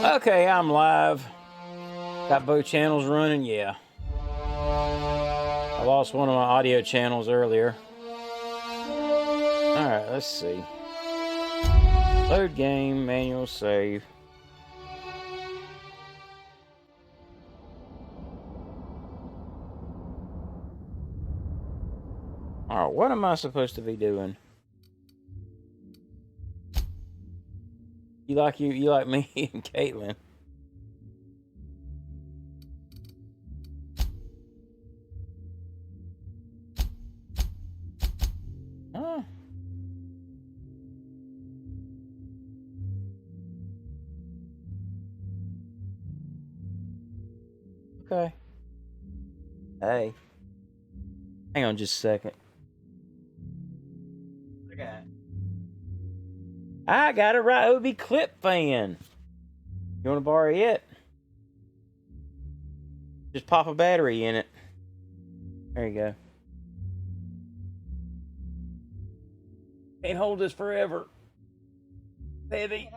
Okay, I'm live. Got both channels running, yeah. I lost one of my audio channels earlier. Alright, let's see. Load game, manual save. Alright, what am I supposed to be doing? You like me and Caitlin. Huh? Okay. Hey. Hang on just a second. Okay. I got a Ryobi clip fan. You want to borrow it? Just pop a battery in it. There you go. Can't hold this forever. Heavy.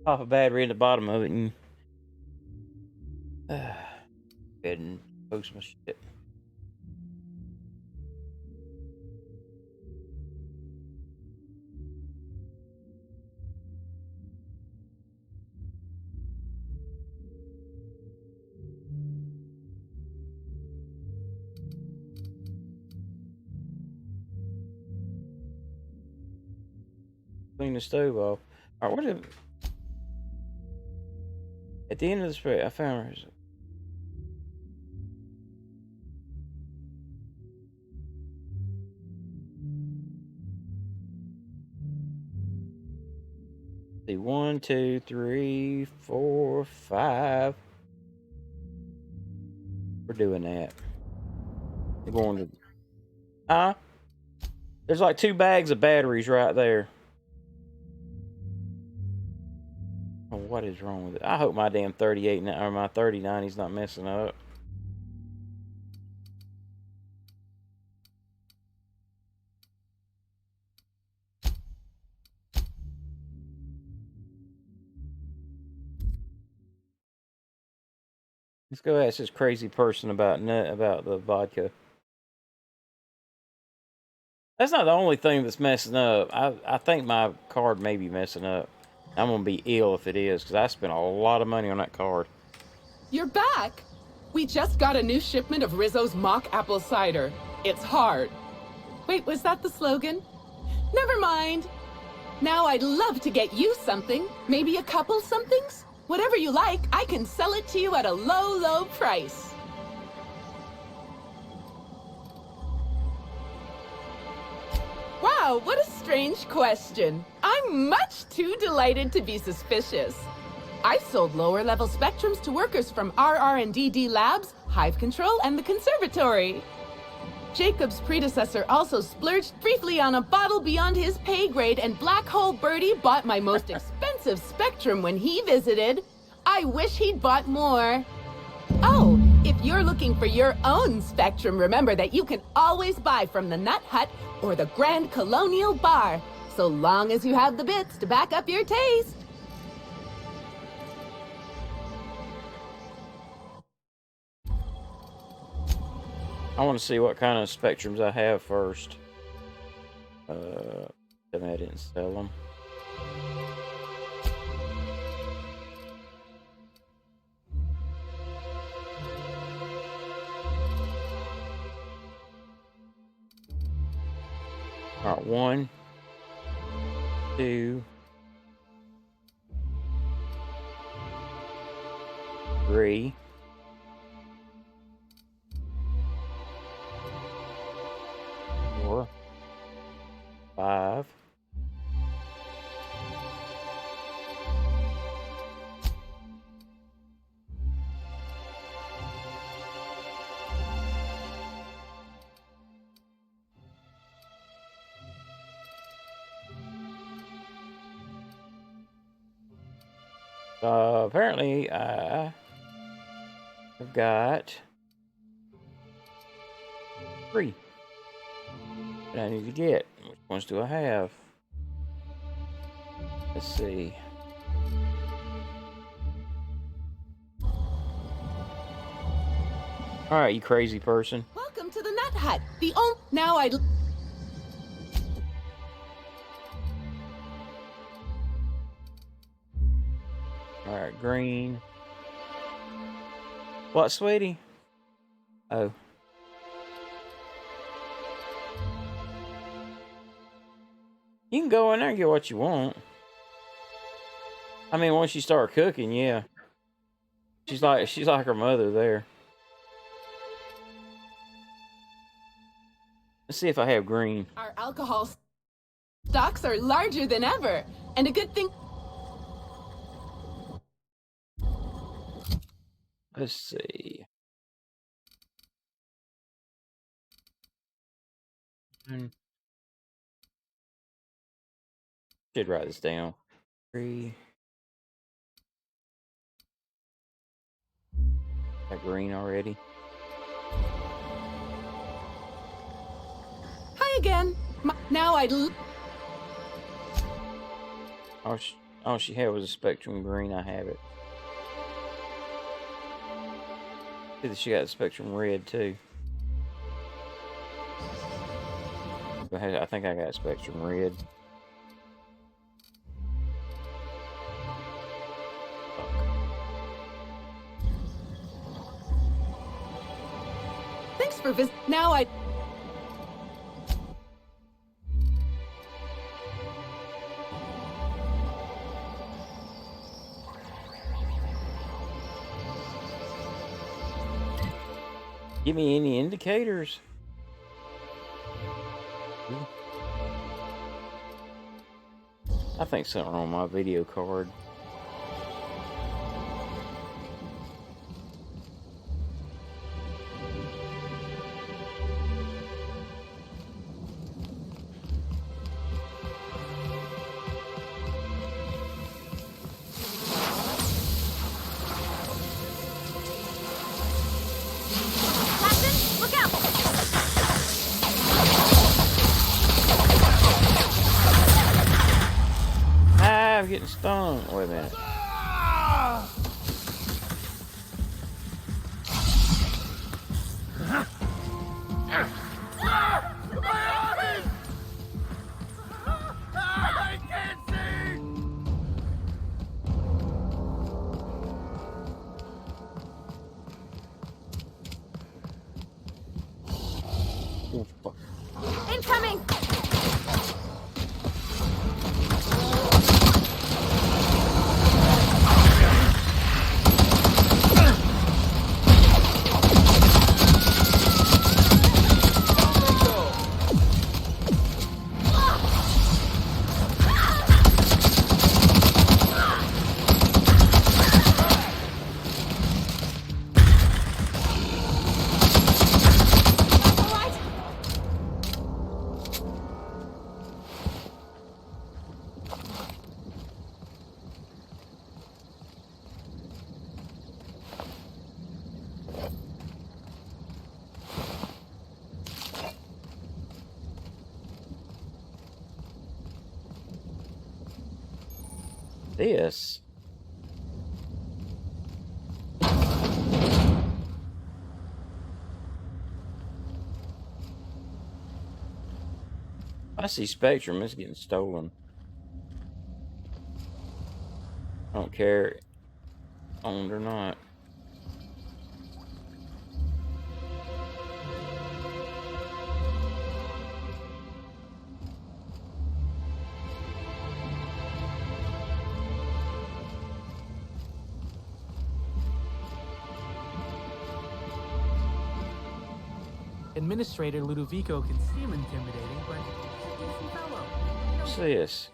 Pop a battery in the bottom of it and go ahead and post my shit. Clean the stove off. Alright, what did... At the end of the spray, I found her. See, 1, 2, 3, 4, 5. We're doing that. We're going to... Huh? There's like 2 bags of batteries right there. Oh, what is wrong with it? I hope my damn 38 or my 3090's not messing up. Let's go ask this crazy person about the vodka. That's not the only thing that's messing up. I think my card may be messing up. I'm gonna be ill if it is, because I spent a lot of money on that card. You're back! We just got a new shipment of Rizzo's mock apple cider. It's hard. Wait, was that the slogan? Never mind. Now I'd love to get you something. Maybe a couple somethings? Whatever you like, I can sell it to you at a low, low price. Wow, what a strange question. I'm much too delighted to be suspicious. I've sold lower-level spectrums to workers from RR&DD Labs, Hive Control, and the Conservatory. Jacob's predecessor also splurged briefly on a bottle beyond his pay grade, and Black Hole Birdie bought my most expensive spectrum when he visited. I wish he'd bought more. Oh, if you're looking for your own spectrum, remember that you can always buy from the Nut Hut or the Grand Colonial Bar, so long as you have the bits to back up your taste. I want to see what kind of spectrums I have first. I didn't sell them. All right, 1, 2, 3. 4, 5. 6. Apparently I have got 3 that I need to get. Which ones do I have? Let's see. All right, you crazy person. Welcome to the Nut Hut. The only now I'd. All right, green. What, sweetie? Oh. You can go in there and get what you want. I mean, once you start cooking, yeah. She's like her mother there. Let's see if I have green. Our alcohol stocks are larger than ever, and a good thing. Let's see. Should write this down. 3. Got green already. Hi again. Now I'd. All she had was a Spectrum green. I have it. See that she got a Spectrum red too. I think I got Spectrum red. Thanks for visit. Now I. Give me any indicators. I think something wrong with my video card. I'm getting stung. Wait a minute. I can't see! Oh, fuck. Incoming! This. I see Spectrum. It's getting stolen. I don't care, owned or not. Administrator Ludovico can seem intimidating, but he's a decent fellow. What's this?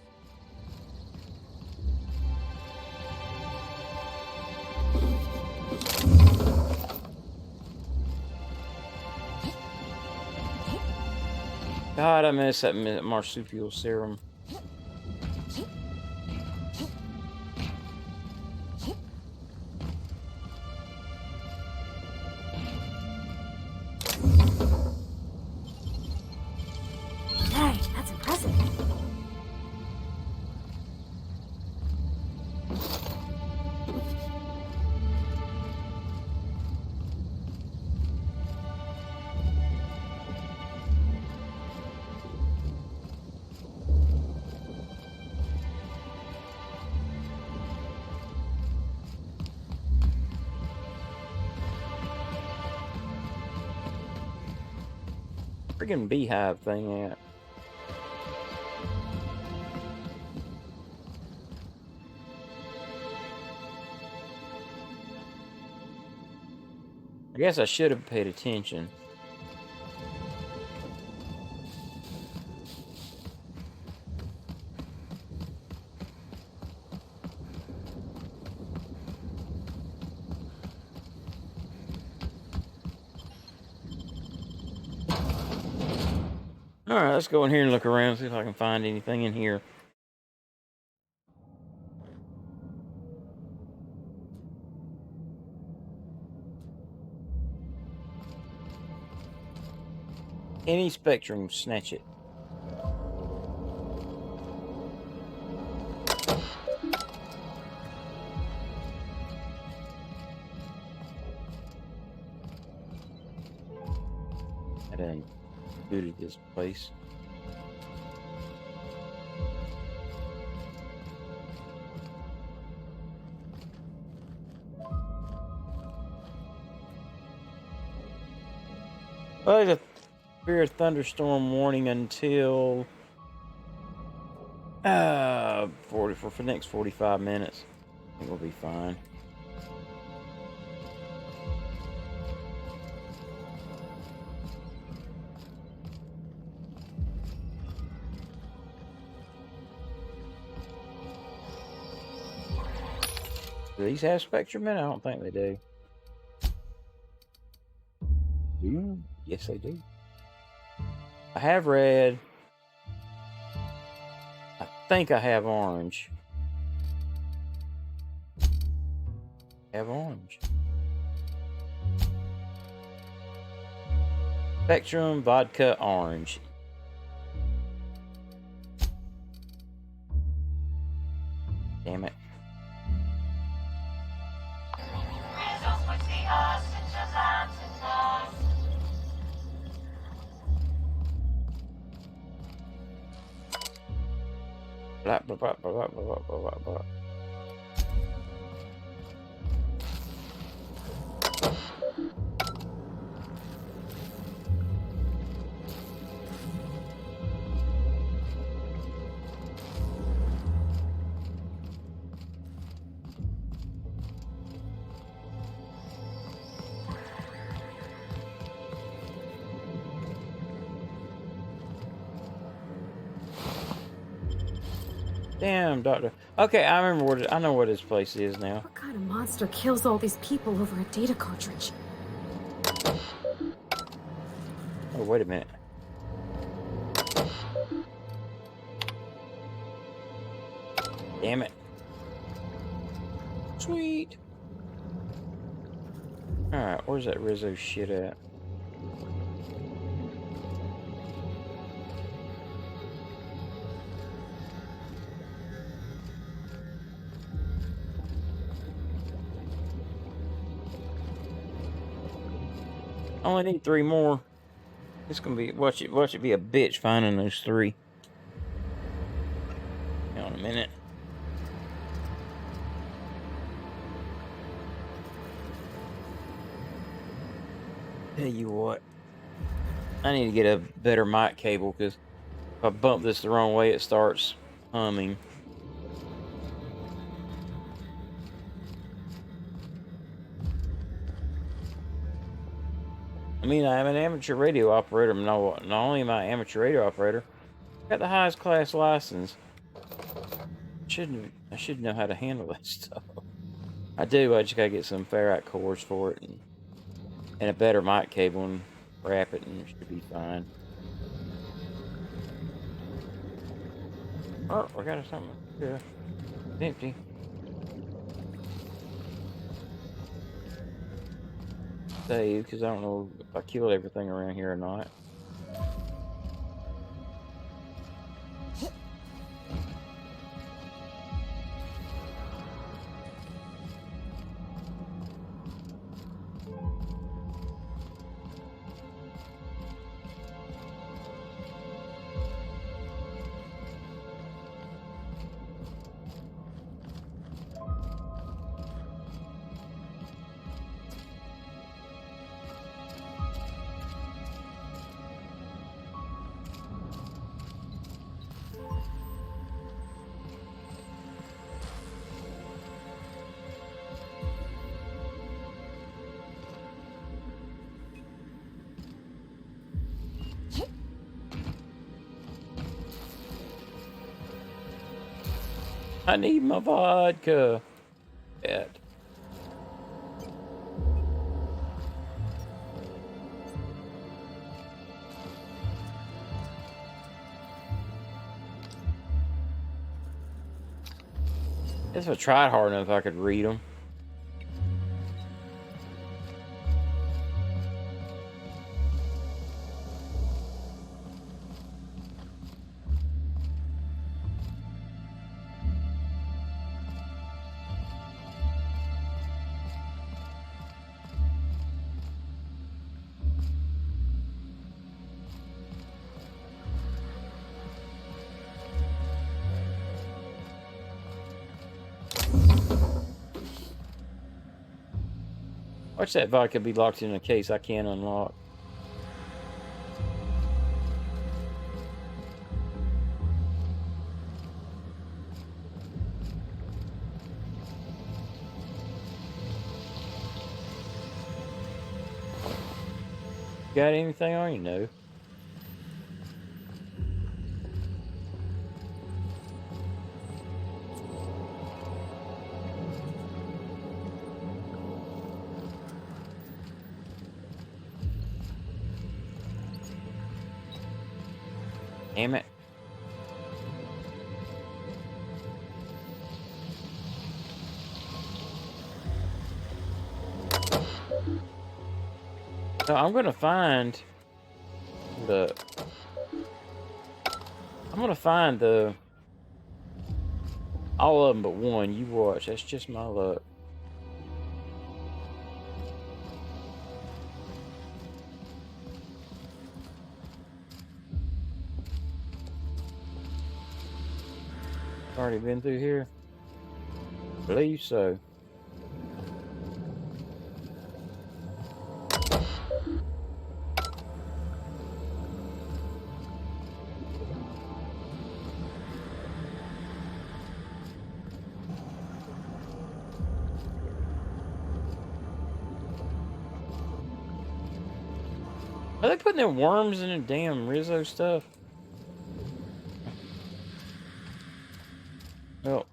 God, I miss that marsupial serum. Hey, that's impressive. friggin' beehive thing at? I guess I should have paid attention. Alright, let's go in here and look around, see if I can find anything in here. Any spectrum, snatch it. That ain't good at this place. Well, there's a severe thunderstorm warning until 40 for the next 45 minutes. I think we'll be fine. Do these have spectrum in it? I don't think they do. Do you? Yes, they do. I have red. I think I have orange. I have orange. Spectrum, vodka, orange. Damn it. Blah, blah, blah, blah, blah, blah, blah, blah, blah. Damn, doctor. Okay, I remember what I know what this place is now. What kind of monster kills all these people over a data cartridge? Oh, wait a minute. Damn it. Sweet. Alright, where's that Rizzo shit at? I only need 3 more. It's gonna be watch it be a bitch finding those 3. Hang on a minute. Tell you what, I need to get a better mic cable because if I bump this the wrong way, it starts humming. I mean, I am an amateur radio operator. Not only am I an amateur radio operator, I got the highest class license. I should know how to handle that stuff. I do. I just gotta get some ferrite cores for it and a better mic cable and wrap it, and it should be fine. Oh, we got something. Yeah, it's empty. Save, because I don't know if I killed everything around here or not. I need my vodka. Pet. If I tried hard enough, I could read them. Watch that vodka be locked in a case I can't unlock. Got anything on you? No. Damn it. So I'm gonna find the all of them but one. You watch. That's just my luck. Already been through here? Believe so. Are they putting their worms in the damn Rizzo stuff? Well.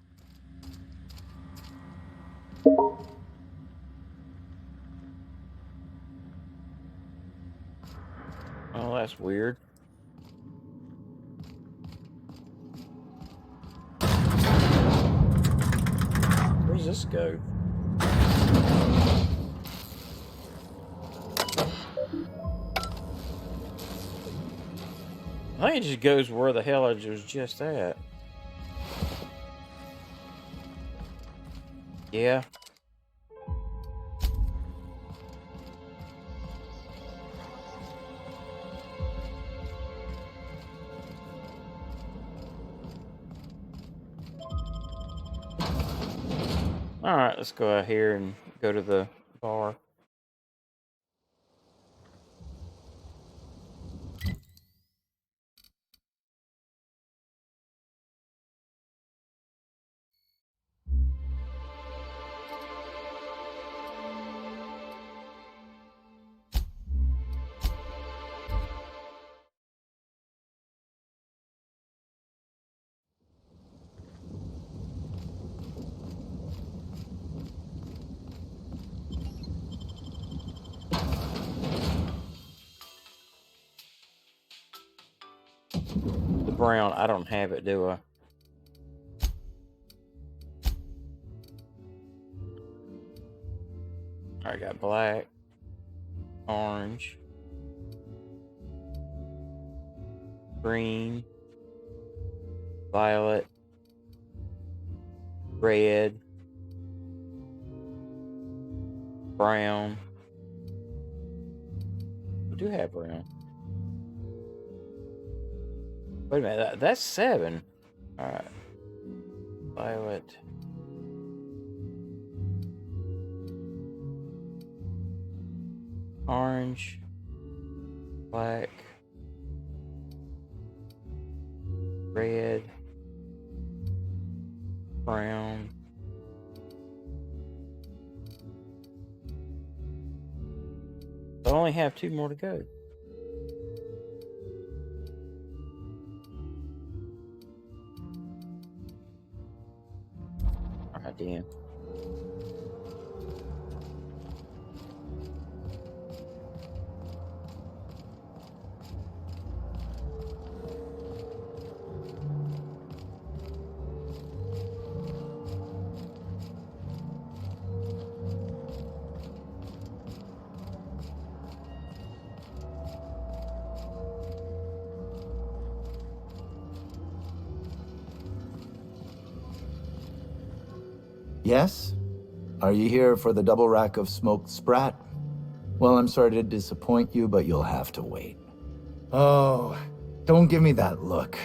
Oh, that's weird. Where does this go? I think it just goes where the hell I was just at. Yeah. Alright, let's go out here and go to the bar. The brown, I don't have it, do I? I got black, orange, green, violet, red, brown. We do have brown. Wait a minute, that's 7. Alright. Violet. Orange. Black. Red. Brown. I only have 2 more to go. right then. Yes? Are you here for the double rack of smoked sprat? Well, I'm sorry to disappoint you, but you'll have to wait. Oh, don't give me that look.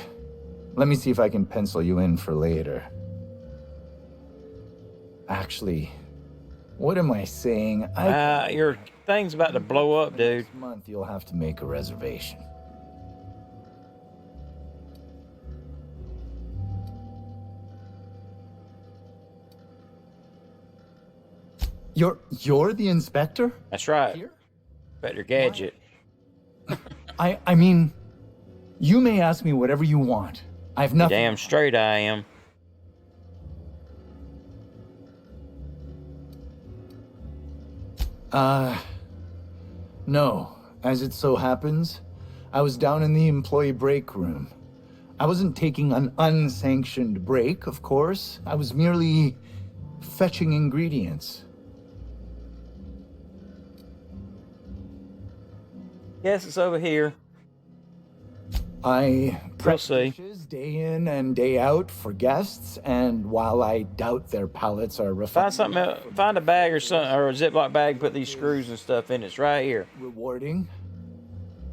Let me see if I can pencil you in for later. Actually, what am I saying? Your thing's about to blow up, dude. Next month, you'll have to make a reservation. You're the inspector? That's right. Here? Inspector Gadget. I mean, you may ask me whatever you want. I've nothing. Damn straight I am. No. As it so happens, I was down in the employee break room. I wasn't taking an unsanctioned break, of course. I was merely fetching ingredients. Yes, it's over here. I We'll prep see. dishes day in and day out for guests, and while I doubt their palates are Find refined, something else. Find a bag or something, or a Ziploc bag. Put these screws and stuff in. It's right here. rewarding.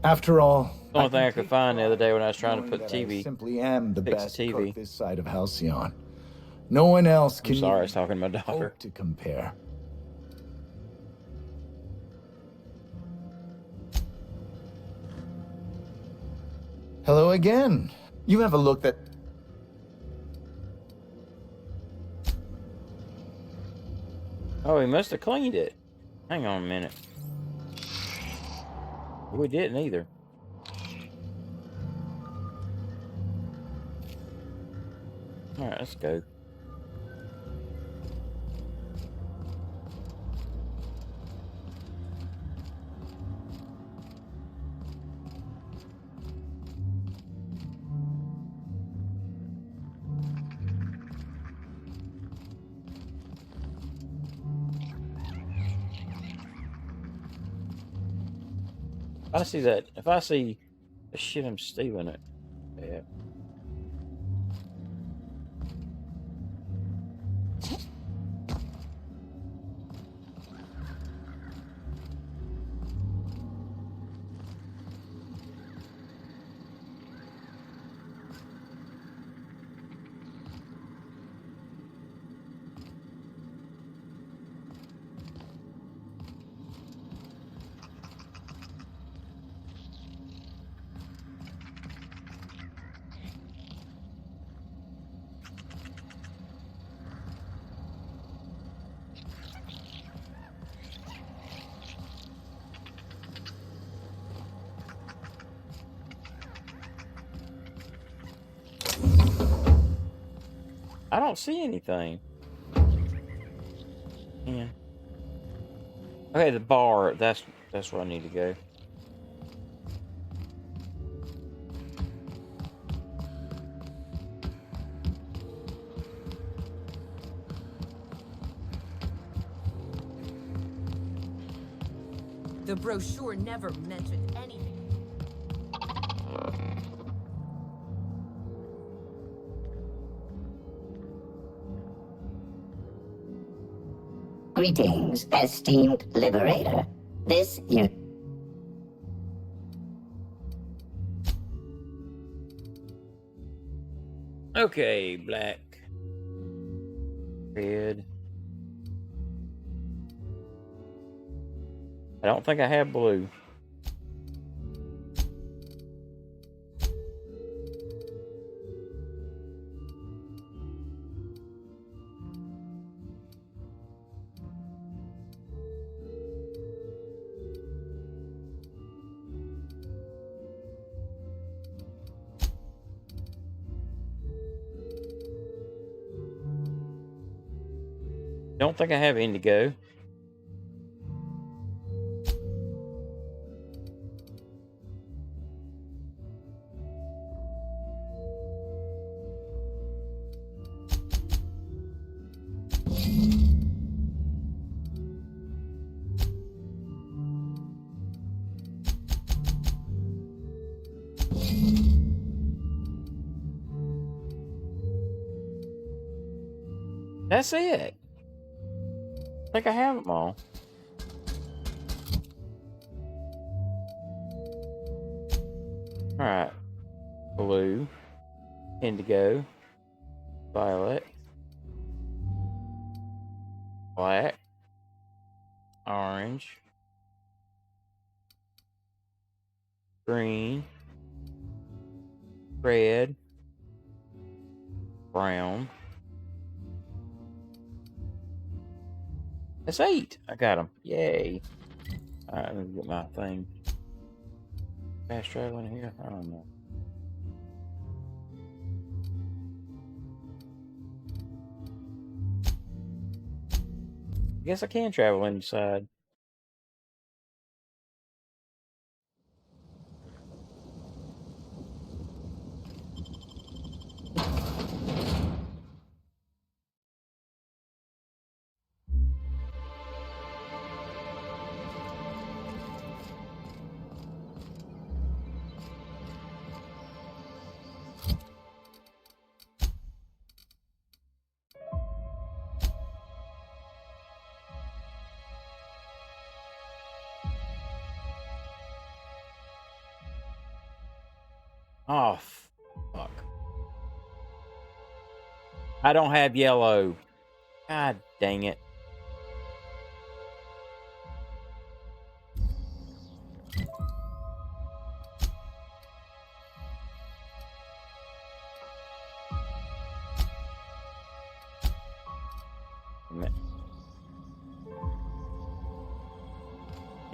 After all, The only thing I can could take find the other day when I was pride trying to knowing put that I TV. simply am the fix the best TV. cook this side of Halcyon. No one else I'm can sorry, I even was talking to my daughter. hope to compare. Hello again. You have a look that... Oh, he must have cleaned it. Hang on a minute. We didn't either. All right, let's go. If I see that, if I see the shit, I'm stealing it. Yeah. I don't see anything. Yeah. Okay, the bar. That's where I need to go. The brochure never mentioned anything. Greetings, esteemed Liberator. This you... Okay, black. Red. I don't think I have blue. Don't think I have Indigo. That's it. I think I have them all. Alright. Blue. Indigo. Violet. Black. Orange. Green. Red. Brown. That's 8. I got them. Yay. Alright, let me get my thing. Fast travel in here? I don't know. I guess I can travel inside. Oh, fuck. I don't have yellow. God dang it.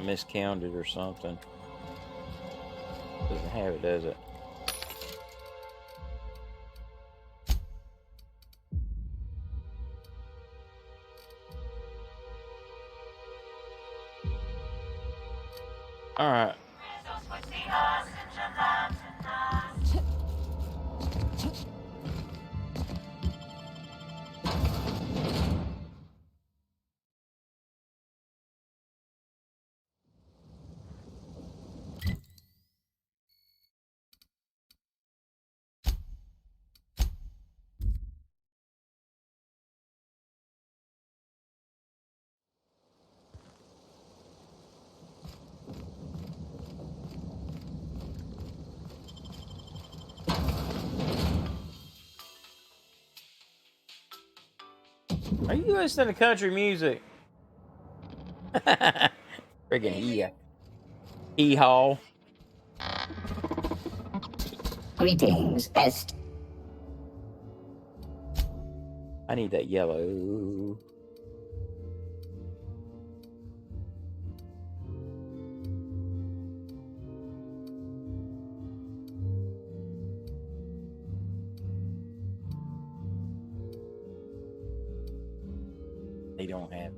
Miscounted or something. Doesn't have it, does it? All right. Are you listening to country music? Friggin' hee-haw. Greetings, Est. I need that yellow. They don't have.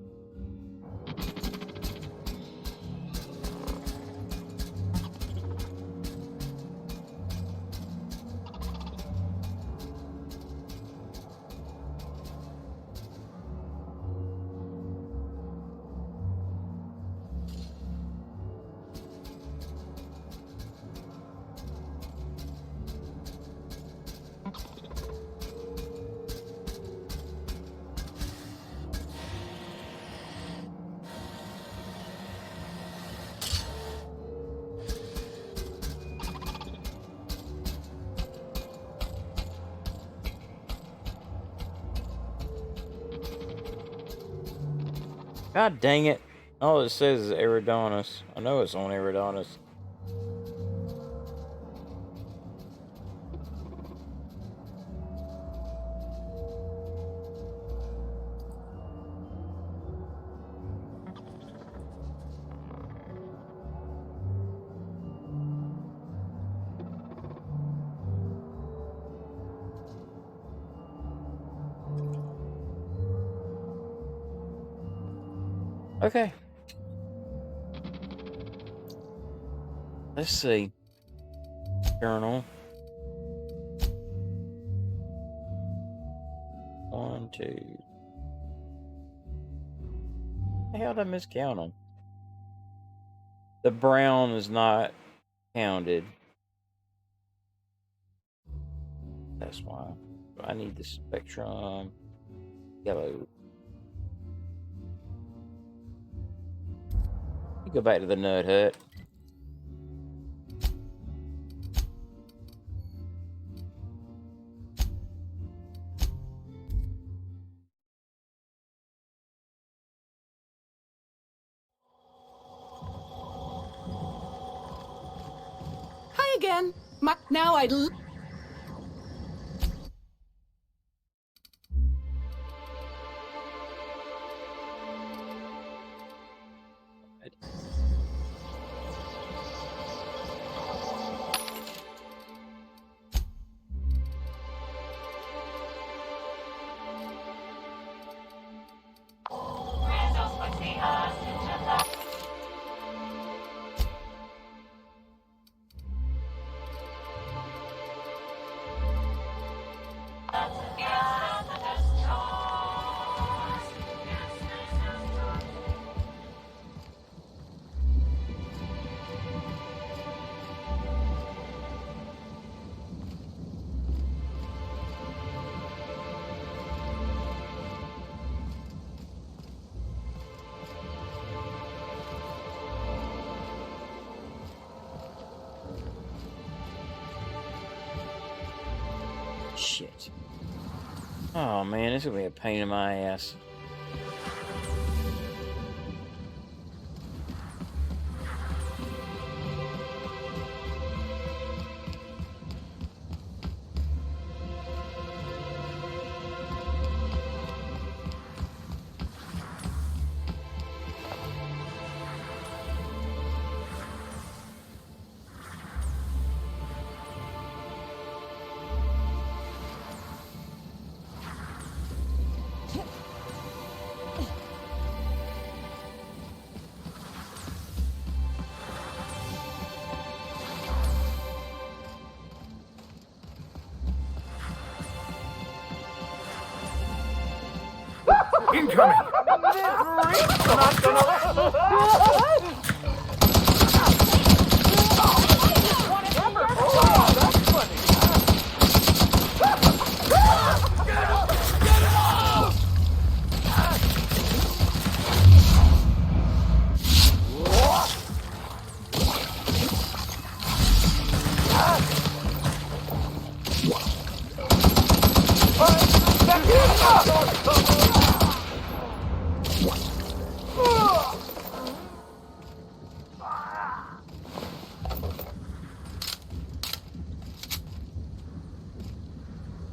God dang it. All it says is Eridanus. I know it's on Eridanus. Okay. Let's see. Journal. 1, 2. The hell did I miscount them? The brown is not counted. That's why. I need the spectrum yellow. You go back to the Nut Hut. Hi again. Now Shit. Oh man, this is gonna be a pain in my ass. Incoming!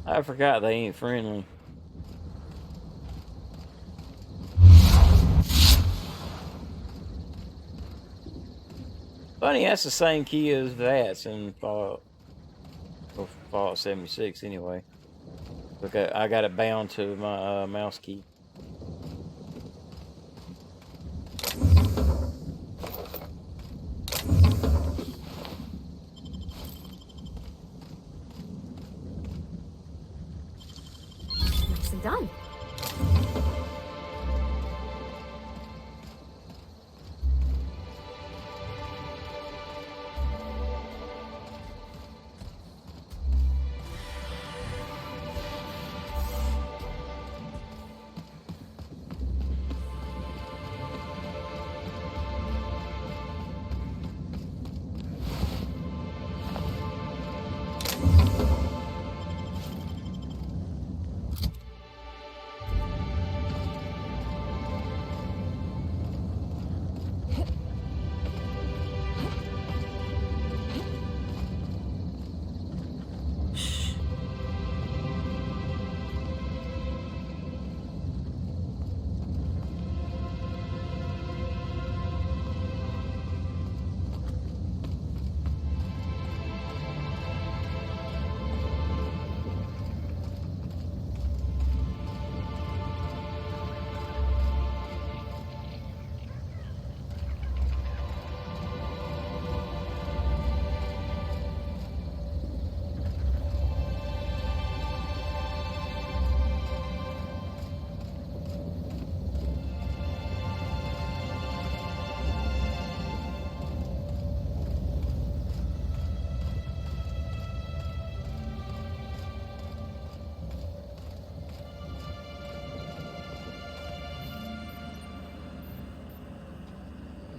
I forgot they ain't friendly. Funny, that's the same key as that's in Fallout 76 anyway. Look, I got it bound to my mouse key. Nicely done.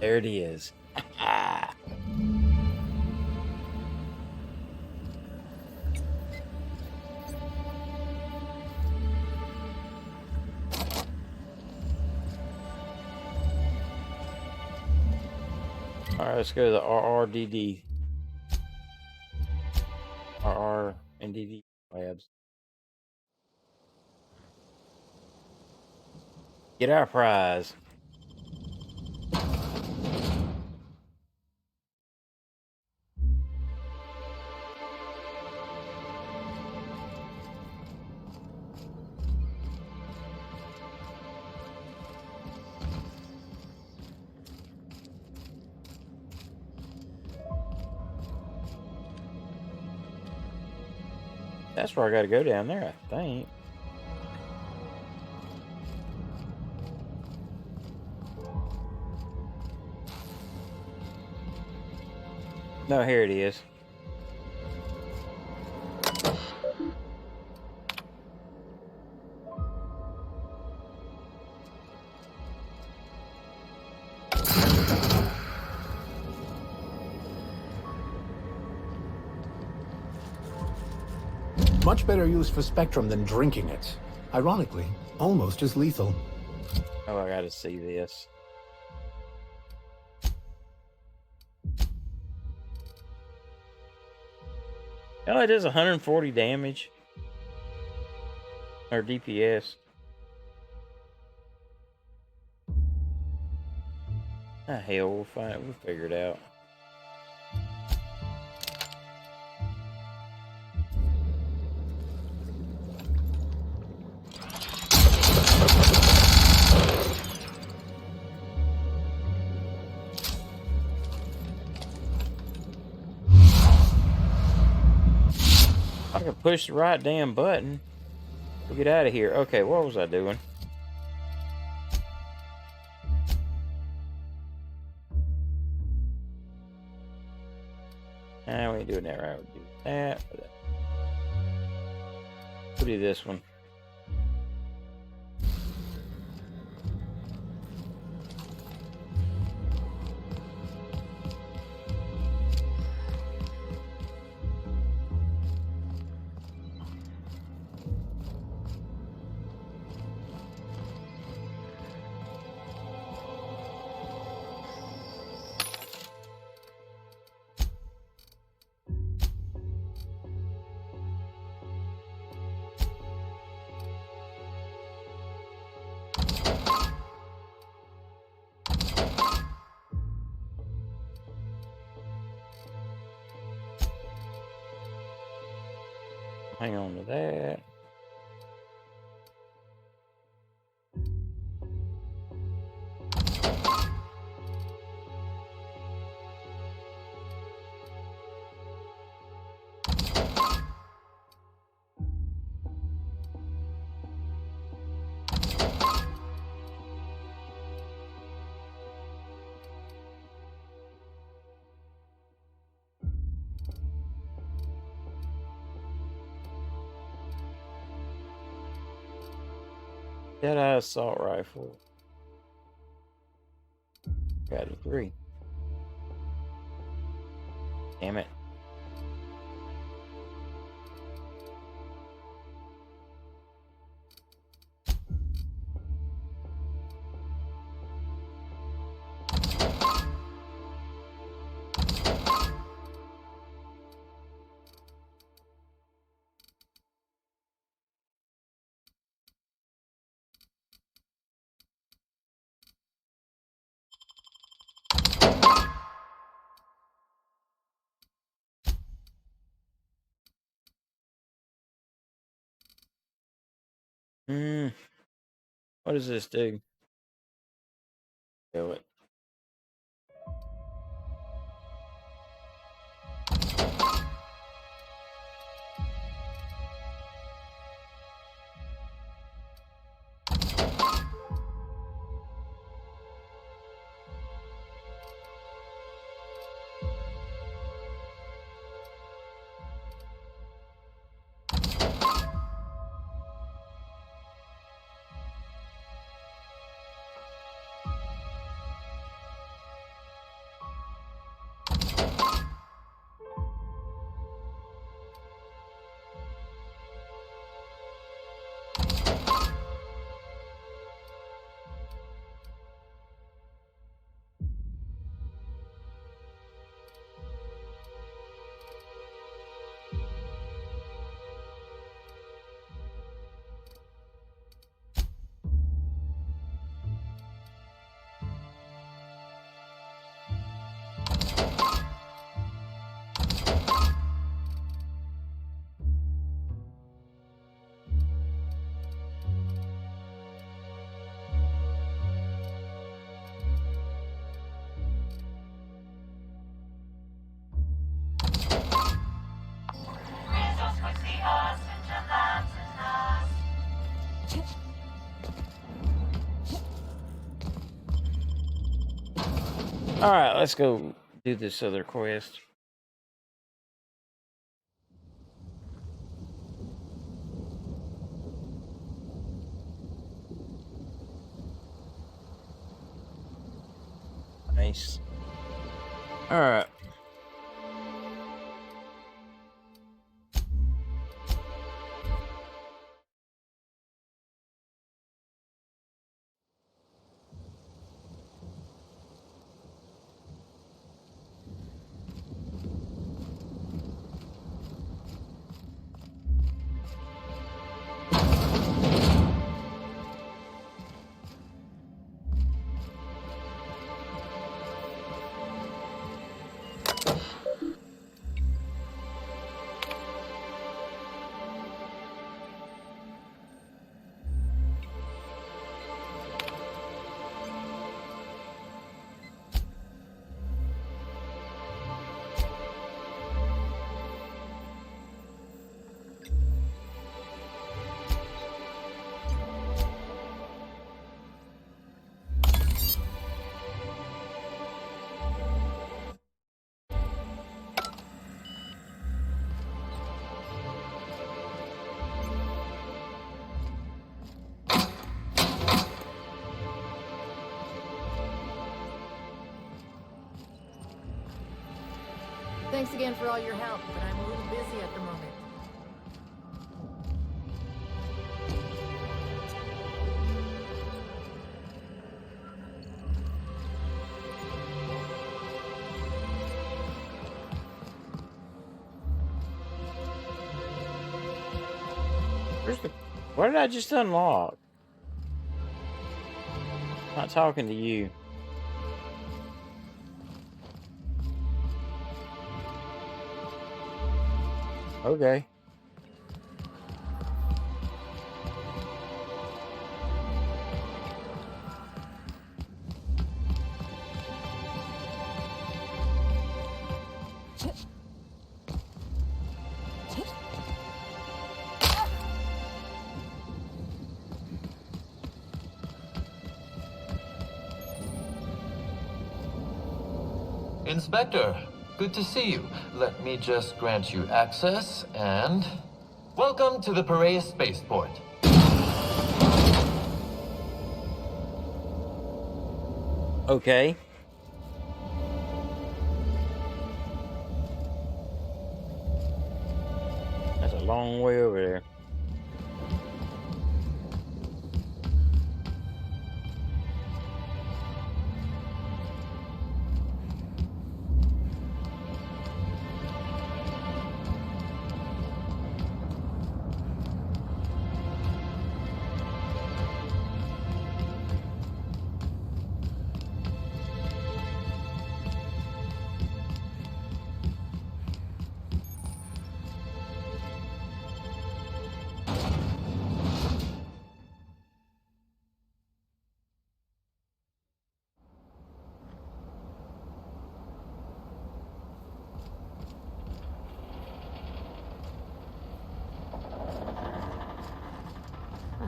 There it is. Alright, let's go to the RRDD. RR and DD labs. Get our prize. That's where I gotta go down there, I think. No, here it is. Much better use for Spectrum than drinking it. Ironically, almost as lethal. Oh, I gotta see this. Oh, it does 140 damage. Or DPS. Ah, hell, we'll find it. We'll figure it out. I can push the right damn button to get out of here. Okay, what was I doing? Nah, we ain't doing that right. We'll do that. We'll do this one. Hang on to that. Jedi assault rifle. Got a 3. Damn it. What does this do? Do it. Alright, let's go do this other quest. Nice. Alright. Thanks again for all your help, but I'm a little busy at the moment. Where's the... What did I just unlock? Not talking to you. Okay. Inspector, good to see you. Let me just grant you access and... Welcome to the Piraeus Spaceport. Okay. That's a long way over there.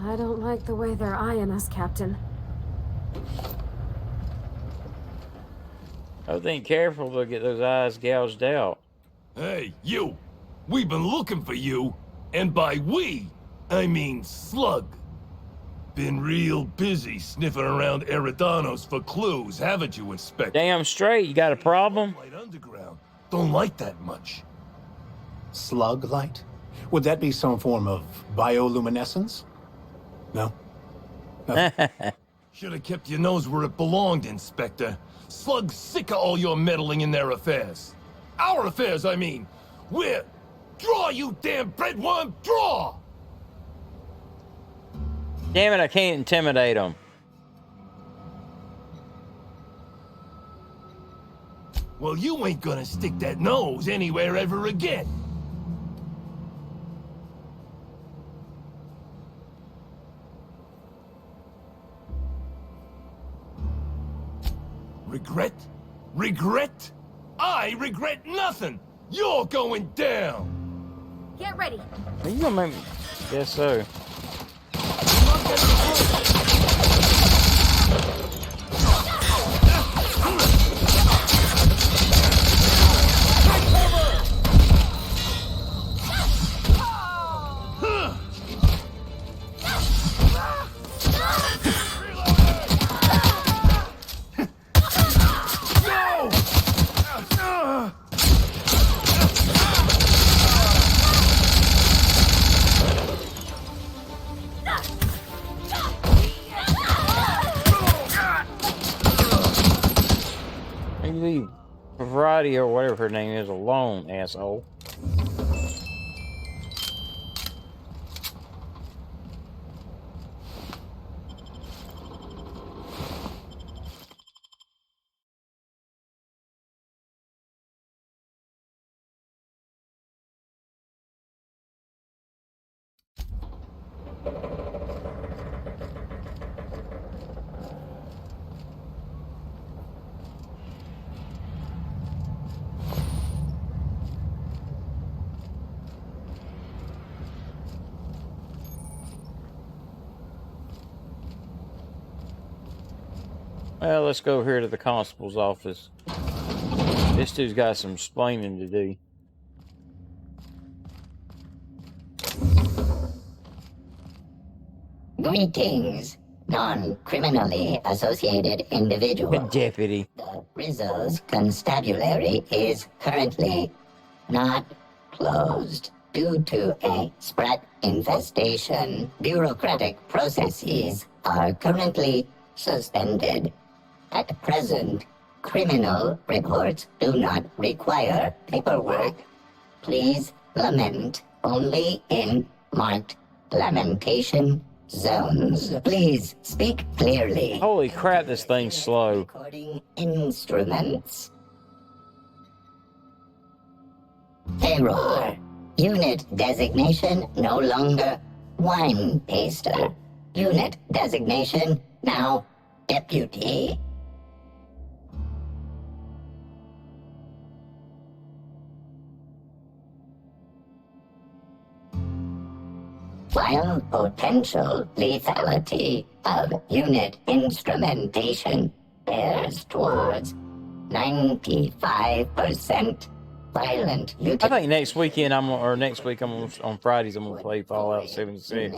I don't like the way they're eyeing us, Captain. I think careful, they'll get those eyes gouged out. Hey, you! We've been looking for you, and by we, I mean Slug. Been real busy sniffing around Eridanos for clues, haven't you, Inspector? Damn straight, you got a problem? Light Underground don't like that much. Slug light? Would that be some form of bioluminescence? No? Should have kept your nose where it belonged, Inspector. Slug's sick of all your meddling in their affairs. Our affairs, I mean. We're... Draw, you damn breadworm, draw! Damn it, I can't intimidate them. Well, you ain't gonna stick that nose anywhere ever again. Regret? Regret? I regret nothing! You're going down! Get ready. Are you gonna make me? Guess so. Friday or whatever her name is alone, asshole. Well, let's go over here to the constable's office. This dude's got some explaining to do. Greetings, non-criminally associated individual. Deputy. The Rizzo's constabulary is currently not closed due to a Sprat infestation. Bureaucratic processes are currently suspended. At present, criminal reports do not require paperwork. Please lament only in marked lamentation zones. Please speak clearly. Holy crap, this thing's slow. Recording instruments. Error. Unit designation no longer wine taster. Unit designation now deputy. While potential lethality of unit instrumentation bears towards 95% violent I think next weekend next week on Fridays I'm gonna play Fallout 76.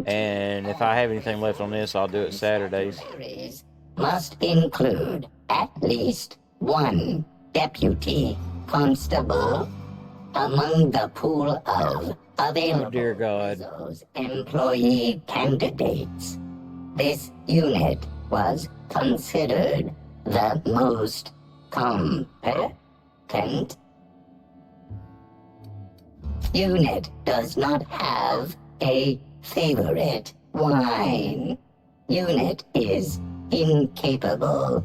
And if I have anything left on this, I'll do it Saturdays. Must include at least one deputy constable among the pool of available dear God. employee candidates. This unit was considered the most competent. Unit does not have a favorite wine. Unit is incapable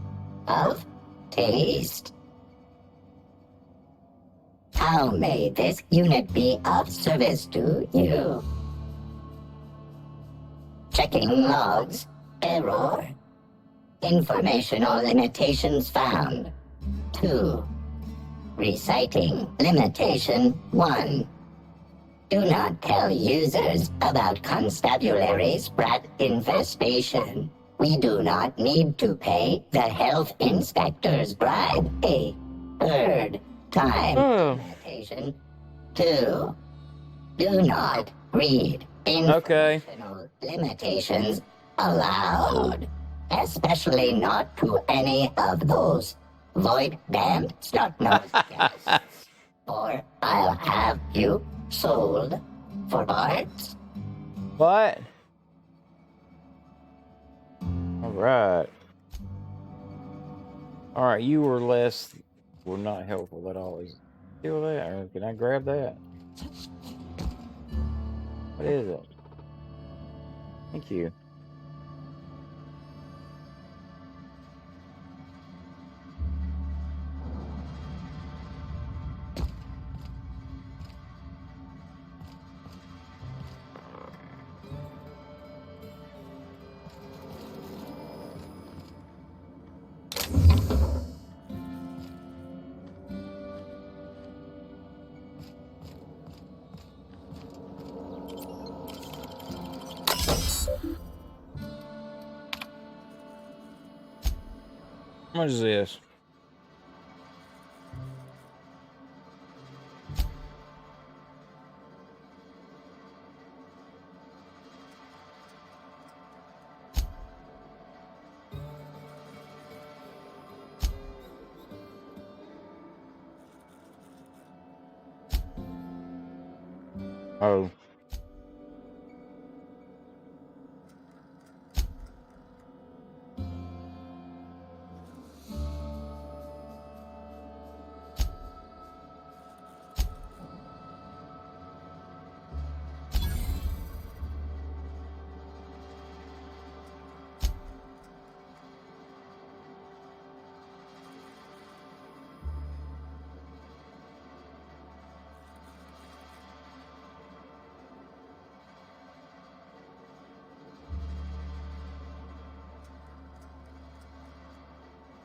of taste. How may this unit be of service to you? Checking logs. Error. Informational limitations found. 2. Reciting limitation 1. Do not tell users about constabulary Sprat infestation. We do not need to pay the health inspector's bribe a third time. Limitation 2. Do not read informational limitations aloud, especially not to any of those void-damned snot-nosed guests, or I'll have you sold for parts. What? Alright. Alright, you were not helpful at all. Is it still that? Or can I grab that? What is it? Thank you. What is this? Oh.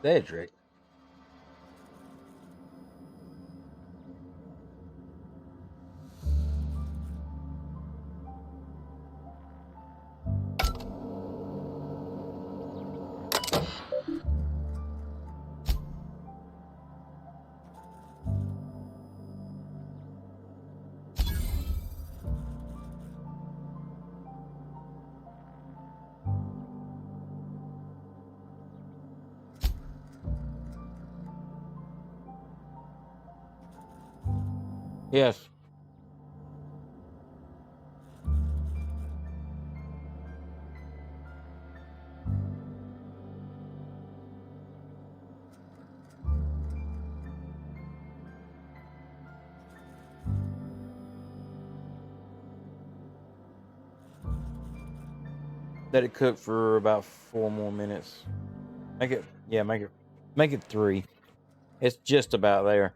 Cedric. Yes. Let it cook for about 4 more minutes. Make it, yeah, make it 3. It's just about there.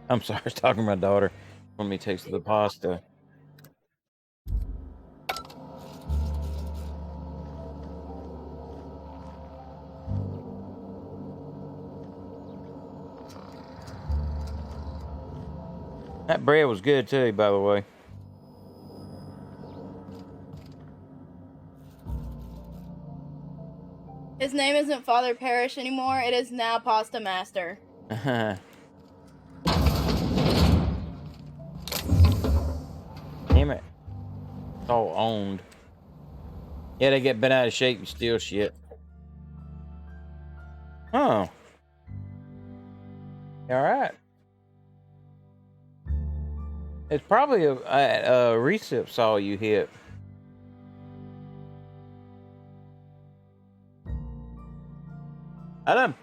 I'm sorry, I was talking to my daughter when we tasted the pasta. That bread was good too, by the way. His name isn't Father Parrish anymore. It is now Pasta Master. Damn it. It's all owned. Yeah, they get bent out of shape and steal shit. Oh. Alright. It's probably a recip saw you hit.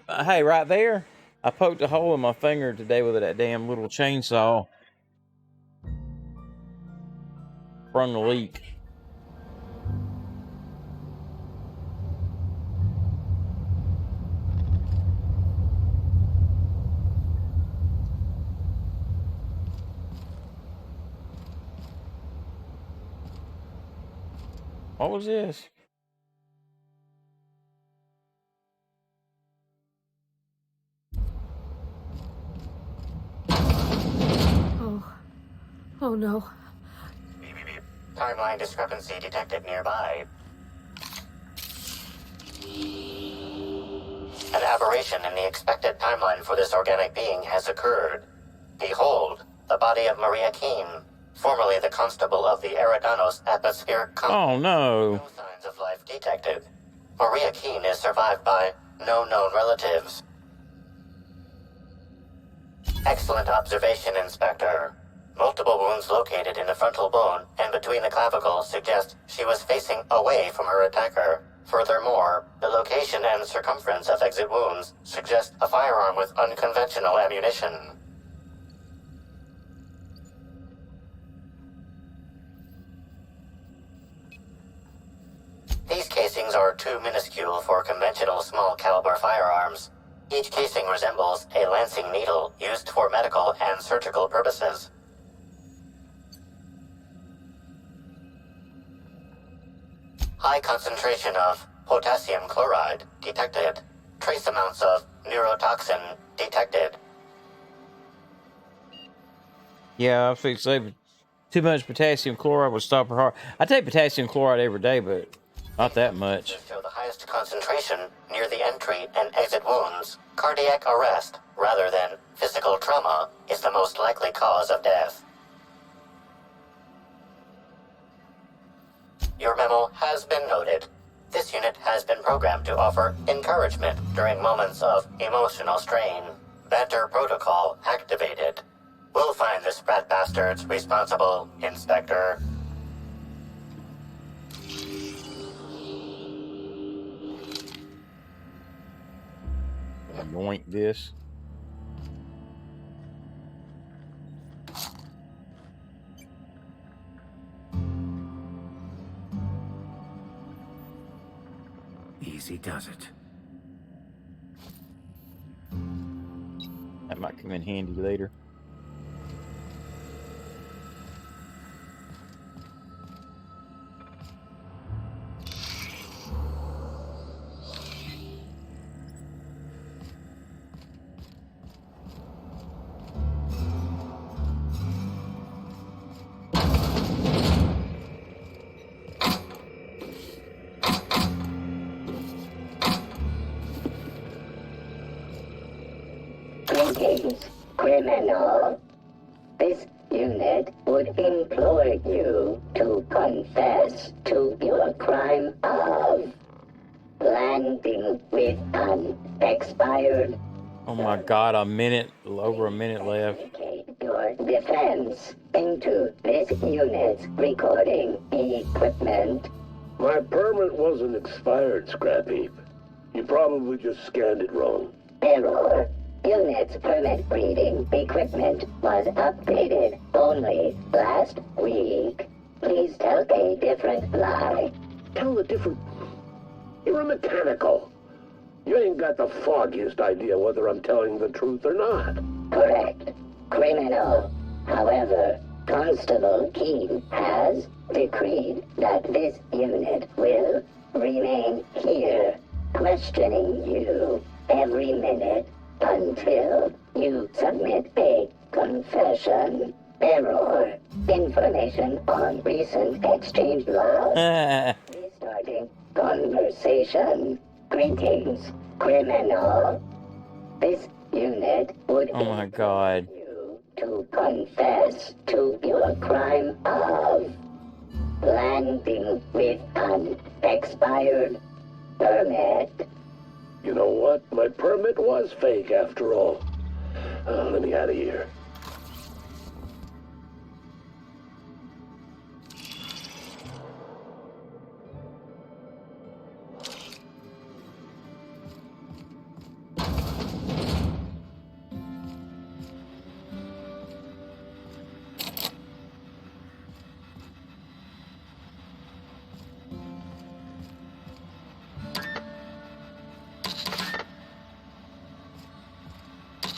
Hey, right there, I poked a hole in my finger today with that damn little chainsaw. Sprung the leak. What was this? Oh no. Timeline discrepancy detected nearby. An aberration in the expected timeline for this organic being has occurred. Behold, the body of Maria Keene, formerly the constable of the Eridanos atmospheric complex. Oh no. No signs of life detected. Maria Keene is survived by no known relatives. Excellent observation, Inspector. Multiple wounds located in the frontal bone and between the clavicles suggest she was facing away from her attacker. Furthermore, the location and circumference of exit wounds suggest a firearm with unconventional ammunition. These casings are too minuscule for conventional small caliber firearms. Each casing resembles a lancing needle used for medical and surgical purposes. High concentration of potassium chloride detected. Trace amounts of neurotoxin detected. Yeah, I was fixing to say too much potassium chloride would stop her heart. I take potassium chloride every day, but not that much. Show the highest concentration near the entry and exit wounds. Cardiac arrest, rather than physical trauma, is the most likely cause of death. Your memo has been noted. This unit has been programmed to offer encouragement during moments of emotional strain. Banter protocol activated. We'll find the Sprat bastards responsible, Inspector. Yoink this. Easy does it. That might come in handy later. Greetings, criminal. This unit would implore you to confess to your crime of landing with an expired. Oh my God, over a minute left. Your defense into this unit's recording equipment. My permit wasn't expired, Scrap Heap. You probably just scanned it wrong. Error. Unit's permit reading equipment was updated only last week. Please tell a different lie. Tell a different... You're a mechanical. You ain't got the foggiest idea whether I'm telling the truth or not. Correct. Criminal. However, Constable Keene has decreed that this unit will remain here, questioning you every minute until you submit a confession. Error. Information on recent exchange logs. Restarting conversation. Greetings, criminal. This unit would Oh my God. you to confess to your crime of landing with an expired permit. You know what? My permit was fake after all. Let me out of here.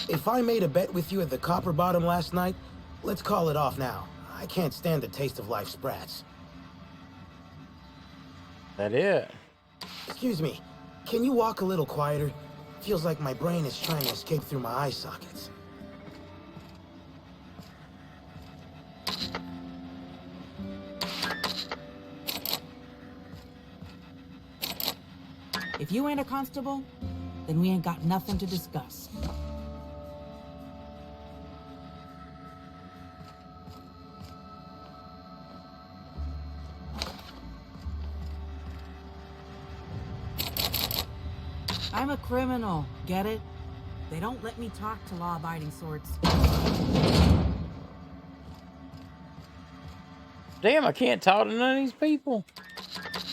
If I made a bet with you at the Copper Bottom last night, let's call it off now. I can't stand the taste of life sprats. That it? Excuse me, can you walk a little quieter? Feels like my brain is trying to escape through my eye sockets. If you ain't a constable, then we ain't got nothing to discuss. I'm a criminal, get it? They don't let me talk to law-abiding sorts. Damn, I can't talk to none of these people.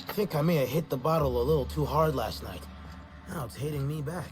I think I may have hit the bottle a little too hard last night. Now it's hitting me back.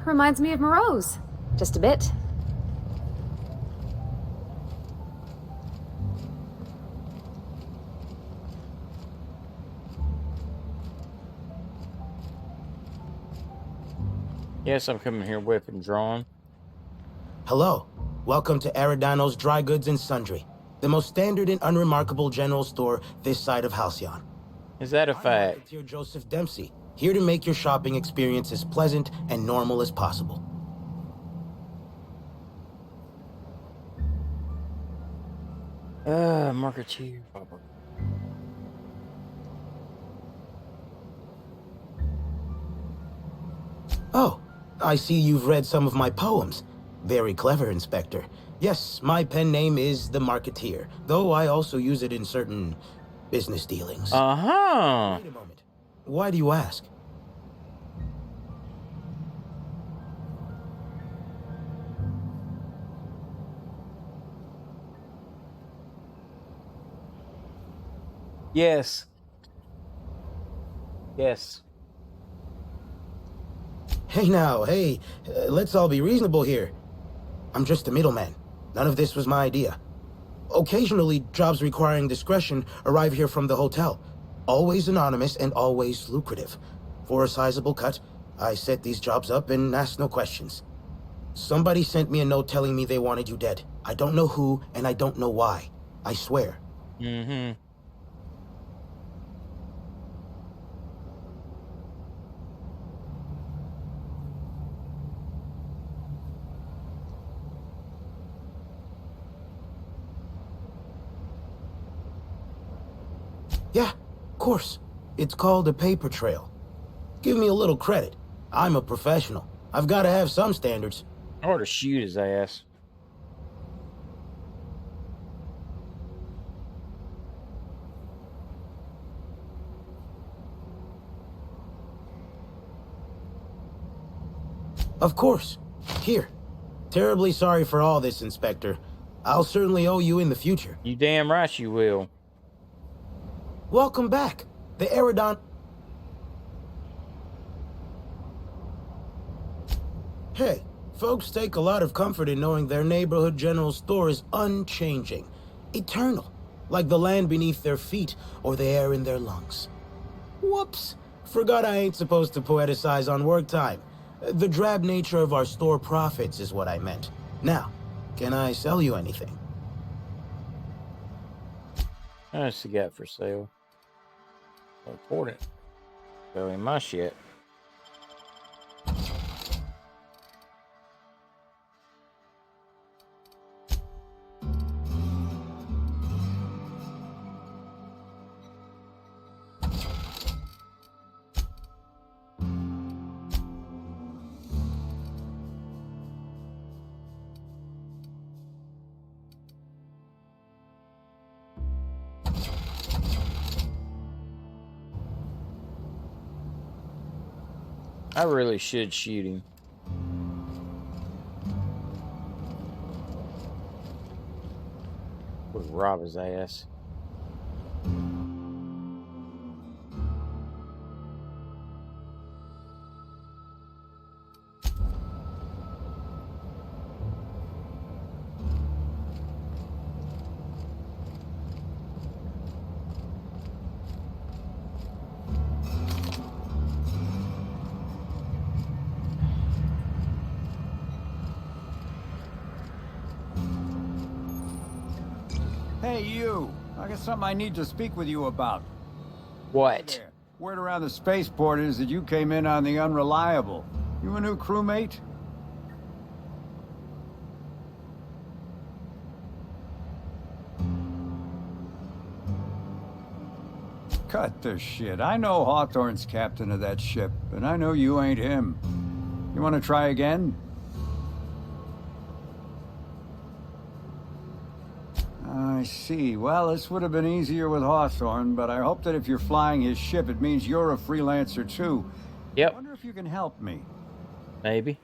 Reminds me of Moreau's. Just a bit. Yes, I'm coming here weapon drawn. Hello. Welcome to Eridano's Dry Goods and Sundry, the most standard and unremarkable general store this side of Halcyon. Is that a fact? I'm Marketeer Joseph Dempsey, here to make your shopping experience as pleasant and normal as possible. Marketeer. Oh, I see you've read some of my poems. Very clever, Inspector. Yes, my pen name is The Marketeer, though I also use it in certain business dealings. Uh-huh. Wait a moment. Why do you ask? Yes. Yes. Hey now, hey, let's all be reasonable here. I'm just a middleman. None of this was my idea. Occasionally, jobs requiring discretion arrive here from the hotel. Always anonymous and always lucrative. For a sizable cut, I set these jobs up and asked no questions. Somebody sent me a note telling me they wanted you dead. I don't know who, and I don't know why. I swear. Mm-hmm. Yeah, of course. It's called a paper trail. Give me a little credit. I'm a professional. I've got to have some standards. I ought to shoot his ass. Of course. Here. Terribly sorry for all this, Inspector. I'll certainly owe you in the future. You damn right you will. Welcome back. The Eridon... Hey, folks take a lot of comfort in knowing their neighborhood general store is unchanging. Eternal. Like the land beneath their feet or the air in their lungs. Whoops. Forgot I ain't supposed to poeticize on work time. The drab nature of our store profits is what I meant. Now, can I sell you anything? What's he got for sale? Important. Selling my shit. I really should shoot him. Would rob his ass. Hey, you. I got something I need to speak with you about. What? Word around the spaceport is that you came in on the Unreliable. You a new crewmate? Cut the shit. I know Hawthorne's captain of that ship, and I know you ain't him. You want to try again? I see. Well, this would have been easier with Hawthorne, but I hope that if you're flying his ship, it means you're a freelancer too. Yep. I wonder if you can help me. Maybe.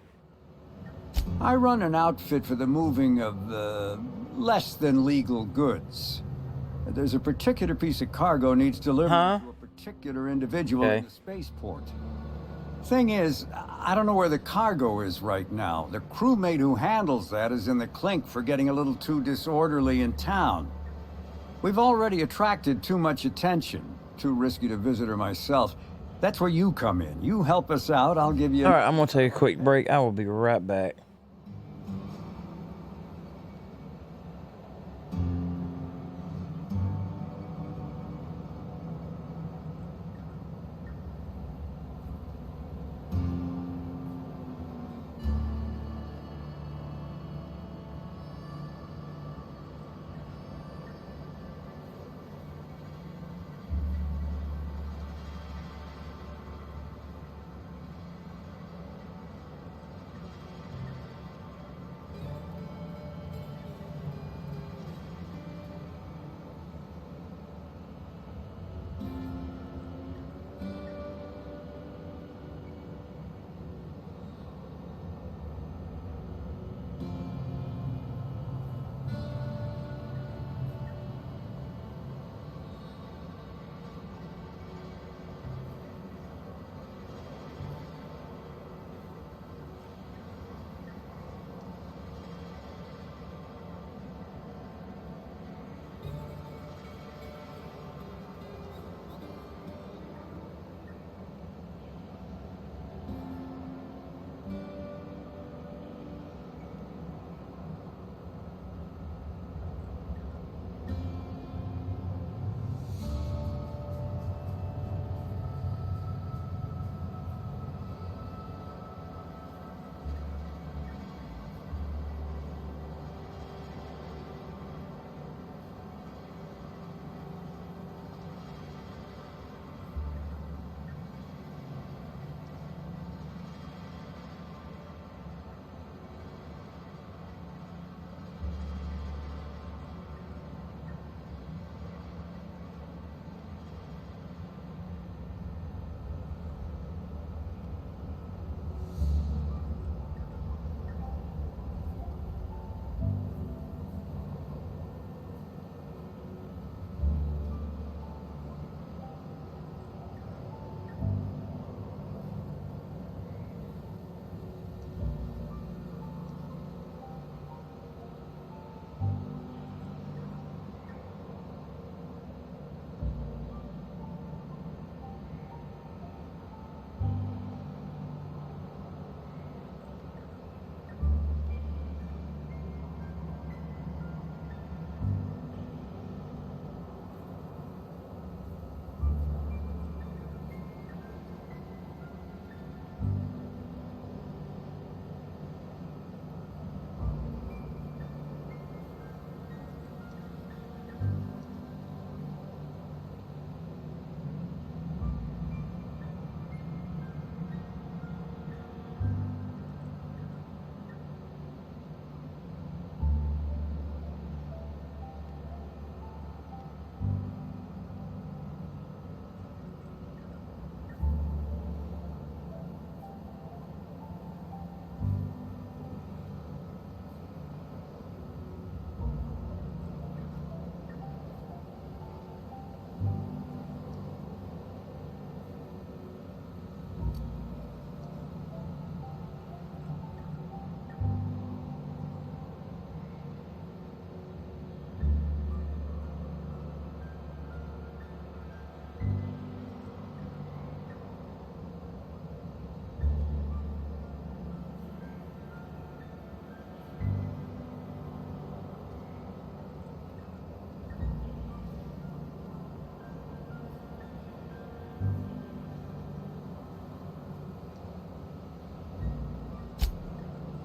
I run an outfit for the moving of less than legal goods. There's a particular piece of cargo needs delivered to a particular individual in the spaceport. Thing is, I don't know where the cargo is right now. The crewmate who handles that is in the clink for getting a little too disorderly in town. We've already attracted too much attention. Too risky to visit her myself. That's where you come in. You help us out, I'll give you... All right, I'm going to take a quick break. I will be right back.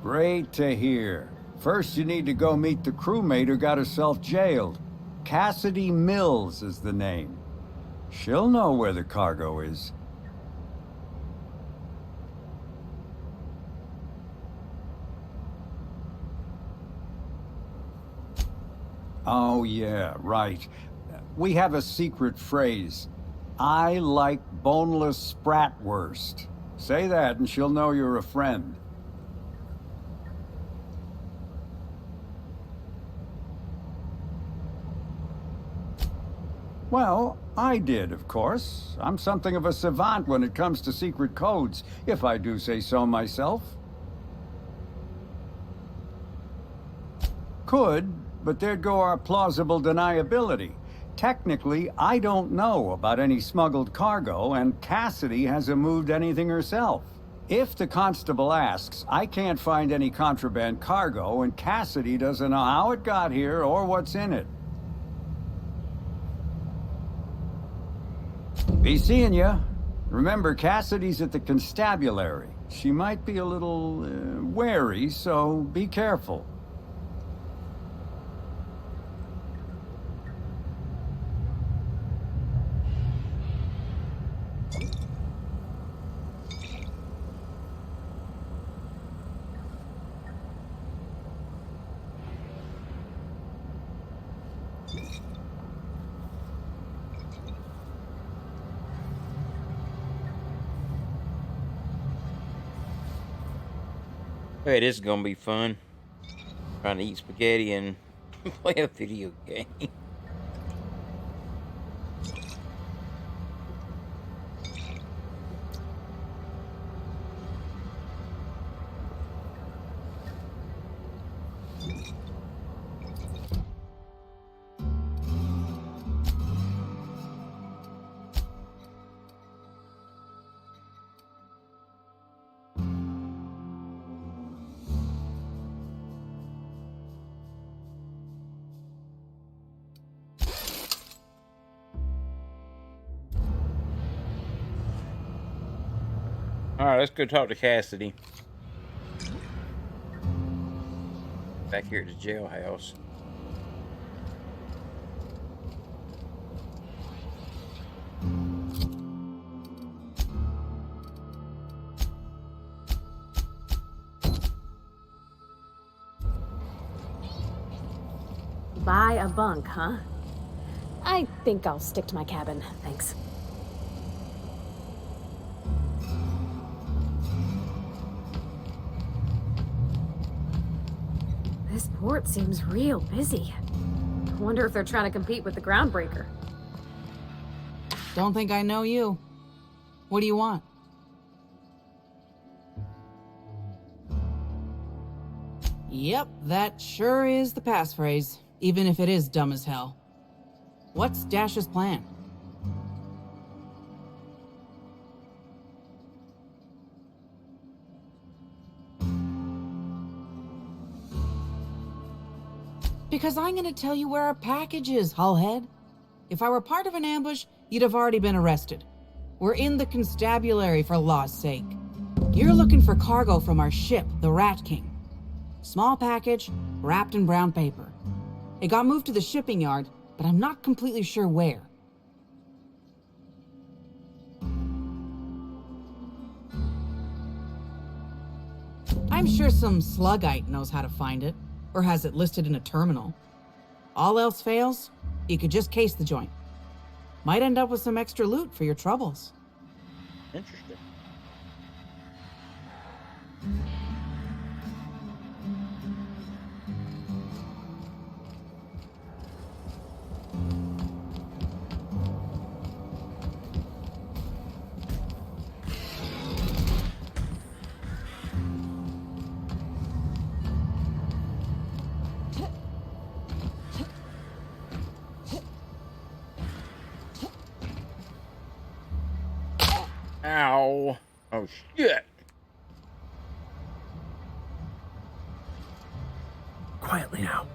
Great to hear. First, you need to go meet the crewmate who got herself jailed. Cassidy Mills is the name. She'll know where the cargo is. Oh, yeah, right. We have a secret phrase. I like boneless spratwurst. Say that and she'll know you're a friend. Well, I did, of course. I'm something of a savant when it comes to secret codes, if I do say so myself. Could, but there'd go our plausible deniability. Technically, I don't know about any smuggled cargo, and Cassidy hasn't moved anything herself. If the constable asks, I can't find any contraband cargo, and Cassidy doesn't know how it got here or what's in it. Be seeing ya. Remember, Cassidy's at the constabulary. She might be a little wary, so be careful. Hey, this is gonna be fun. Trying to eat spaghetti and play a video game. Alright, let's go talk to Cassidy. Back here at the jailhouse. Buy a bunk, huh? I think I'll stick to my cabin, thanks. This port seems real busy. I wonder if they're trying to compete with the Groundbreaker. Don't think I know you. What do you want? Yep, that sure is the passphrase, even if it is dumb as hell. What's Dash's plan? Because I'm gonna tell you where our package is, Hullhead. If I were part of an ambush, you'd have already been arrested. We're in the constabulary, for law's sake. You're looking for cargo from our ship, the Rat King. Small package, wrapped in brown paper. It got moved to the shipping yard, but I'm not completely sure where. I'm sure some sluggite knows how to find it, or has it listed in a terminal. All else fails, you could just case the joint. Might end up with some extra loot for your troubles. Interesting. Ow. Oh, shit. Quietly now.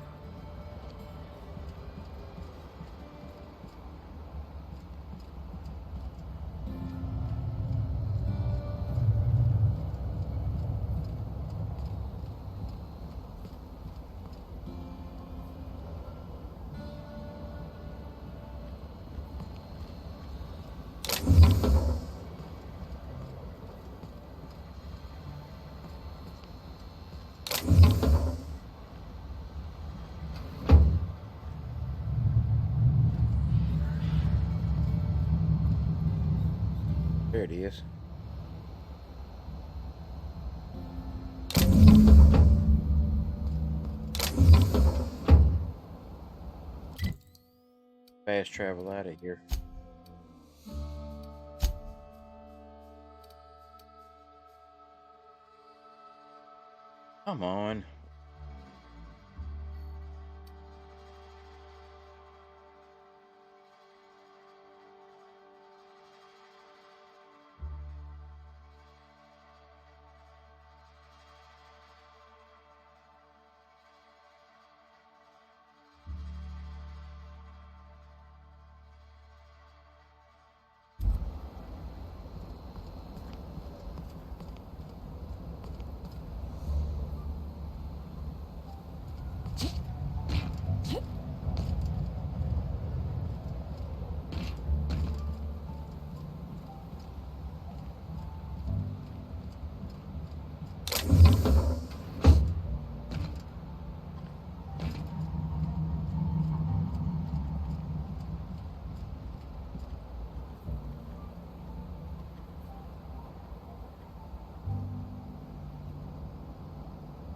it is. Fast travel out of here. Come on.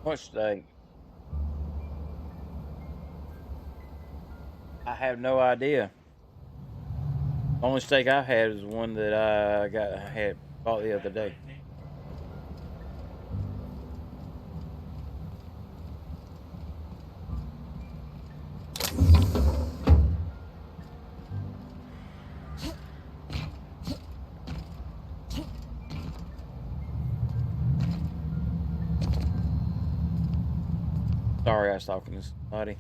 What steak? I have no idea. Only steak I had is one that I had bought the other day. Sorry, I was talking to somebody.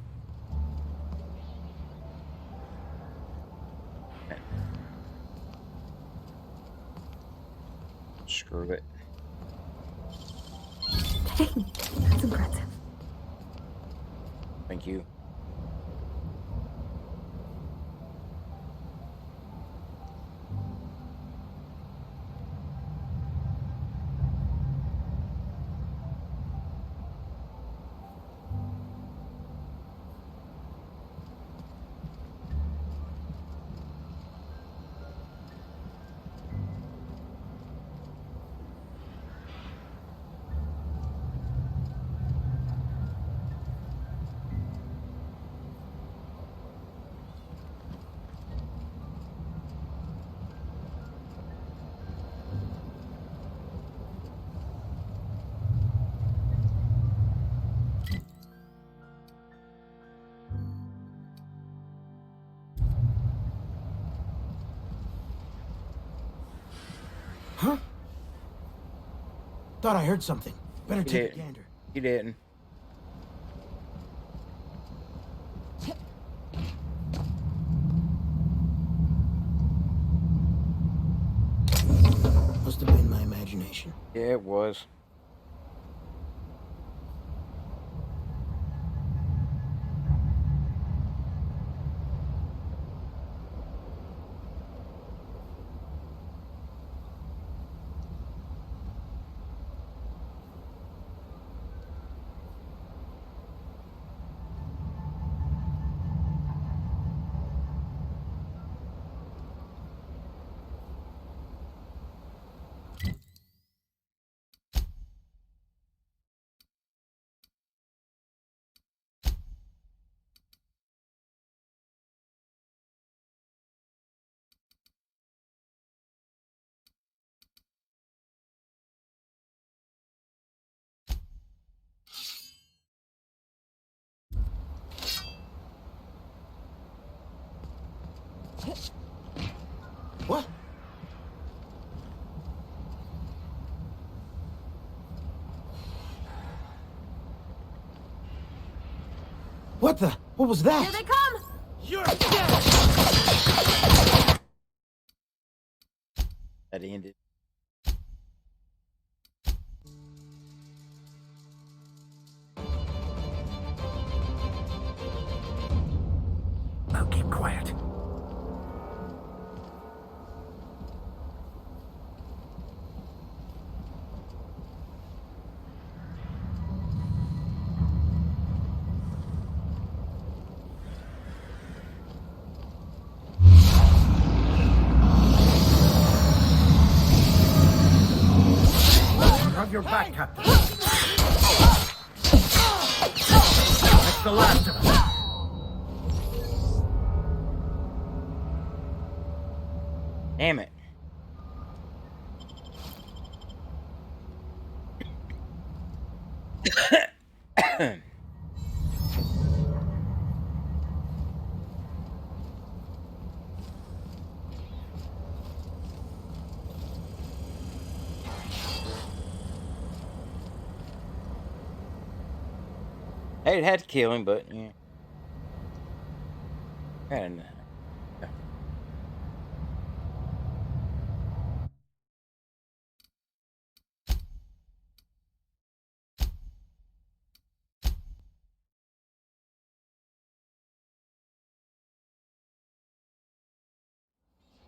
Screw it. Dang, that's impressive. Thank you. Huh? Thought I heard something. Better take a gander. You didn't. Must have been my imagination. Yeah, it was. What? What the? What was that? Here they come! You're dead! That ended. Now keep quiet. have your back, Captain. That's the last of us. Damn it. I'd had to kill him, but yeah. And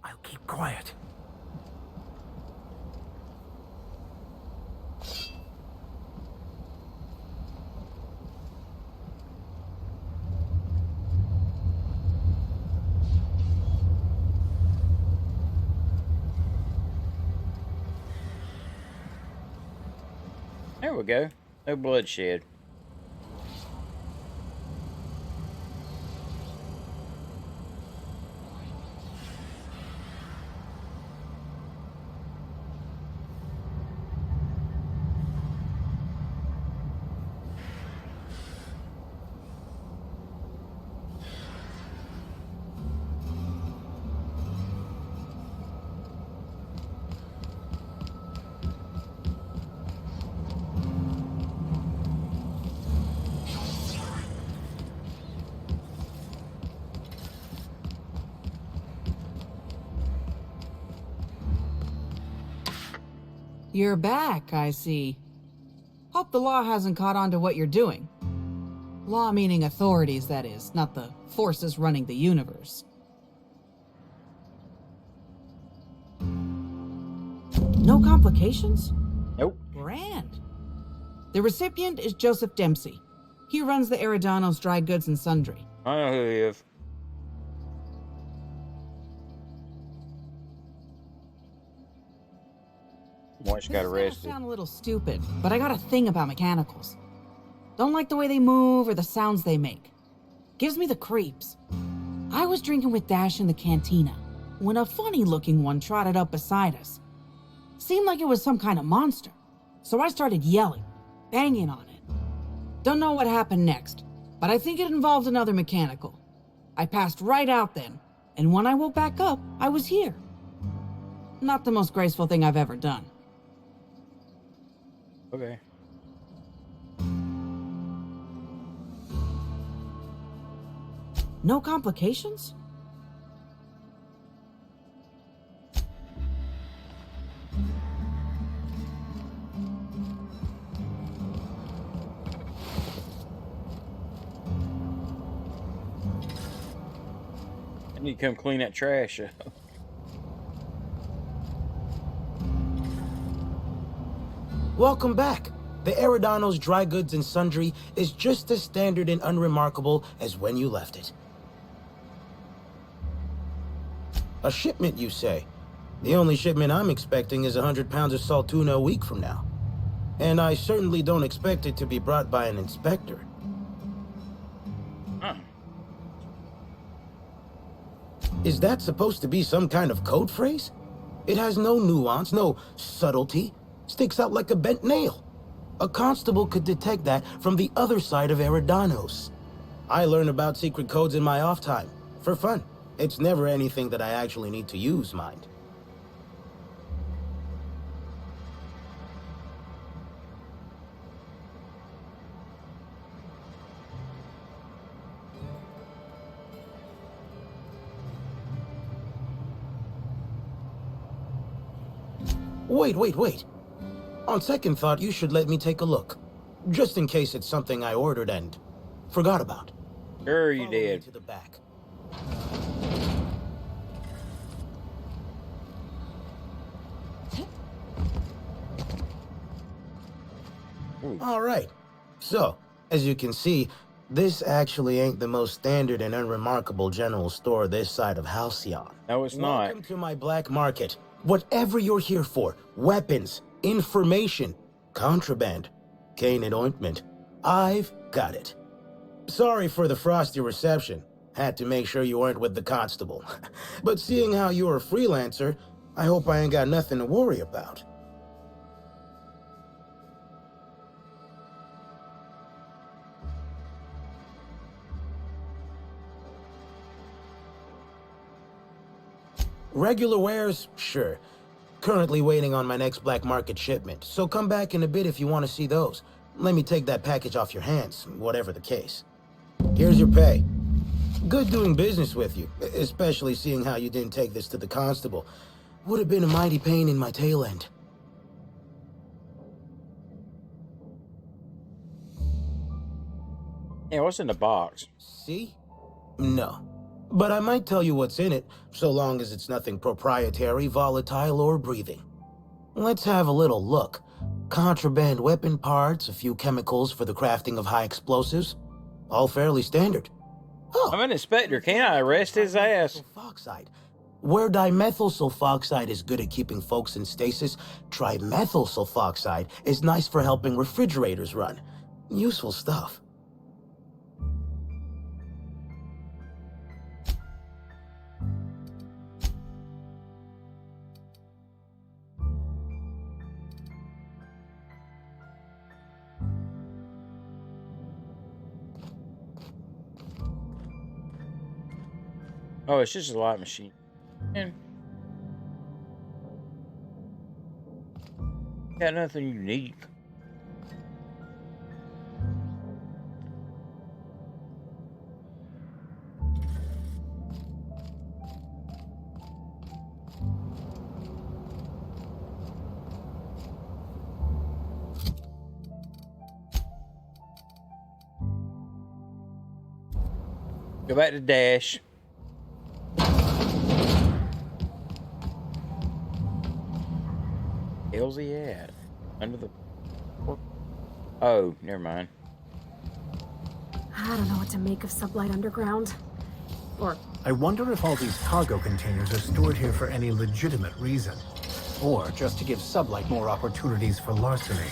I'll keep quiet. there we go. No bloodshed. You're back, I see. Hope the law hasn't caught on to what you're doing. Law meaning authorities, that is, not the forces running the universe. No complications? Nope. Grand. The recipient is Joseph Dempsey. He runs the Eridanos Dry Goods and Sundry. I know who he is. Once got arrested. Sound a little stupid, but I got a thing about mechanicals. Don't like the way they move or the sounds they make. Gives me the creeps. I was drinking with Dash in the cantina when a funny-looking one trotted up beside us. Seemed like it was some kind of monster, so I started yelling, banging on it. Don't know what happened next, but I think it involved another mechanical. I passed right out then, and when I woke back up, I was here. Not the most graceful thing I've ever done. Okay. No complications? I need to come clean that trash up. Welcome back. The Eridanos Dry Goods and Sundry is just as standard and unremarkable as when you left it. A shipment, you say? The only shipment I'm expecting is 100 pounds of salt tuna a week from now. And I certainly don't expect it to be brought by an inspector. Huh. Is that supposed to be some kind of code phrase? It has no nuance, no subtlety. Sticks out like a bent nail. A constable could detect that from the other side of Eridanos. I learn about secret codes in my off time, for fun. It's never anything that I actually need to use, mind. Wait. On second thought, you should let me take a look. Just in case it's something I ordered and forgot about. Sure you Follow me did. to the back. All right. So, as you can see, this actually ain't the most standard and unremarkable general store this side of Halcyon. No, it's not. Welcome to my black market. Whatever you're here for, weapons, information, Contraband. Cane and ointment. I've got it. Sorry for the frosty reception. Had to make sure you weren't with the constable. But seeing how you're a freelancer, I hope I ain't got nothing to worry about. Regular wares? Sure. Currently waiting on my next black market shipment, so come back in a bit if you want to see those. Let me take that package off your hands, whatever the case. Here's your pay. Good doing business with you, especially seeing how you didn't take this to the constable. Would have been a mighty pain in my tail end. Yeah, what's in the box? See? No. But I might tell you what's in it, so long as it's nothing proprietary, volatile, or breathing. Let's have a little look. Contraband weapon parts, a few chemicals for the crafting of high explosives. All fairly standard. Oh, I'm an inspector. Can't I arrest his ass? Sulfoxide. Where dimethyl sulfoxide is good at keeping folks in stasis, trimethyl sulfoxide is nice for helping refrigerators run. Useful stuff. Oh, it's just a light machine. Man. Got nothing unique. Go back to Dash. Hell's he at? Under the... Oh, never mind. I don't know what to make of Sublight Underground. Or... I wonder if all these cargo containers are stored here for any legitimate reason. Or just to give Sublight more opportunities for larceny.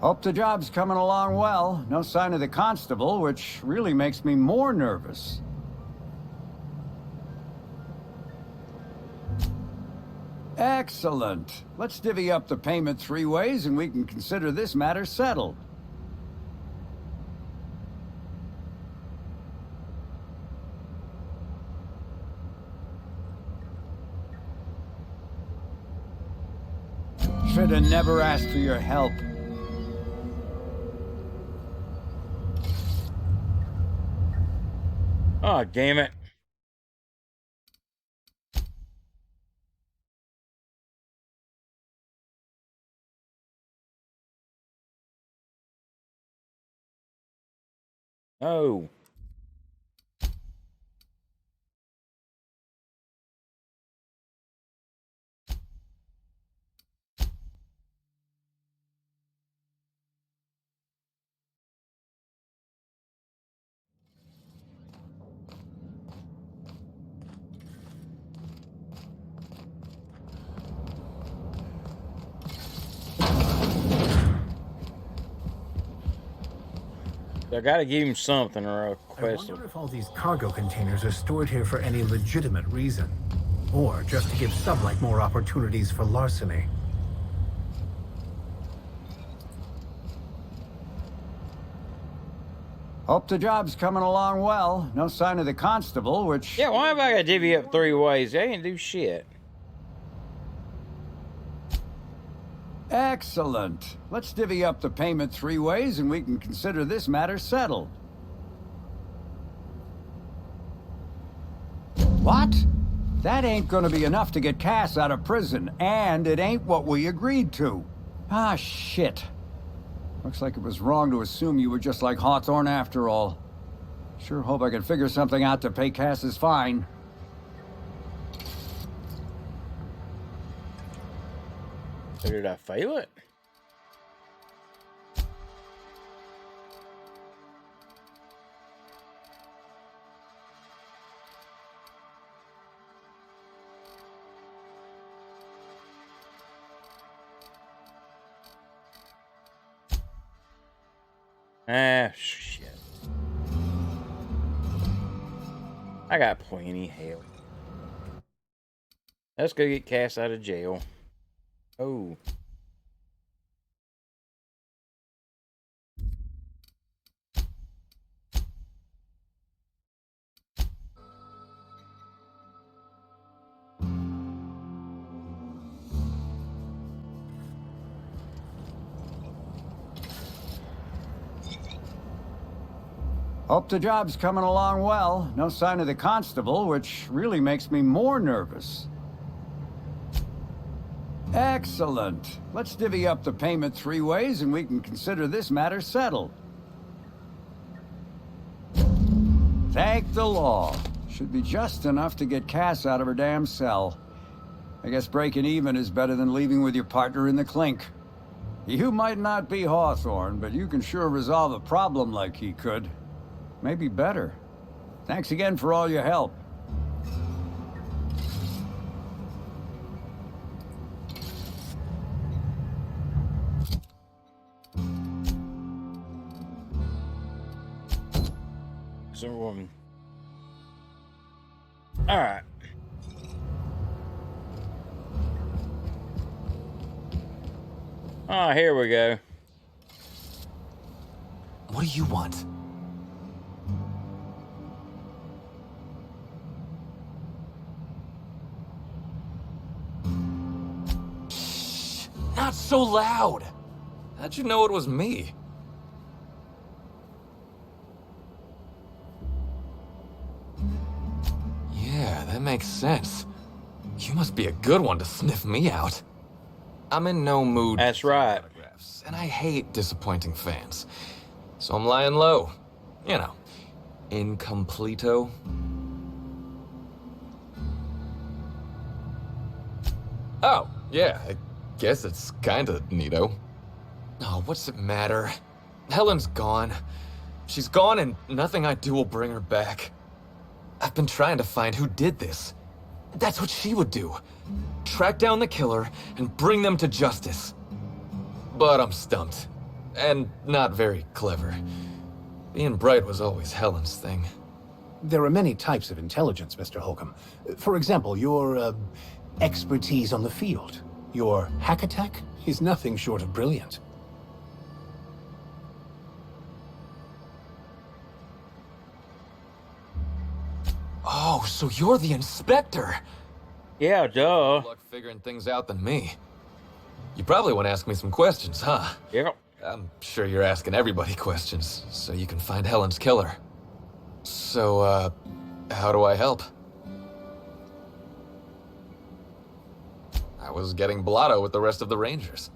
Hope the job's coming along well. No sign of the constable, which really makes me more nervous. Excellent. Let's divvy up the payment 3 ways and we can consider this matter settled. Should have never asked for your help. Oh, damn it. Oh. I gotta give him something or a quest. I wonder if all these cargo containers are stored here for any legitimate reason. Or just to give Sublight more opportunities for larceny. Hope the job's coming along well. No sign of the constable, which... Yeah, why have I gotta divvy up 3 ways? They ain't do shit. Excellent. Let's divvy up the payment 3 ways and we can consider this matter settled. What? That ain't gonna be enough to get Cass out of prison, and it ain't what we agreed to. Ah, shit. Looks like it was wrong to assume you were just like Hawthorne after all. Sure hope I can figure something out to pay Cass's fine. Or did I fail it? Ah, shit. I got plenty. Hell. Let's go get Cass out of jail. Oh. Hope the job's coming along well. No sign of the constable, which really makes me more nervous. Excellent. Let's divvy up the payment 3 ways and we can consider this matter settled. Thank the law. Should be just enough to get Cass out of her damn cell. I guess breaking even is better than leaving with your partner in the clink. You might not be Hawthorne, but you can sure resolve a problem like he could. Maybe better. Thanks again for all your help. Woman. All right. Oh, here we go. What do you want? Shh, not so loud. How'd you know it was me? Yeah, that makes sense. You must be a good one to sniff me out. I'm in no mood. That's right. And I hate disappointing fans. So I'm lying low. You know, incompleto. Oh, yeah, I guess it's kinda neato. Oh, what's it matter? Helen's gone. She's gone and nothing I do will bring her back. I've been trying to find who did this. That's what she would do. Track down the killer and bring them to justice. But I'm stumped. And not very clever. Being bright was always Helen's thing. There are many types of intelligence, Mr. Holcomb. For example, your expertise on the field. Your hack attack is nothing short of brilliant. Oh, so you're the inspector? Yeah, duh. More luck figuring things out than me. You probably want to ask me some questions, huh? Yep. I'm sure you're asking everybody questions, so you can find Helen's killer. So, how do I help? I was getting blotto with the rest of the Rangers.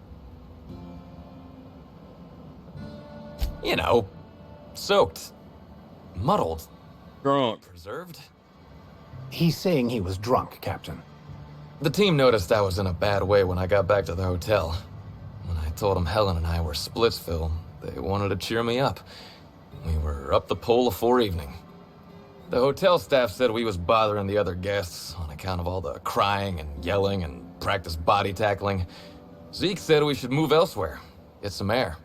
You know, soaked, muddled, drunk, preserved. He's saying he was drunk, Captain. The team noticed I was in a bad way when I got back to the hotel. When I told them Helen and I were Splitsville, they wanted to cheer me up. We were up the pole afore evening. The hotel staff said we was bothering the other guests on account of all the crying and yelling and practice body tackling. Zeke said we should move elsewhere, get some air.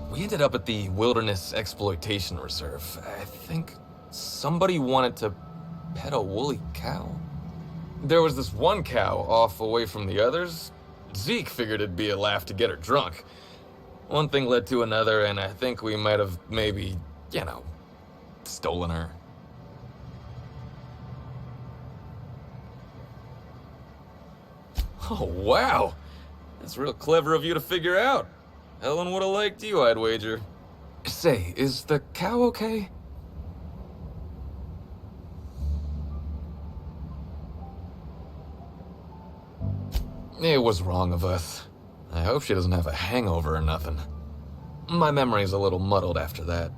We ended up at the Wilderness Exploitation Reserve. I think somebody wanted to pet a woolly cow. There was this one cow off away from the others. Zeke figured it'd be a laugh to get her drunk. One thing led to another, and I think we might have maybe, you know, stolen her. Oh, wow. That's real clever of you to figure out. Helen would have liked you, I'd wager. Say, is the cow okay? It was wrong of us. I hope she doesn't have a hangover or nothing. My memory's a little muddled after that.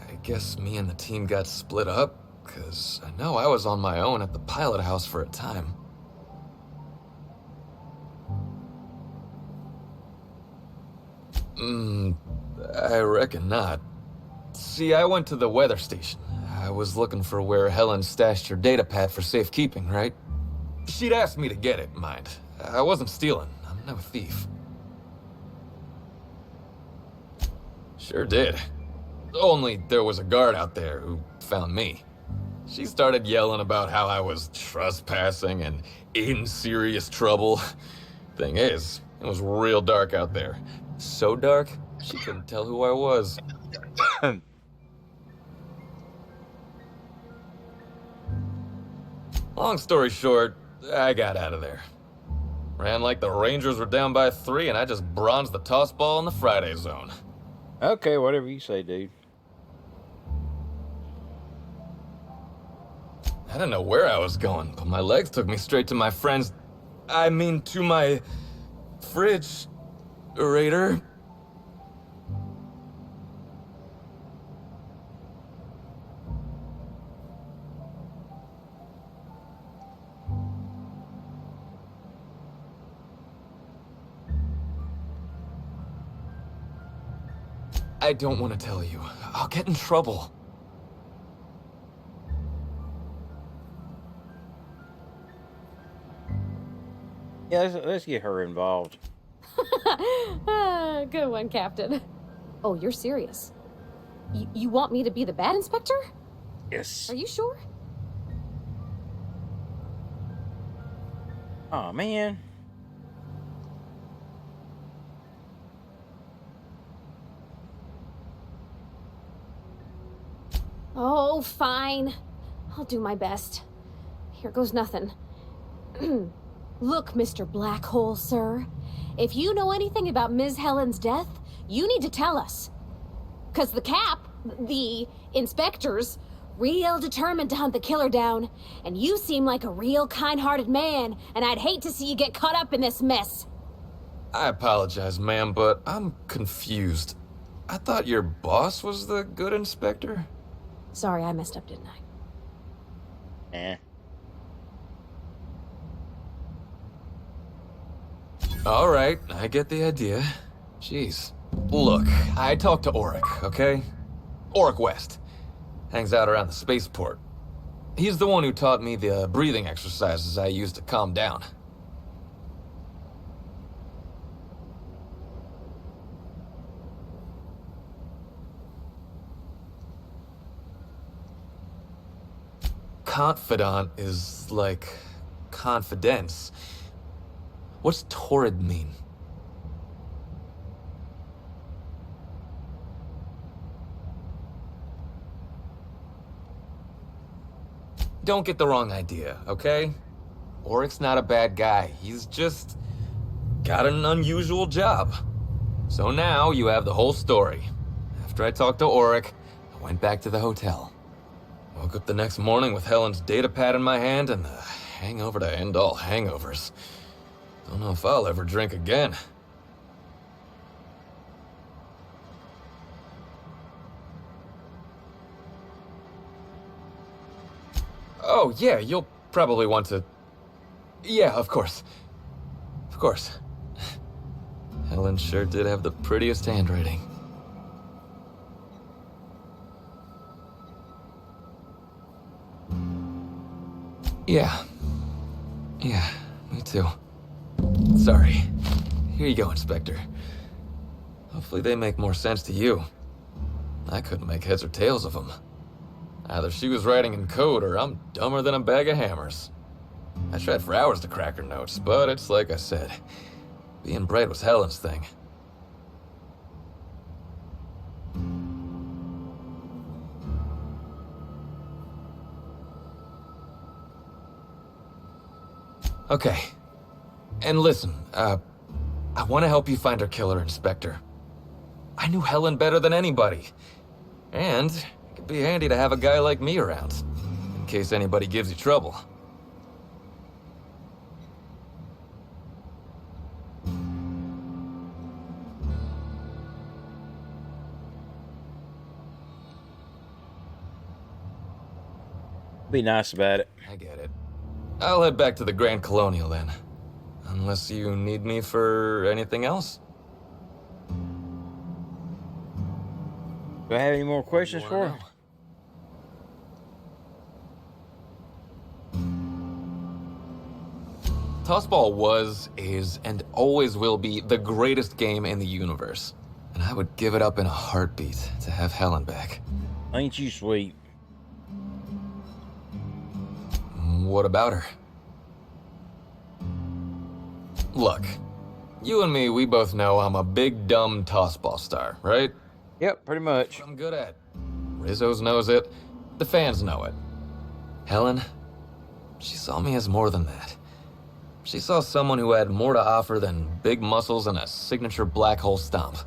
I guess me and the team got split up, 'cause I know I was on my own at the pilot house for a time. I reckon not. See, I went to the weather station. I was looking for where Helen stashed her data pad for safekeeping, right? She'd asked me to get it, mind. I wasn't stealing. I'm no thief. Sure did. Only there was a guard out there who found me. She started yelling about how I was trespassing and in serious trouble. Thing is, it was real dark out there. So dark, she couldn't tell who I was. Long story short, I got out of there. Ran like the Rangers were down by 3, and I just bronzed the toss ball in the Friday zone. Okay, whatever you say, dude. I didn't know where I was going, but my legs took me straight to my friend's... to my... fridge-rator. I don't want to tell you. I'll get in trouble. Yeah, let's get her involved. Good one, Captain. Oh, you're serious? You want me to be the bad inspector? Yes. Are you sure? Oh man. Oh, fine. I'll do my best. Here goes nothing. Look, Mr. Blackhole, sir. If you know anything about Ms. Helen's death, you need to tell us. 'Cause the inspectors, real determined to hunt the killer down, and you seem like a real kind-hearted man, and I'd hate to see you get caught up in this mess. I apologize, ma'am, but I'm confused. I thought your boss was the good inspector? Sorry, I messed up, didn't I? Eh. All right, I get the idea. Jeez. Look, I talked to Auric, okay? Auric West. Hangs out around the spaceport. He's the one who taught me the breathing exercises I use to calm down. Confidant is like confidence. What's torrid mean? Don't get the wrong idea, okay? Auric's not a bad guy. He's just got an unusual job. So now you have the whole story. After I talked to Auric, I went back to the hotel. Woke up the next morning with Helen's data pad in my hand and the hangover to end all hangovers. Don't know if I'll ever drink again. Oh, yeah, you'll probably want to... Yeah, of course. Of course. Helen sure did have the prettiest handwriting. Yeah. Yeah, me too. Sorry. Here you go, Inspector. Hopefully they make more sense to you. I couldn't make heads or tails of them. Either she was writing in code or I'm dumber than a bag of hammers. I tried for hours to crack her notes, but it's like I said. Being bright was Helen's thing. Okay. And listen, I want to help you find her killer, Inspector. I knew Helen better than anybody. And it could be handy to have a guy like me around, in case anybody gives you trouble. Be nice about it. I get it. I'll head back to the Grand Colonial then. Unless you need me for anything else? Do I have any more questions for her? Tossball was, is, and always will be the greatest game in the universe. and I would give it up in a heartbeat to have Helen back. Ain't you sweet? What about her? Look, you and me, we both know I'm a big dumb tossball star, right? Yep, pretty much. I'm good at. Rizzo's knows it. The fans know it. Helen, she saw me as more than that. She saw someone who had more to offer than big muscles and a signature black hole stomp.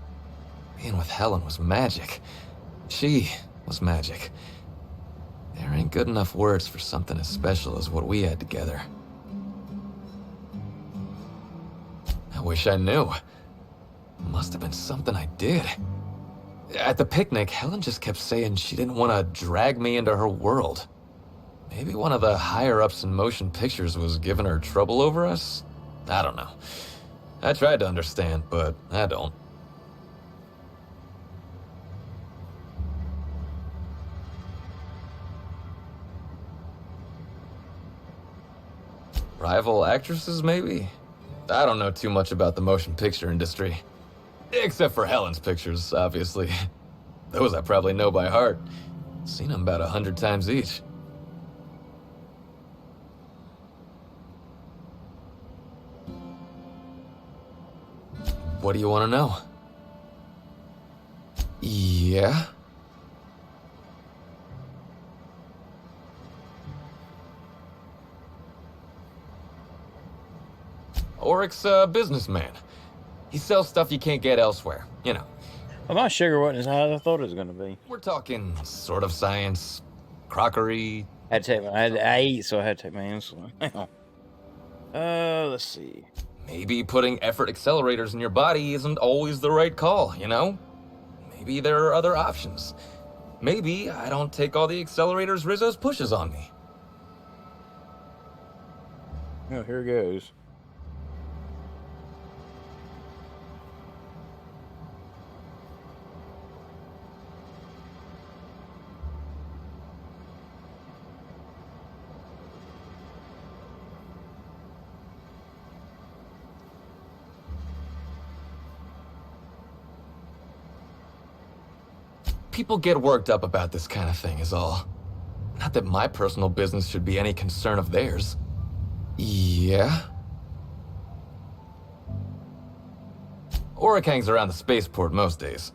Being with Helen was magic. She was magic. There ain't good enough words for something as special as what we had together. I wish I knew. Must have been something I did. At the picnic, Helen just kept saying she didn't want to drag me into her world. Maybe one of the higher-ups in motion pictures was giving her trouble over us? I don't know. I tried to understand, but I don't. Rival actresses, maybe? I don't know too much about the motion picture industry. Except for Helen's pictures, obviously. Those I probably know by heart. Seen them about 100 times each. What do you want to know? Yeah? Oryx's a businessman. He sells stuff you can't get elsewhere, you know. Well, my sugar wasn't as high as I thought it was going to be. We're talking sort of science, crockery. I eat, so I had to take my insulin. Hang on. Let's see. Maybe putting effort accelerators in your body isn't always the right call, you know? Maybe there are other options. Maybe I don't take all the accelerators Rizzo's pushes on me. Oh, here goes. People get worked up about this kind of thing is all. Not that my personal business should be any concern of theirs. Yeah? Oryx hangs around the spaceport most days.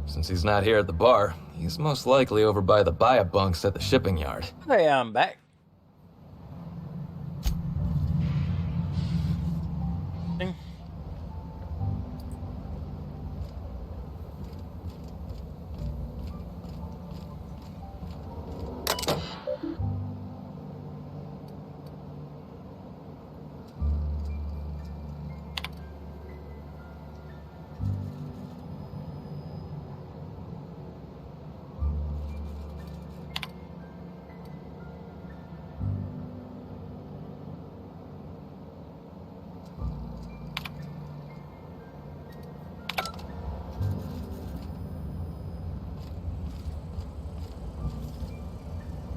Since he's not here at the bar, he's most likely over by the buy-up bunks at the shipping yard. Hey, I'm back.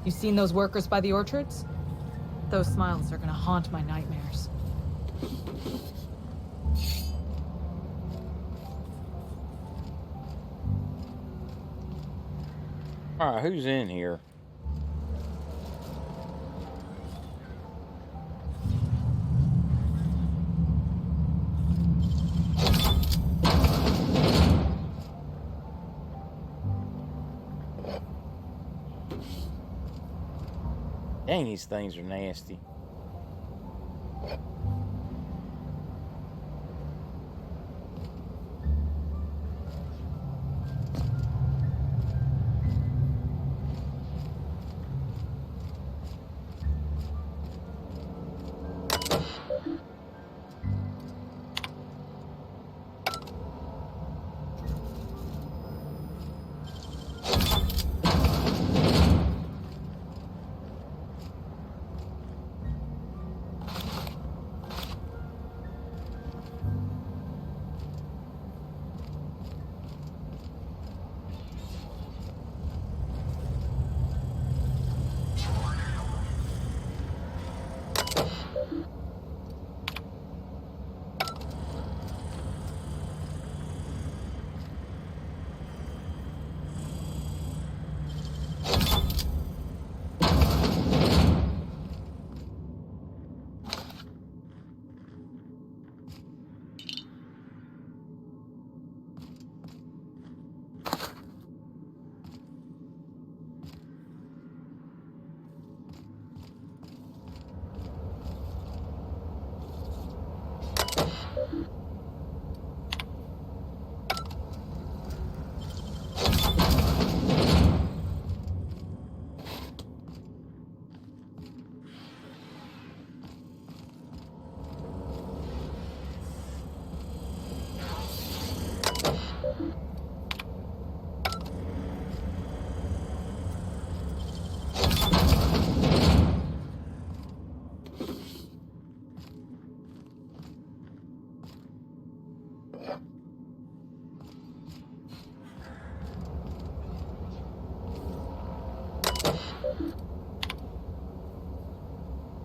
You seen those workers by the orchards? Those smiles are gonna haunt my nightmares. Alright, who's in here? Dang, these things are nasty.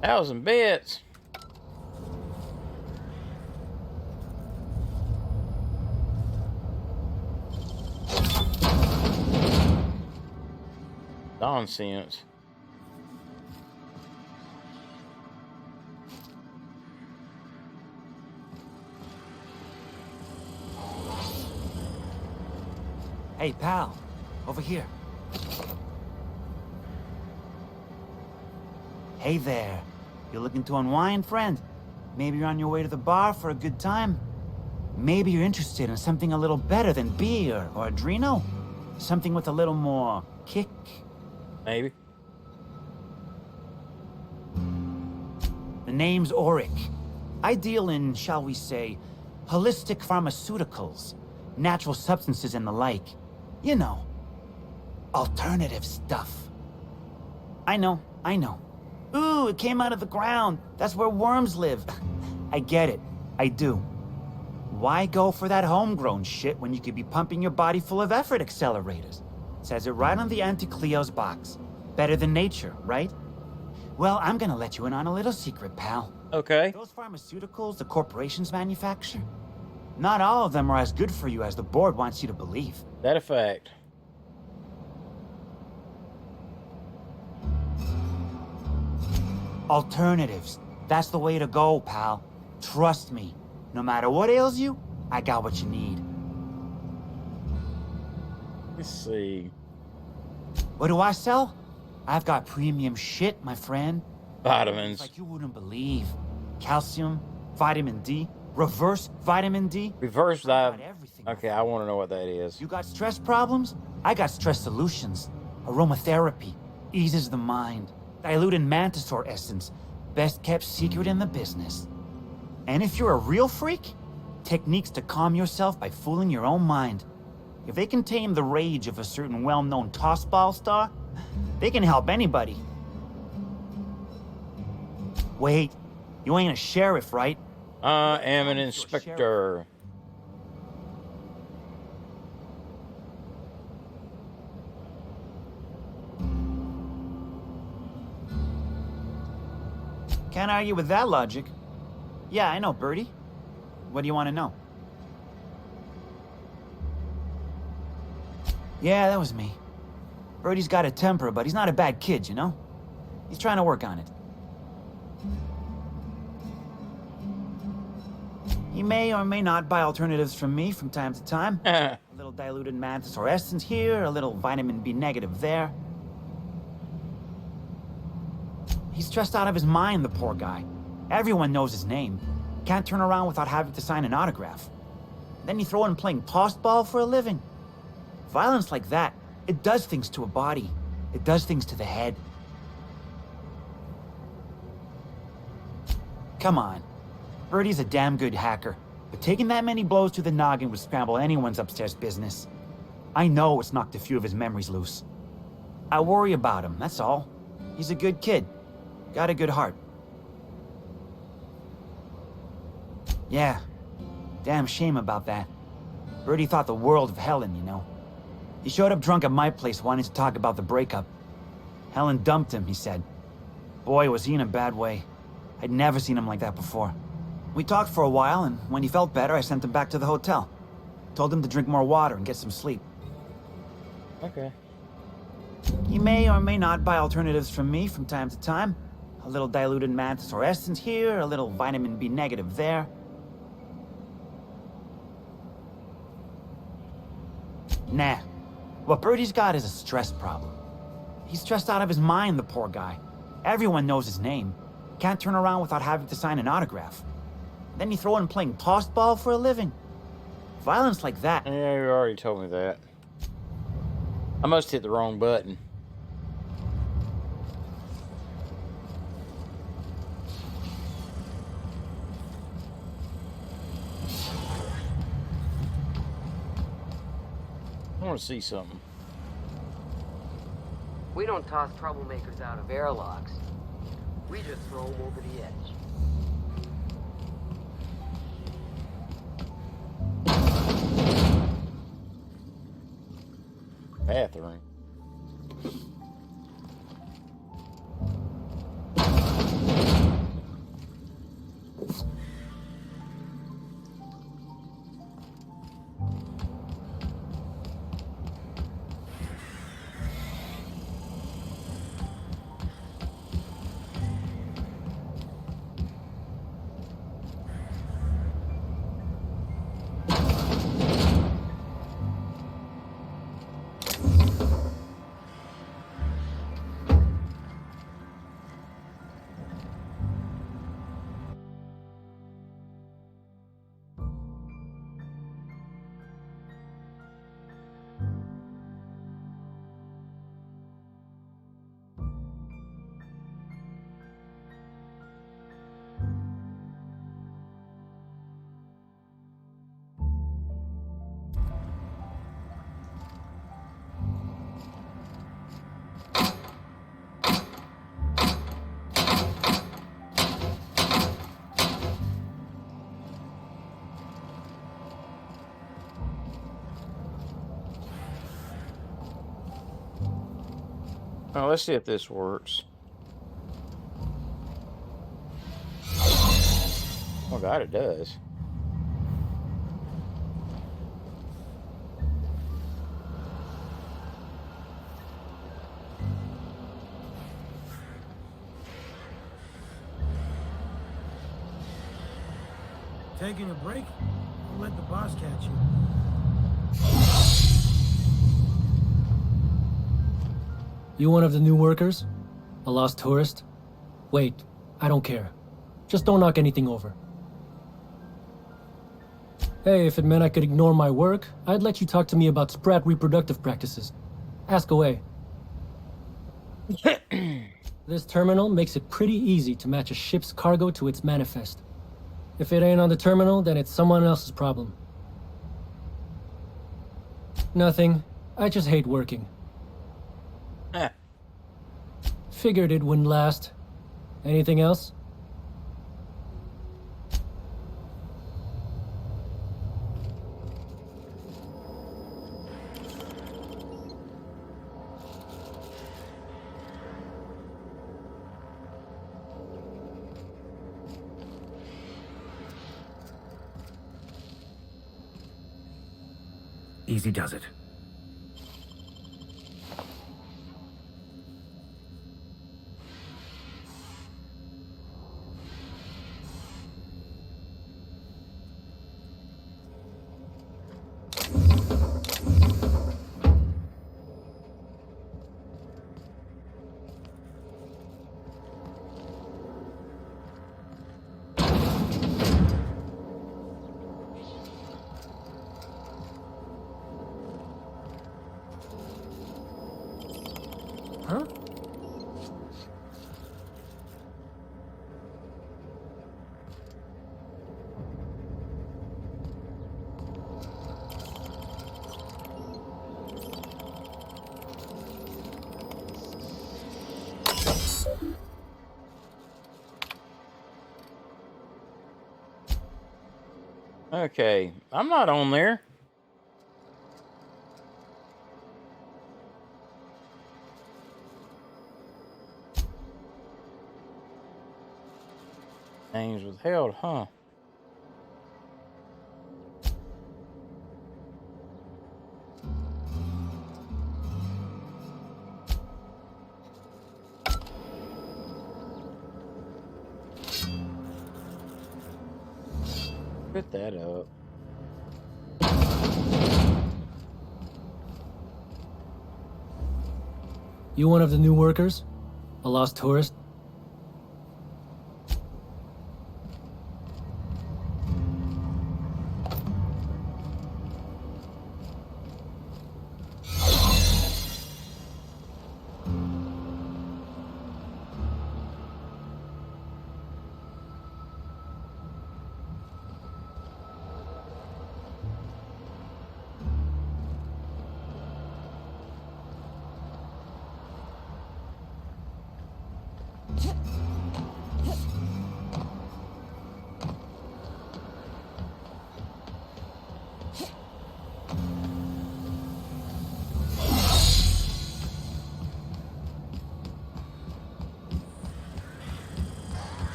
1,000 bits. Nonsense. Hey, pal. Over here. Hey there. You looking to unwind, friend? Maybe you're on your way to the bar for a good time? Maybe you're interested in something a little better than beer or Adreno? Something with a little more kick? Maybe. The name's Auric. I deal in, shall we say, holistic pharmaceuticals, natural substances and the like. You know, alternative stuff. I know. Ooh, it came out of the ground. That's where worms live. I get it. I do. Why go for that homegrown shit when you could be pumping your body full of effort accelerators? Says it right on the Anti-Cleo's box. Better than nature, right? Well, I'm gonna let you in on a little secret, pal. Okay. Those pharmaceuticals the corporations manufacture, not all of them are as good for you as the board wants you to believe. That a fact. Alternatives. That's the way to go, pal. Trust me. No matter what ails you, I got what you need. Let's see. What do I sell? I've got premium shit, my friend. Vitamins. Like you wouldn't believe. Calcium, vitamin D, reverse vitamin D. Reverse vitamin. Okay, I want to know what that is. You got stress problems? I got stress solutions. Aromatherapy eases the mind. Diluted mantisaur essence, best kept secret in the business. And if you're a real freak, techniques to calm yourself by fooling your own mind. If they can tame the rage of a certain well-known tossball star, they can help anybody. Wait, you ain't a sheriff, right? I am an inspector. Can't argue with that logic. Yeah, I know, Birdie. What do you want to know? Yeah, that was me. Birdie's got a temper, but he's not a bad kid, you know? He's trying to work on it. He may or may not buy alternatives from me from time to time. A little diluted mantisaur essence here, a little vitamin B negative there. He's stressed out of his mind, the poor guy. Everyone knows his name. Can't turn around without having to sign an autograph. Then you throw in playing tossball for a living. Violence like that, it does things to a body. It does things to the head. Come on. Birdie's a damn good hacker, but taking that many blows to the noggin would scramble anyone's upstairs business. I know it's knocked a few of his memories loose. I worry about him, that's all. He's a good kid. Got a good heart. Yeah. Damn shame about that. Birdie thought the world of Helen, you know. He showed up drunk at my place wanting to talk about the breakup. Helen dumped him, he said. Boy, was he in a bad way. I'd never seen him like that before. We talked for a while, and when he felt better, I sent him back to the hotel. Told him to drink more water and get some sleep. Okay. He may or may not buy alternatives from me from time to time. A little diluted mantisaur essence here, a little vitamin B negative there. Nah. What Birdie's got is a stress problem. He's stressed out of his mind, the poor guy. Everyone knows his name. Can't turn around without having to sign an autograph. Then you throw in playing tossball for a living. Violence like that. Yeah, you already told me that. I must hit the wrong button. I want to see something. We don't toss troublemakers out of airlocks. We just throw them over the edge. Bathroom. Oh, let's see if this works. Oh God, it does. Taking a break? Don't let the boss catch you. You one of the new workers? A lost tourist? Wait, I don't care. Just don't knock anything over. Hey, if it meant I could ignore my work, I'd let you talk to me about Sprat reproductive practices. Ask away. This terminal makes it pretty easy to match a ship's cargo to its manifest. If it ain't on the terminal, then it's someone else's problem. Nothing. I just hate working. Figured it wouldn't last. Anything else? Easy does it. Huh? Okay, I'm not on there. Names withheld, huh? Put that up. You one of the new workers? A lost tourist?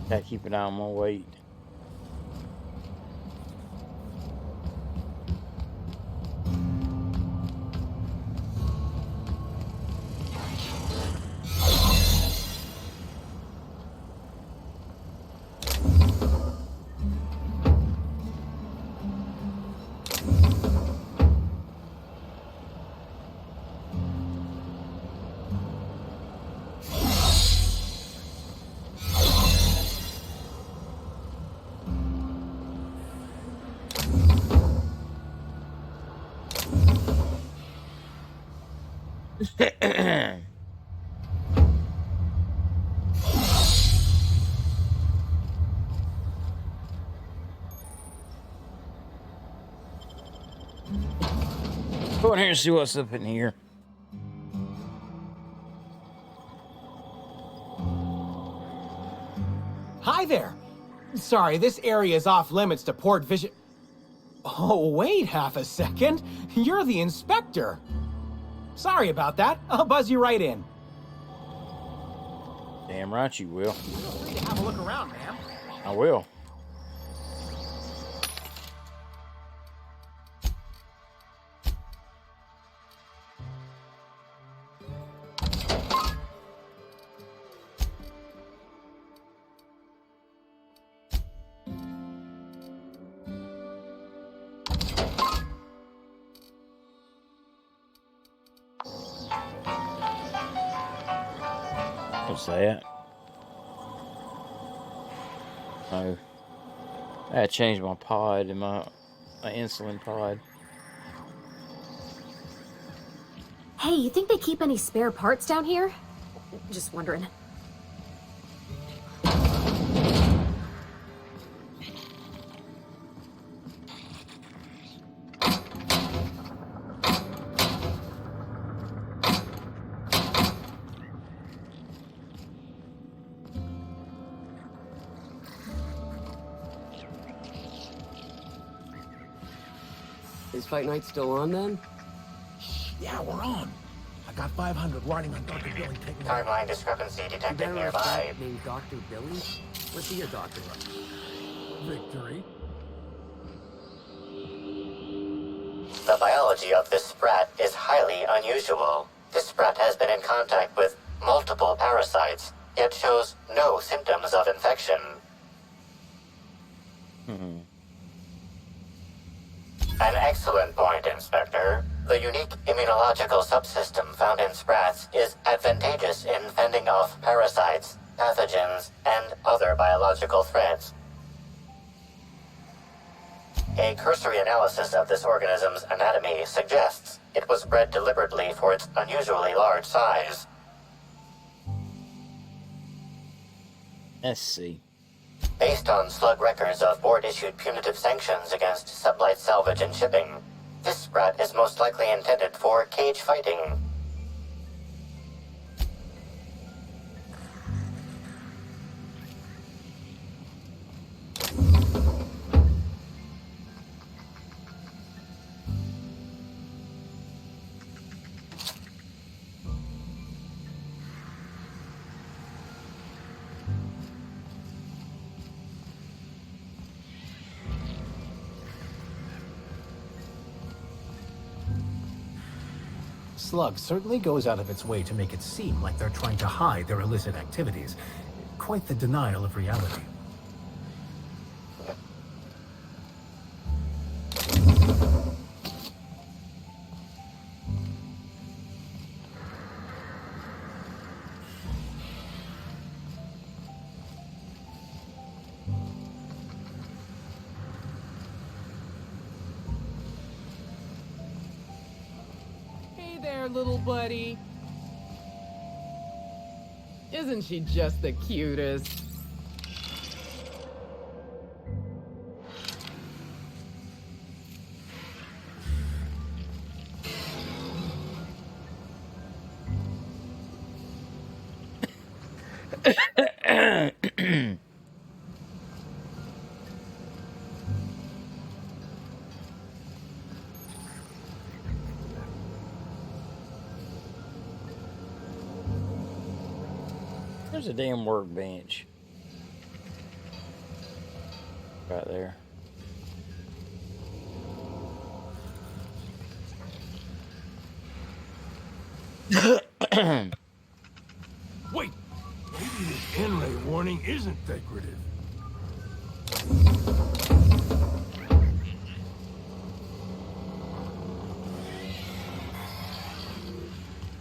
Gotta keep an eye on my weight. Go in here and see what's up in here. Hi there. Sorry, this area is off limits to port vision. Oh, wait half a second. You're the inspector. Sorry about that. I'll buzz you right in. Damn right you will. Feel free to have a look around, ma'am. I will. What's that? Oh. I had to change my pod and my insulin pod. Hey, you think they keep any spare parts down here? Just wondering. Is Fight Night still on then? Yeah, we're on. I got 500 riding on Dr. Billy taking Timeline discrepancy detected nearby. Named Dr. Billy? What's he a doctor of? Victory. The biology of this sprat is highly unusual. This sprat has been in contact with multiple parasites, yet shows no symptoms of infection. An excellent point, Inspector. The unique immunological subsystem found in sprats is advantageous in fending off parasites, pathogens, and other biological threats. A cursory analysis of this organism's anatomy suggests it was bred deliberately for its unusually large size. Let's see. Based on slug records of board-issued punitive sanctions against sublight salvage and shipping, this sprat is most likely intended for cage fighting. Slug certainly goes out of its way to make it seem like they're trying to hide their illicit activities. Quite the denial of reality. Little buddy. Isn't she just the cutest? There's a damn workbench. Right there. Wait! Maybe this N-ray warning isn't decorative.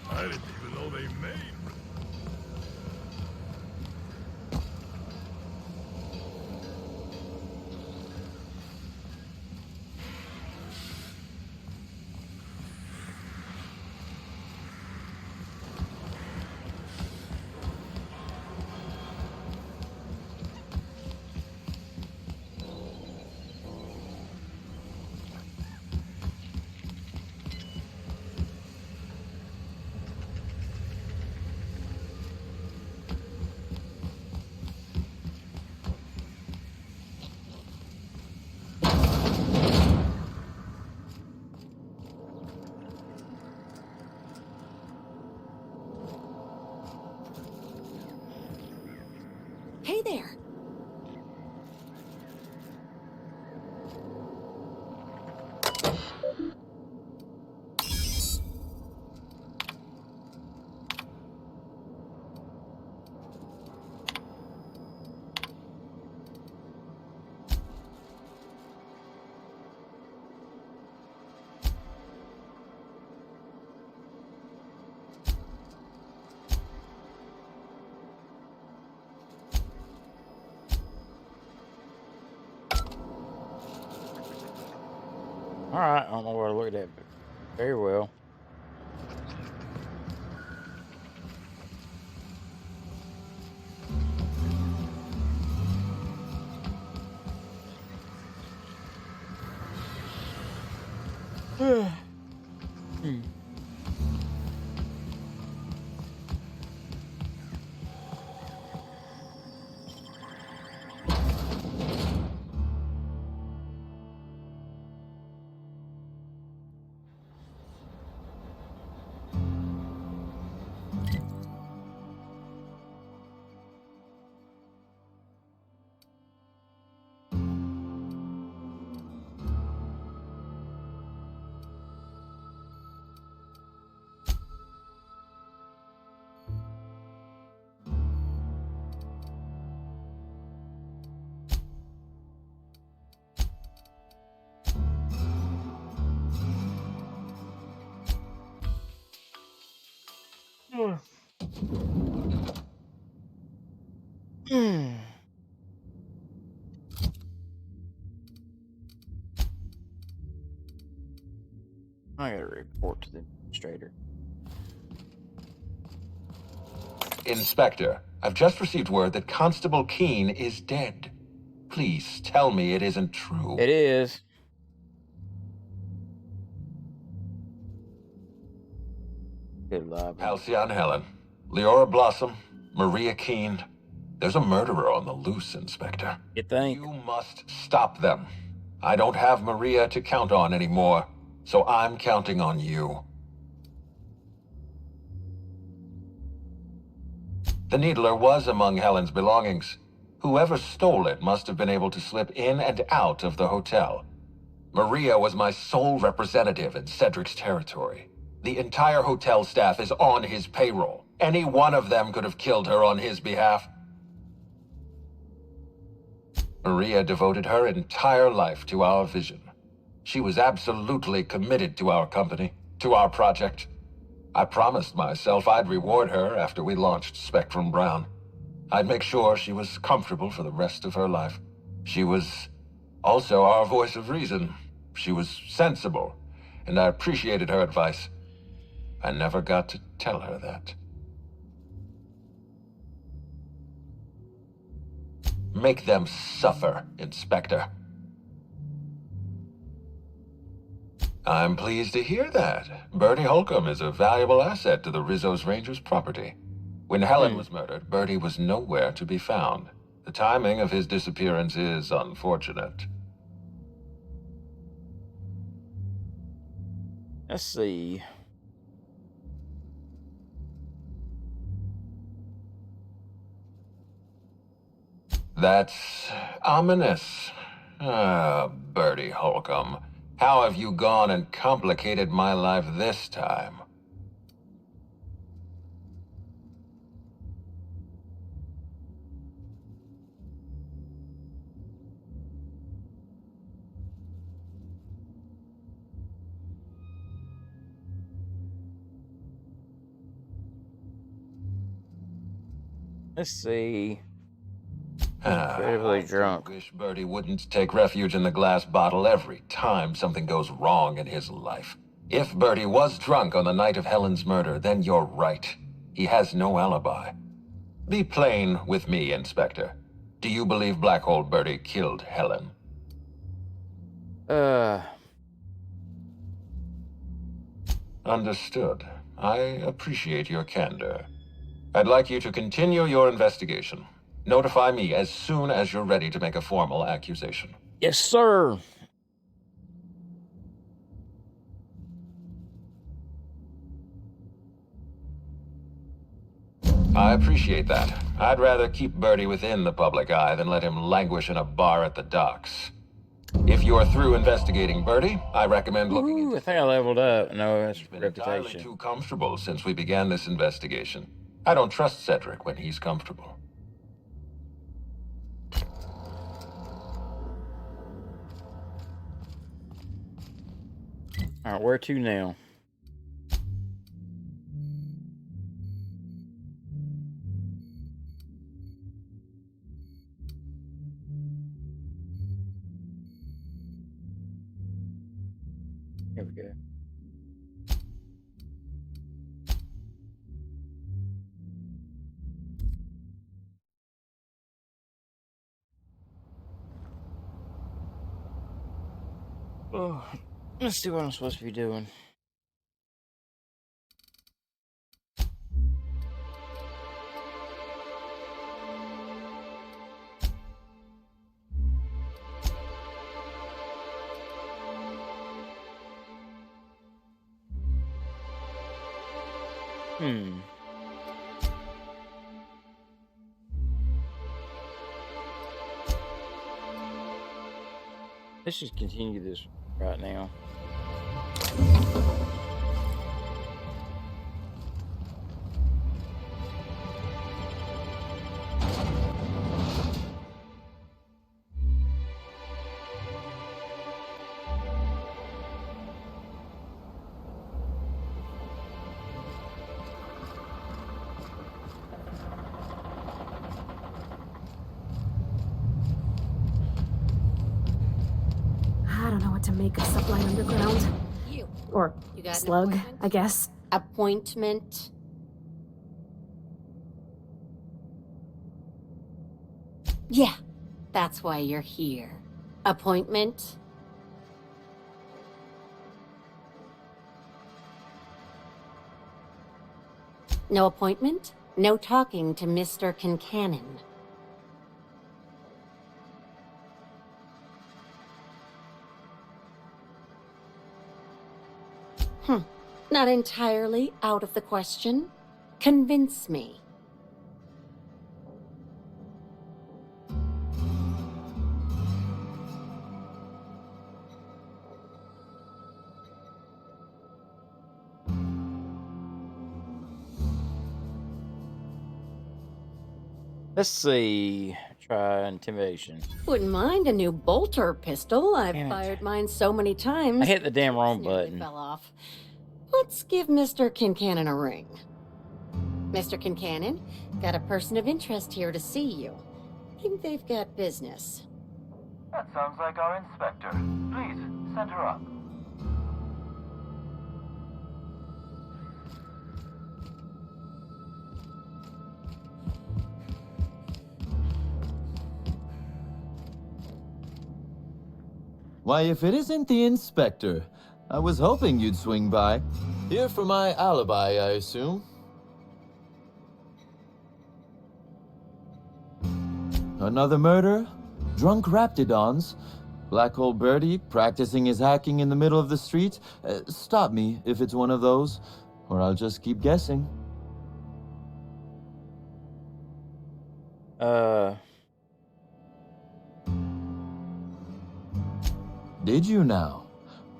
I didn't even know they made. Hey there. All right, I don't know where to look at that very well. I gotta report to the administrator. Inspector, I've just received word that Constable Keene is dead. Please tell me it isn't true. It is. Good luck. Halcyon Helen, Leora Blossom, Maria Keene. There's a murderer on the loose, Inspector. You think? You must stop them. I don't have Maria to count on anymore, so I'm counting on you. The Needler was among Helen's belongings. Whoever stole it must have been able to slip in and out of the hotel. Maria was my sole representative in Cedric's territory. The entire hotel staff is on his payroll. Any one of them could have killed her on his behalf. Maria devoted her entire life to our vision. She was absolutely committed to our company, to our project. I promised myself I'd reward her after we launched Spectrum Brown. I'd make sure she was comfortable for the rest of her life. She was also our voice of reason. She was sensible, and I appreciated her advice. I never got to tell her that. Make them suffer, Inspector. I'm pleased to hear that. Bertie Holcomb is a valuable asset to the Rizzo's Rangers property. When Helen was murdered, Bertie was nowhere to be found. The timing of his disappearance is unfortunate. Let's see. That's ominous. Bertie Holcomb. How have you gone and complicated my life this time? Let's see. Incredibly drunk. I wish Bertie wouldn't take refuge in the glass bottle every time something goes wrong in his life. If Bertie was drunk on the night of Helen's murder, then you're right. He has no alibi. Be plain with me, Inspector. Do you believe Black Hole Bertie killed Helen? Understood. I appreciate your candor. I'd like you to continue your investigation. Notify me as soon as you're ready to make a formal accusation. Yes, sir. I appreciate that. I'd rather keep Birdie within the public eye than let him languish in a bar at the docks. If you're through investigating Birdie, I recommend looking into... I think I leveled up. No, that's been entirely reputation. too comfortable since we began this investigation. I don't trust Cedric when he's comfortable. Alright, where to now? Here we go. Oh, let's see what I'm supposed to be doing. Let's just continue this right now. I don't know what to make of Sublime Underground. Or Slug, I guess. Appointment? Yeah, that's why you're here. Appointment? No appointment? No talking to Mr. Kincannon. Not entirely out of the question. Convince me. Let's see. Try intimidation. Wouldn't mind a new bolter pistol. I've fired mine so many times. I hit the damn wrong Nearly button. fell off. Let's give Mr. Kincannon a ring. Mr. Kincannon, got a person of interest here to see you. Think they've got business. That sounds like our inspector. Please, send her up. Why, if it isn't the inspector, I was hoping you'd swing by. Here for my alibi, I assume. Another murder? Drunk Raptidons? Black Hole Birdie practicing his hacking in the middle of the street? Stop me if it's one of those, or I'll just keep guessing. Did you now?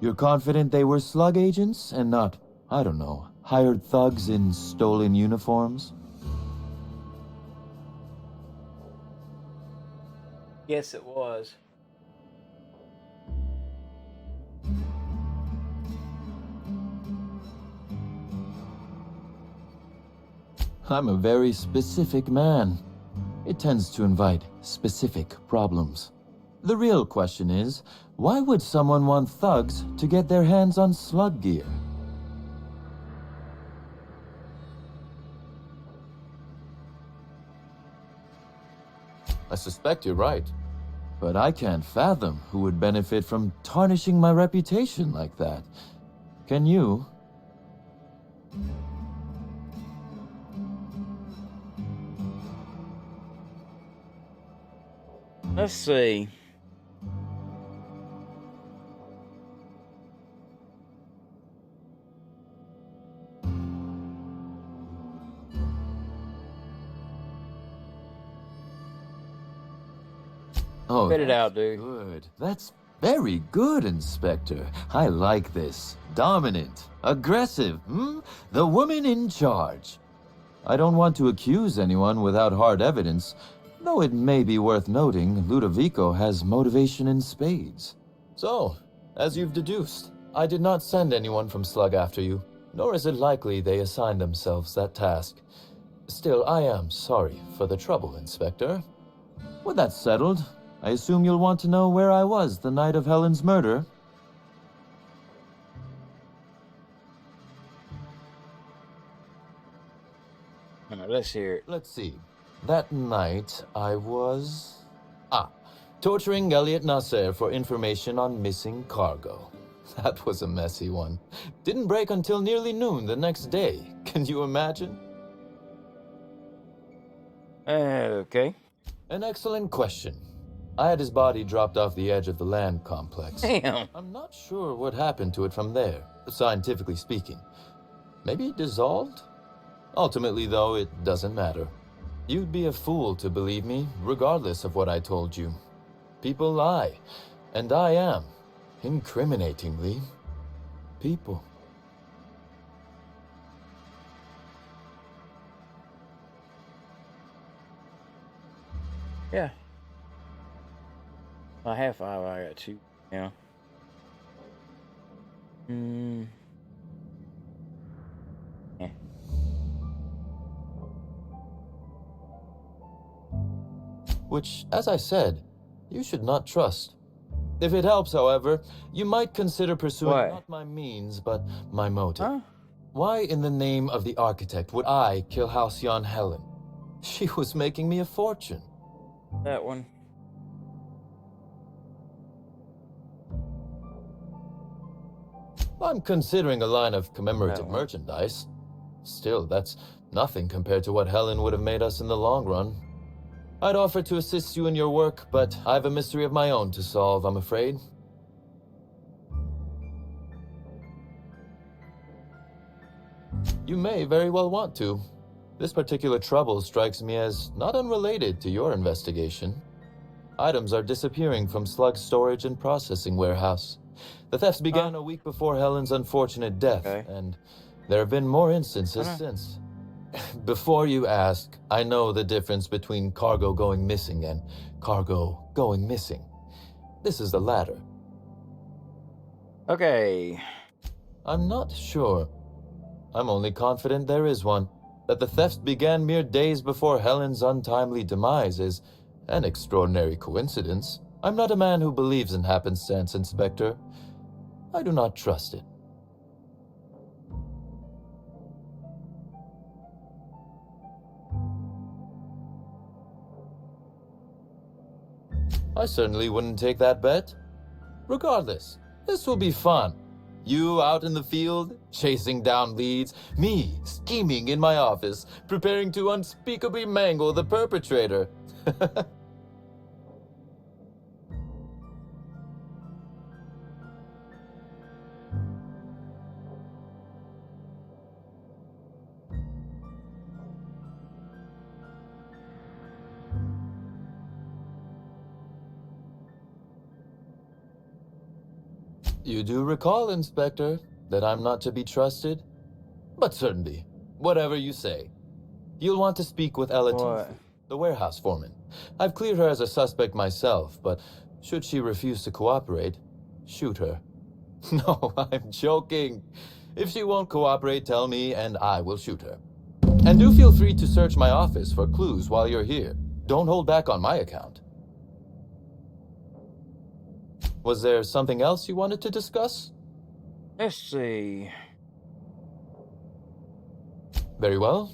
You're confident they were slug agents and not, I don't know, hired thugs in stolen uniforms? Yes, it was. I'm a very specific man. It tends to invite specific problems. The real question is, why would someone want thugs to get their hands on slug gear? I suspect you're right. But I can't fathom who would benefit from tarnishing my reputation like that. Can you? Let's see. Oh, Spit it out, dude. Good. That's very good, Inspector. I like this. Dominant, aggressive, The woman in charge. I don't want to accuse anyone without hard evidence, though it may be worth noting Ludovico has motivation in spades. So, as you've deduced, I did not send anyone from Slug after you, nor is it likely they assigned themselves that task. Still, I am sorry for the trouble, Inspector. With that settled, I assume you'll want to know where I was the night of Helen's murder. Let's hear it. Let's see. That night, I was... torturing Elliot Nasser for information on missing cargo. That was a messy one. Didn't break until nearly noon the next day. Can you imagine? Okay. An excellent question. I had his body dropped off the edge of the land complex. Damn. I'm not sure what happened to it from there, scientifically speaking. Maybe it dissolved? Ultimately, though, it doesn't matter. You'd be a fool to believe me, regardless of what I told you. People lie, and I am, incriminatingly, people. Yeah. I have 5, I got 2 now. Yeah. Which, as I said, you should not trust. If it helps, however, you might consider pursuing not my means, but my motive. Huh? Why in the name of the architect would I kill Halcyon Helen? She was making me a fortune. That one. I'm considering a line of commemorative merchandise. Still, that's nothing compared to what Helen would have made us in the long run. I'd offer to assist you in your work, but I have a mystery of my own to solve, I'm afraid. You may very well want to. This particular trouble strikes me as not unrelated to your investigation. Items are disappearing from Slug's storage and processing warehouse. The thefts began a week before Helen's unfortunate death, and there have been more instances since. Before you ask, I know the difference between cargo going missing and cargo going missing. This is the latter. Okay. I'm not sure. I'm only confident there is one. That the thefts began mere days before Helen's untimely demise is an extraordinary coincidence. I'm not a man who believes in happenstance, Inspector. I do not trust it. I certainly wouldn't take that bet. Regardless, this will be fun. You out in the field, chasing down leads, me scheming in my office, preparing to unspeakably mangle the perpetrator. You do recall, Inspector, that I'm not to be trusted? But certainly, whatever you say. You'll want to speak with Ella Tinsey, the warehouse foreman. I've cleared her as a suspect myself, but should she refuse to cooperate, shoot her. No, I'm joking. If she won't cooperate, tell me and I will shoot her. And do feel free to search my office for clues while you're here. Don't hold back on my account. Was there something else you wanted to discuss? Let's see. Very well.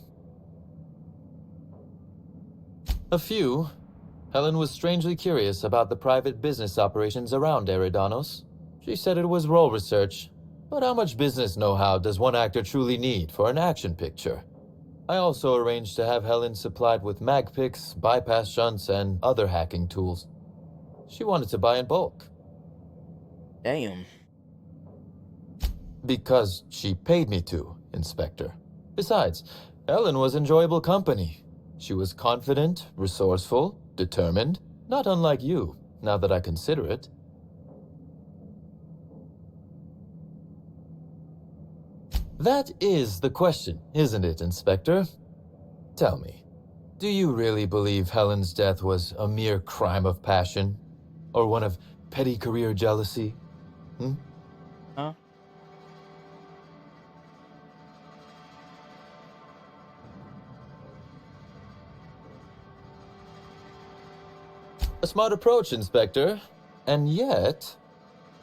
A few. Helen was strangely curious about the private business operations around Eridanos. She said it was role research, but how much business know-how does one actor truly need for an action picture? I also arranged to have Helen supplied with mag picks, bypass shunts, and other hacking tools. She wanted to buy in bulk. Damn. Because she paid me to, Inspector. Besides, Helen was enjoyable company. She was confident, resourceful, determined, not unlike you. now that I consider it. That is the question, isn't it, Inspector? Tell me, do you really believe Helen's death was a mere crime of passion? Or one of petty career jealousy? Huh? A smart approach, Inspector. And yet,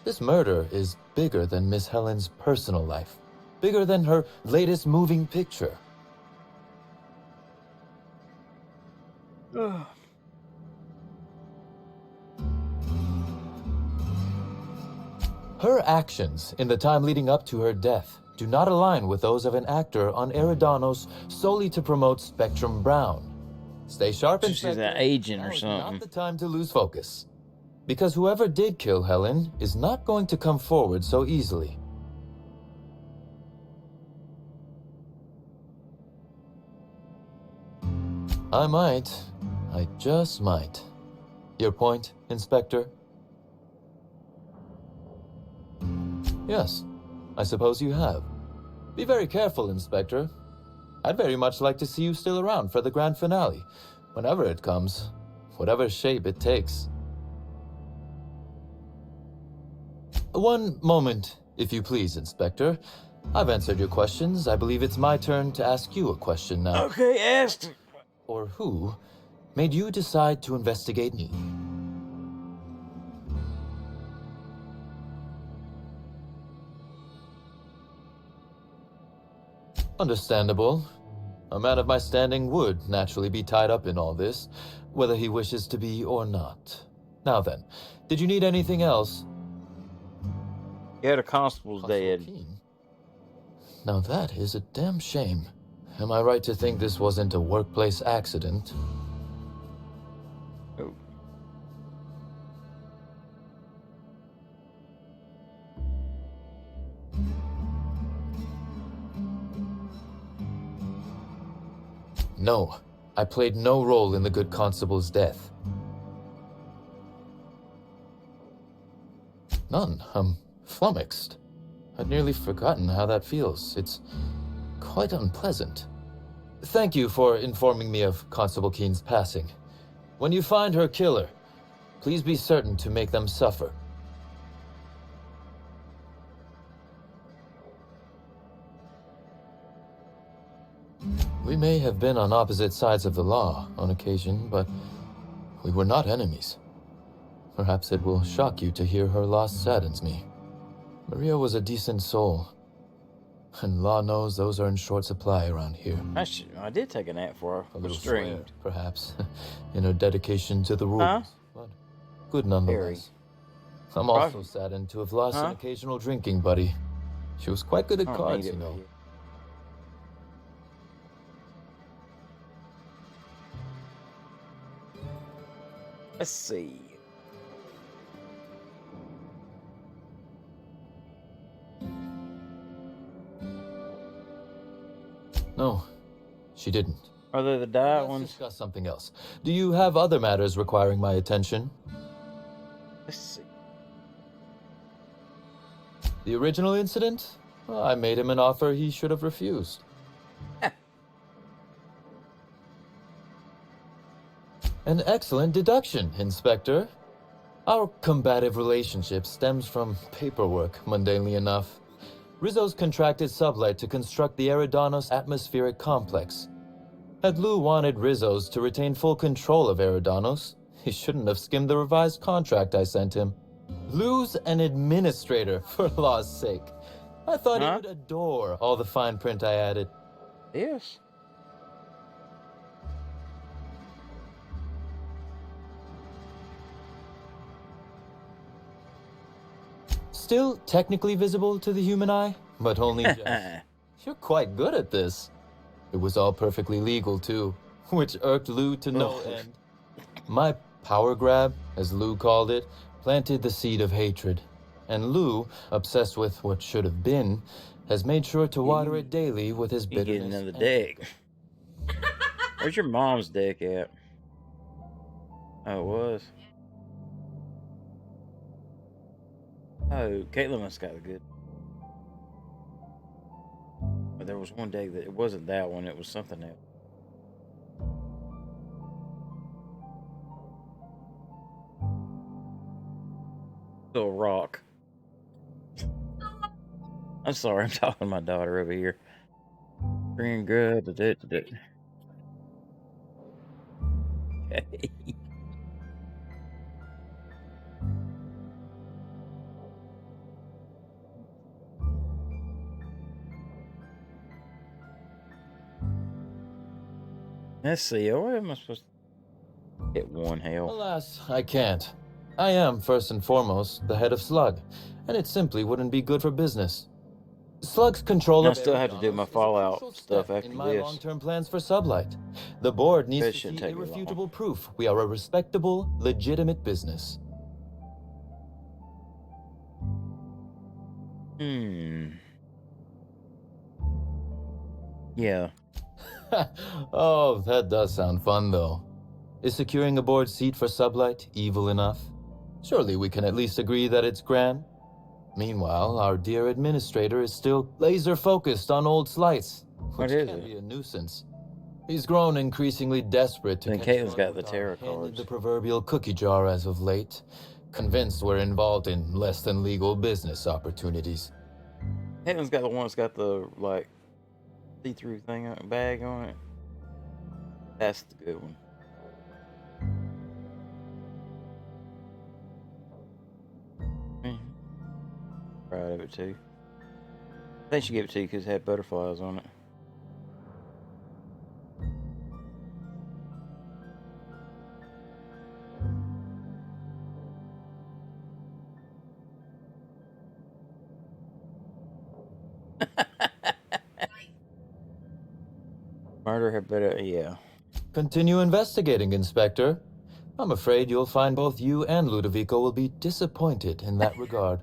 this murder is bigger than Miss Helen's personal life. Bigger than her latest moving picture. Her actions in the time leading up to her death do not align with those of an actor on Eridanos solely to promote Spectrum Brown. Stay sharp, Inspector. She's an agent or Now is something. not the time to lose focus. Because whoever did kill Helen is not going to come forward so easily. I just might. Your point, Inspector? Yes, I suppose you have. Be very careful, Inspector. I'd very much like to see you still around for the grand finale, whenever it comes, whatever shape it takes. One moment, if you please, Inspector. I've answered your questions. I believe it's my turn to ask you a question now. Okay, asked. Or who made you decide to investigate me? Understandable. A man of my standing would naturally be tied up in all this, whether he wishes to be or not. Now then, did you need anything else? Yeah, the constable's dead. Now that is a damn shame. Am I right to think this wasn't a workplace accident? Oh. No, I played no role in the good constable's death. None. I'm flummoxed. I'd nearly forgotten how that feels. It's quite unpleasant. Thank you for informing me of Constable Keen's passing. When you find her killer, please be certain to make them suffer. We may have been on opposite sides of the law on occasion, but we were not enemies. Perhaps it will shock you to hear her loss saddens me. Maria was a decent soul, and law knows those are in short supply around here. I did take a nap for her. A little Streamed. flared, perhaps, in her dedication to the rules, Huh? but good nonetheless. I'm also saddened to have lost an occasional drinking buddy. She was quite good at cards, you know. Let's see. No, she didn't. Are they the diet Let's ones? discuss something else. Do you have other matters requiring my attention? Let's see. The original incident? Well, I made him an offer he should have refused. An excellent deduction, Inspector. Our combative relationship stems from paperwork, mundanely enough. Rizzo's contracted Sublight to construct the Eridanos atmospheric complex. Had Lou wanted Rizzo's to retain full control of Eridanos, he shouldn't have skimmed the revised contract I sent him. Lou's an administrator, for law's sake. I thought he would adore all the fine print I added. Yes. Still technically visible to the human eye, but only just. You're quite good at this. It was all perfectly legal, too, which irked Lou to no end. My power grab, as Lou called it, planted the seed of hatred. And Lou, obsessed with what should have been, has made sure to water it daily with his You bitterness. get another deck. Where's your mom's deck at? Oh, it was. Oh, Caitlin must got a good. But there was one day that it wasn't that one, it was something else. Still rock. I'm sorry, I'm talking to my daughter over here. Green good. Okay. Let's see. What am I supposed to get one hell? Alas, I can't. I am, first and foremost, the head of Slug, and it simply wouldn't be good for business. Slug's control I of still have to do my Fallout stuff after in my this. long-term plans for Sublight. The board needs That to see shouldn't take me long. irrefutable proof we are a respectable, legitimate business. Yeah. Oh, that does sound fun, though. Is securing a board seat for Sublight evil enough? Surely we can at least agree that it's grand. Meanwhile, our dear administrator is still laser-focused on old slights, which can be a nuisance. He's grown increasingly desperate to Then catch Caitlin's fun got the with tarot our hand in cards. the proverbial cookie jar as of late, convinced we're involved in less than legal business opportunities. Caitlin's got the one that's got the like see-through thing bag on it. That's the good one. Proud of it too. I think she gave it to you because it had butterflies on it. Murder had better, yeah. Continue investigating, Inspector. I'm afraid you'll find both you and Ludovico will be disappointed in that regard.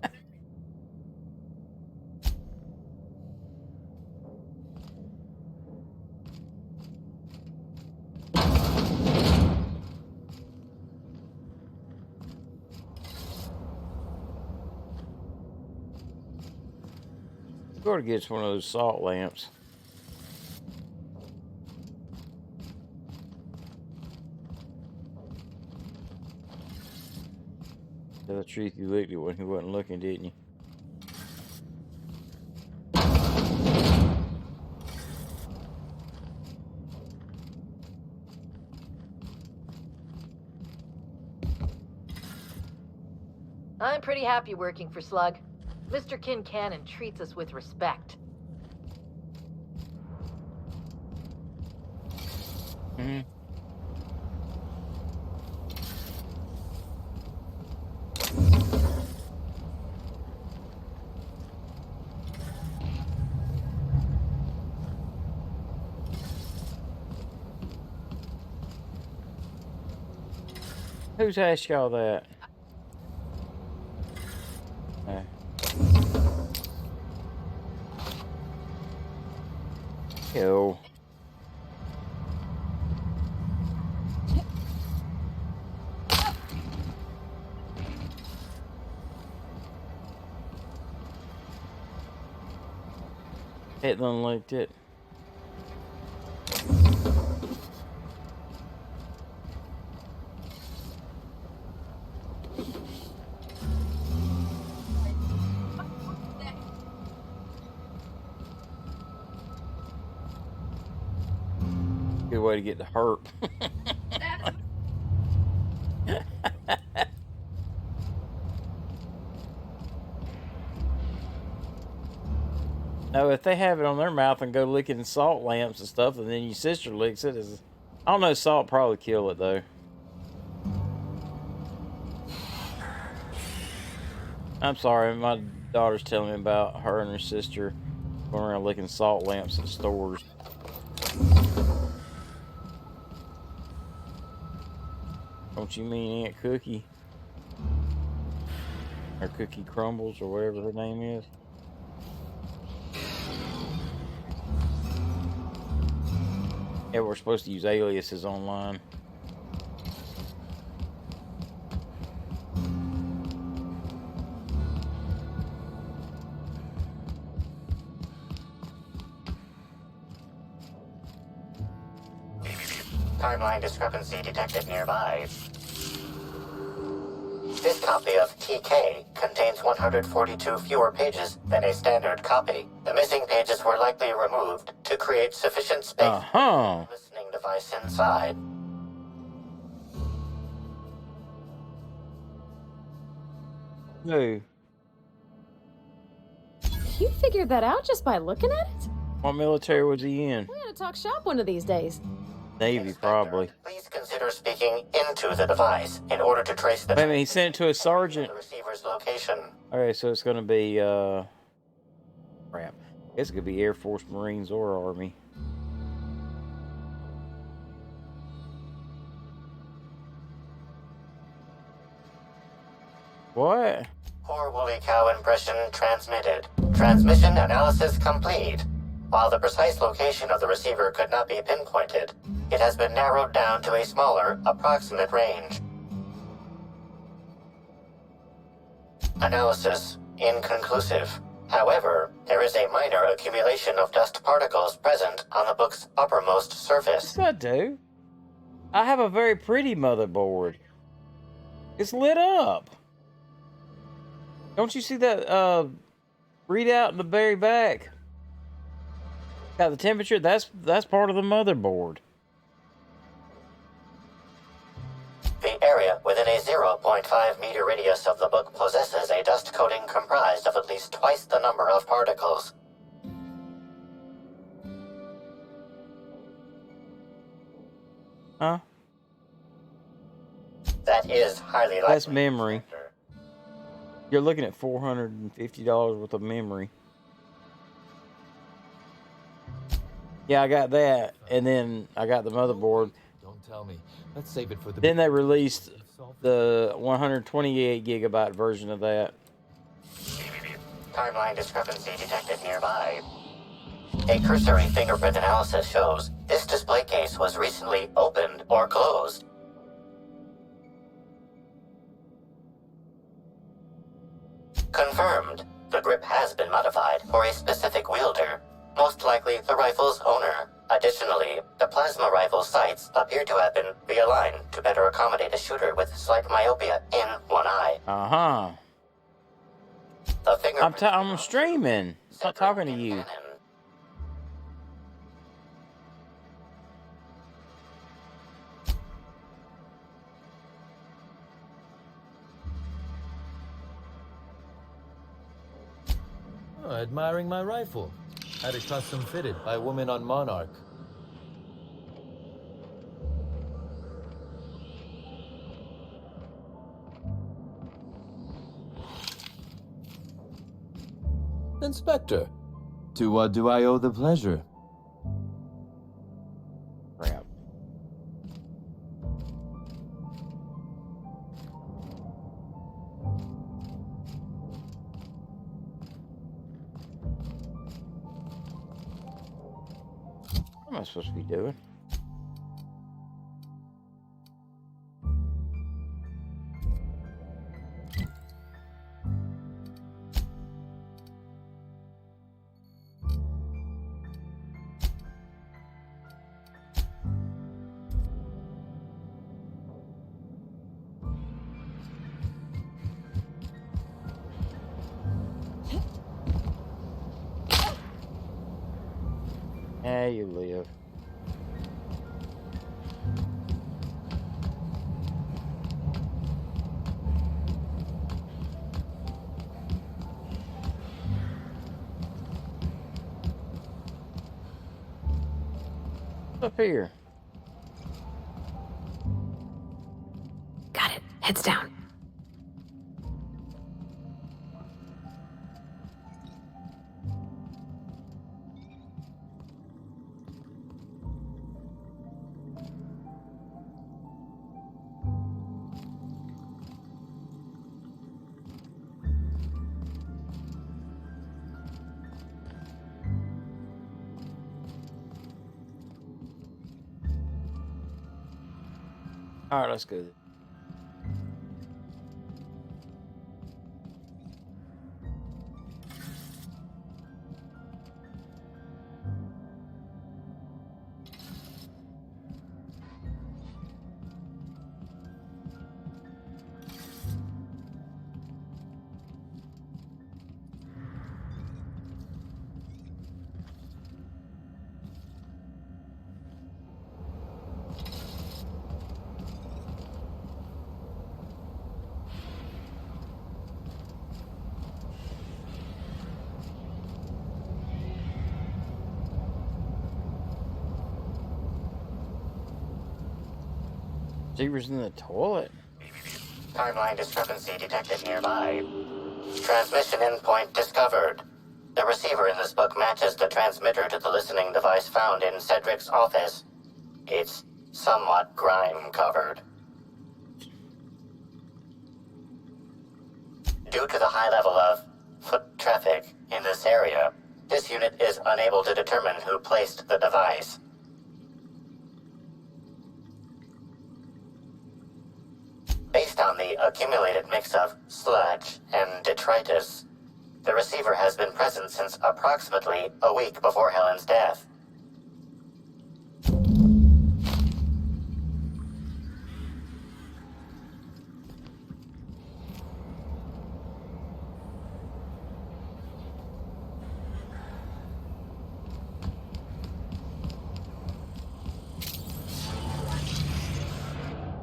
Gotta get us one of those salt lamps. Tell the truth, you looked at when he wasn't looking, didn't you? I'm pretty happy working for Slug. Mr. Kincannon treats us with respect. Mm-hmm. Who's asked y'all that? Yo. Caitlin liked it. Good way to get the herp. No, if they have it on their mouth and go licking salt lamps and stuff, and then your sister licks it, I don't know, salt probably kill it though. I'm sorry, my daughter's telling me about her and her sister going around licking salt lamps in stores. Don't you mean Aunt Cookie? Or Cookie Crumbles, or whatever her name is? Yeah, we're supposed to use aliases online. Timeline discrepancy detected nearby. This copy of TK contains 142 fewer pages than a standard copy. The missing pages were likely removed to create sufficient space for the listening device inside. No. You figured that out just by looking at it? What military was he in? We're gonna talk shop one of these days. Navy, probably. Please consider speaking into the device in order to trace the Wait a minute, he sent it to a sergeant. receiver's location. Alright, so it's gonna be, crap. I guess it could be Air Force, Marines, or Army. What? Poor woolly cow impression transmitted. Transmission analysis complete. While the precise location of the receiver could not be pinpointed, it has been narrowed down to a smaller, approximate range. Analysis inconclusive. However, there is a minor accumulation of dust particles present on the book's uppermost surface. Yes, I do. I have a very pretty motherboard. It's lit up. Don't you see that readout in the very back? Got the temperature. That's part of the motherboard. The area within a 0.5 meter radius of the book possesses a dust coating comprised of at least twice the number of particles. Huh? That is highly likely. That's memory. You're looking at $450 worth of memory. Yeah, I got that, and then I got the motherboard. Don't tell me. Let's save it for the... Then they released the 128 gigabyte version of that. Timeline discrepancy detected nearby. A cursory fingerprint analysis shows this display case was recently opened or closed. Confirmed. The grip has been modified for a specific wielder, most likely the rifle's owner. Additionally, the plasma rifle sights appear to have been realigned to better accommodate a shooter with slight myopia in one eye. Uh-huh. The fingerprint I'm streaming. Stop talking to you. Oh, admiring my rifle. Had it custom fitted by a woman on Monarch. Inspector. To what do I owe the pleasure? Crap. What am I supposed to be doing? Yeah, you live. Up here. Got it. Heads down. All right, let's go. Receiver's in the toilet. Timeline discrepancy detected nearby. Transmission endpoint discovered. The receiver in this book matches the transmitter to the listening device found in Cedric's office. It's somewhat grime-covered. Due to the high level of foot traffic in this area, this unit is unable to determine who placed the device. Based on the accumulated mix of sludge and detritus, the receiver has been present since approximately a week before Helen's death.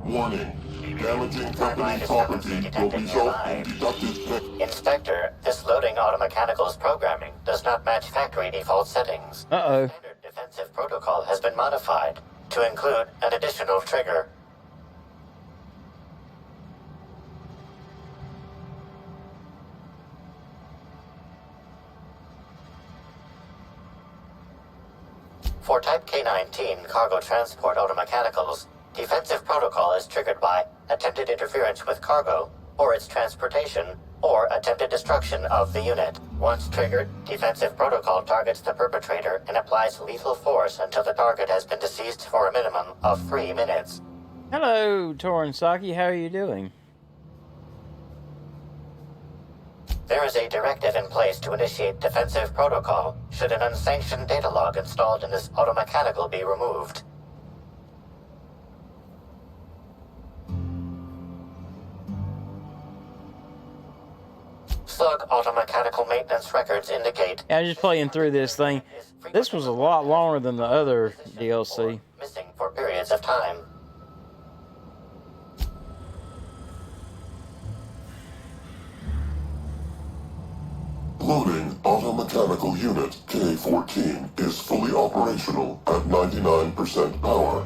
Warning. Damaging company property will result in deducted pay. Inspector, this loading automechanical's programming does not match factory default settings. Uh-oh. Standard defensive protocol has been modified to include an additional trigger. For Type K-19 cargo transport automechanicals, defensive protocol is triggered by attempted interference with cargo, or its transportation, or attempted destruction of the unit. Once triggered, defensive protocol targets the perpetrator and applies lethal force until the target has been deceased for a minimum of 3 minutes. Hello, Torensaki. How are you doing? There is a directive in place to initiate defensive protocol should an unsanctioned data log installed in this automechanical be removed. Slug automechanical maintenance records indicate... Yeah, I'm just playing through this thing. This was a lot longer than the other DLC. Missing for periods of time. Loading automechanical unit K-14 is fully operational at 99% power.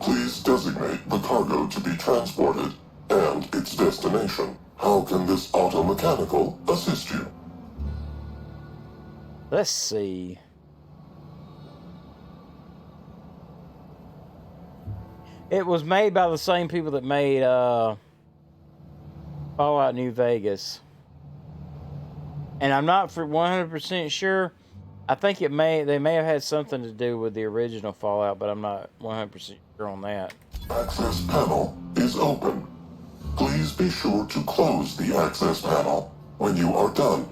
Please designate the cargo to be transported and its destination. How can this automechanical assist you? Let's see. It was made by the same people that made Fallout New Vegas. And I'm not for 100% sure. I think they may have had something to do with the original Fallout, but I'm not 100% sure on that. Access panel is open. Please be sure to close the access panel when you are done.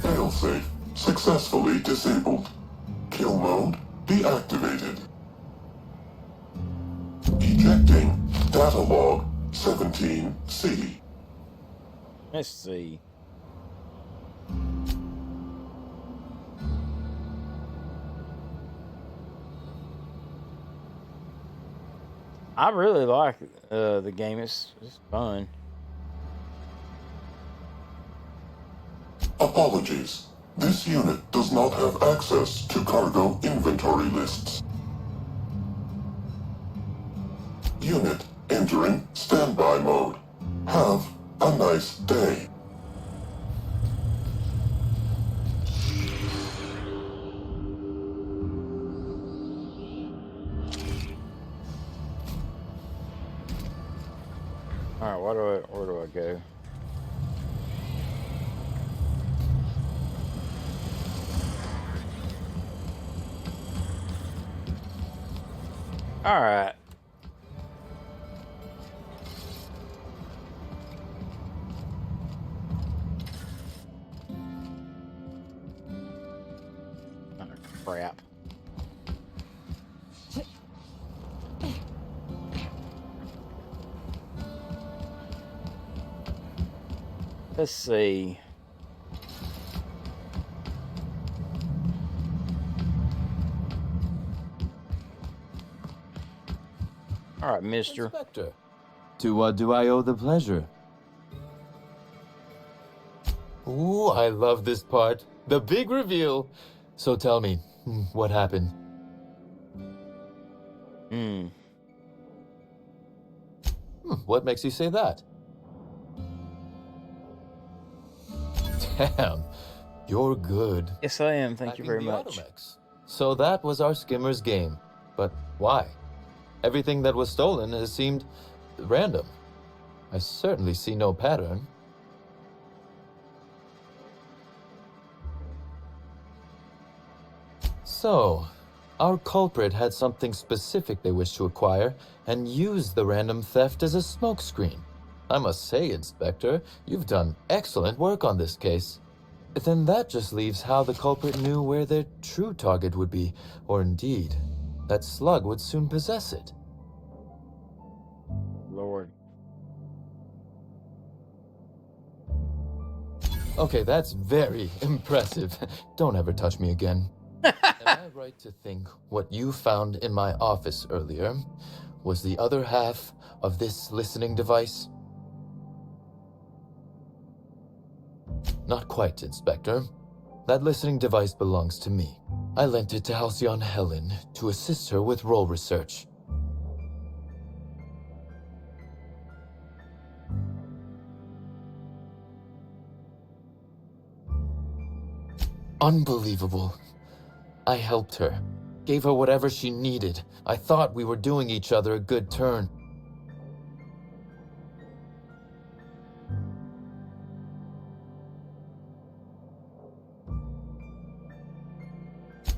Failsafe successfully disabled. Kill mode deactivated. Ejecting data log 17C. Let's see. I really like the game. It's fun. Apologies. This unit does not have access to cargo inventory lists. Unit entering standby mode. Have a nice day. Alright, where do I go? Alright. Oh, crap. Let's see. All right, mister. Inspector. To what do I owe the pleasure? Ooh, I love this part. The big reveal. So tell me, what happened? What makes you say that? Damn, you're good. Yes, I am. Thank you very Hacking the much. Automex. So that was our skimmer's game. But why? Everything that was stolen has seemed random. I certainly see no pattern. So, our culprit had something specific they wished to acquire and used the random theft as a smokescreen. I must say, Inspector, you've done excellent work on this case. Then that just leaves how the culprit knew where their true target would be, or indeed, that Slug would soon possess it. Lord. Okay, that's very impressive. Don't ever touch me again. Am I right to think what you found in my office earlier was the other half of this listening device? Not quite, Inspector. That listening device belongs to me. I lent it to Halcyon Helen to assist her with role research. Unbelievable. I helped her, gave her whatever she needed. I thought we were doing each other a good turn.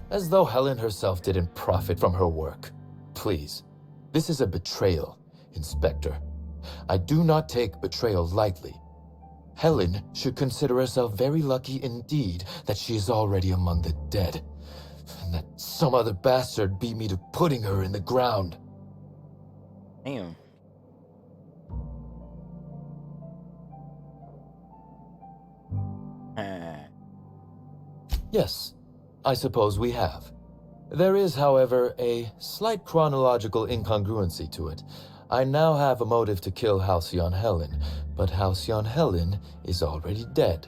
As though Helen herself didn't profit from her work. Please, this is a betrayal, Inspector. I do not take betrayal lightly. Helen should consider herself very lucky indeed that she is already among the dead, and that some other bastard beat me to putting her in the ground. Damn. Yes, I suppose we have. There is, however, a slight chronological incongruency to it. I now have a motive to kill Halcyon Helen, but Halcyon Helen is already dead.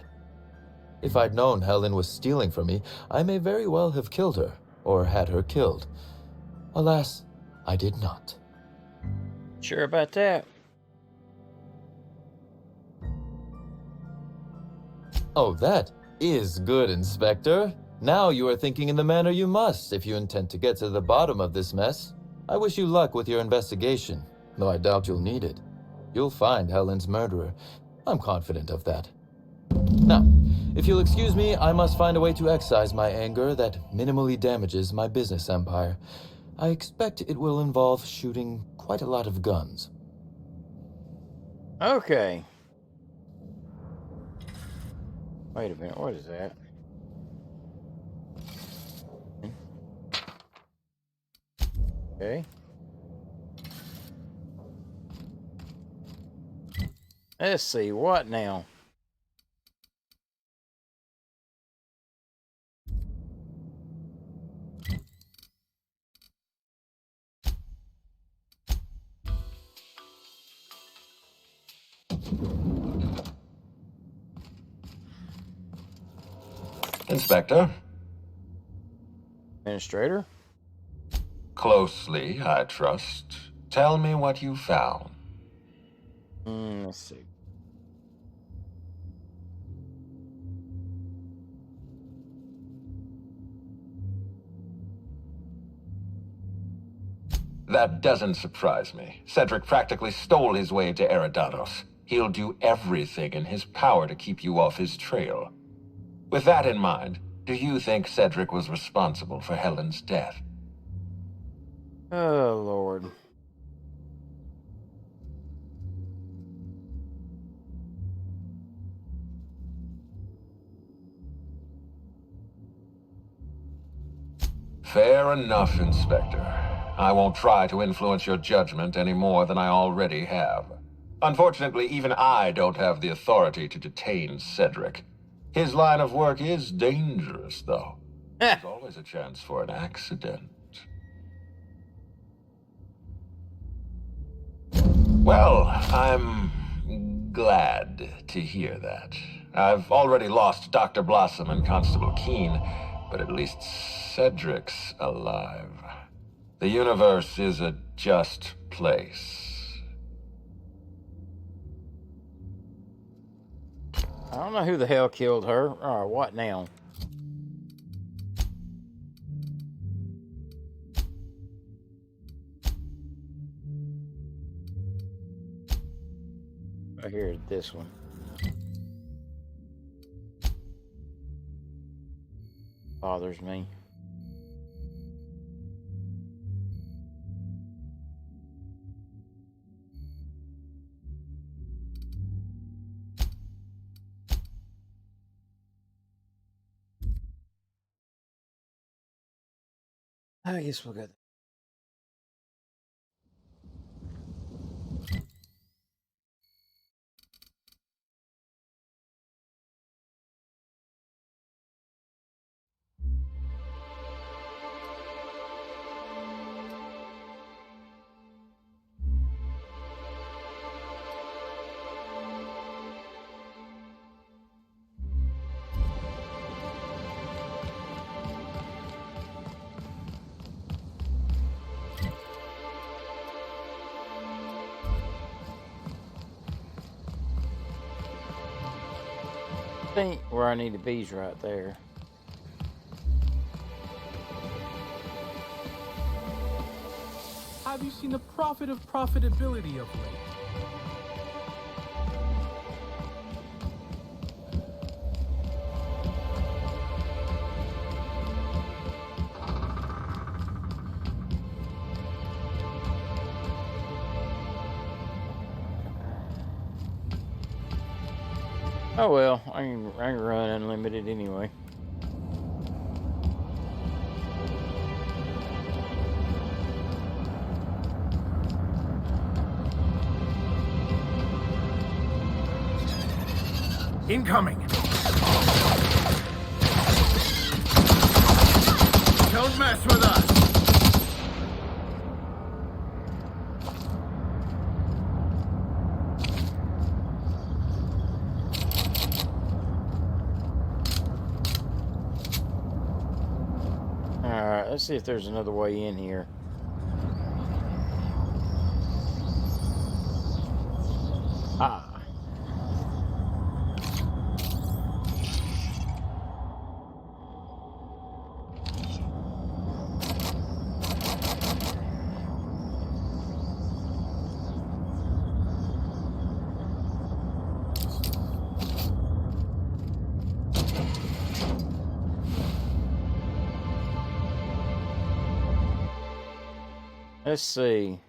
If I'd known Helen was stealing from me, I may very well have killed her, or had her killed. Alas, I did not. Sure about that? Oh, that is good, Inspector. Now you are thinking in the manner you must if you intend to get to the bottom of this mess. I wish you luck with your investigation, though I doubt you'll need it. You'll find Helen's murderer. I'm confident of that. Now, if you'll excuse me, I must find a way to excise my anger that minimally damages my business empire. I expect it will involve shooting quite a lot of guns. Okay. Wait a minute, what is that? Okay. Let's see, what now? Inspector? Administrator? Closely, I trust. Tell me what you found. Let's see. That doesn't surprise me. Cedric practically stole his way to Eridanos. He'll do everything in his power to keep you off his trail. With that in mind, do you think Cedric was responsible for Helen's death? Oh, Lord. Fair enough, Inspector. I won't try to influence your judgment any more than I already have. Unfortunately, even I don't have the authority to detain Cedric. His line of work is dangerous, though. There's always a chance for an accident. Well, I'm glad to hear that. I've already lost Dr. Blossom and Constable Keene, but at least Cedric's alive. The universe is a just place. I don't know who the hell killed her, or what now. Right here, this one. Bothers me. I guess we'll go. I think where I need to be is right there. Have you seen the profit of profitability of late? Oh well, I can run unlimited anyway. Incoming! Don't mess with us! Alright, let's see if there's another way in here. Ah. Let's see.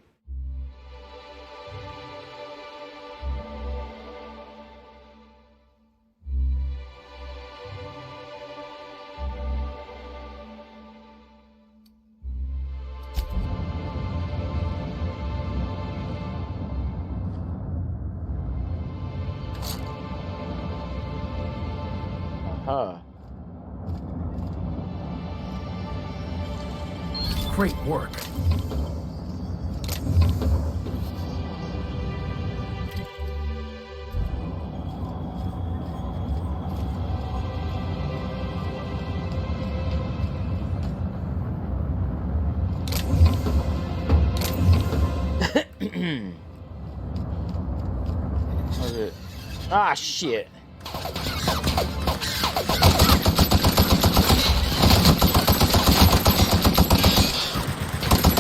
Aha. Great work. What's it? Ah, shit.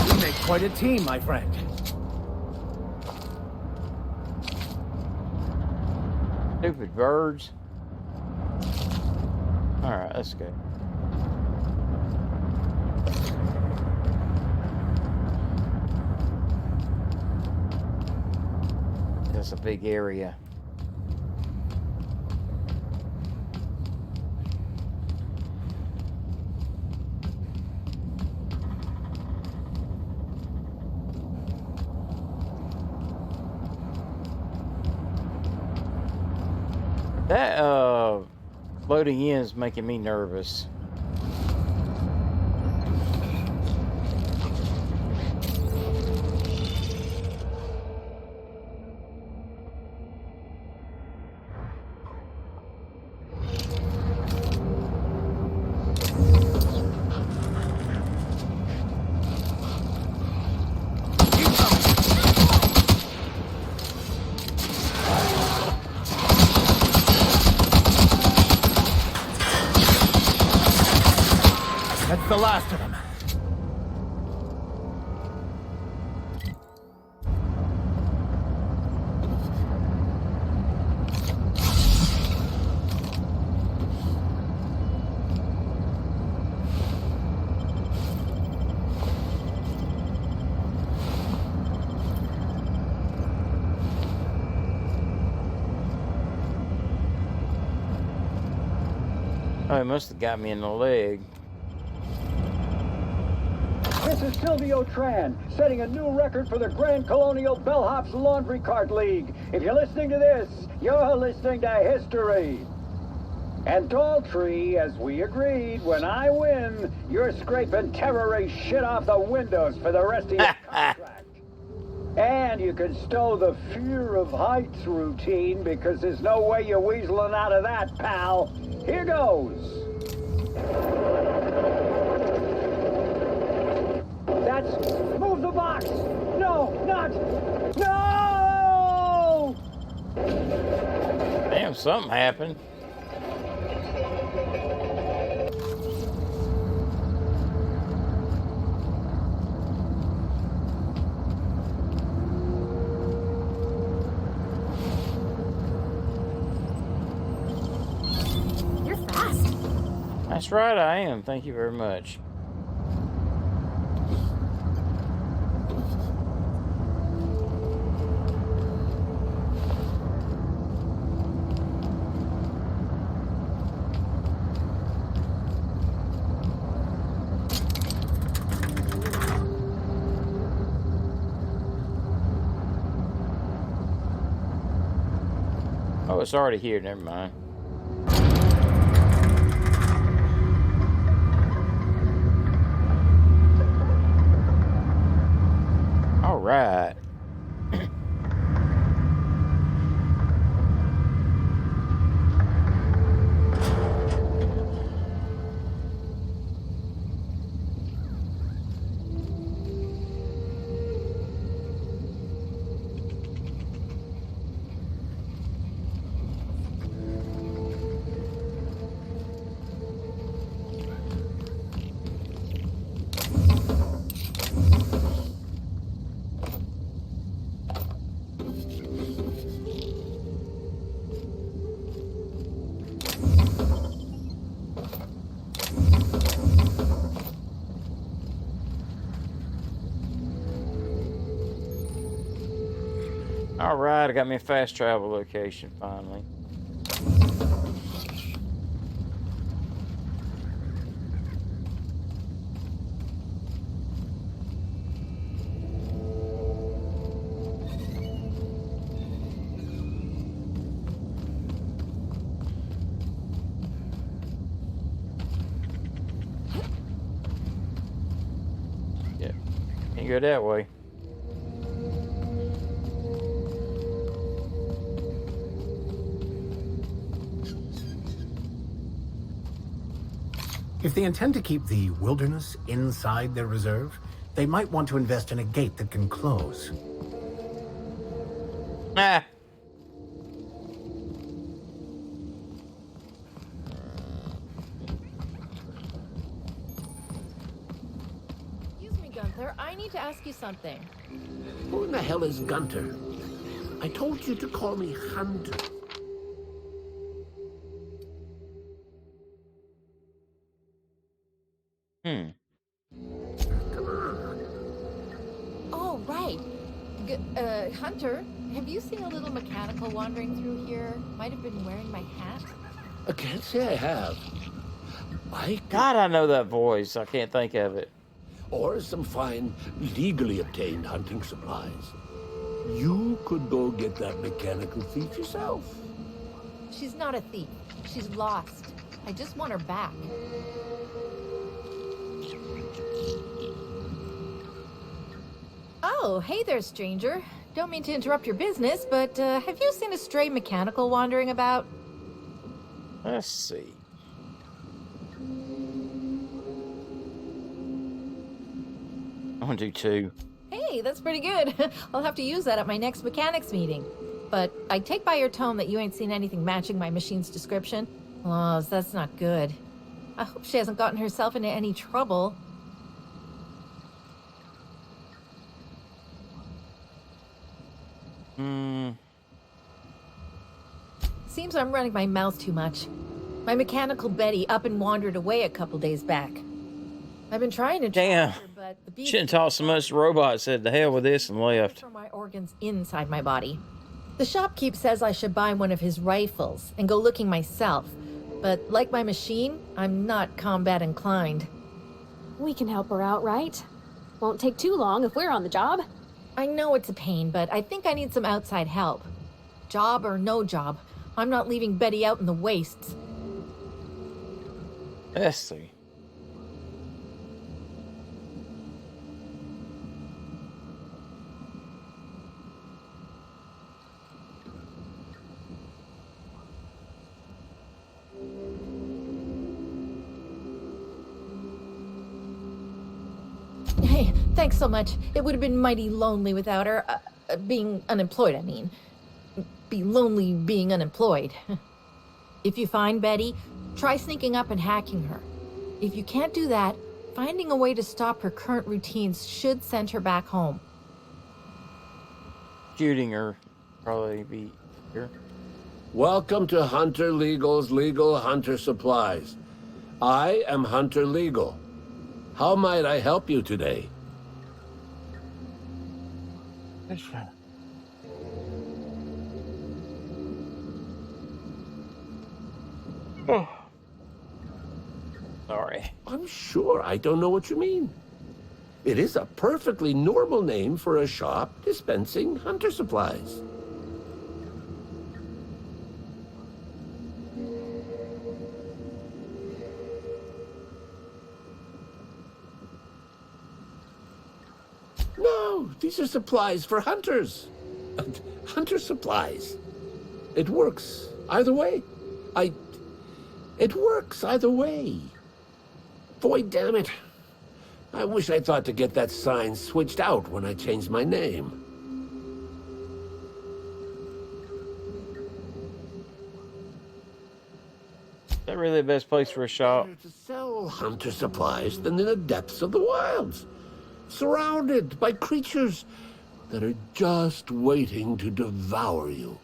We make quite a team, my friend. Stupid birds. Alright, let's go. That's a big area. That loading in is making me nervous. after them. Oh, he must have got me in the leg. This is Silvio Tran, setting a new record for the Grand Colonial Bellhops Laundry Cart League. If you're listening to this, you're listening to history. And Daltrey, as we agreed, when I win, you're scraping terrorist shit off the windows for the rest of your contract. And you can stow the fear of heights routine, because there's no way you're weaseling out of that, pal. Here goes. That's... Move the box! No, not... No! Damn, something happened. You're fast. That's right, I am. Thank you very much. Oh, it's already here. Never mind. All right. All right, I got me a fast travel location finally. Yeah, can't go that way. If they intend to keep the wilderness inside their reserve, they might want to invest in a gate that can close. Ah. Excuse me, Gunther. I need to ask you something. Who in the hell is Gunter? I told you to call me Hunter. Oh, right. Hunter, have you seen a little mechanical wandering through here? Might have been wearing my hat. I can't say I have. God, I know that voice. I can't think of it. Or some fine, legally obtained hunting supplies. You could go get that mechanical thief yourself. She's not a thief. She's lost. I just want her back. Oh, hey there, stranger. Don't mean to interrupt your business, but have you seen a stray mechanical wandering about? Let's see. I want to do 2. Hey, that's pretty good. I'll have to use that at my next mechanics meeting. But I take by your tone that you ain't seen anything matching my machine's description. Oh, that's not good. I hope she hasn't gotten herself into any trouble. Seems I'm running my mouth too much. My mechanical Betty up and wandered away a couple days back. I've been trying to Damn. track her, but the beast Shouldn't talk so much. The robot said, "The hell with this," and left. for my organs inside my body. The shopkeep says I should buy one of his rifles and go looking myself. But like my machine, I'm not combat inclined. We can help her out, right? Won't take too long if we're on the job. I know it's a pain, but I think I need some outside help. Job or no job, I'm not leaving Betty out in the wastes. Let's see. Hey, thanks so much. It would have been mighty lonely without her. Being unemployed, I mean. Be lonely being unemployed. If you find Betty, try sneaking up and hacking her. If you can't do that, finding a way to stop her current routines should send her back home. Shooting her probably be here. Welcome to Hunter Legal's Legal Hunter Supplies. I am Hunter Legal. How might I help you today? Oh. Sorry. I'm sure I don't know what you mean. It is a perfectly normal name for a shop dispensing hunter supplies. No, these are supplies for hunters. Hunter supplies. It works either way. It works either way. Boy, damn it. I wish I thought to get that sign switched out when I changed my name. Is that really the best place for a shop? Better to sell hunter supplies than in the depths of the wilds, surrounded by creatures that are just waiting to devour you.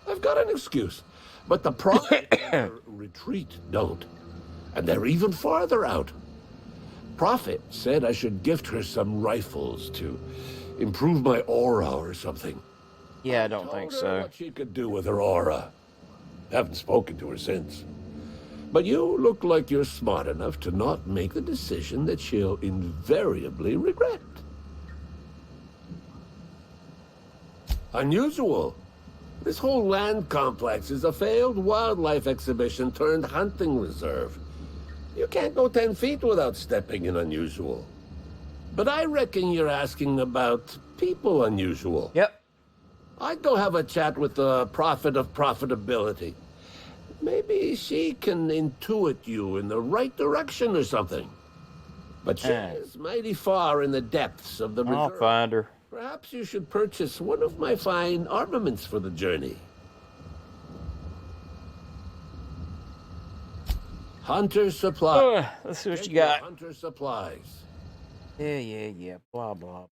I've got an excuse, but the Prophet and her retreat don't. And they're even farther out. Prophet said I should gift her some rifles to improve my aura or something. Yeah, I don't think Told her so. what she could do with her aura. Haven't spoken to her since. But you look like you're smart enough to not make the decision that she'll invariably regret. Unusual. This whole land complex is a failed wildlife exhibition turned hunting reserve. You can't go 10 feet without stepping in unusual. But I reckon you're asking about people unusual. Yep. I'd go have a chat with the Prophet of Profitability. Maybe she can intuit you in the right direction or something. But she is mighty far in the depths of the reserve. I'll find her. Perhaps you should purchase one of my fine armaments for the journey. Hunter Supplies. Let's see what Take you got. your Hunter Supplies. Yeah. Blah, blah.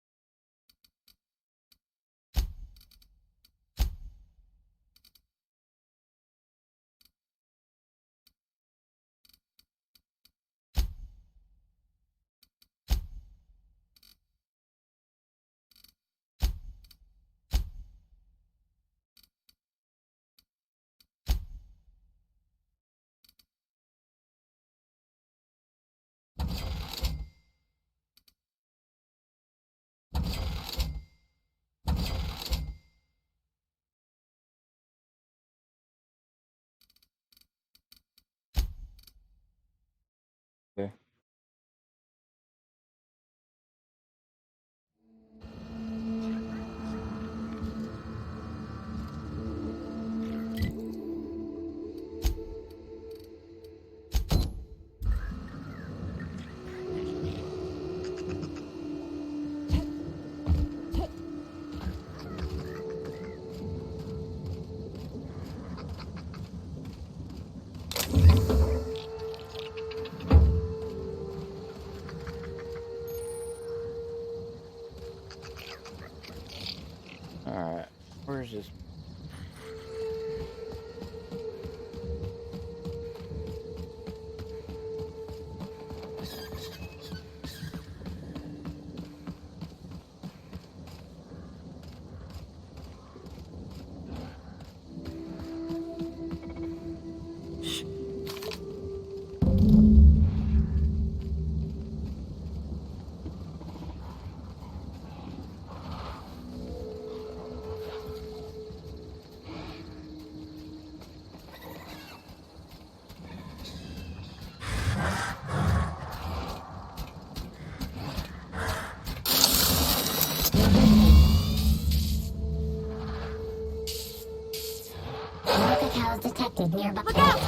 Okay. All right. Where's this? Cows detected nearby. Look out!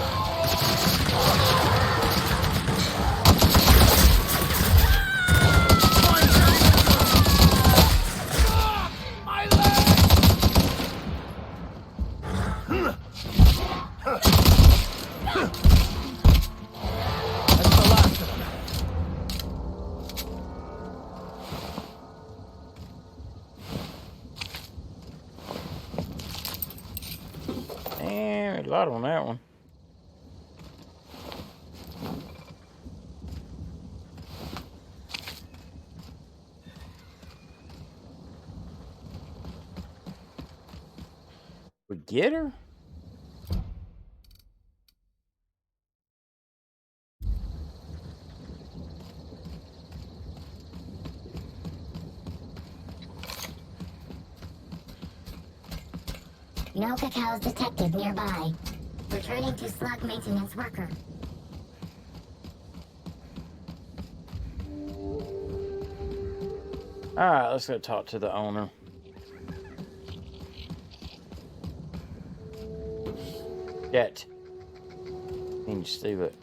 Damn, a lot on that one. We get her? No cacaos detected nearby. Returning to slug maintenance worker. Alright, let's go talk to the owner. Yet. Can you steal it?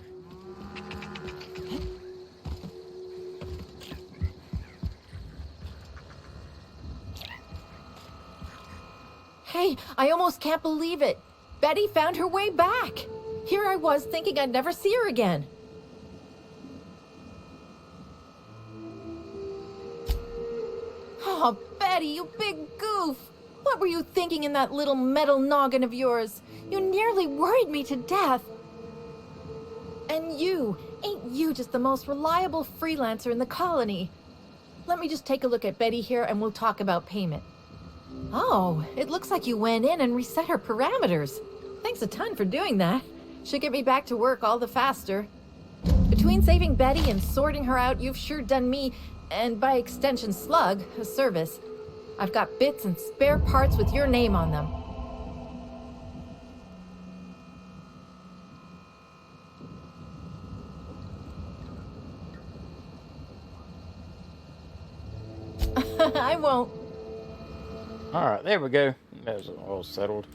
Hey, I almost can't believe it. Betty found her way back. Here I was thinking I'd never see her again. Oh, Betty, you big goof. What were you thinking in that little metal noggin of yours? You nearly worried me to death. And ain't you just the most reliable freelancer in the colony? Let me just take a look at Betty here and we'll talk about payment. Oh, it looks like you went in and reset her parameters. Thanks a ton for doing that. Should get me back to work all the faster. Between saving Betty and sorting her out, you've sure done me, and by extension Slug, a service. I've got bits and spare parts with your name on them. I won't. Alright, there we go. That was all settled.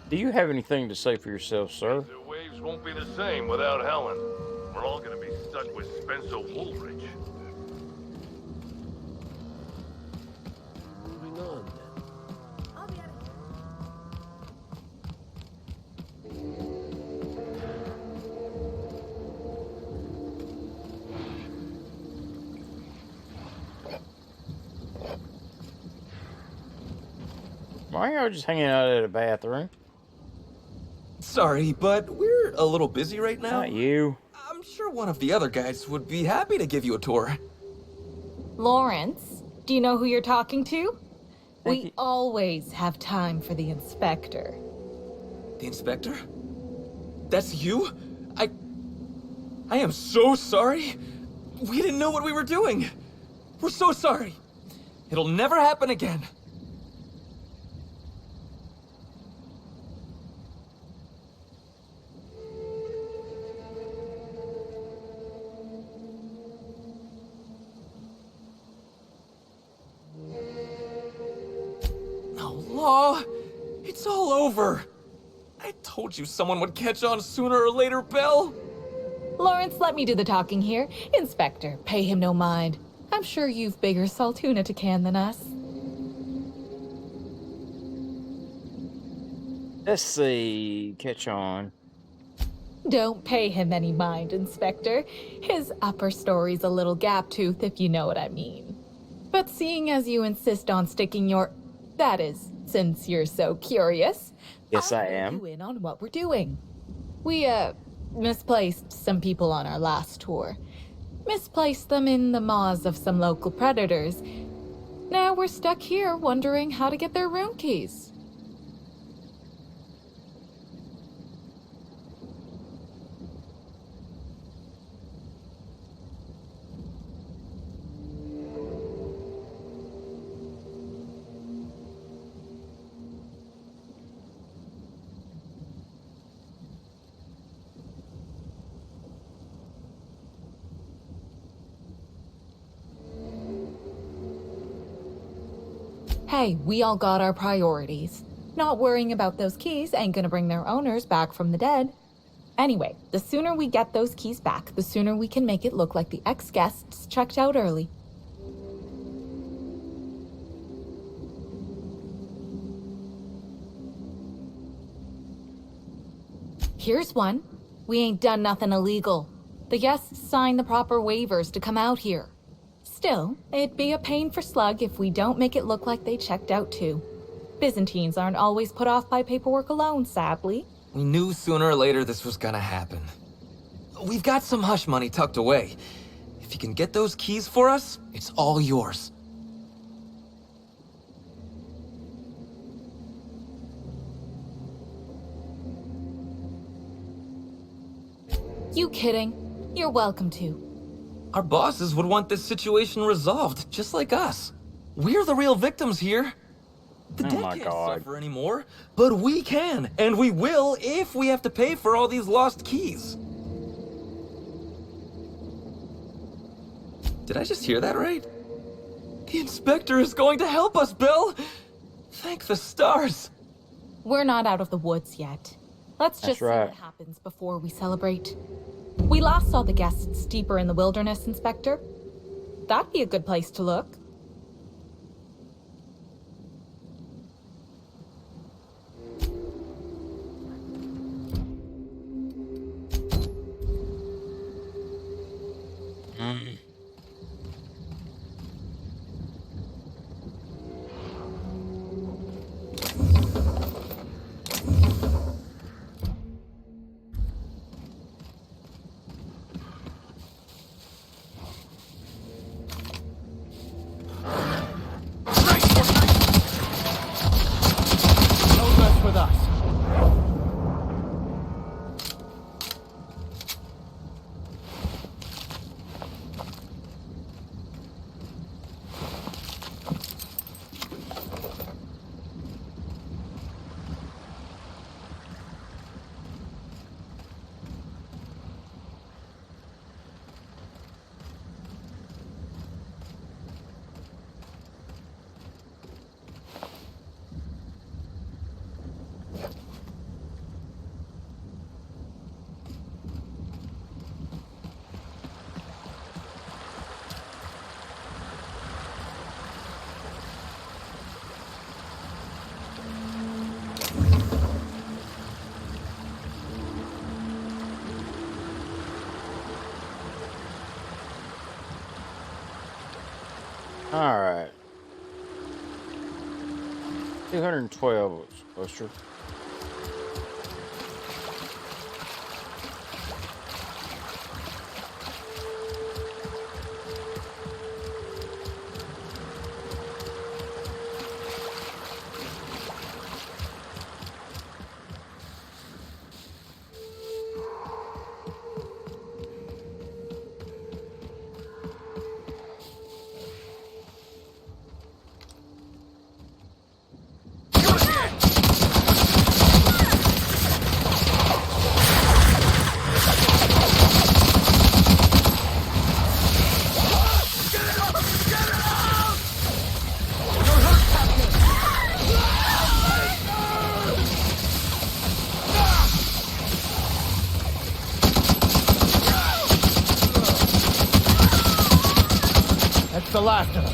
Do you have anything to say for yourself, sir? The waves won't be the same without Helen. We're all gonna be stuck with Spencer Woolridge. Hang on. Why are y'all just hanging out at a bathroom? Sorry, but we're a little busy right now. Not you. I'm sure one of the other guys would be happy to give you a tour. Lawrence, do you know who you're talking to? We always have time for the inspector. The inspector? That's you? I am so sorry. We didn't know what we were doing. We're so sorry. It'll never happen again. Law, it's all over. I told you someone would catch on sooner or later, Belle. Lawrence, let me do the talking here. Inspector, pay him no mind. I'm sure you've bigger saltuna to can than us. Let's see. Catch on. Don't pay him any mind, Inspector. His upper story's a little gap-toothed, if you know what I mean. But seeing as you insist on sticking your... That is, since you're so curious... Yes, I I'll am. fill you in on what we're doing. We, misplaced some people on our last tour. Misplaced them in the maws of some local predators. Now we're stuck here wondering how to get their room keys. Hey, we all got our priorities. Not worrying about those keys ain't gonna bring their owners back from the dead. Anyway, the sooner we get those keys back, the sooner we can make it look like the ex-guests checked out early. Here's one. We ain't done nothing illegal. The guests signed the proper waivers to come out here. Still, it'd be a pain for Slug if we don't make it look like they checked out too. Byzantines aren't always put off by paperwork alone, sadly. We knew sooner or later this was gonna happen. We've got some hush money tucked away. If you can get those keys for us, it's all yours. You kidding? You're welcome to. Our bosses would want this situation resolved, just like us. We're the real victims here. The dead can't suffer anymore, but we can, and we will if we have to pay for all these lost keys. Did I just hear that right? The Inspector is going to help us, Bill! Thank the stars! We're not out of the woods yet. Let's just see what happens before we celebrate. We last saw the guests deeper in the wilderness, Inspector. That'd be a good place to look. Alright. 212, Buster. The last of them.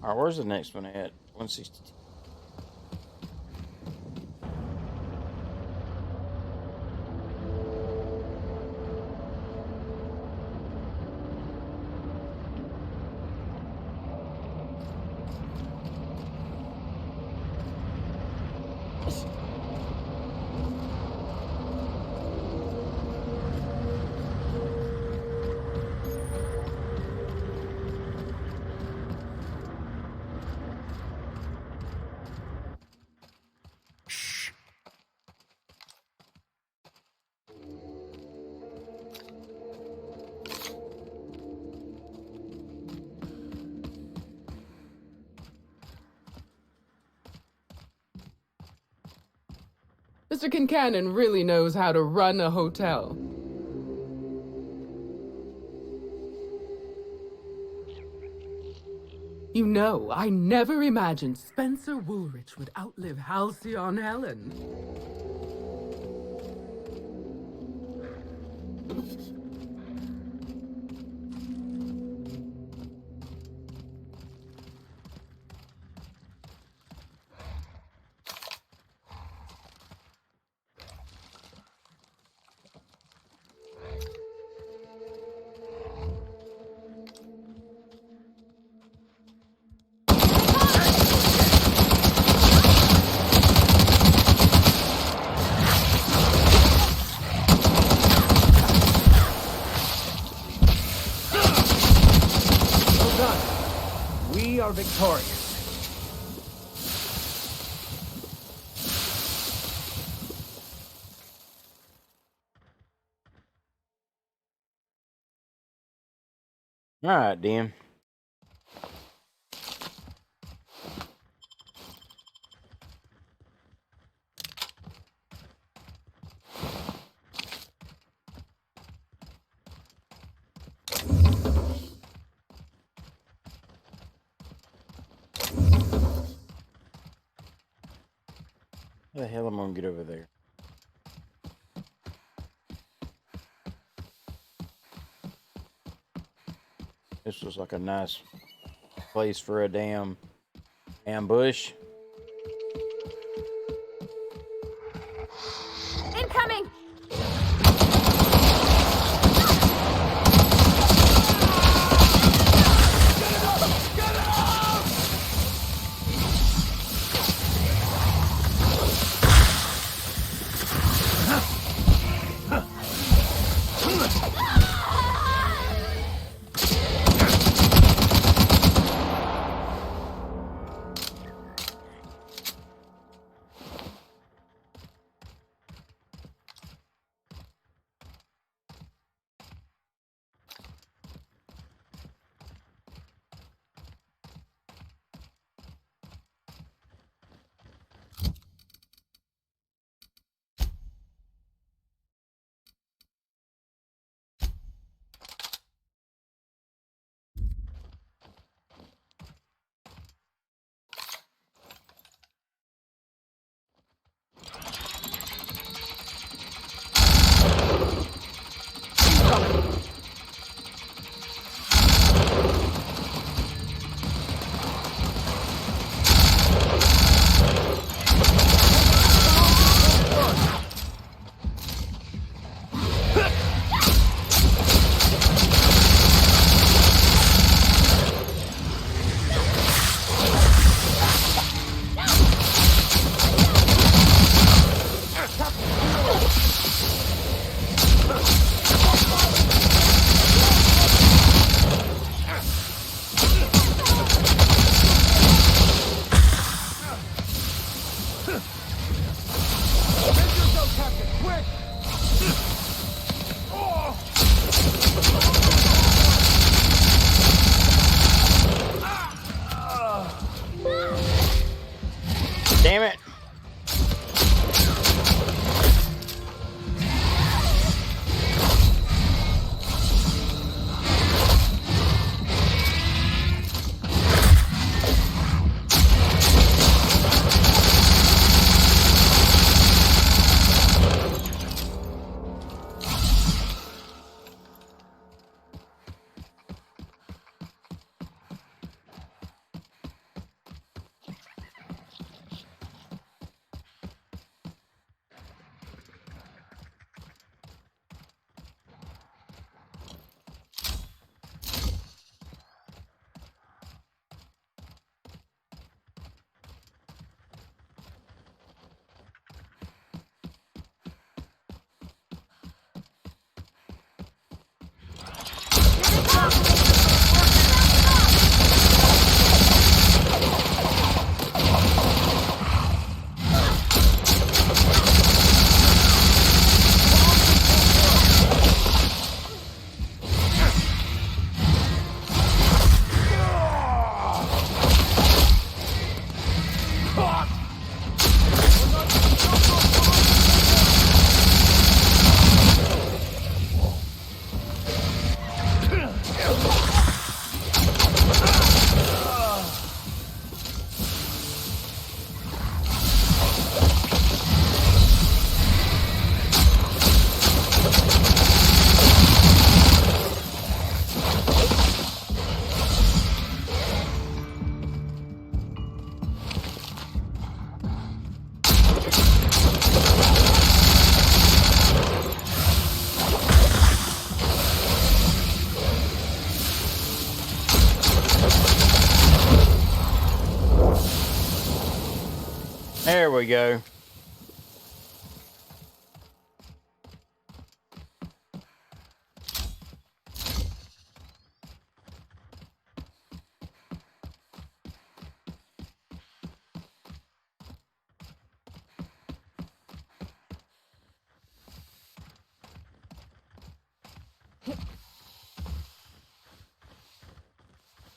All right, where's the next one at? 162. Mr. Kincannon really knows how to run a hotel. You know, I never imagined Spencer Woolrich would outlive Halcyon Helen. We are victorious. All right, Dan. How the hell am I gonna get over there? This was like a nice place for a damn ambush. Incoming! Damn it. There we go.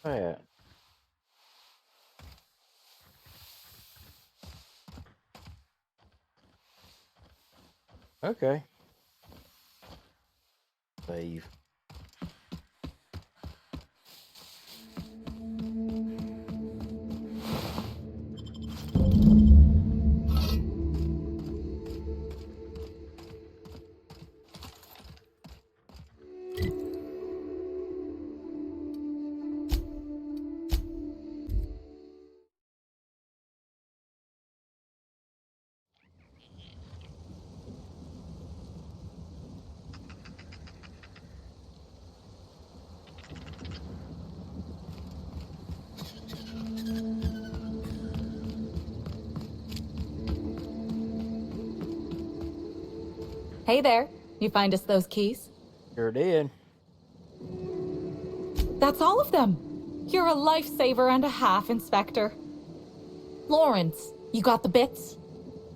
Oh, yeah. Okay. Save. Hey there. You find us those keys? Sure did. That's all of them. You're a lifesaver and a half, Inspector. Lawrence, you got the bits?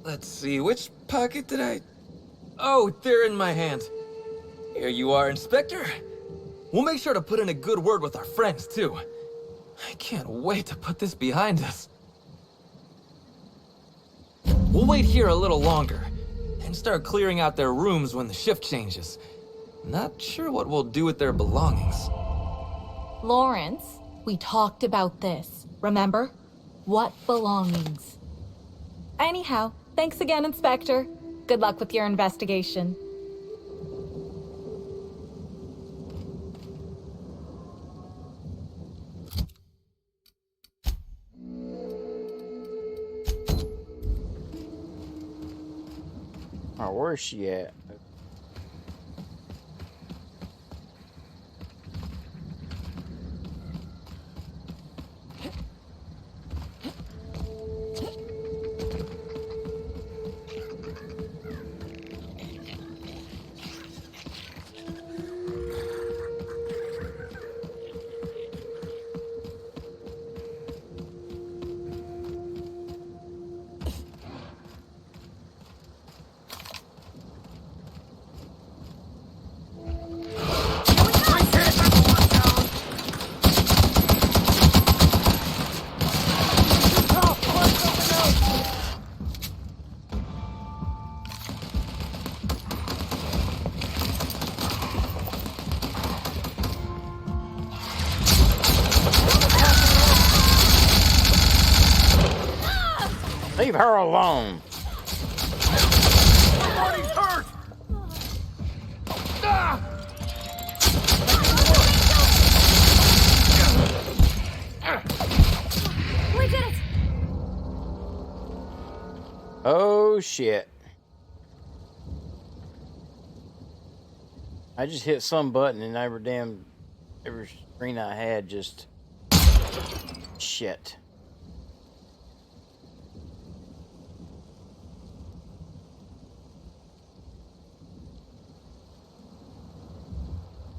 Let's see, which pocket did I... Oh, they're in my hand. Here you are, Inspector. We'll make sure to put in a good word with our friends, too. I can't wait to put this behind us. We'll wait here a little longer, and start clearing out their rooms when the shift changes. Not sure what we'll do with their belongings. Lawrence, we talked about this, remember? What belongings? Anyhow, thanks again, Inspector. Good luck with your investigation. Oh, where's she at? Leave her alone. Somebody's hurt! Ah! We did it! Oh, shit. I just hit some button and every screen I had just... Shit.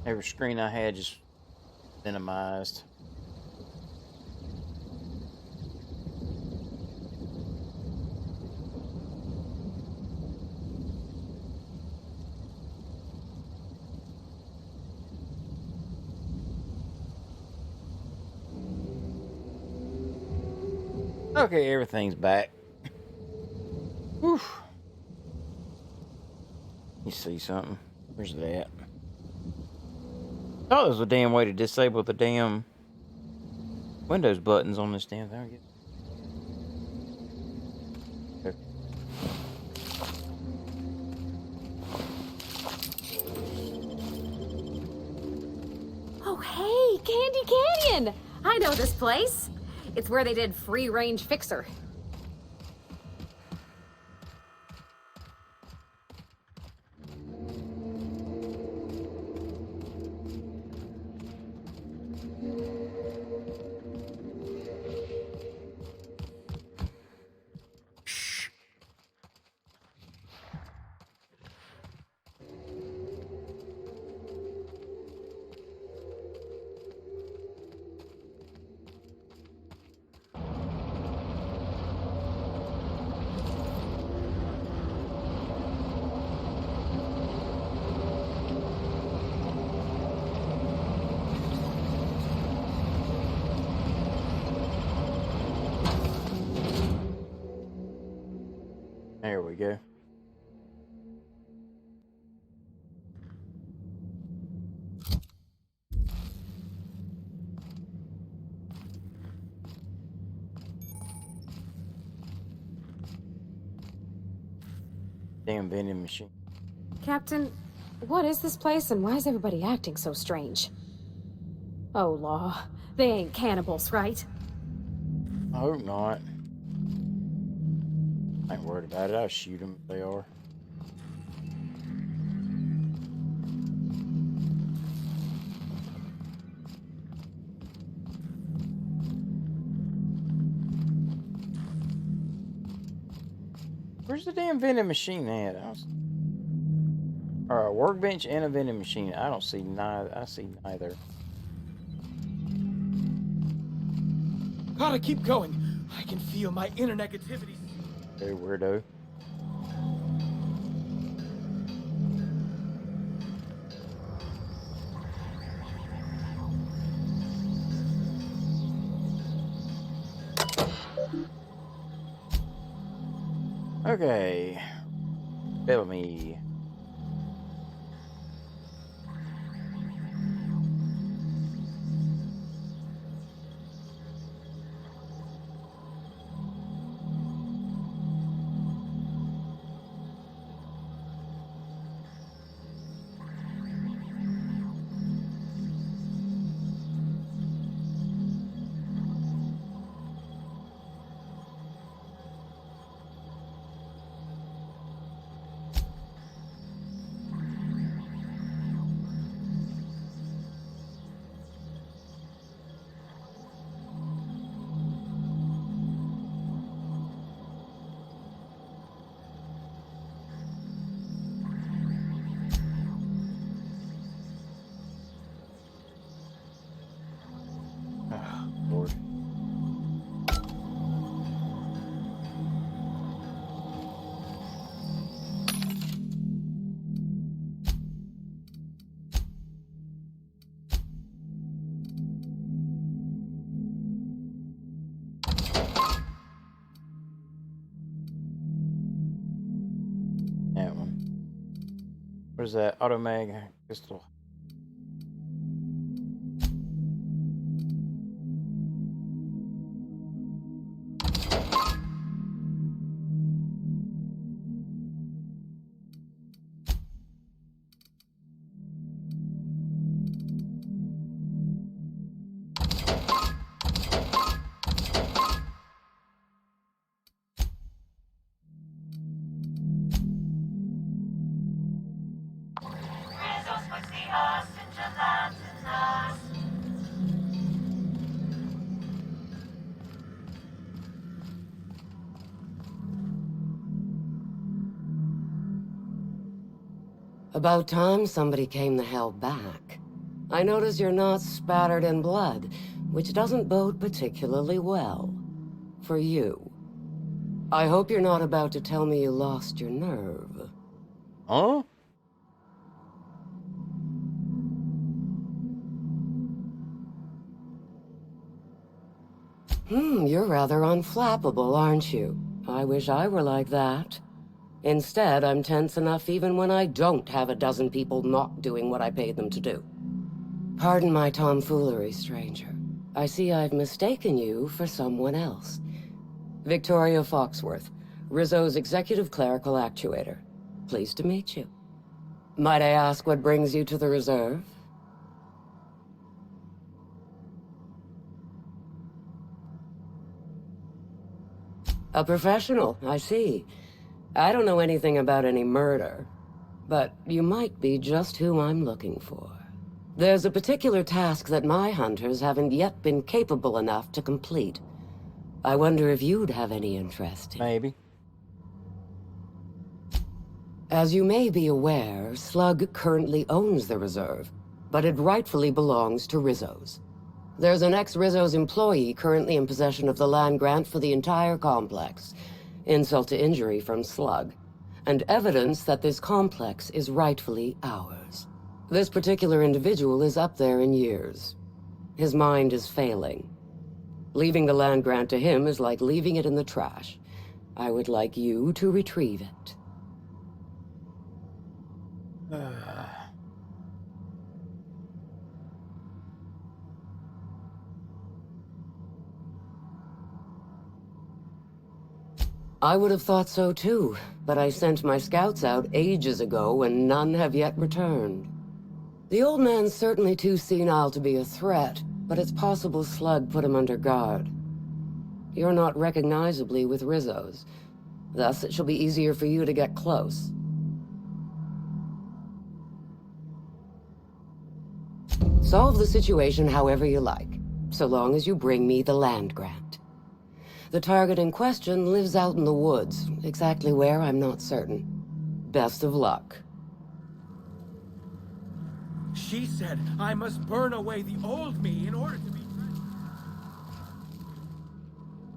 Every screen I had just minimized. Okay, everything's back. Whew. You see something? Where's that? Oh, there's a damn way to disable the damn Windows buttons on this damn thing. Okay. Oh, hey, Candy Canyon! I know this place. It's where they did Free Range Fixer. There we go. Damn vending machine. Captain, what is this place and why is everybody acting so strange? Oh, Law. They ain't cannibals, right? I hope not. I ain't worried about it. I'll shoot them if they are. Where's the damn vending machine at? Or a workbench and a vending machine. I don't see neither. I see neither. Gotta keep going. I can feel my inner negativity. Hey, weirdo. Okay. Bellamy. Lord. That one. What is that? Automag pistol. About time somebody came the hell back. I notice you're not spattered in blood, which doesn't bode particularly well. For you. I hope you're not about to tell me you lost your nerve. Huh? You're rather unflappable, aren't you? I wish I were like that. Instead, I'm tense enough even when I don't have a dozen people not doing what I paid them to do. Pardon my tomfoolery, stranger. I see I've mistaken you for someone else. Victoria Foxworth, Rizzo's executive clerical actuator. Pleased to meet you. Might I ask what brings you to the reserve? A professional, I see. I don't know anything about any murder, but you might be just who I'm looking for. There's a particular task that my hunters haven't yet been capable enough to complete. I wonder if you'd have any interest in it. Maybe. As you may be aware, Slug currently owns the reserve, but it rightfully belongs to Rizzo's. There's an ex-Rizzo's employee currently in possession of the land grant for the entire complex. Insult to injury from Slug, and evidence that this complex is rightfully ours. This particular individual is up there in years. His mind is failing. Leaving the land grant to him is like leaving it in the trash. I would like you to retrieve it. I would have thought so too, but I sent my scouts out ages ago and none have yet returned. The old man's certainly too senile to be a threat, but it's possible Slug put him under guard. You're not recognizably with Rizzo's, thus it shall be easier for you to get close. Solve the situation however you like, so long as you bring me the land grant. The target in question lives out in the woods. Exactly where, I'm not certain. Best of luck. She said I must burn away the old me in order to be...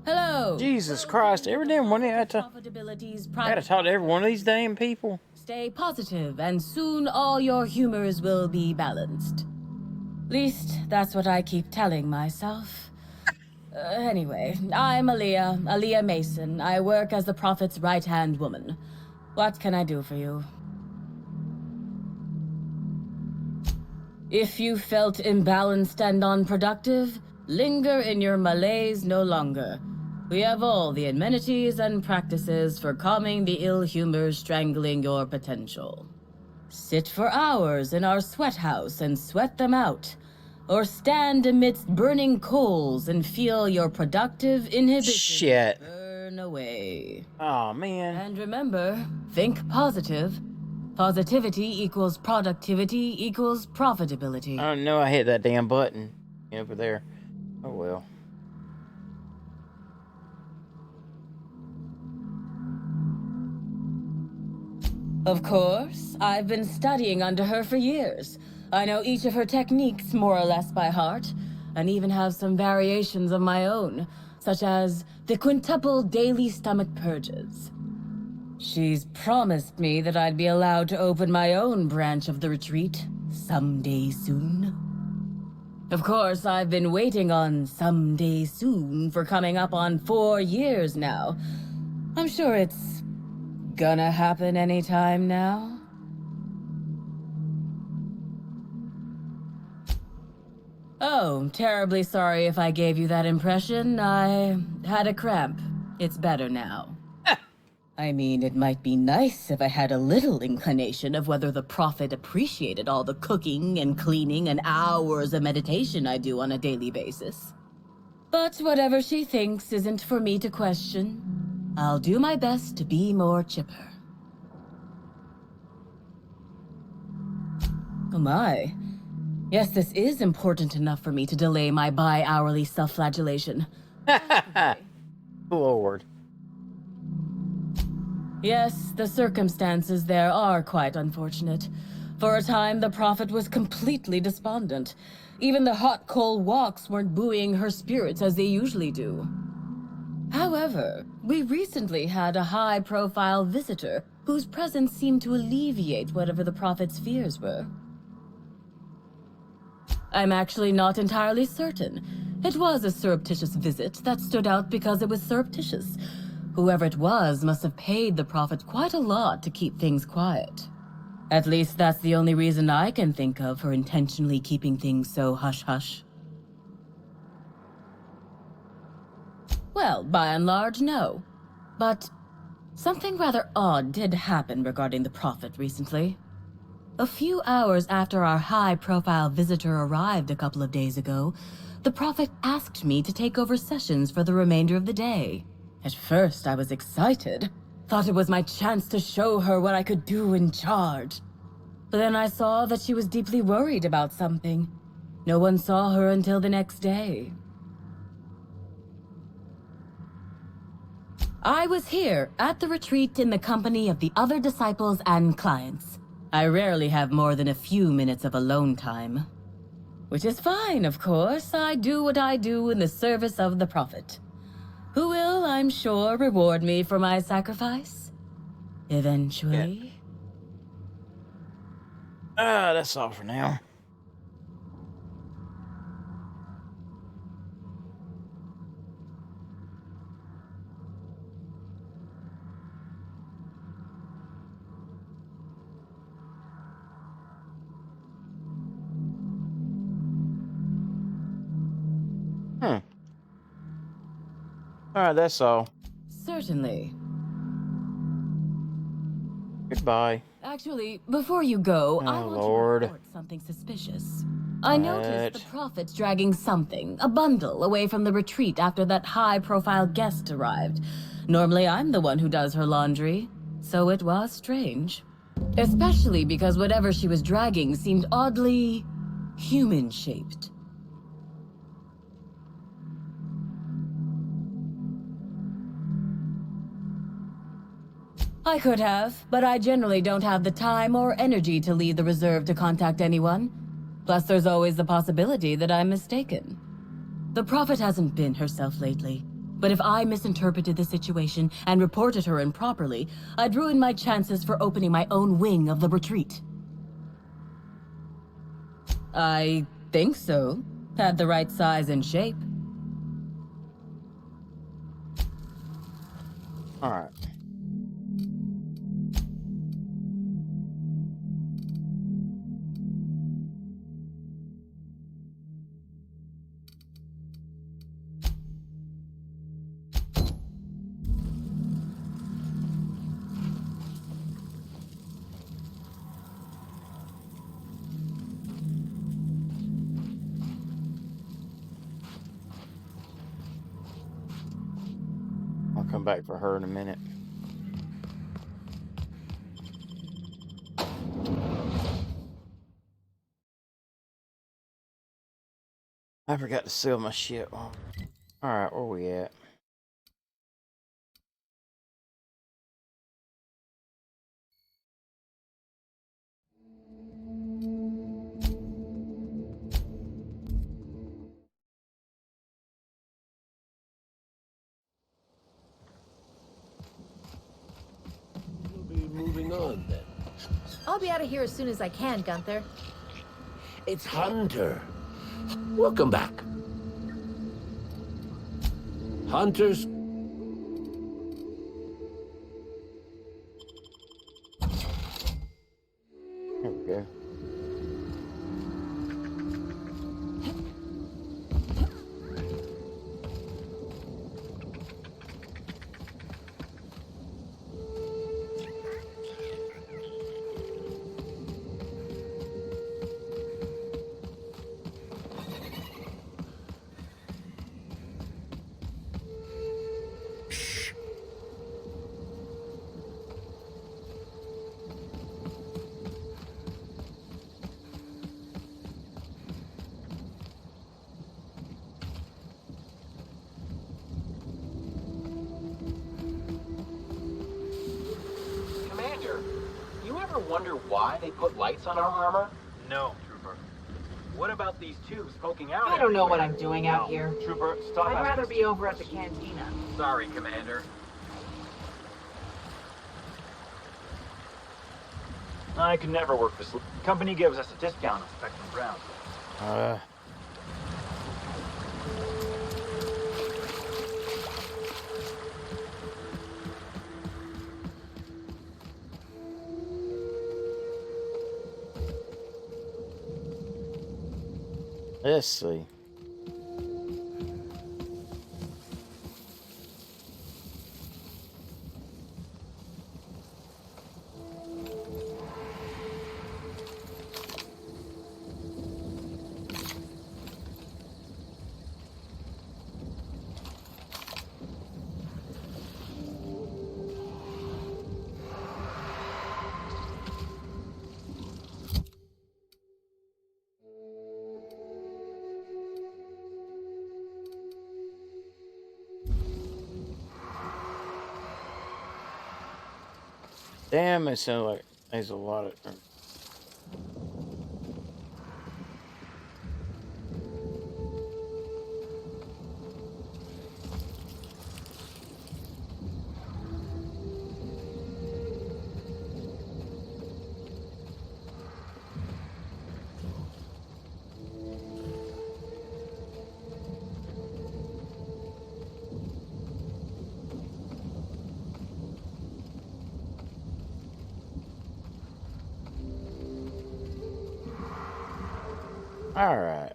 Hello. Jesus Christ, every damn one of you had to talk to every one of these damn people. Stay positive, and soon all your humors will be balanced. Least, that's what I keep telling myself. Anyway, I'm Aaliyah Mason. I work as the Prophet's right-hand woman. What can I do for you? If you felt imbalanced and unproductive, linger in your malaise no longer. We have all the amenities and practices for calming the ill humors strangling your potential. Sit for hours in our sweat house and sweat them out. Or stand amidst burning coals and feel your productive inhibition burn away. Oh, man. And remember, think positive. Positivity equals productivity equals profitability. I don't know I hit that damn button over there. Oh, well. Of course, I've been studying under her for years. I know each of her techniques more or less by heart, and even have some variations of my own, such as the quintuple daily stomach purges. She's promised me that I'd be allowed to open my own branch of the retreat someday soon. Of course, I've been waiting on someday soon for coming up on 4 years now. I'm sure it's gonna happen anytime now. Oh, terribly sorry if I gave you that impression. I had a cramp. It's better now. I mean, it might be nice if I had a little inclination of whether the Prophet appreciated all the cooking and cleaning and hours of meditation I do on a daily basis. But whatever she thinks isn't for me to question. I'll do my best to be more chipper. Oh my. Yes, this is important enough for me to delay my bi-hourly self-flagellation. Lord. Yes, the circumstances there are quite unfortunate. For a time, the Prophet was completely despondent. Even the hot coal walks weren't buoying her spirits as they usually do. However, we recently had a high-profile visitor whose presence seemed to alleviate whatever the Prophet's fears were. I'm actually not entirely certain. It was a surreptitious visit that stood out because it was surreptitious. Whoever it was must have paid the Prophet quite a lot to keep things quiet. At least that's the only reason I can think of for intentionally keeping things so hush-hush. Well, by and large, no. But something rather odd did happen regarding the Prophet recently. A few hours after our high-profile visitor arrived a couple of days ago, the Prophet asked me to take over sessions for the remainder of the day. At first, I was excited. Thought it was my chance to show her what I could do in charge. But then I saw that she was deeply worried about something. No one saw her until the next day. I was here at the retreat in the company of the other disciples and clients. I rarely have more than a few minutes of alone time. Which is fine, of course. I do what I do in the service of the Prophet, who will, I'm sure, reward me for my sacrifice. Eventually. That's all for now. Alright, that's all. Certainly. Goodbye. Actually, before you go, I Oh, want Lord. to report something suspicious. I noticed the What? Prophet's dragging something, a bundle, away from the retreat after that high-profile guest arrived. Normally, I'm the one who does her laundry, so it was strange. Especially because whatever she was dragging seemed oddly human-shaped. I could have, but I generally don't have the time or energy to leave the reserve to contact anyone. Plus, there's always the possibility that I'm mistaken. The Prophet hasn't been herself lately, but if I misinterpreted the situation and reported her improperly, I'd ruin my chances for opening my own wing of the retreat. I think so. Had the right size and shape. Alright. I'll come back for her in a minute. I forgot to seal my shit. Alright, where we at? We'll be moving on then. I'll be out of here as soon as I can, Gunther. It's Hunter. Welcome back. Hunters. There we go. Commander, you ever wonder why they put lights on our armor? No, Trooper. What about these tubes poking out? I don't know what everywhere? I'm doing out here. Trooper, stop. I'd rather asking be over at the cantina. Sorry, Commander. I could never work this. Company gives us a discount on Spectrum Ground. Let's see. Damn, it sounds like there's a lot of... All right.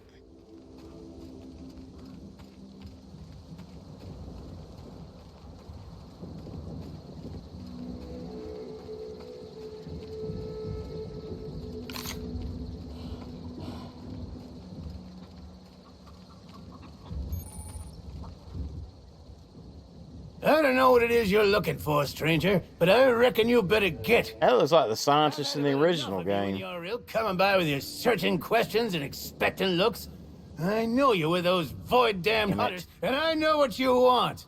I don't know what it is you're looking for, stranger, but I reckon you better get. That looks like the scientist in the original game. You're real coming by with your searching questions and expectant looks. I know you with those void damn hunters, and I know what you want.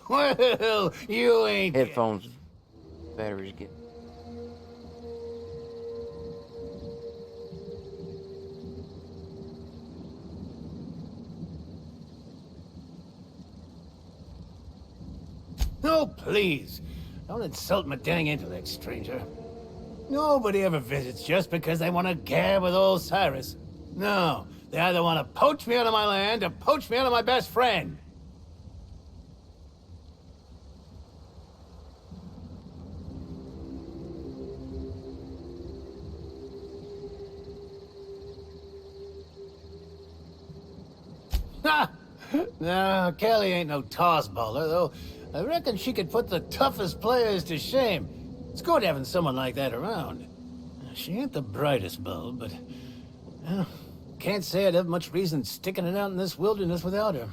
Well, you ain't. Headphones, batteries get. Oh, please. Don't insult my dang intellect, stranger. Nobody ever visits just because they want to gab with old Cyrus. No, they either want to poach me out of my land or poach me out of my best friend. Ha! No, Kelly ain't no toss baller, though. I reckon she could put the toughest players to shame. It's good having someone like that around. She ain't the brightest bulb, but... well, can't say I'd have much reason sticking it out in this wilderness without her.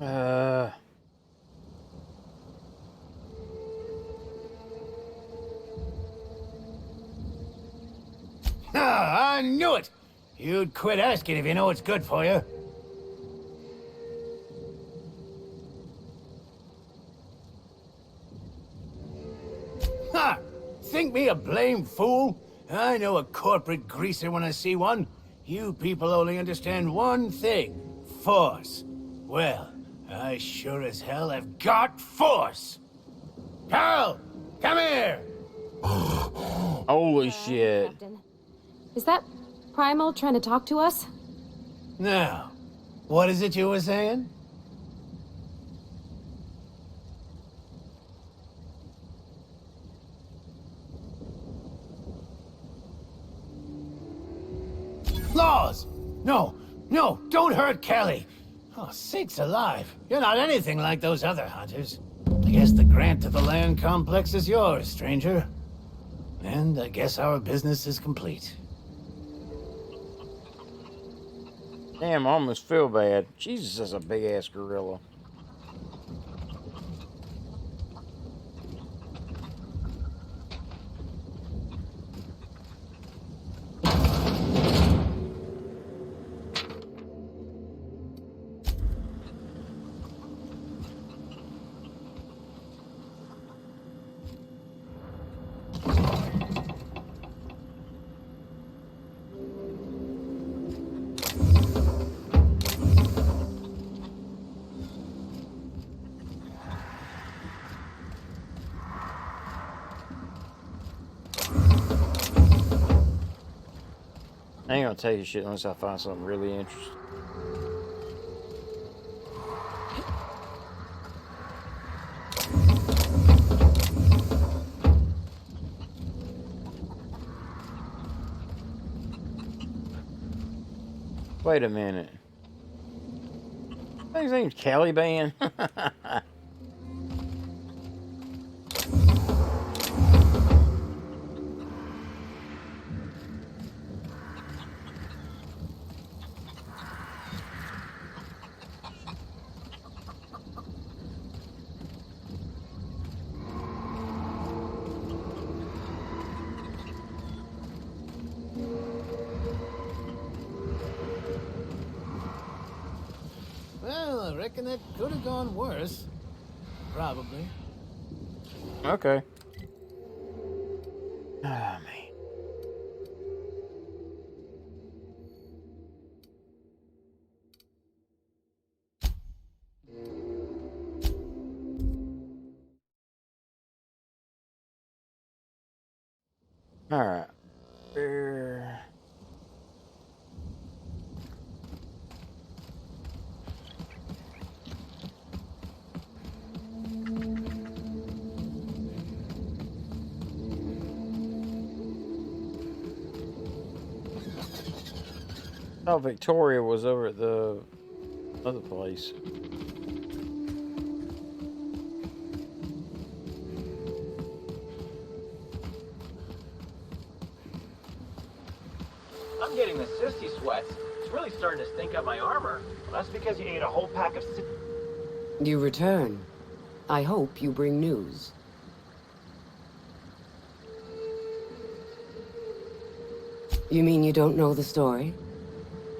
Ah, I knew it! You'd quit asking if you know what's good for you. Ha! Think me a blame fool? I know a corporate greaser when I see one. You people only understand one thing. Force. Well, I sure as hell have got force! Carl! Come here! Holy shit. Captain. Is that Primal trying to talk to us? Now, what is it you were saying? Laws! No, no, don't hurt Kelly! Oh, sakes alive. You're not anything like those other hunters. I guess the grant to the land complex is yours, stranger. And I guess our business is complete. Damn, I almost feel bad. Jesus, that's a big-ass gorilla. I ain't gonna tell you shit unless I find something really interesting. Wait a minute. I think his name's Caliban. Well, I reckon that could have gone worse. Probably. Okay. Ah, man. All right. Oh, Victoria was over at the other place. I'm getting the sissy sweats. really starting to stink up my armor. Well, that's because you ate a whole pack of... You return. I hope you bring news. You mean you don't know the story?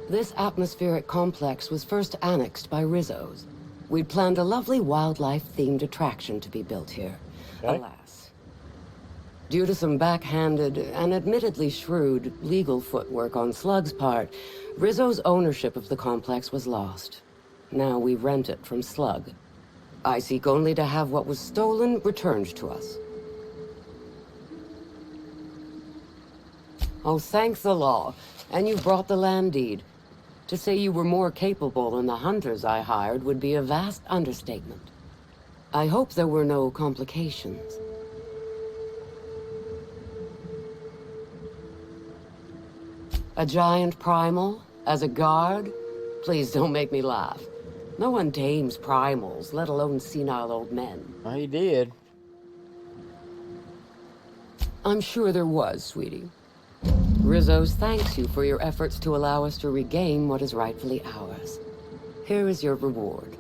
This atmospheric complex was first annexed by Rizzo's. We'd planned a lovely wildlife-themed attraction to be built here. Okay. Alas. Due to some backhanded and admittedly shrewd legal footwork on Slug's part, Rizzo's ownership of the complex was lost. Now we rent it from Slug. I seek only to have what was stolen returned to us. Oh, thank the law. And you brought the land deed. To say you were more capable than the hunters I hired would be a vast understatement. I hope there were no complications. A giant primal? As a guard? Please don't make me laugh. No one tames primals, let alone senile old men. Well, he did. I'm sure there was, sweetie. Rizzo's thanks you for your efforts to allow us to regain what is rightfully ours. Here is your reward.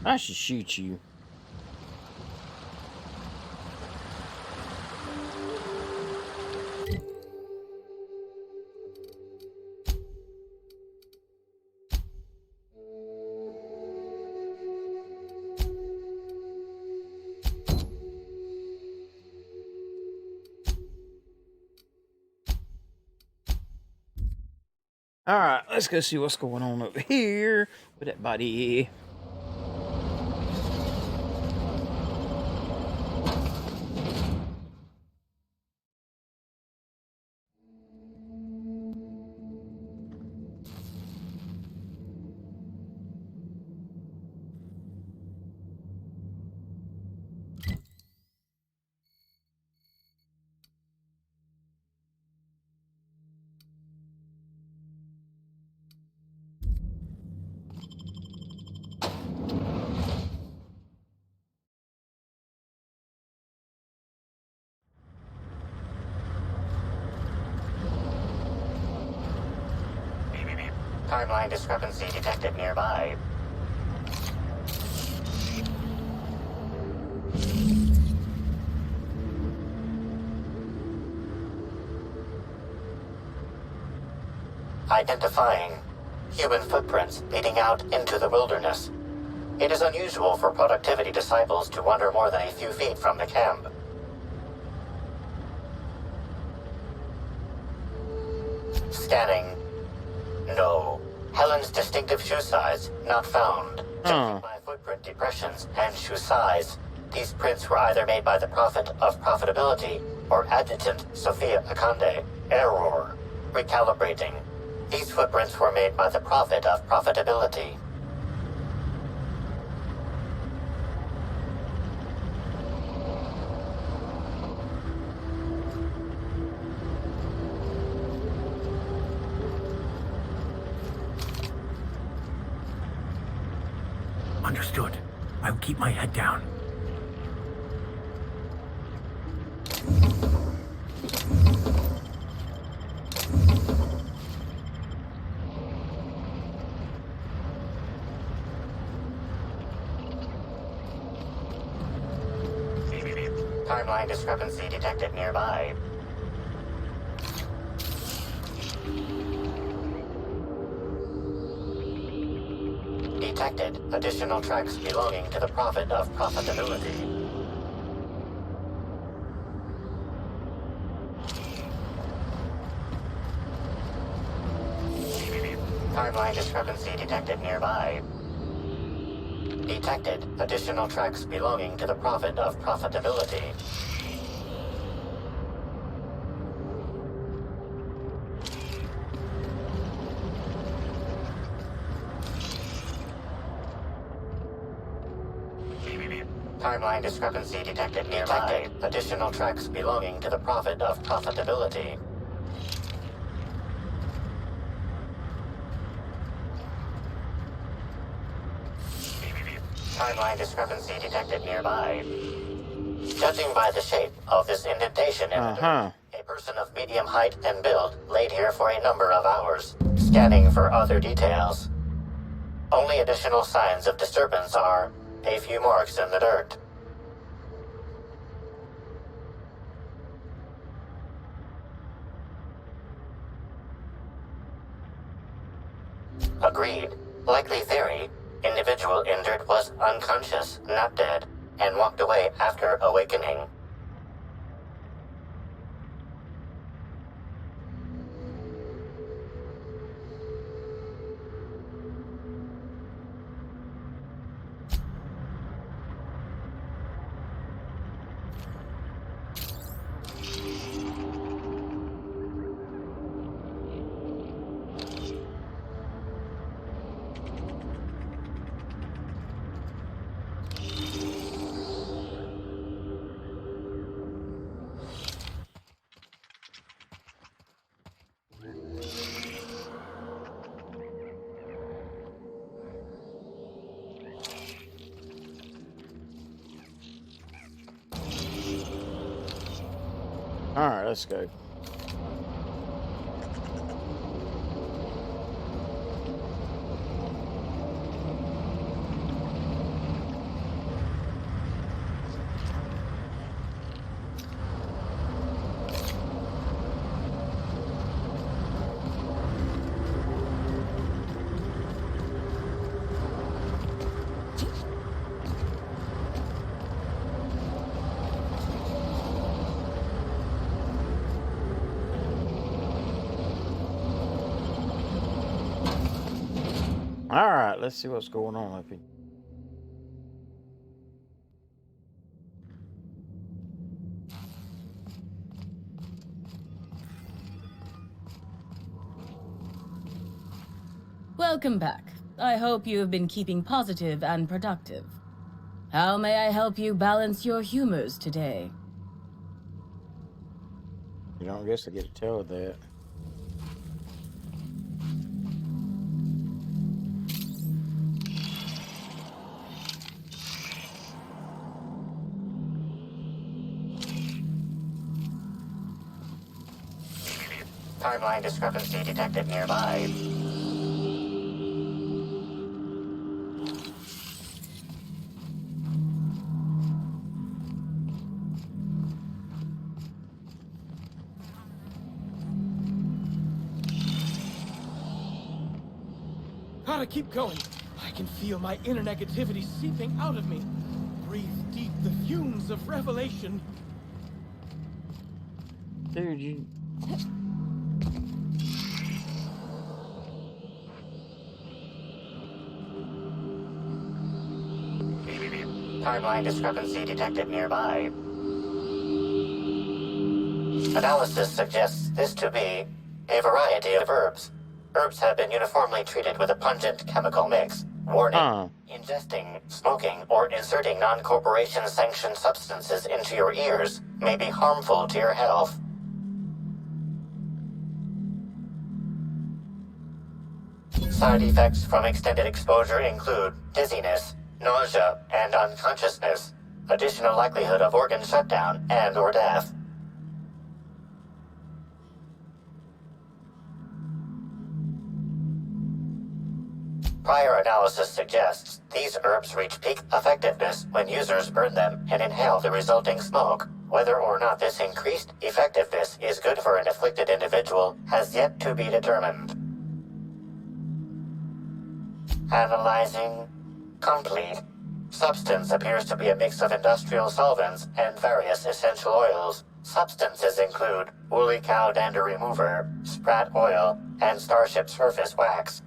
I should shoot you. All right, let's go see what's going on over here with that body. Timeline discrepancy detected nearby. Identifying human footprints leading out into the wilderness. It is unusual for productivity disciples to wander more than a few feet from the camp. Scanning. No. Helen's distinctive shoe size, not found. Judging by footprint depressions and shoe size, these prints were either made by the Prophet of Profitability or Adjutant Sophia Akande. Error. Recalibrating. These footprints were made by the Prophet of Profitability. Understood. I'll keep my head down. Timeline discrepancy detected nearby. Detected additional tracks belonging to the Prophet of Profitability. Timeline discrepancy detected nearby. Detected additional tracks belonging to the Prophet of Profitability. Timeline discrepancy detected nearby. Detected additional tracks belonging to the Prophet of Profitability. Timeline discrepancy detected nearby. Judging by the shape of this indentation in the dirt, a person of medium height and build laid here for a number of hours, scanning for other details. Only additional signs of disturbance are a few marks in the dirt. Agreed. Likely theory. Individual injured was unconscious, not dead, and walked away after awakening. Alright, let's go. Alright, let's see what's going on up here. Welcome back. I hope you have been keeping positive and productive. How may I help you balance your humors today? You don't guess I get to tell that. Timeline discrepancy detected nearby. Gotta keep going. I can feel my inner negativity seeping out of me. Breathe deep the fumes of revelation. Dude, you... Timeline discrepancy detected nearby. Analysis suggests this to be a variety of herbs. Herbs have been uniformly treated with a pungent chemical mix. Warning, ingesting, smoking, or inserting non-corporation sanctioned substances into your ears may be harmful to your health. Side effects from extended exposure include dizziness, nausea, and unconsciousness, additional likelihood of organ shutdown and/or death. Prior analysis suggests these herbs reach peak effectiveness when users burn them and inhale the resulting smoke. Whether or not this increased effectiveness is good for an afflicted individual has yet to be determined. Analyzing complete. Substance appears to be a mix of industrial solvents and various essential oils. Substances include woolly cow dander remover, sprat oil, and starship surface wax.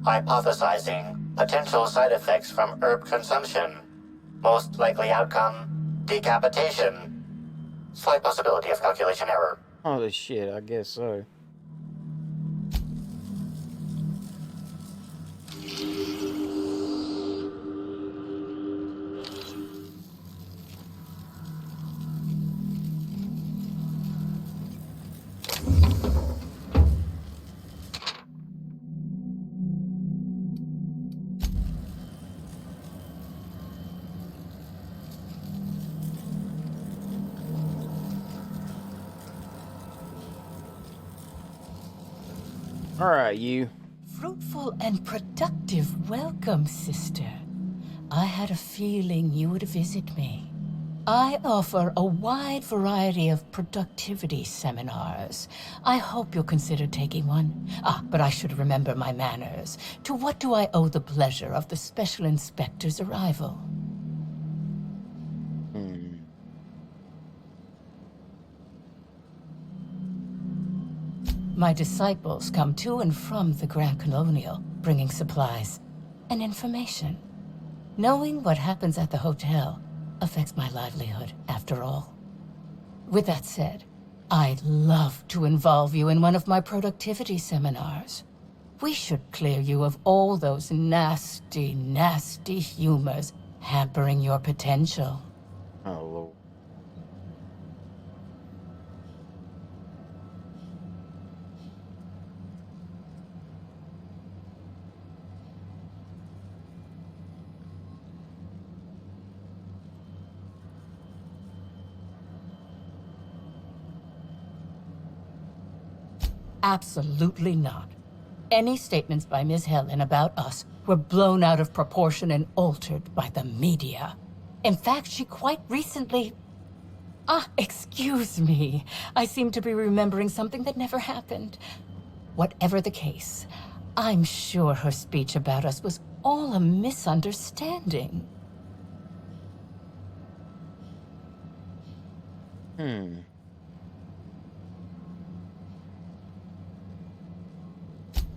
Hypothesizing potential side effects from herb consumption. Most likely outcome, decapitation. Slight possibility of calculation error. Holy shit, I guess so. All right, you. Fruitful and productive welcome, sister. I had a feeling you would visit me. I offer a wide variety of productivity seminars. I hope you'll consider taking one. But I should remember my manners. To what do I owe the pleasure of the Special Inspector's arrival? My disciples come to and from the Grand Colonial, bringing supplies and information. Knowing what happens at the hotel affects my livelihood, after all. With that said, I'd love to involve you in one of my productivity seminars. We should clear you of all those nasty, nasty humors hampering your potential. Oh, Lord. Absolutely not. Any statements by Ms. Helen about us were blown out of proportion and altered by the media. In fact, she quite recently... excuse me. I seem to be remembering something that never happened. Whatever the case, I'm sure her speech about us was all a misunderstanding.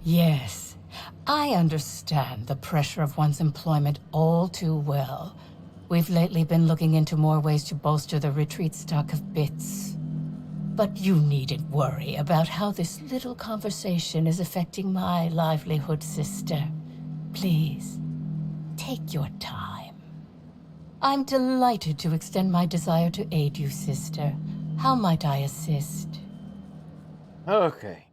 Yes, I understand the pressure of one's employment all too well. We've lately been looking into more ways to bolster the retreat stock of bits. But you needn't worry about how this little conversation is affecting my livelihood, sister. Please, take your time. I'm delighted to extend my desire to aid you, sister. How might I assist? Okay.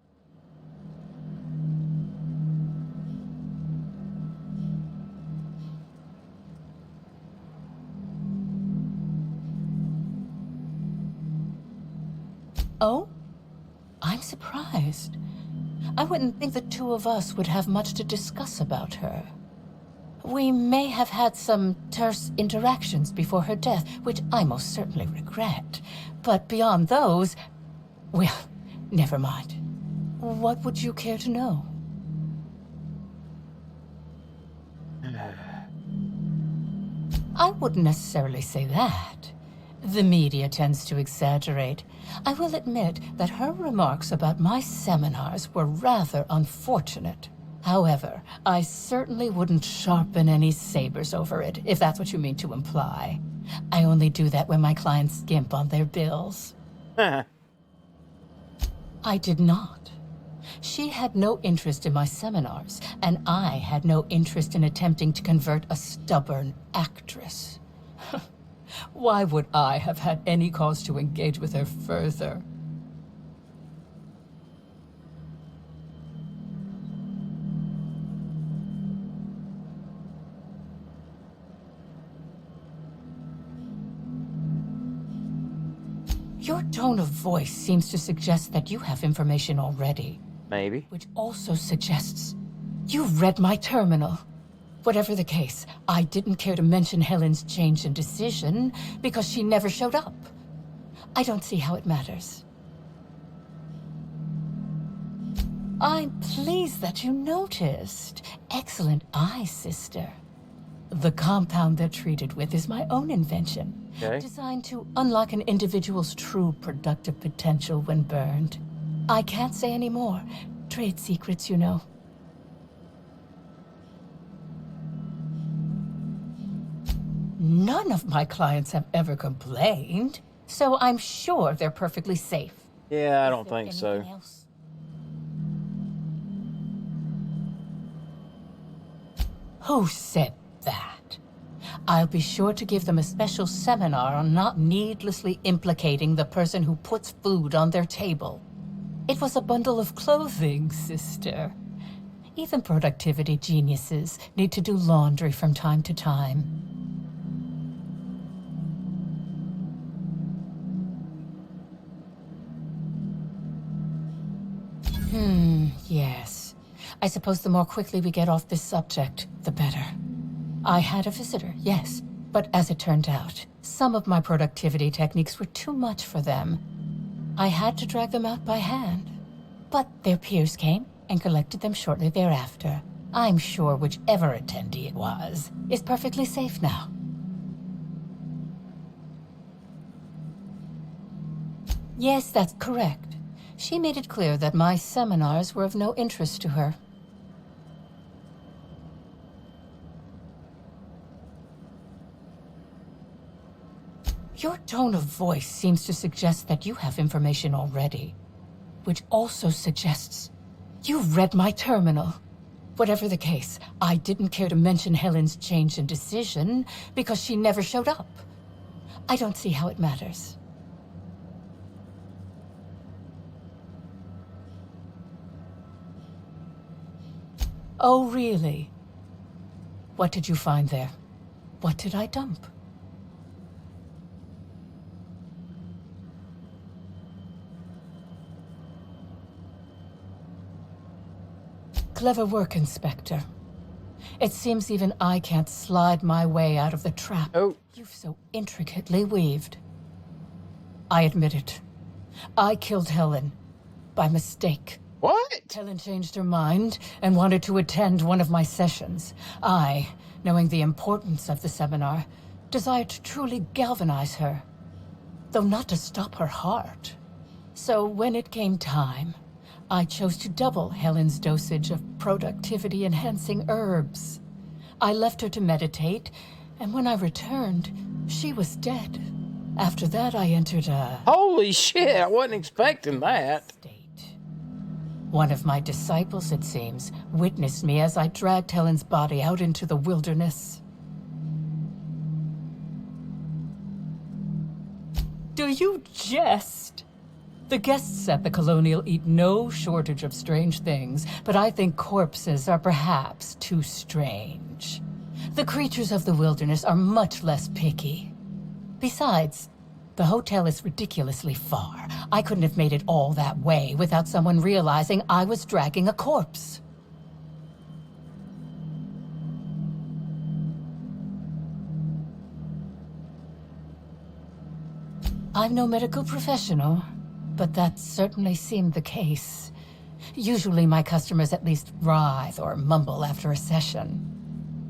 Oh? I'm surprised. I wouldn't think the two of us would have much to discuss about her. We may have had some terse interactions before her death, which I most certainly regret. But beyond those, well, never mind. What would you care to know? I wouldn't necessarily say that. The media tends to exaggerate. I will admit that her remarks about my seminars were rather unfortunate. However, I certainly wouldn't sharpen any sabers over it, if that's what you mean to imply. I only do that when my clients skimp on their bills. I did not. She had no interest in my seminars, and I had no interest in attempting to convert a stubborn actress. Why would I have had any cause to engage with her further? Your tone of voice seems to suggest that you have information already. Maybe. Which also suggests you've read my terminal. Whatever the case, I didn't care to mention Helen's change in decision because she never showed up. I don't see how it matters. I'm pleased that you noticed. Excellent eye, sister. The compound they're treated with is my own invention. Okay. Designed to unlock an individual's true productive potential when burned. I can't say any more. Trade secrets, you know. None of my clients have ever complained, so I'm sure they're perfectly safe. Yeah, I don't think so. Else? Who said that? I'll be sure to give them a special seminar on not needlessly implicating the person who puts food on their table. It was a bundle of clothing, sister. Even productivity geniuses need to do laundry from time to time. Yes. I suppose the more quickly we get off this subject, the better. I had a visitor, yes, but as it turned out, some of my productivity techniques were too much for them. I had to drag them out by hand. But their peers came and collected them shortly thereafter. I'm sure whichever attendee it was is perfectly safe now. Yes, that's correct. She made it clear that my seminars were of no interest to her. Your tone of voice seems to suggest that you have information already, which also suggests you read my terminal. Whatever the case, I didn't care to mention Helen's change in decision because she never showed up. I don't see how it matters. Oh, really? What did you find there? What did I dump? Clever work, Inspector. It seems even I can't slide my way out of the trap you've so intricately weaved. I admit it. I killed Helen. By mistake. What? Helen changed her mind and wanted to attend one of my sessions. I, knowing the importance of the seminar, desired to truly galvanize her, though not to stop her heart. So when it came time, I chose to double Helen's dosage of productivity-enhancing herbs. I left her to meditate, and when I returned, she was dead. After that, I entered a... Holy shit, I wasn't expecting that. One of my disciples, it seems, witnessed me as I dragged Helen's body out into the wilderness. Do you jest? The guests at the Colonial eat no shortage of strange things, but I think corpses are perhaps too strange. The creatures of the wilderness are much less picky. Besides, the hotel is ridiculously far. I couldn't have made it all that way without someone realizing I was dragging a corpse. I'm no medical professional, but that certainly seemed the case. Usually my customers at least writhe or mumble after a session.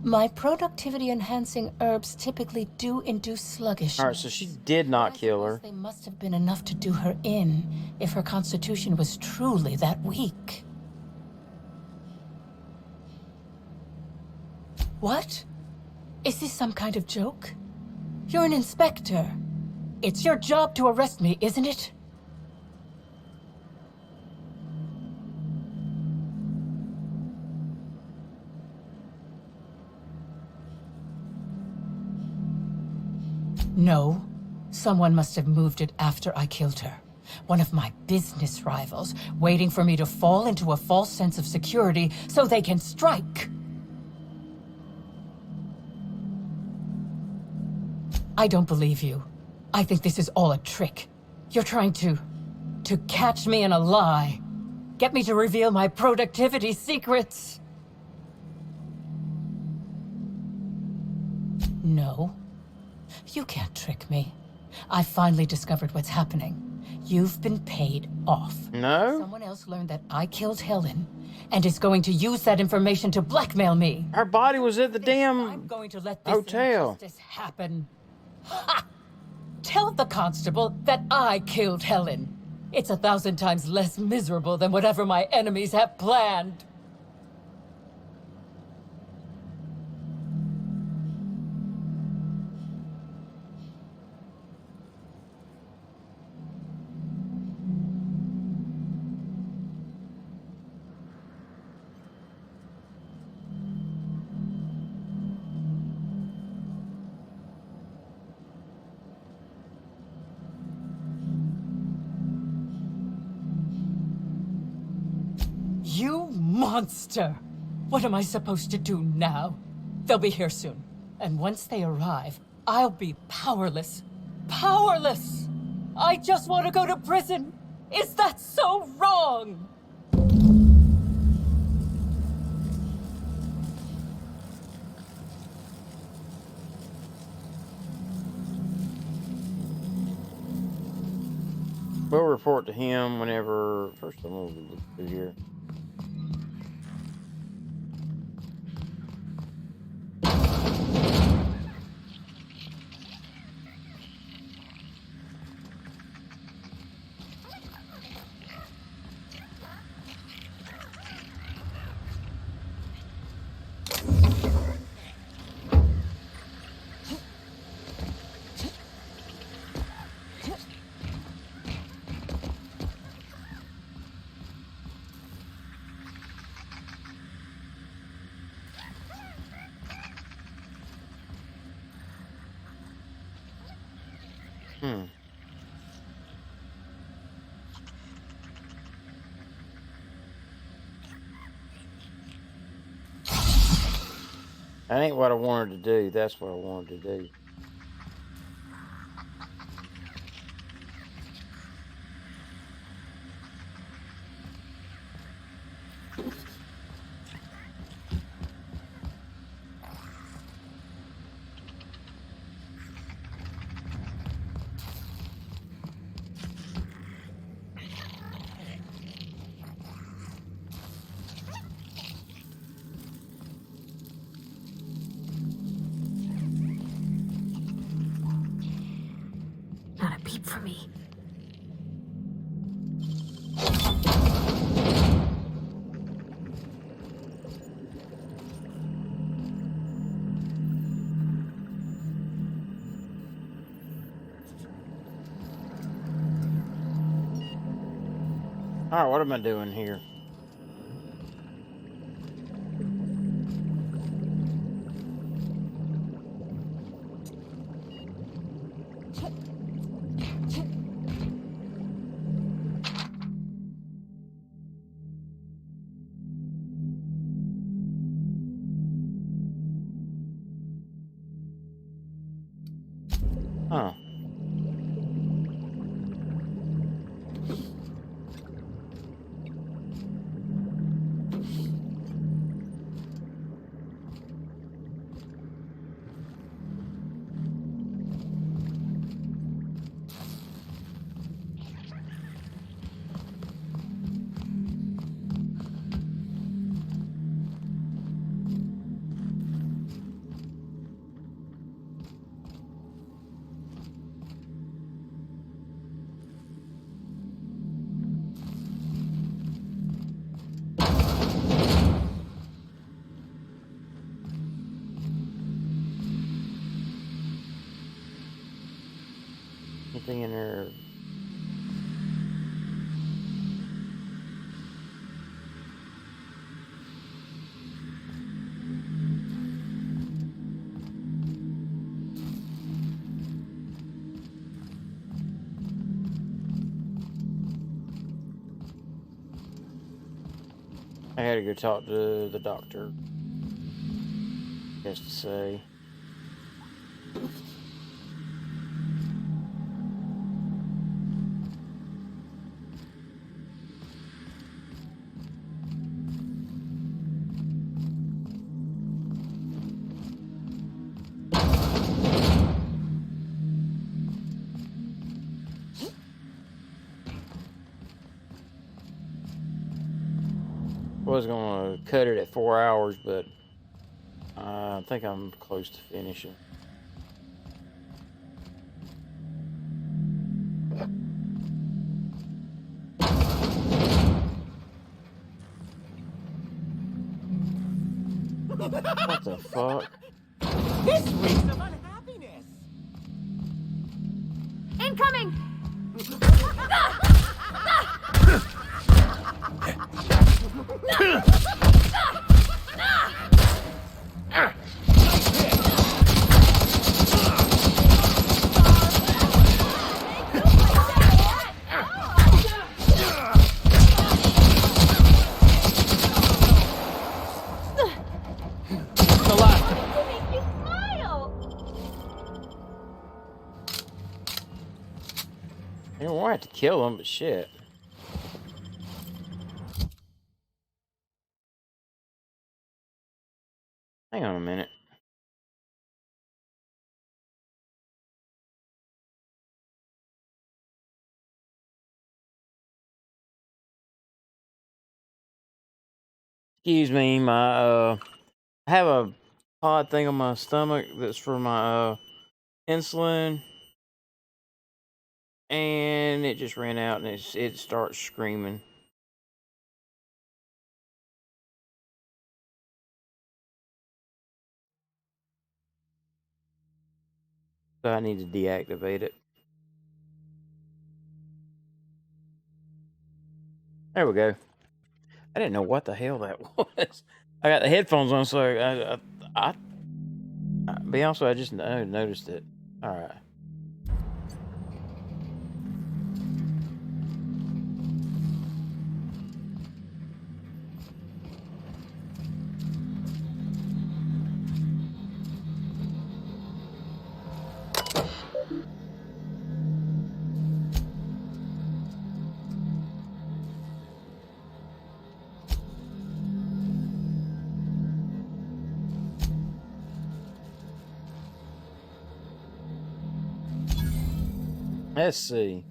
My productivity-enhancing herbs typically do induce sluggishness. Alright, so she did not kill her. They must have been enough to do her in, if her constitution was truly that weak. What? Is this some kind of joke? You're an inspector. It's your job to arrest me, isn't it? No. Someone must have moved it after I killed her. One of my business rivals, waiting for me to fall into a false sense of security so they can strike. I don't believe you. I think this is all a trick. You're trying to catch me in a lie. Get me to reveal my productivity secrets. No. You can't trick me. I finally discovered what's happening. You've been paid off. No? Someone else learned that I killed Helen and is going to use that information to blackmail me. Her body was at the damn I'm going to let this hotel. injustice happen. Ha! Tell the constable that I killed Helen. It's 1,000 times less miserable than whatever my enemies have planned. You monster! What am I supposed to do now? They'll be here soon. And once they arrive, I'll be powerless. Powerless! I just want to go to prison! Is that so wrong? We'll report to him whenever. First, I'm gonna look through here. That ain't what I wanted to do. That's what I wanted to do. Not a peep for me. All right, what am I doing here? Huh. Anything in there? I had to go talk to the doctor. Just to say. Was gonna cut it at 4 hours, but I think I'm close to finishing. What the fuck? This reeks of unhappiness! Incoming! You don't want to kill him, but shit. Hang on a minute. Excuse me, I have a odd thing on my stomach that's for my insulin, and it just ran out, and it starts screaming. So I need to deactivate it. There we go. I didn't know what the hell that was. I got the headphones on, so I be honest with you, I just noticed it. All right. Let's see.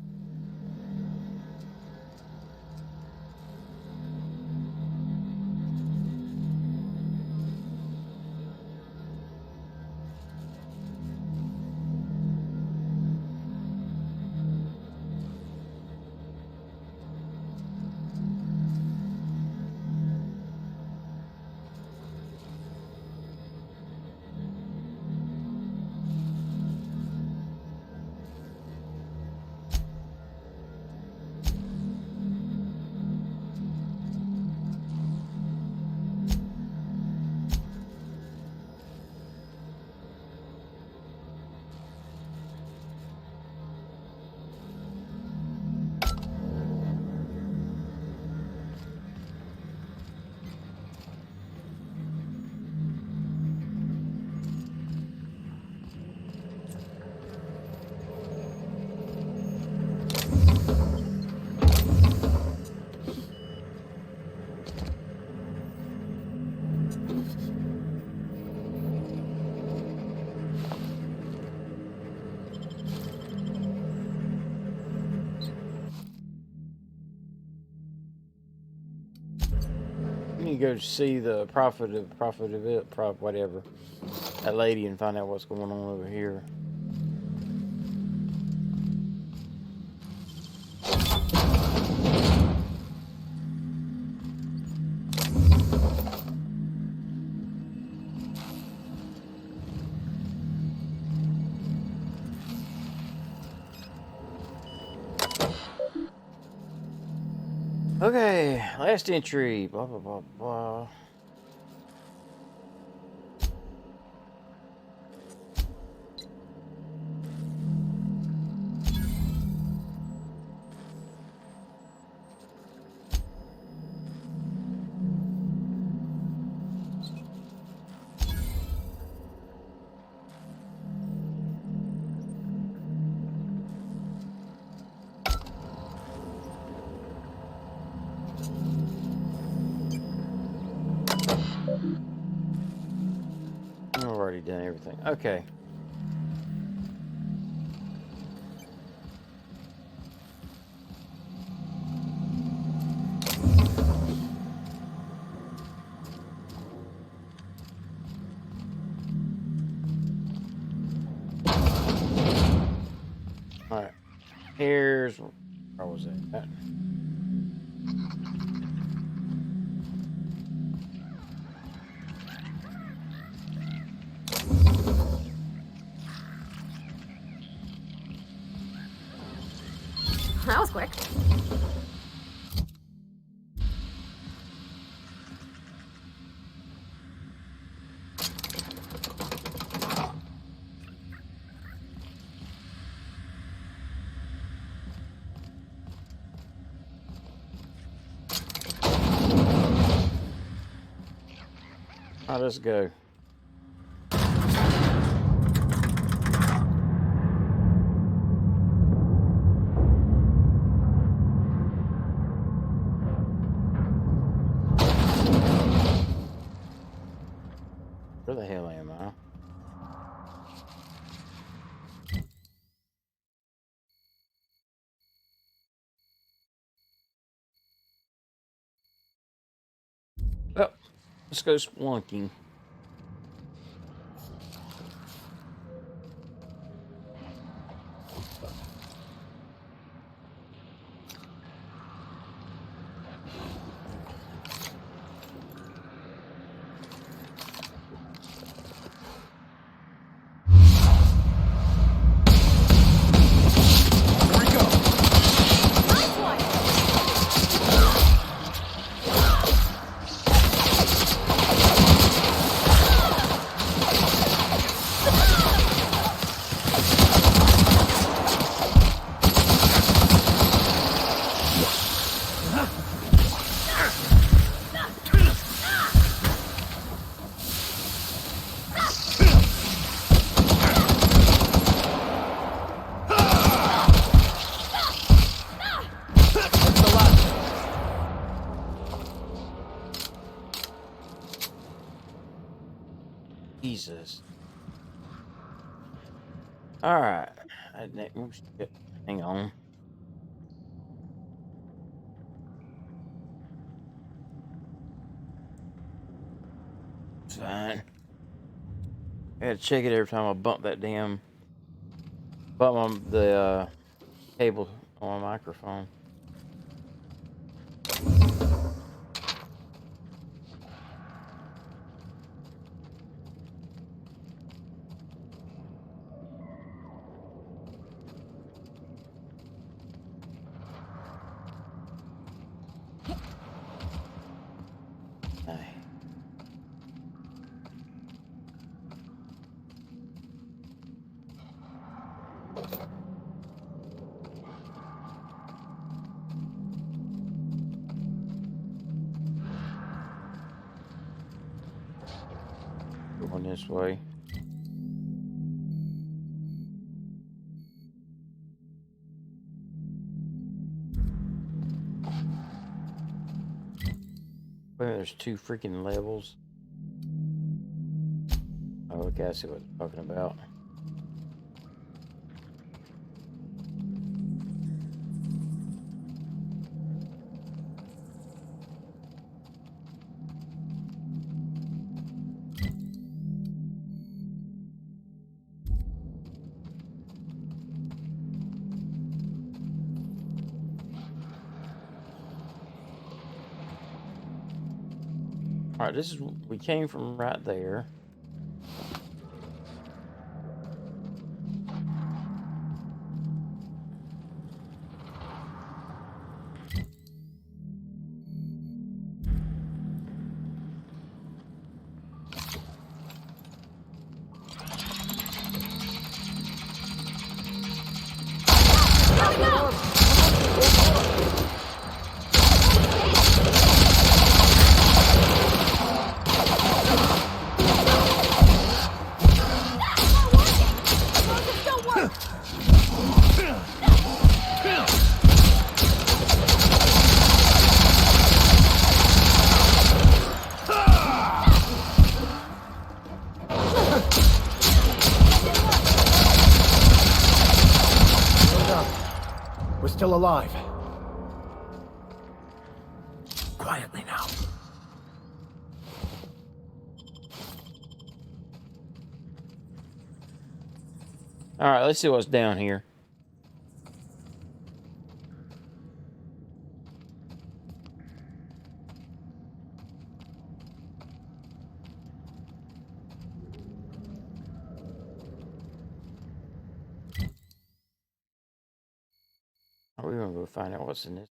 You go see the prophet of it, whatever, that lady, and find out what's going on over here. Okay, last entry, blah, blah, blah, blah. I've already done everything. Okay. All right. Here's where was that? That was quick. All right, let's go. Where the hell am I? Oh, Let's go splunking. Jesus. All right. Oh, shit. Hang on. It's fine. I gotta check it every time I bump that damn the cable on my microphone. Going this way. Wait, there's 2 freaking levels. Oh, okay, I see what they're talking about. Alright, this is, we came from right there. Still alive. Quietly now. All right, let's see what's down here. We're gonna go find out what's in this.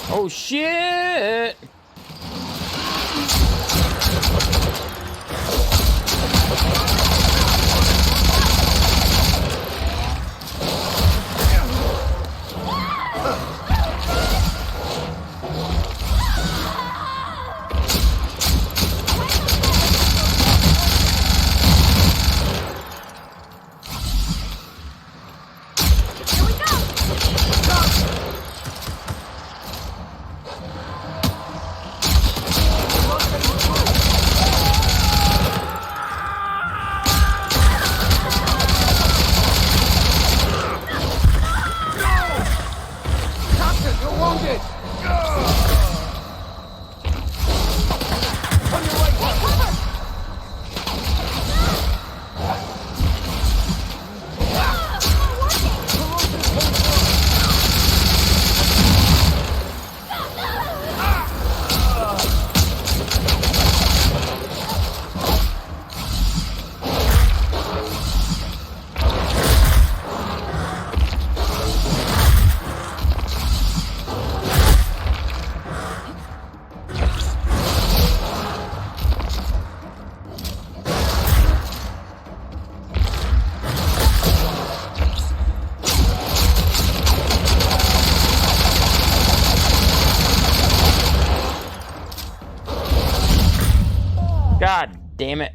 Oh shit! Damn it.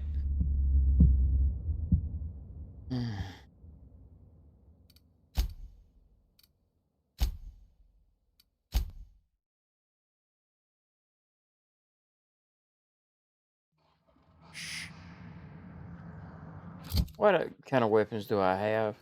What kind of weapons do I have?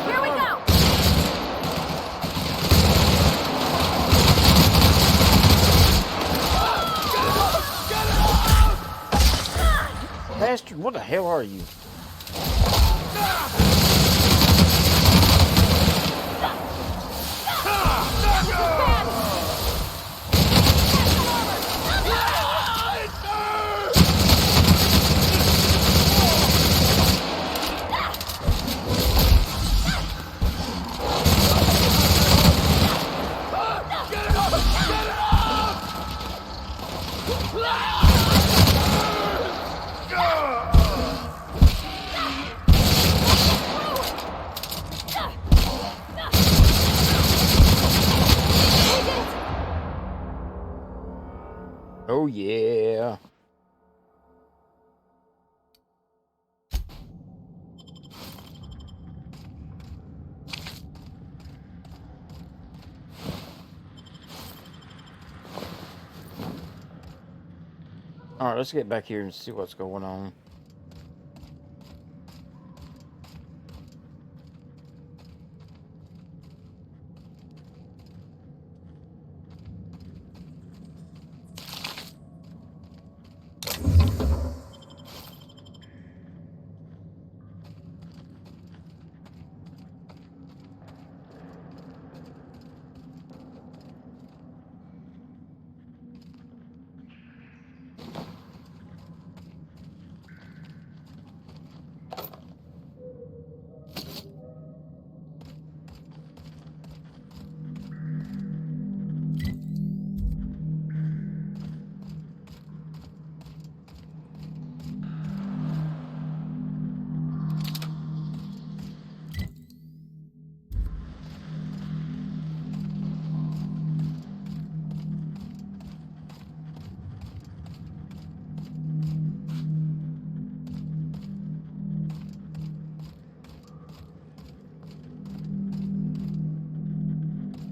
Here we go! Bastard, what the hell are you? Oh yeah. All right, let's get back here and see what's going on.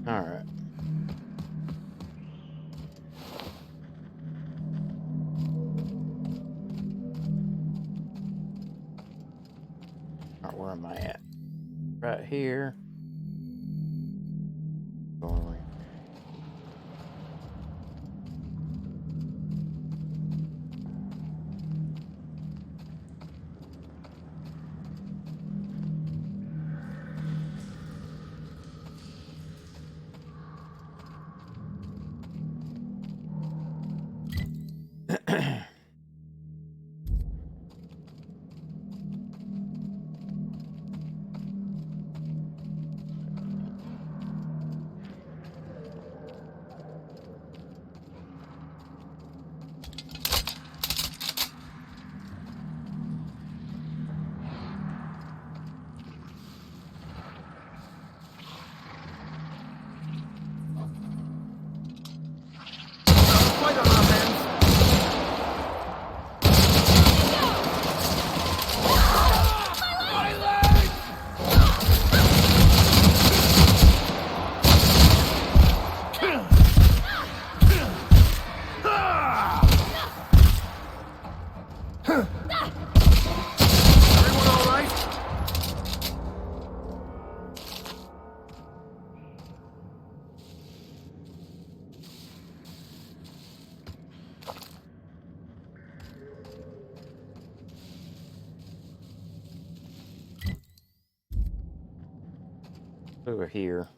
All right. All right, where am I at? Right here. Going away. Over here.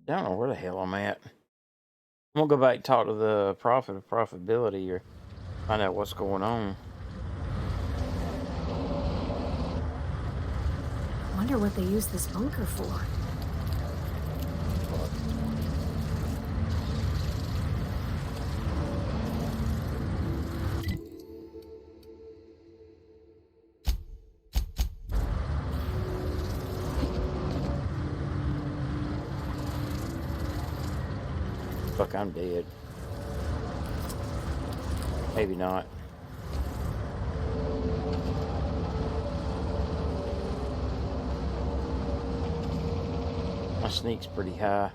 I don't know where the hell I'm at. I'm gonna go back and talk to the Prophet of Profitability or find out what's going on. Wonder what they use this bunker for. Fuck, I'm dead. Maybe not. My sneak's pretty high.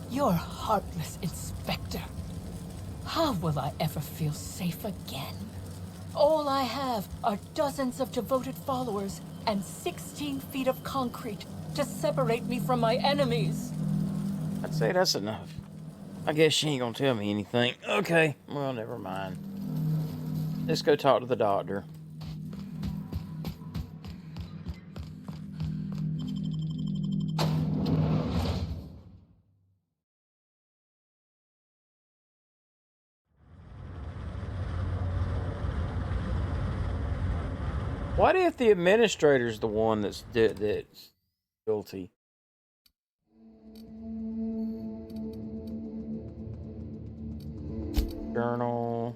You're heartless, Inspector. How will I ever feel safe again? All I have are dozens of devoted followers and 16 feet of concrete to separate me from my enemies. I'd say that's enough. I guess she ain't gonna tell me anything. Okay, well, never mind. Let's go talk to the doctor. What if the administrator's the one that's guilty? Journal.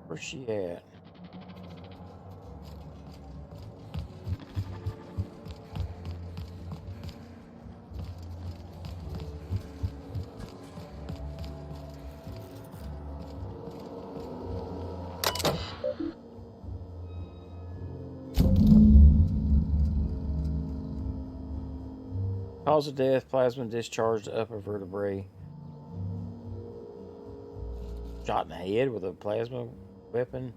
Where's she at? Cause of death, plasma discharge to upper vertebrae. Shot in the head with a plasma weapon.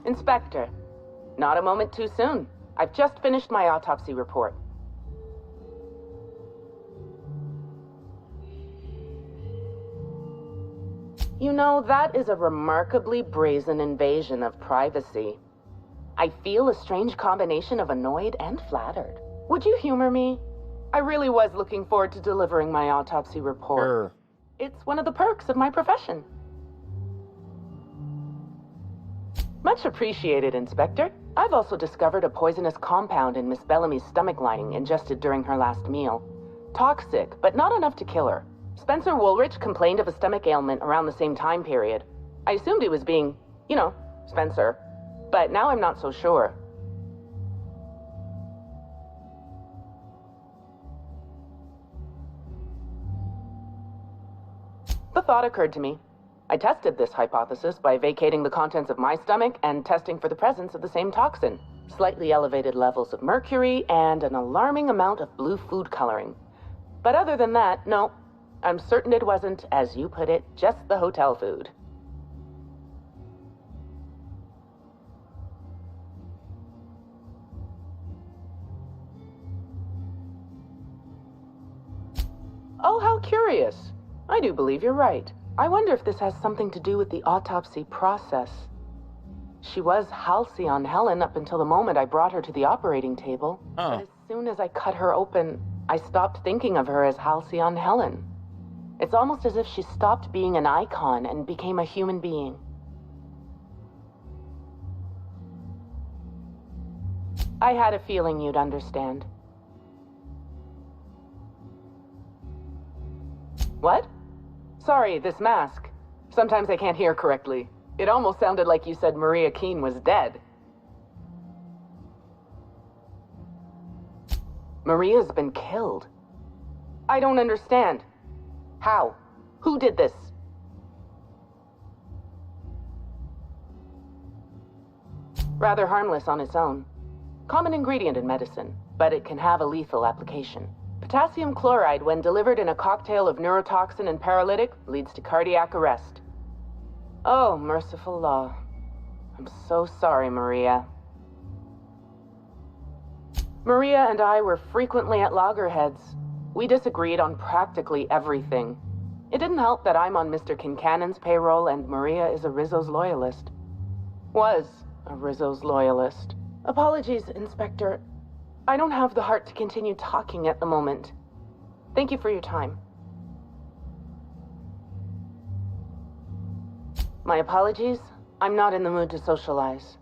Inspector, not a moment too soon. I've just finished my autopsy report. You know, that is a remarkably brazen invasion of privacy. I feel a strange combination of annoyed and flattered. Would you humor me? I really was looking forward to delivering my autopsy report. Sure. It's one of the perks of my profession. Much appreciated, Inspector. I've also discovered a poisonous compound in Miss Bellamy's stomach lining ingested during her last meal. Toxic, but not enough to kill her. Spencer Woolrich complained of a stomach ailment around the same time period. I assumed he was being, you know, Spencer. But now I'm not so sure. The thought occurred to me. I tested this hypothesis by vacating the contents of my stomach and testing for the presence of the same toxin. Slightly elevated levels of mercury and an alarming amount of blue food coloring. But other than that, no. I'm certain it wasn't, as you put it, just the hotel food. Oh, how curious. I do believe you're right. I wonder if this has something to do with the autopsy process. She was Halcyon Helen up until the moment I brought her to the operating table. But as soon as I cut her open, I stopped thinking of her as Halcyon Helen. It's almost as if she stopped being an icon and became a human being. I had a feeling you'd understand. What? Sorry, this mask. Sometimes I can't hear correctly. It almost sounded like you said Maria Keene was dead. Maria's been killed. I don't understand. How? Who did this? Rather harmless on its own. Common ingredient in medicine, but it can have a lethal application. Potassium chloride, when delivered in a cocktail of neurotoxin and paralytic, leads to cardiac arrest. Oh, merciful law. I'm so sorry, Maria. Maria and I were frequently at loggerheads. We disagreed on practically everything. It didn't help that I'm on Mr. Kincannon's payroll and Maria is a Rizzo's loyalist. Was a Rizzo's loyalist. Apologies, Inspector. I don't have the heart to continue talking at the moment. Thank you for your time. My apologies. I'm not in the mood to socialize.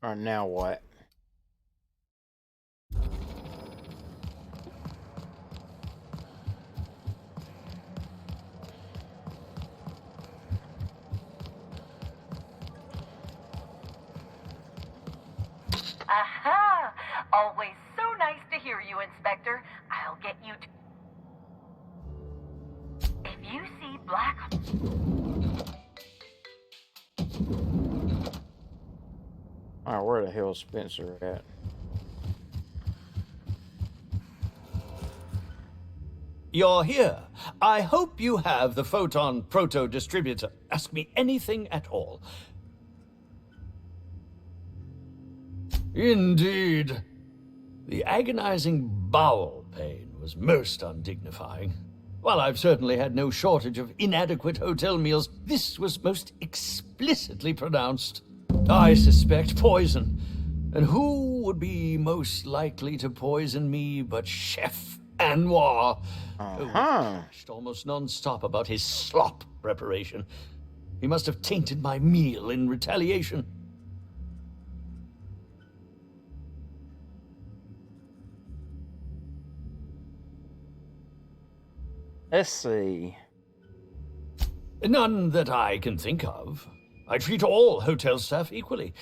Alright, now what? Aha! Always so nice to hear you, Inspector. I'll get you to... If you see Black... Alright, where the hell is Spencer at? You're here. I hope you have the Photon Proto-Distributor. Ask me anything at all. Indeed. The agonizing bowel pain was most undignifying. While I've certainly had no shortage of inadequate hotel meals, this was most explicitly pronounced. I suspect poison. And who would be most likely to poison me but Chef Anwar? Who flashed almost non-stop about his slop preparation. He must have tainted my meal in retaliation. Let's see. None that I can think of. I treat all hotel staff equally,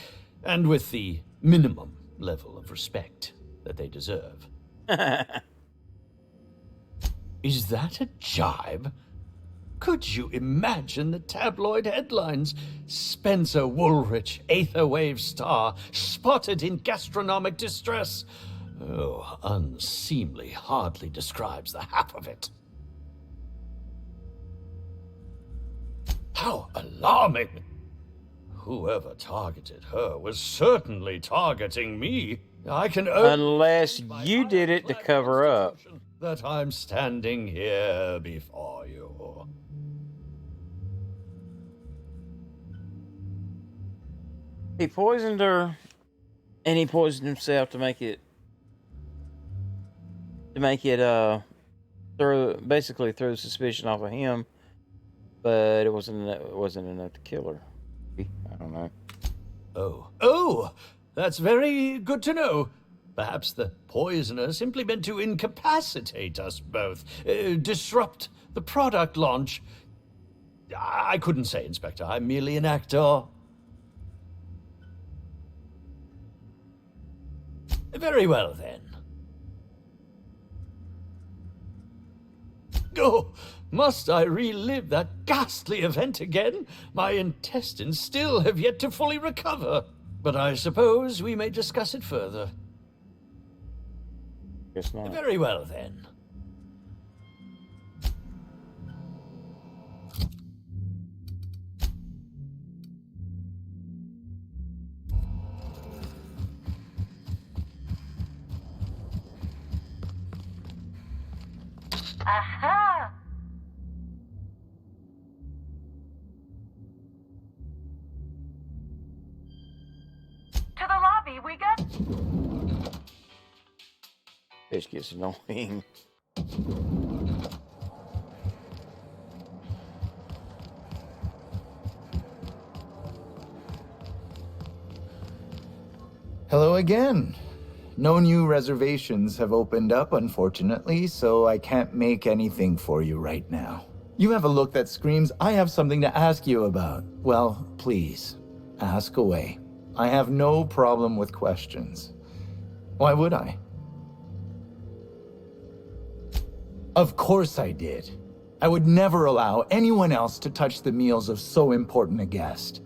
and with the minimum level of respect that they deserve. Is that a jibe? Could you imagine the tabloid headlines? Spencer Woolrich, Aetherwave star, spotted in gastronomic distress. Oh, unseemly hardly describes the half of it. How alarming! Whoever targeted her was certainly targeting me. I can only... Unless you did it to cover up. That I'm standing here before you. He poisoned her, and he poisoned himself to make it basically throw suspicion off of him. But it wasn't enough to kill her. I don't know. Oh, that's very good to know. Perhaps the poisoner simply meant to incapacitate us both, disrupt the product launch. I couldn't say, Inspector. I'm merely an actor. Very well, then. Oh, must I relive that ghastly event again? My intestines still have yet to fully recover. But I suppose we may discuss it further. Guess not. Very well, then. Aha! To the lobby, we got... This gets annoying. Hello again. No new reservations have opened up, unfortunately, so I can't make anything for you right now. You have a look that screams, I have something to ask you about. Well, please, ask away. I have no problem with questions. Why would I? Of course I did. I would never allow anyone else to touch the meals of so important a guest.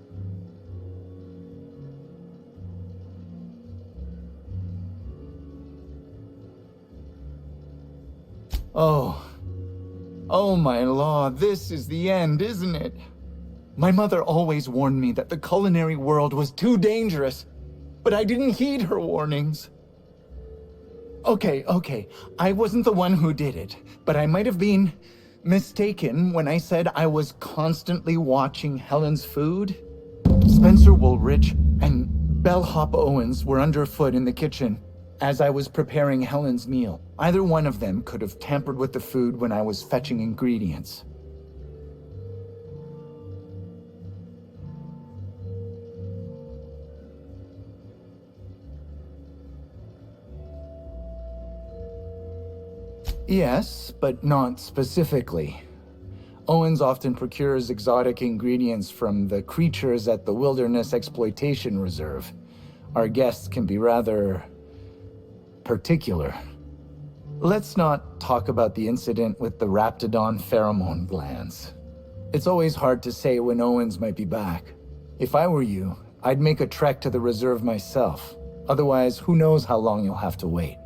Oh my law, this is the end, isn't it? My mother always warned me that the culinary world was too dangerous, but I didn't heed her warnings. Okay, I wasn't the one who did it, but I might have been mistaken when I said I was constantly watching Helen's food. Spencer Woolrich and Bellhop Owens were underfoot in the kitchen as I was preparing Helen's meal. Either one of them could have tampered with the food when I was fetching ingredients. Yes, but not specifically. Owens often procures exotic ingredients from the creatures at the Wilderness Exploitation Reserve. Our guests can be rather particular. Let's not talk about the incident with the Raptidon pheromone glands. It's always hard to say when Owens might be back. If I were you, I'd make a trek to the reserve myself. Otherwise, who knows how long you'll have to wait.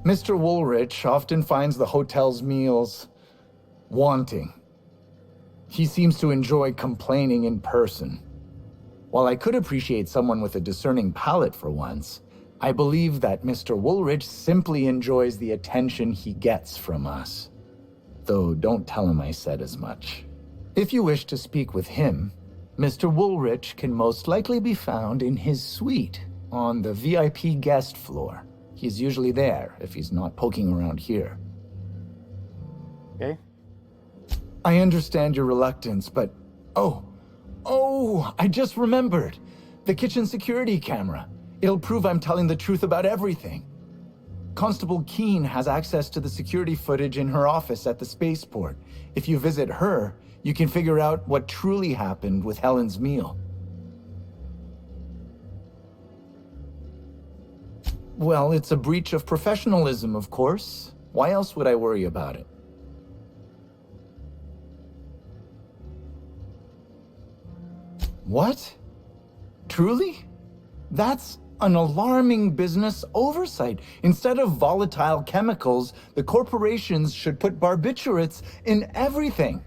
Mr. Woolrich often finds the hotel's meals wanting. He seems to enjoy complaining in person. While I could appreciate someone with a discerning palate for once, I believe that Mr. Woolrich simply enjoys the attention he gets from us. Though don't tell him I said as much. If you wish to speak with him, Mr. Woolrich can most likely be found in his suite on the VIP guest floor. He's usually there if he's not poking around here. Okay. I understand your reluctance, but... Oh, I just remembered. The kitchen security camera. It'll prove I'm telling the truth about everything. Constable Keene has access to the security footage in her office at the spaceport. If you visit her, you can figure out what truly happened with Helen's meal. Well, it's a breach of professionalism, of course. Why else would I worry about it? What? Truly? That's an alarming business oversight. Instead of volatile chemicals, the corporations should put barbiturates in everything.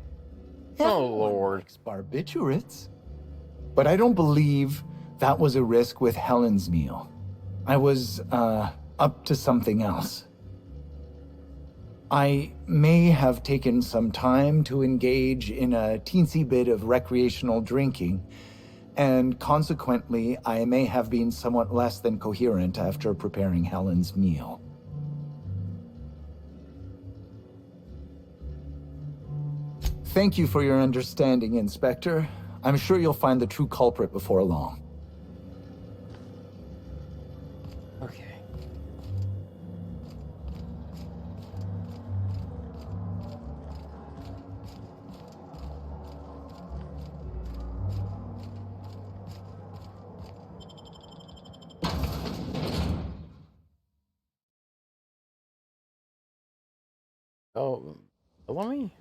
Oh, Lord. Barbiturates. But I don't believe that was a risk with Helen's meal. I was, up to something else. I may have taken some time to engage in a teensy bit of recreational drinking, and consequently, I may have been somewhat less than coherent after preparing Helen's meal. Thank you for your understanding, Inspector. I'm sure you'll find the true culprit before long. Okay. Oh, let me.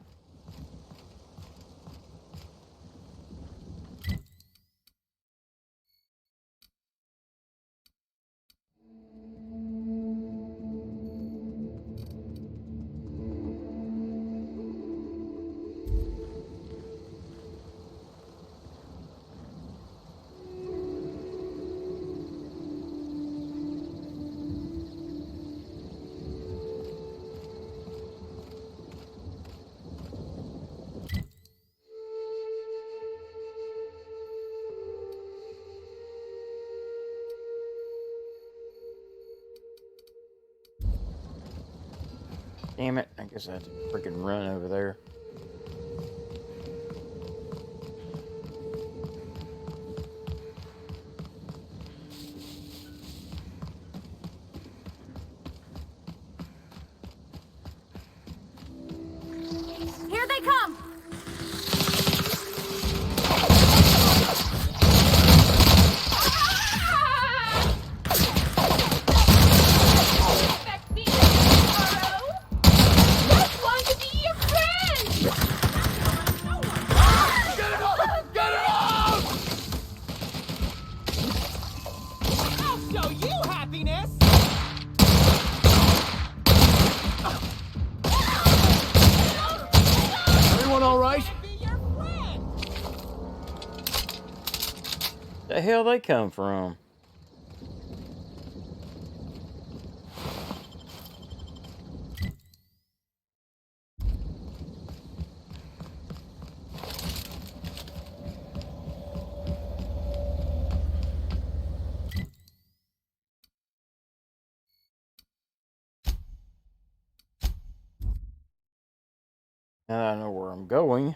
Damn it, I guess I had to freaking run over there. Here they come! The hell they come from? Now that I know where I'm going.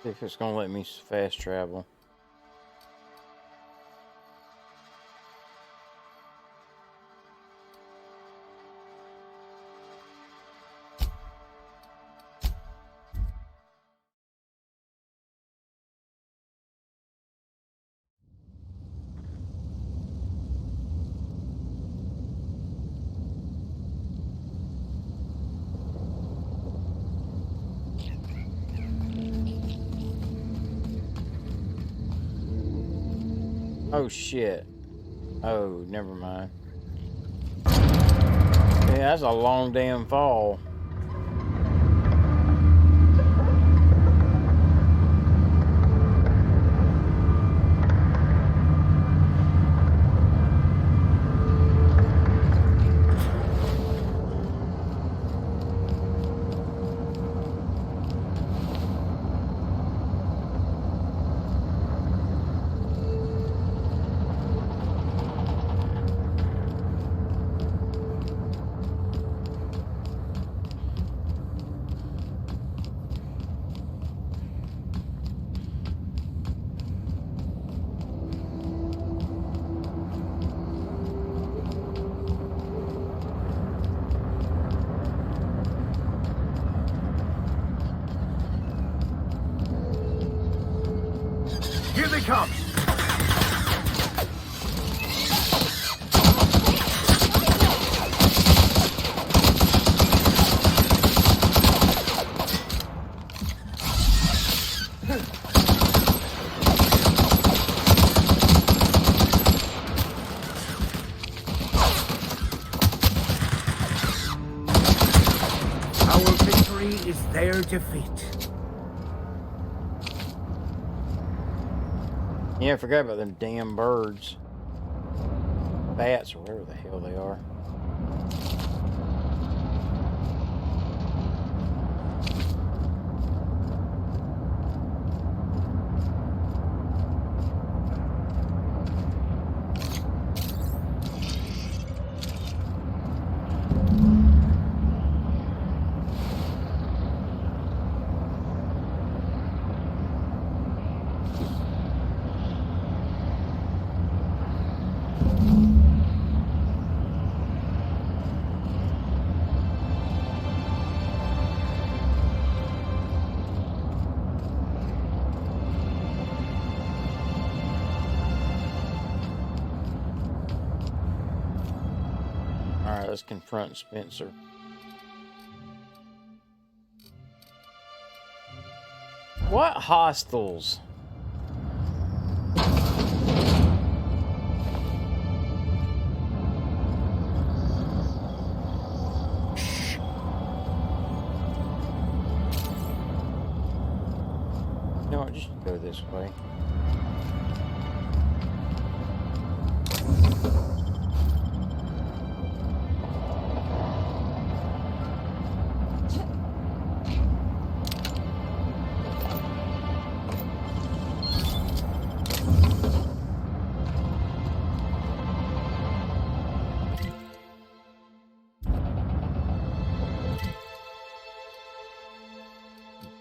See if it's gonna let me fast travel. Oh shit. Oh, never mind. Yeah, that's a long damn fall. come! Our victory is their defeat. Yeah, I forgot about them damn birds. Bats or whatever the hell they are. Alright, let's confront Spencer. What hostiles? No, just go this way.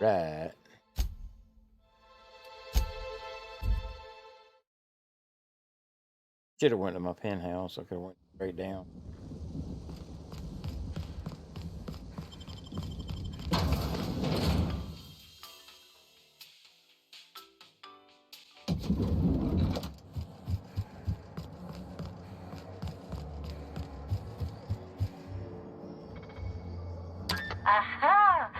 Right. Should have went to my penthouse. I could have went straight down. Aha!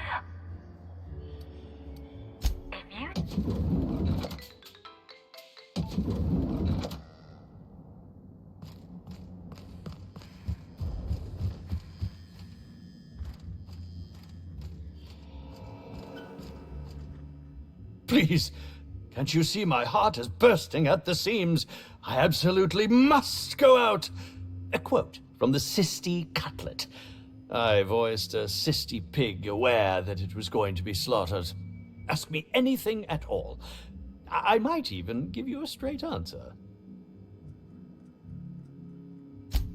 If you... Please, can't you see my heart is bursting at the seams? I absolutely must go out. A quote from the Sisty Cutlet. I voiced a Sisty pig, aware that it was going to be slaughtered. Ask me anything at all. I might even give you a straight answer.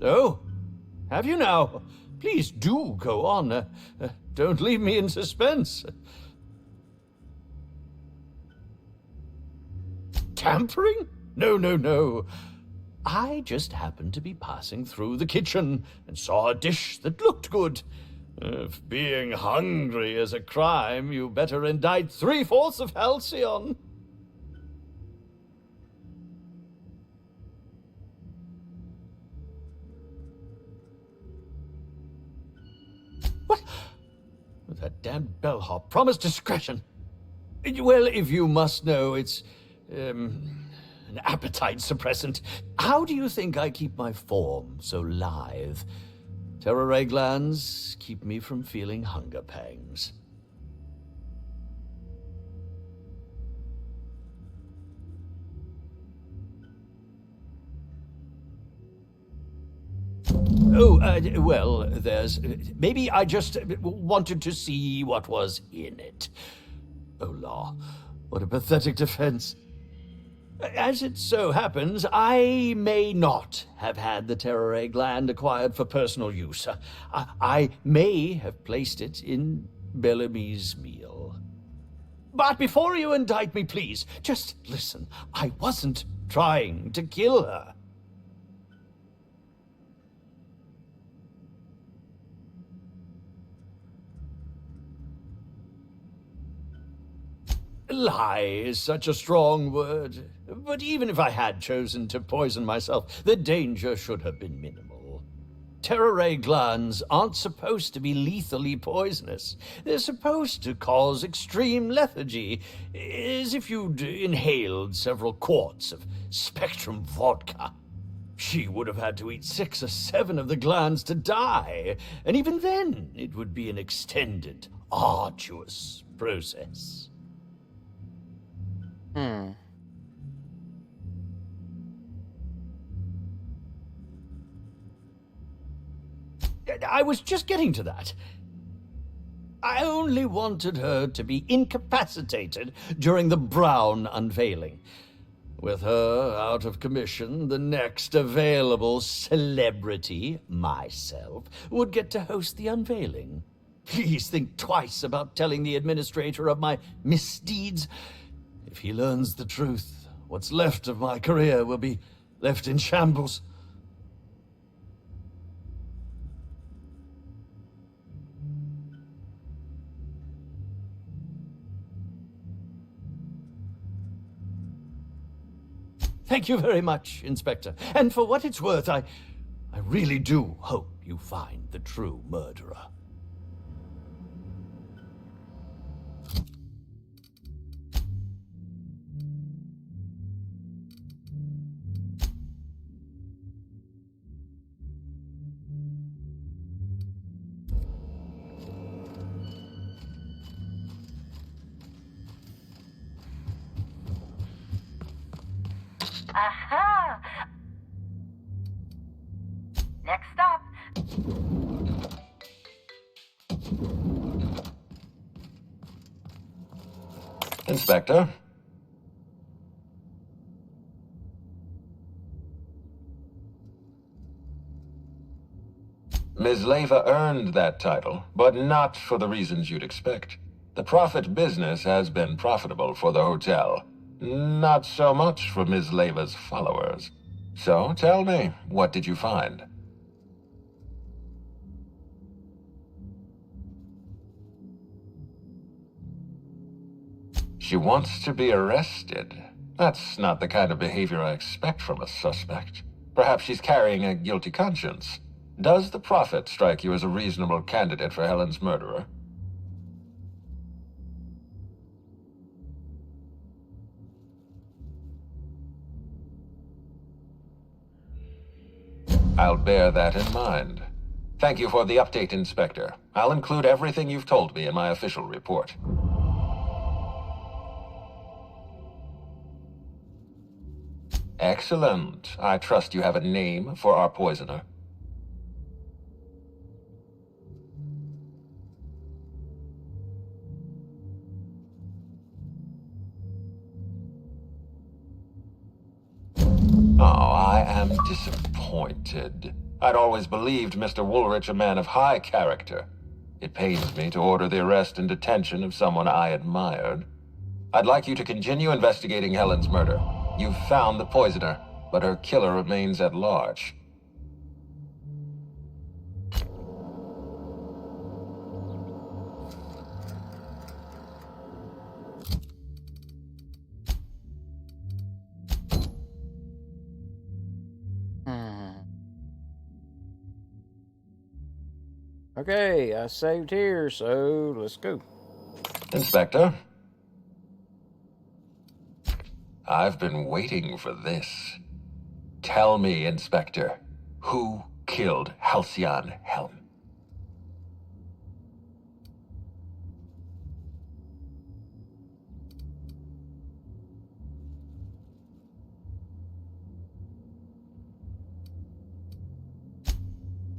Oh, have you now? Please do go on. Don't leave me in suspense. Tampering? No, no, no. I just happened to be passing through the kitchen and saw a dish that looked good. If being hungry is a crime, you better indict 3/4 of Halcyon. What? That damned bellhop promised discretion. Well, if you must know, it's an appetite suppressant. How do you think I keep my form so lithe? Terror glands keep me from feeling hunger pangs. Oh, well, there's... Maybe I just wanted to see what was in it. Oh, law. What a pathetic defense. As it so happens, I may not have had the terror gland acquired for personal use. I may have placed it in Bellamy's meal. But before you indict me, please, just listen. I wasn't trying to kill her. Lie is such a strong word. But even if I had chosen to poison myself, the danger should have been minimal. Terra ray glands aren't supposed to be lethally poisonous. They're supposed to cause extreme lethargy, as if you'd inhaled several quarts of Spectrum vodka. She would have had to eat 6 or 7 of the glands to die, and even then it would be an extended, arduous process. I was just getting to that. I only wanted her to be incapacitated during the Brown unveiling. With her out of commission, the next available celebrity, myself, would get to host the unveiling. Please think twice about telling the administrator of my misdeeds. If he learns the truth, what's left of my career will be left in shambles. Thank you very much, Inspector. And for what it's worth, I really do hope you find the true murderer. Aha! Next stop. Inspector? Ms. Leyva earned that title, but not for the reasons you'd expect. The Prophet business has been profitable for the hotel. Not so much for Ms. Leyva's followers. So, tell me, what did you find? She wants to be arrested. That's not the kind of behavior I expect from a suspect. Perhaps she's carrying a guilty conscience. Does the Prophet strike you as a reasonable candidate for Helen's murderer? I'll bear that in mind. Thank you for the update, Inspector. I'll include everything you've told me in my official report. Excellent. I trust you have a name for our poisoner. Oh, I am disappointed. I'd always believed Mr. Woolrich a man of high character. It pains me to order the arrest and detention of someone I admired. I'd like you to continue investigating Helen's murder. You've found the poisoner, but her killer remains at large. Okay, I saved here, so let's go. Inspector? I've been waiting for this. Tell me, Inspector, who killed Halcyon Helen?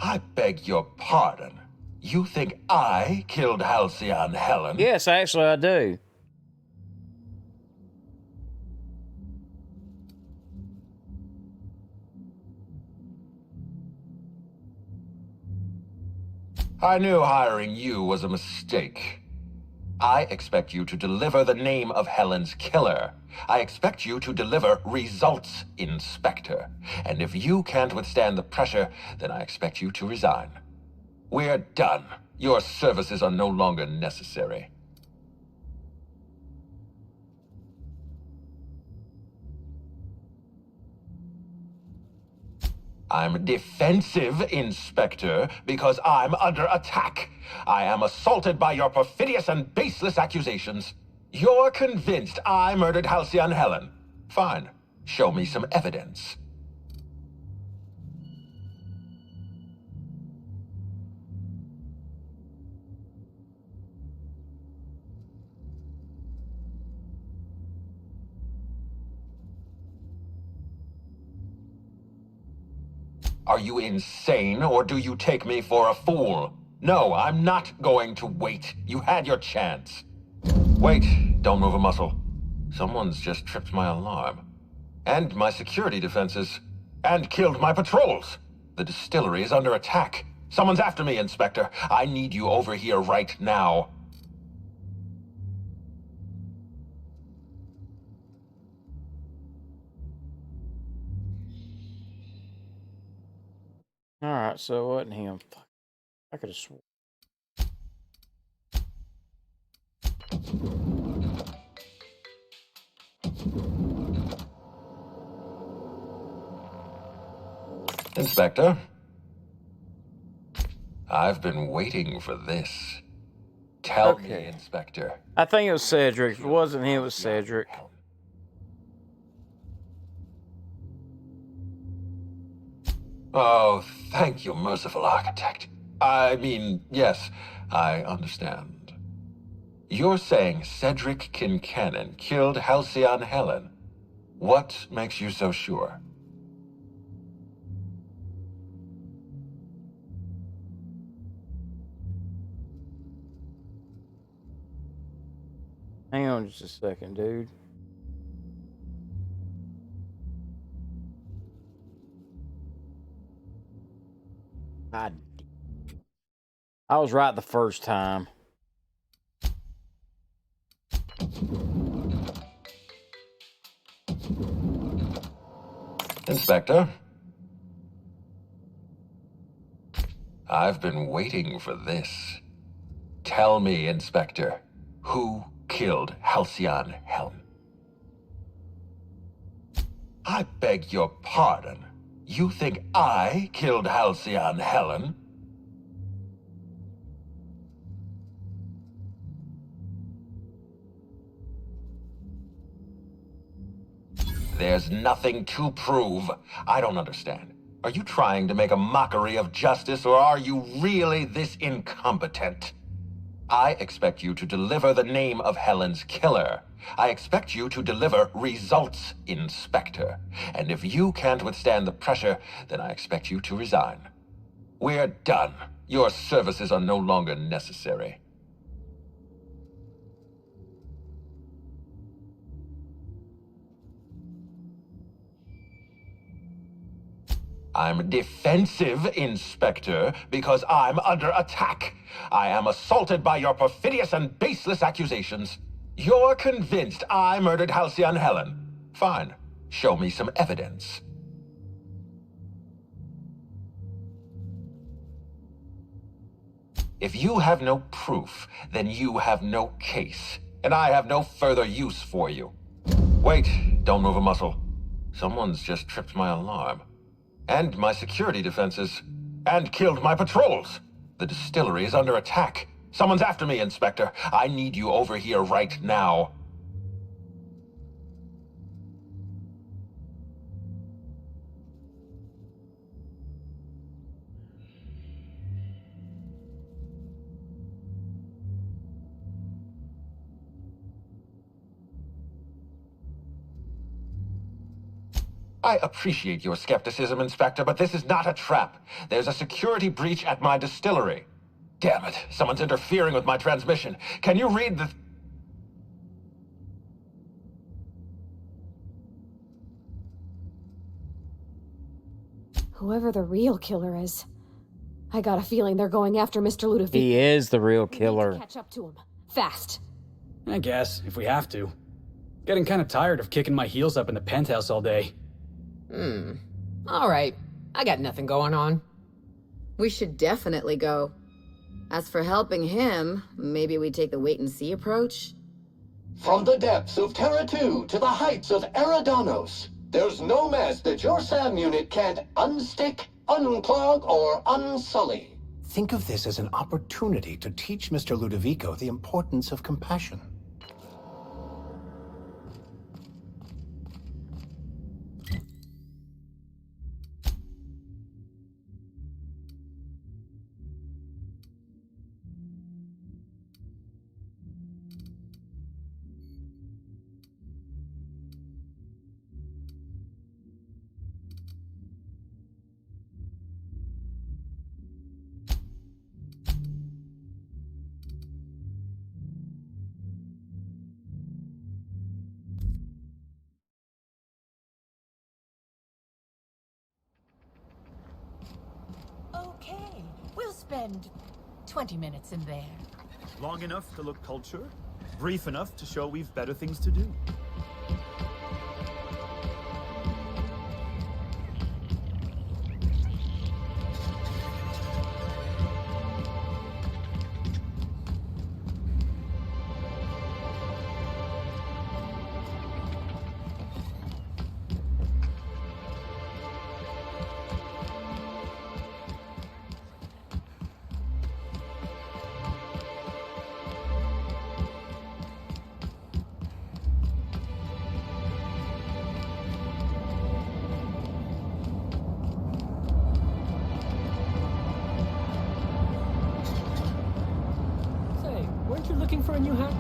I beg your pardon. You think I killed Halcyon Helen? Yes, actually I do. I knew hiring you was a mistake. I expect you to deliver the name of Helen's killer. I expect you to deliver results, Inspector. And if you can't withstand the pressure, then I expect you to resign. We're done. Your services are no longer necessary. I'm defensive, Inspector, because I'm under attack. I am assaulted by your perfidious and baseless accusations. You're convinced I murdered Halcyon Helen. Fine. Show me some evidence. Are you insane, or do you take me for a fool? No, I'm not going to wait. You had your chance. Wait, don't move a muscle. Someone's just tripped my alarm. And my security defenses. And killed my patrols. The distillery is under attack. Someone's after me, Inspector. I need you over here right now. Alright, so it wasn't him. Fuck. I could have sworn. Inspector? I've been waiting for this. Tell me, Inspector. I think it was Cedric. If it wasn't him, it was Cedric. Oh, thank you, merciful architect. I mean, yes, I understand. You're saying Cedric Kincannon killed Halcyon Helen. What makes you so sure? Hang on just a second, dude. I was right the first time. Inspector? I've been waiting for this. Tell me, Inspector, who killed Halcyon Helen? I beg your pardon. You think I killed Halcyon Helen? There's nothing to prove. I don't understand. Are you trying to make a mockery of justice, or are you really this incompetent? I expect you to deliver the name of Helen's killer. I expect you to deliver results, Inspector. And if you can't withstand the pressure, then I expect you to resign. We're done. Your services are no longer necessary. I'm defensive, Inspector, because I'm under attack. I am assaulted by your perfidious and baseless accusations. You're convinced I murdered Halcyon Helen. Fine. Show me some evidence. If you have no proof, then you have no case, and I have no further use for you. Wait, don't move a muscle. Someone's just tripped my alarm. And my security defenses. And killed my patrols. The distillery is under attack. Someone's after me, Inspector. I need you over here right now. I appreciate your skepticism, Inspector, but this is not a trap. There's a security breach at my distillery. Damn it, someone's interfering with my transmission. Can you read the... Whoever the real killer is, I got a feeling they're going after Mr. Ludovic. He is the real killer. Catch up to him. Fast. I guess, if we have to. Getting kind of tired of kicking my heels up in the penthouse all day. All right. I got nothing going on. We should definitely go. As for helping him, maybe we take the wait-and-see approach? From the depths of Terra 2 to the heights of Eridanos, There's no mess that your SAM unit can't unstick, unclog, or unsully. Think of this as an opportunity to teach Mr. Ludovico the importance of compassion. Okay, we'll spend 20 minutes in there. Long enough to look cultured, brief enough to show we've better things to do. Weren't you looking for a new hat?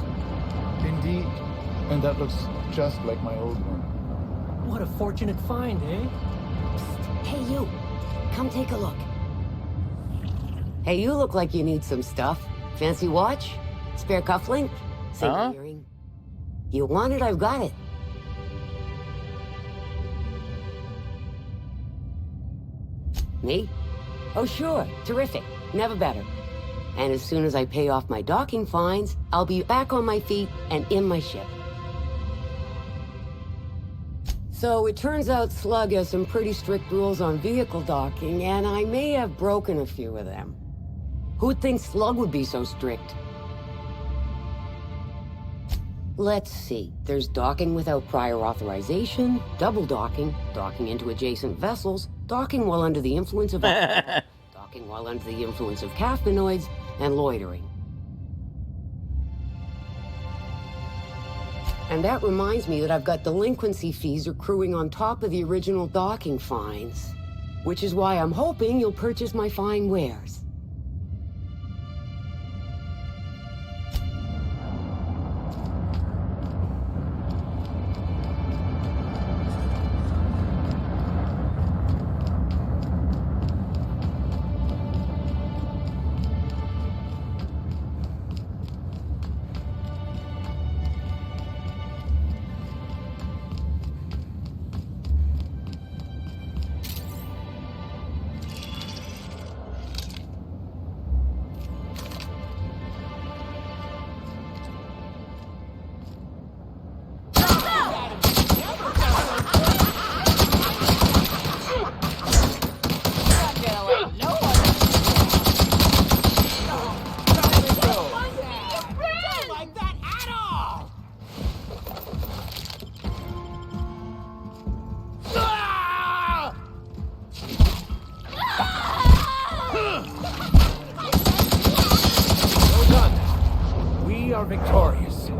Indeed. And that looks just like my old one. What a fortunate find, eh? Hey, you. Come take a look. Hey, you look like you need some stuff. Fancy watch? Spare cufflink? Single earring? You want it? I've got it. Me? Oh, sure. Terrific. Never better. And as soon as I pay off my docking fines, I'll be back on my feet and in my ship. So it turns out Slug has some pretty strict rules on vehicle docking, and I may have broken a few of them. Who'd think Slug would be so strict? Let's see. There's docking without prior authorization, double docking, docking into adjacent vessels, docking while under the influence of docking while under the influence of caffeinoids, and loitering. And that reminds me that I've got delinquency fees accruing on top of the original docking fines, which is why I'm hoping you'll purchase my fine wares. Victorious. Get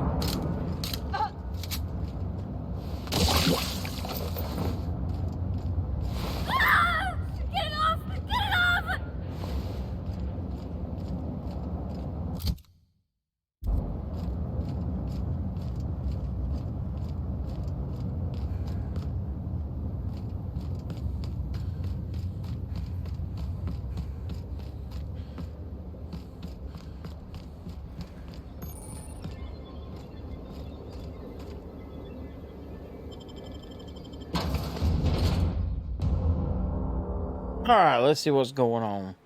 it off! Get it off! All right, let's see what's going on.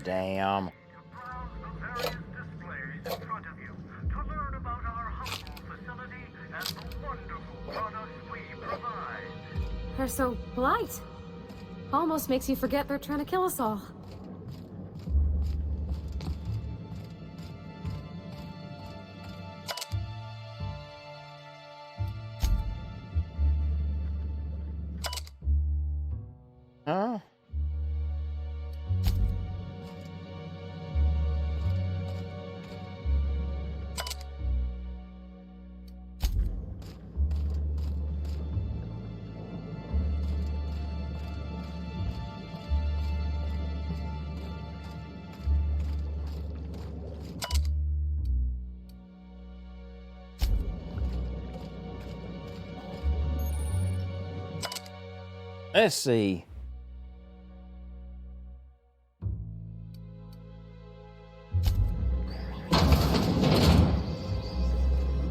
damn. They're so polite. Almost makes you forget they're trying to kill us all. Huh? Let's see.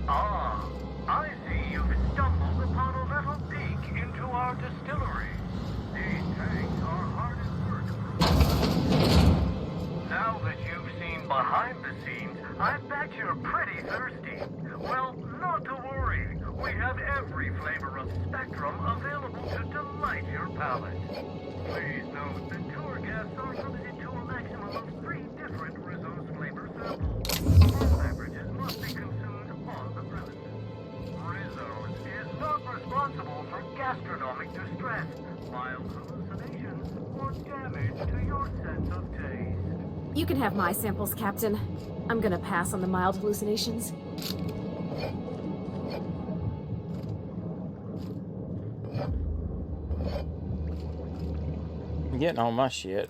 Ah, I see you've stumbled upon a little peek into our distillery. These tanks are hard at work. Now that you've seen behind the scenes, I bet you're pretty thirsty. Well, not to worry. We have every flavor of Spectrum available to delight your palate. Please note that tour guests are limited to a maximum of 3 different resource flavor samples. All beverages must be consumed on the premises. Rizzo's is not responsible for gastronomic distress, mild hallucinations, or damage to your sense of taste. You can have my samples, Captain. I'm gonna pass on the mild hallucinations. I'm getting all my shit.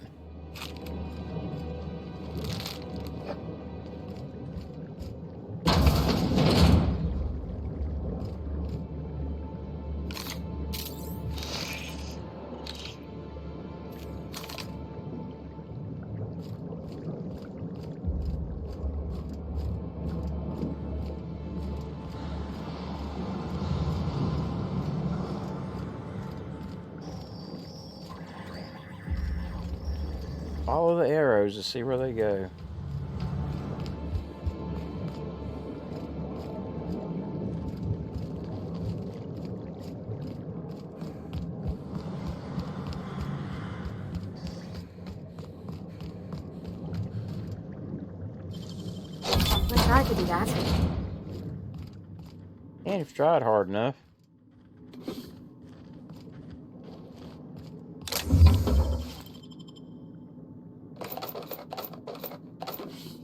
Follow the arrows to see where they go. Wish I could do that. And if you tried hard enough.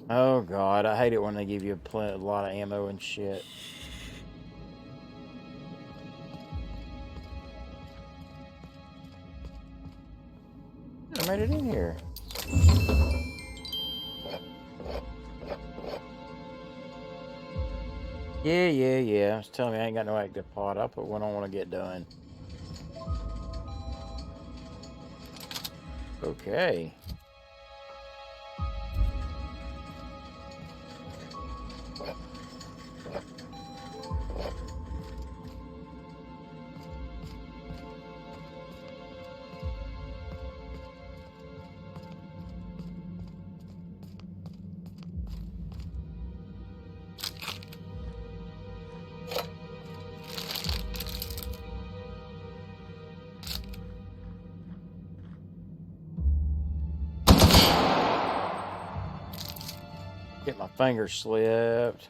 Oh god, I hate it when they give you a lot of ammo and shit. I made it in here. Yeah. I was telling me I ain't got no active pod. I'll put one on when I get done. Okay. Get my finger slipped.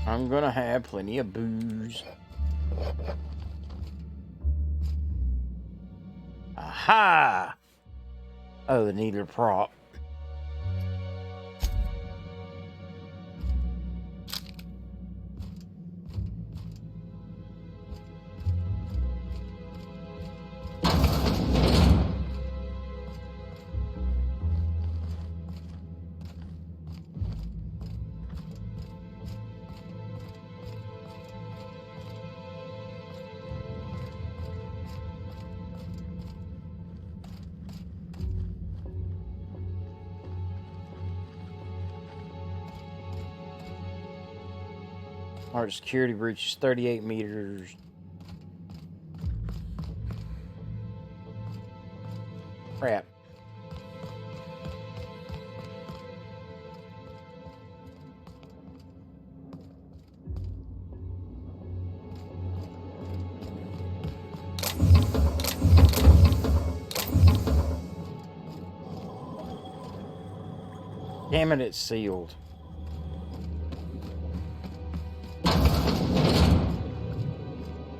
I'm gonna have plenty of booze. Aha! Oh, the needle prop. Our security breach is 38 meters. Crap. Damn it, it's sealed.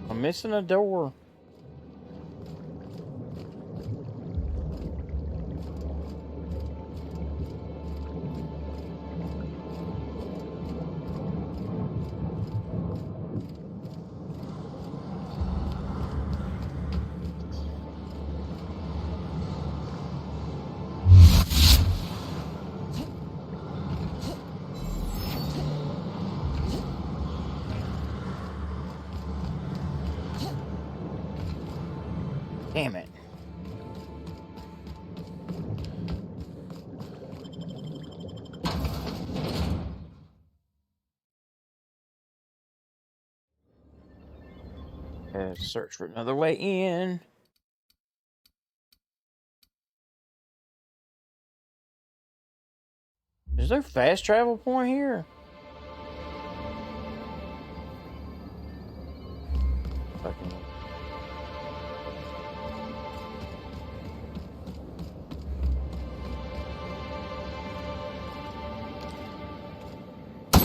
I'm missing a door. Damn it. Search for another way in. Is there a fast travel point here? Fucking.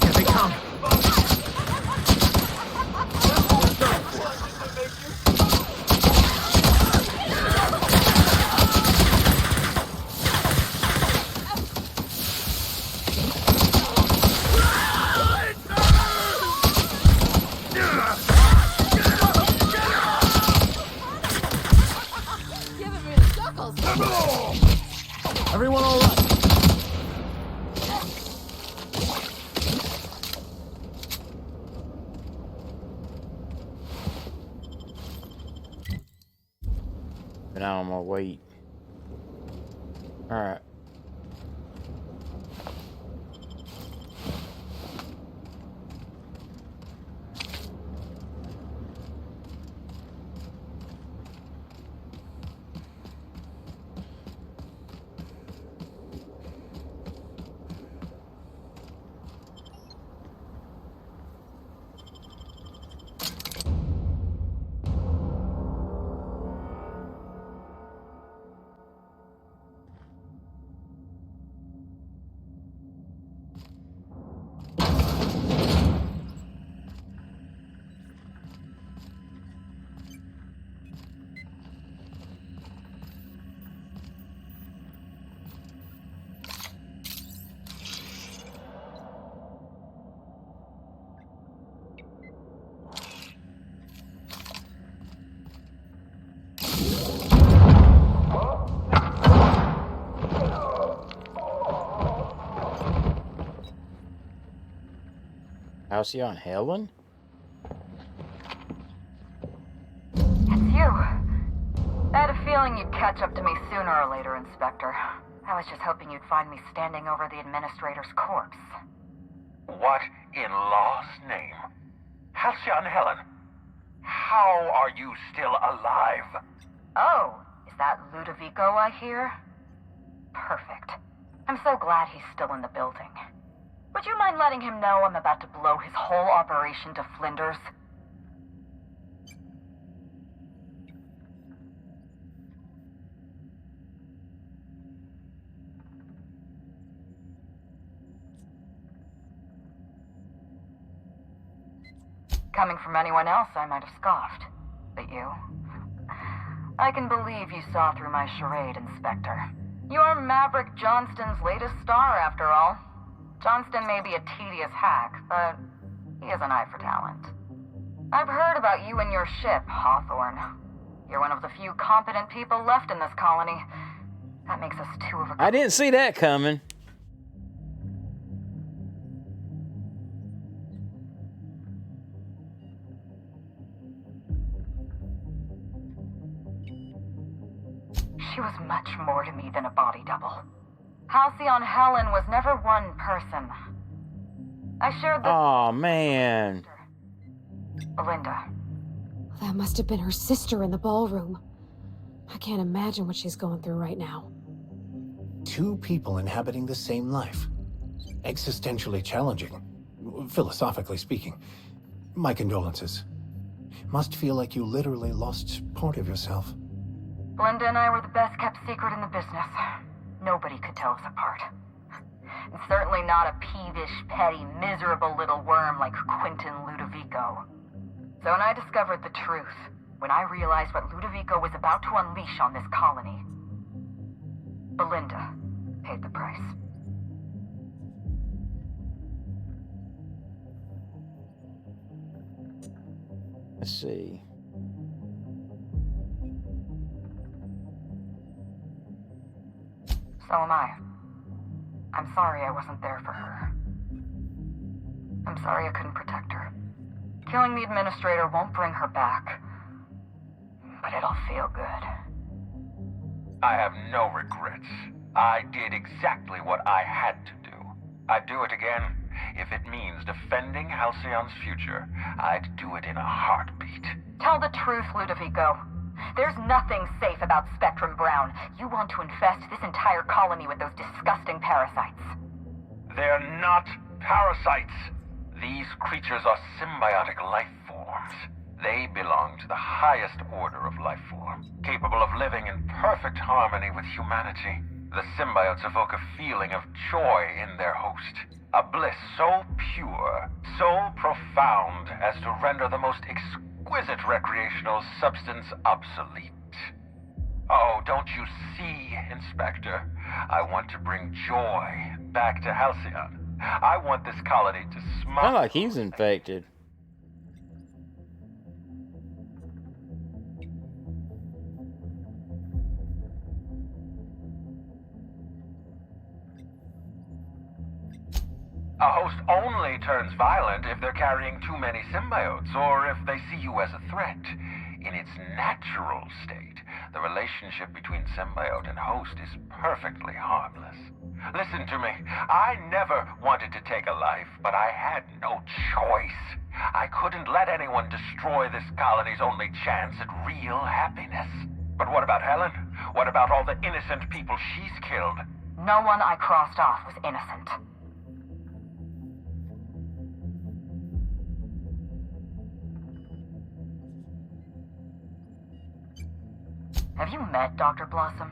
Here they come. Everyone all right? But now I'm gonna wait. All right. Halcyon Helen? It's you. I had a feeling you'd catch up to me sooner or later, Inspector. I was just hoping you'd find me standing over the administrator's corpse. What in law's name? Halcyon Helen, how are you still alive? Oh, is that Ludovico I hear? Perfect. I'm so glad he's still in the building. Would you mind letting him know I'm about to blow his whole operation to flinders? Coming from anyone else, I might have scoffed. But you... I can believe you saw through my charade, Inspector. You're Maverick Johnston's latest star, after all. Johnston may be a tedious hack, but he has an eye for talent. I've heard about you and your ship, Hawthorne. You're one of the few competent people left in this colony. That makes us two of a... I didn't see that coming. She was much more to me than a body double. Halcyon Helen was never one person. I shared the... Oh man. Belinda. That must have been her sister in the ballroom. I can't imagine what she's going through right now. Two people inhabiting the same life. Existentially challenging, philosophically speaking. My condolences. Must feel like you literally lost part of yourself. Belinda and I were the best kept secret in the business. Nobody could tell us apart. And certainly not a peevish, petty, miserable little worm like Quentin Ludovico. So when I discovered the truth, when I realized what Ludovico was about to unleash on this colony, Belinda paid the price. Let's see. So am I. I'm sorry I wasn't there for her. I'm sorry I couldn't protect her. Killing the administrator won't bring her back, but it'll feel good. I have no regrets. I did exactly what I had to do. I'd do it again. If it means defending Halcyon's future, I'd do it in a heartbeat. Tell the truth, Ludovico. There's nothing safe about Spectrum Brown. You want to infest this entire colony with those disgusting parasites. They're not parasites. These creatures are symbiotic life forms. They belong to the highest order of life form, capable of living in perfect harmony with humanity. The symbiotes evoke a feeling of joy in their host, a bliss so pure, so profound as to render the most exquisite recreational substance obsolete. Oh, don't you see, Inspector? I want to bring joy back to Halcyon. I want this colony to smile. Not like he's infected. A host only turns violent if they're carrying too many symbiotes, or if they see you as a threat. In its natural state, the relationship between symbiote and host is perfectly harmless. Listen to me. I never wanted to take a life, but I had no choice. I couldn't let anyone destroy this colony's only chance at real happiness. But what about Helen? What about all the innocent people she's killed? No one I crossed off was innocent. Have you met Dr. Blossom?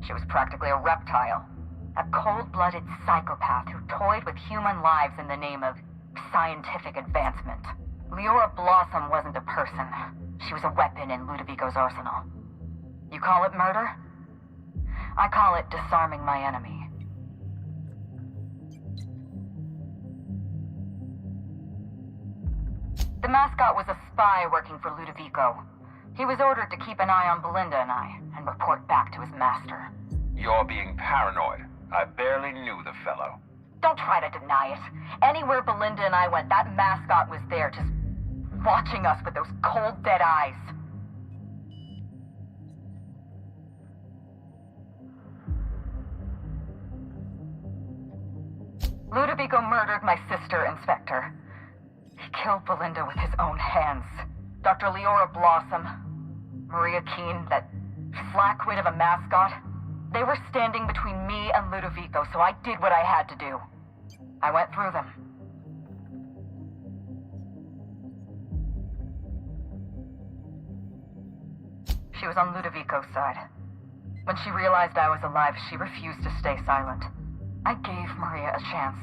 She was practically a reptile. A cold-blooded psychopath who toyed with human lives in the name of scientific advancement. Leora Blossom wasn't a person. She was a weapon in Ludovico's arsenal. You call it murder? I call it disarming my enemy. The mascot was a spy working for Ludovico. He was ordered to keep an eye on Belinda and I, and report back to his master. You're being paranoid. I barely knew the fellow. Don't try to deny it. Anywhere Belinda and I went, that mascot was there, just watching us with those cold, dead eyes. Ludovico murdered my sister, Inspector. He killed Belinda with his own hands. Dr. Leora Blossom, Maria Keene, that flackwit of a mascot, they were standing between me and Ludovico, so I did what I had to do. I went through them. She was on Ludovico's side. When she realized I was alive, she refused to stay silent. I gave Maria a chance.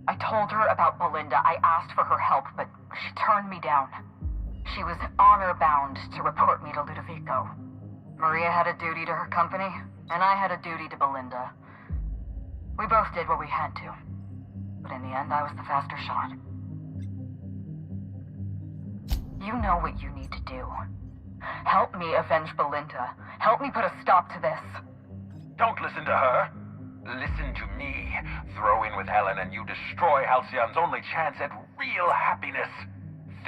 I told her about Belinda. I asked for her help, but she turned me down. She was honor-bound to report me to Ludovico. Maria had a duty to her company, and I had a duty to Belinda. We both did what we had to. But in the end, I was the faster shot. You know what you need to do. Help me avenge Belinda. Help me put a stop to this. Don't listen to her. Listen to me. Throw in with Helen and you destroy Halcyon's only chance at real happiness.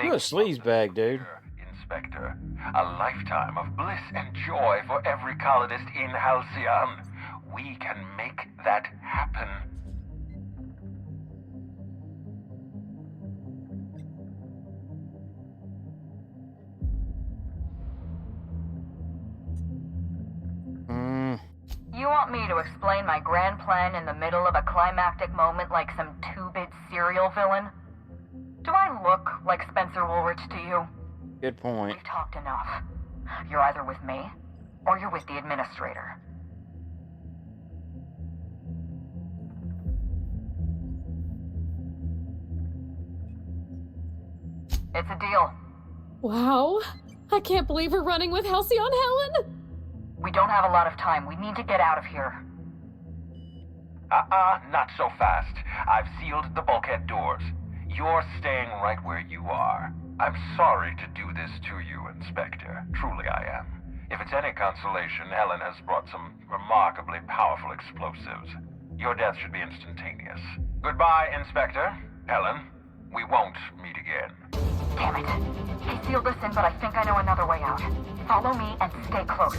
You're a sleazebag, dude. Inspector, a lifetime of bliss and joy for every colonist in Halcyon. We can make that happen. to explain my grand plan in the middle of a climactic moment like some two-bit serial villain? Do I look like Spencer Woolrich to you? Good point. We've talked enough. You're either with me, or you're with the Administrator. It's a deal. Wow. I can't believe we're running with Halcyon Helen! We don't have a lot of time. We need to get out of here. Not so fast. I've sealed the bulkhead doors. You're staying right where you are. I'm sorry to do this to you, Inspector. Truly I am. If it's any consolation, Helen has brought some remarkably powerful explosives. Your death should be instantaneous. Goodbye, Inspector. Helen, we won't meet again. Damn it. He sealed us in, but I think I know another way out. Follow me and stay close.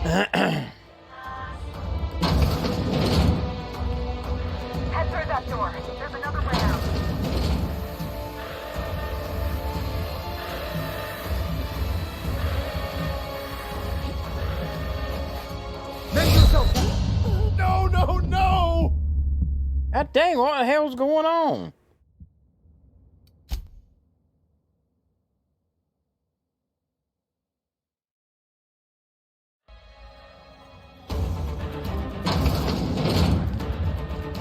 Head through that door. There's another way out. Mend yourself! No, no, no! God dang, what the hell's going on?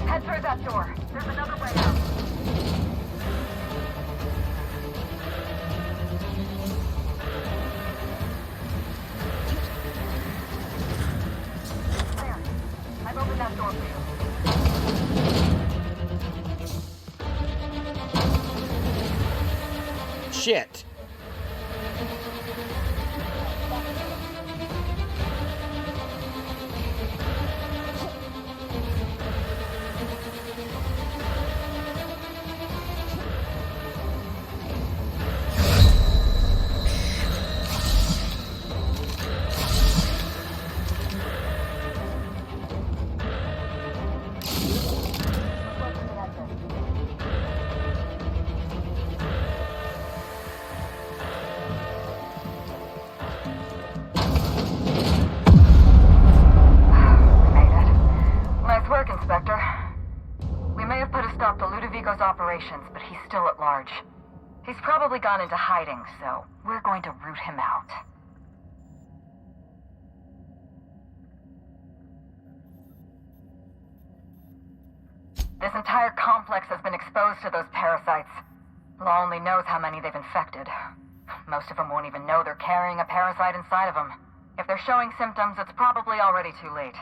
Head through that door. There's another way out. There. I've opened that door for you. Shit. Nice work, Inspector. We may have put a stop to Ludovico's operations, but he's still at large. He's probably gone into hiding, so we're going to root him out. This entire complex has been exposed to those parasites. Law only knows how many they've infected. Most of them won't even know they're carrying a parasite inside of them. If they're showing symptoms, it's probably already too late.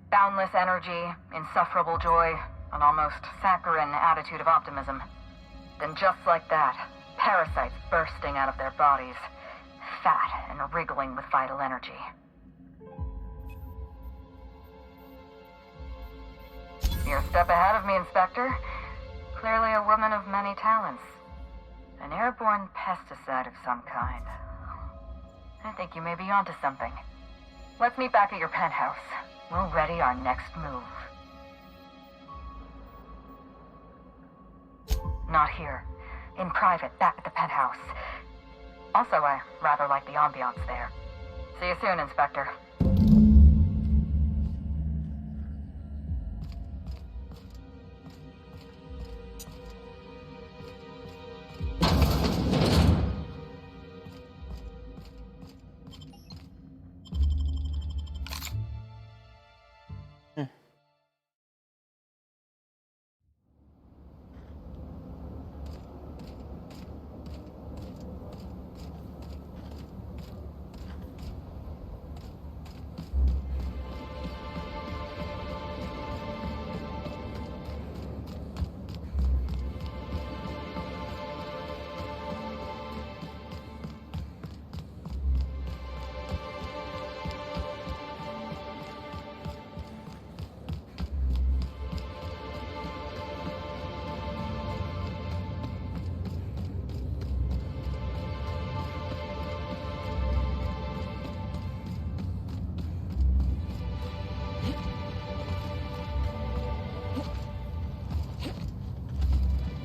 Boundless energy, insufferable joy, an almost saccharine attitude of optimism. Then just like that, parasites bursting out of their bodies, fat and wriggling with vital energy. You're a step ahead of me, Inspector. Clearly a woman of many talents. An airborne pesticide of some kind. I think you may be onto something. Let's meet back at your penthouse. We'll ready our next move. Not here. In private, back at the penthouse. Also, I rather like the ambiance there. See you soon, Inspector.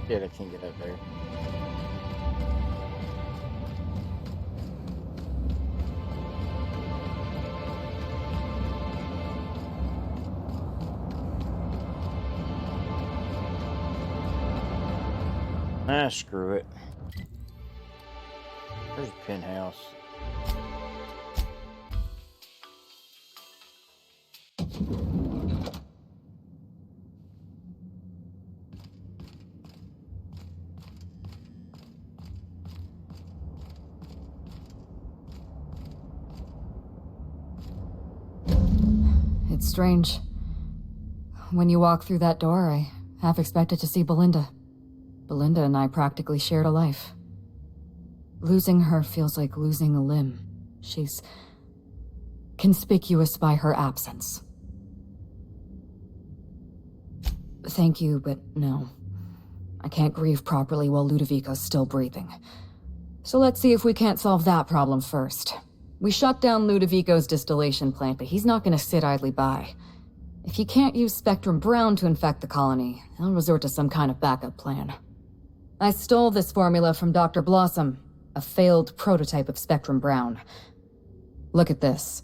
Shit, I can't get up there. Ah, screw it. There's a penthouse. It's strange. When you walk through that door, I half expected to see Belinda. Belinda and I practically shared a life. Losing her feels like losing a limb. She's conspicuous by her absence. Thank you, but no. I can't grieve properly while Ludovico's still breathing. So let's see if we can't solve that problem first. We shut down Ludovico's distillation plant, but he's not gonna sit idly by. If he can't use Spectrum Brown to infect the colony, he'll resort to some kind of backup plan. I stole this formula from Dr. Blossom, a failed prototype of Spectrum Brown. Look at this.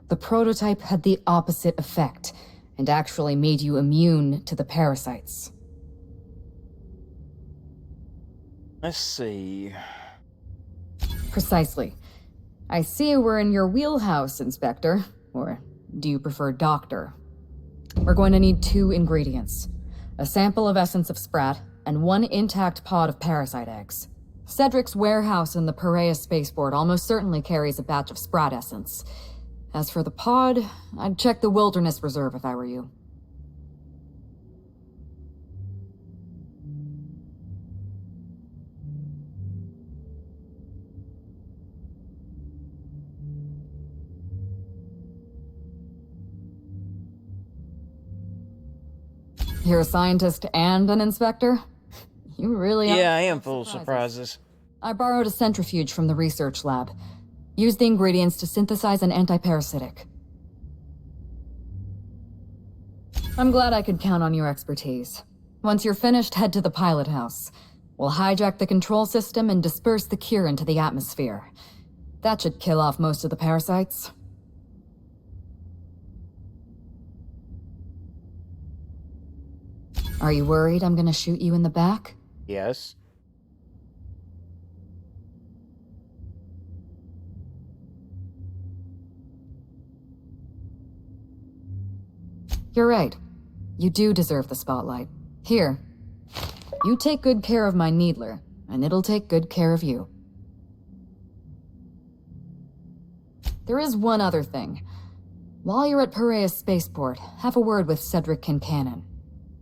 The prototype had the opposite effect, and actually made you immune to the parasites. Let's see. Precisely. I see we're in your wheelhouse, Inspector. Or do you prefer Doctor? We're going to need 2 ingredients. A sample of essence of Sprat, and 1 intact pod of parasite eggs. Cedric's warehouse in the Piraeus spaceport almost certainly carries a batch of Sprat essence. As for the pod, I'd check the Wilderness Reserve if I were you. You're a scientist and an inspector? You really are. Yeah, I am full of surprises. I borrowed a centrifuge from the research lab. Used the ingredients to synthesize an antiparasitic. I'm glad I could count on your expertise. Once you're finished, head to the pilot house. We'll hijack the control system and disperse the cure into the atmosphere. That should kill off most of the parasites. Are you worried I'm gonna shoot you in the back? Yes. You're right. You do deserve the spotlight. Here. You take good care of my Needler, and it'll take good care of you. There is one other thing. While you're at Piraeus Spaceport, have a word with Cedric Kincannon.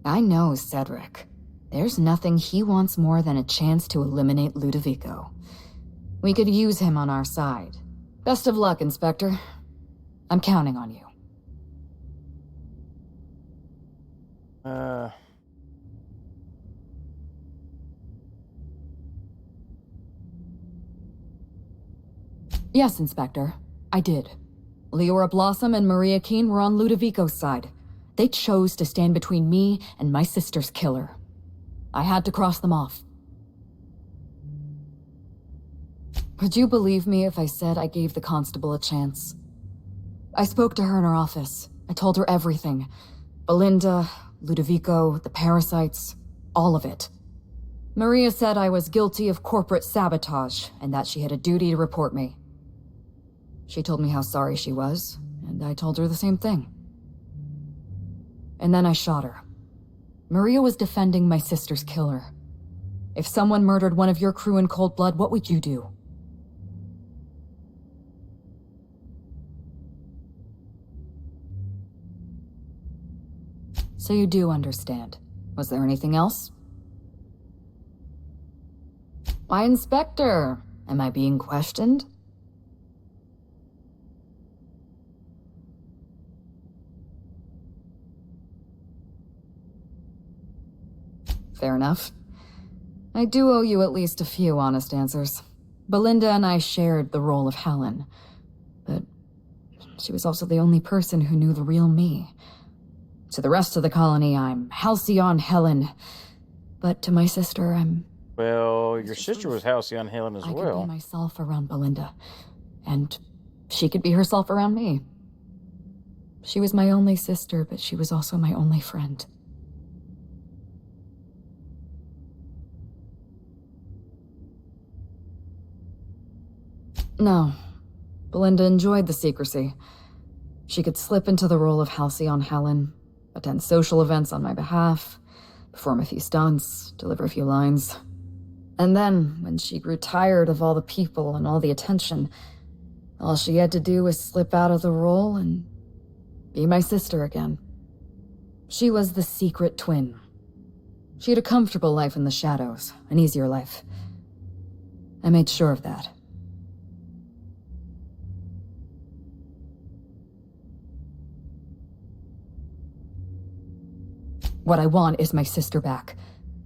I know Cedric. There's nothing he wants more than a chance to eliminate Ludovico. We could use him on our side. Best of luck, Inspector. I'm counting on you. Yes, Inspector. I did. Leora Blossom and Maria Keene were on Ludovico's side. They chose to stand between me and my sister's killer. I had to cross them off. Would you believe me if I said I gave the constable a chance? I spoke to her in her office. I told her everything. Belinda, Ludovico, the parasites, all of it. Maria said I was guilty of corporate sabotage, and that she had a duty to report me. She told me how sorry she was, and I told her the same thing. And then I shot her. Maria was defending my sister's killer. If someone murdered one of your crew in cold blood, what would you do? So you do understand. Was there anything else? Why, Inspector? Am I being questioned? Fair enough. I do owe you at least a few honest answers. Belinda and I shared the role of Helen, but she was also the only person who knew the real me. To the rest of the colony, I'm Halcyon Helen, but to my sister, I'm... Well, your sister was Halcyon Helen as I could well. be myself around Belinda, and she could be herself around me. She was my only sister, but she was also my only friend. No. Belinda enjoyed the secrecy. She could slip into the role of Halcyon Helen, attend social events on my behalf, perform a few stunts, deliver a few lines. And then, when she grew tired of all the people and all the attention, all she had to do was slip out of the role and be my sister again. She was the secret twin. She had a comfortable life in the shadows, an easier life. I made sure of that. What I want is my sister back,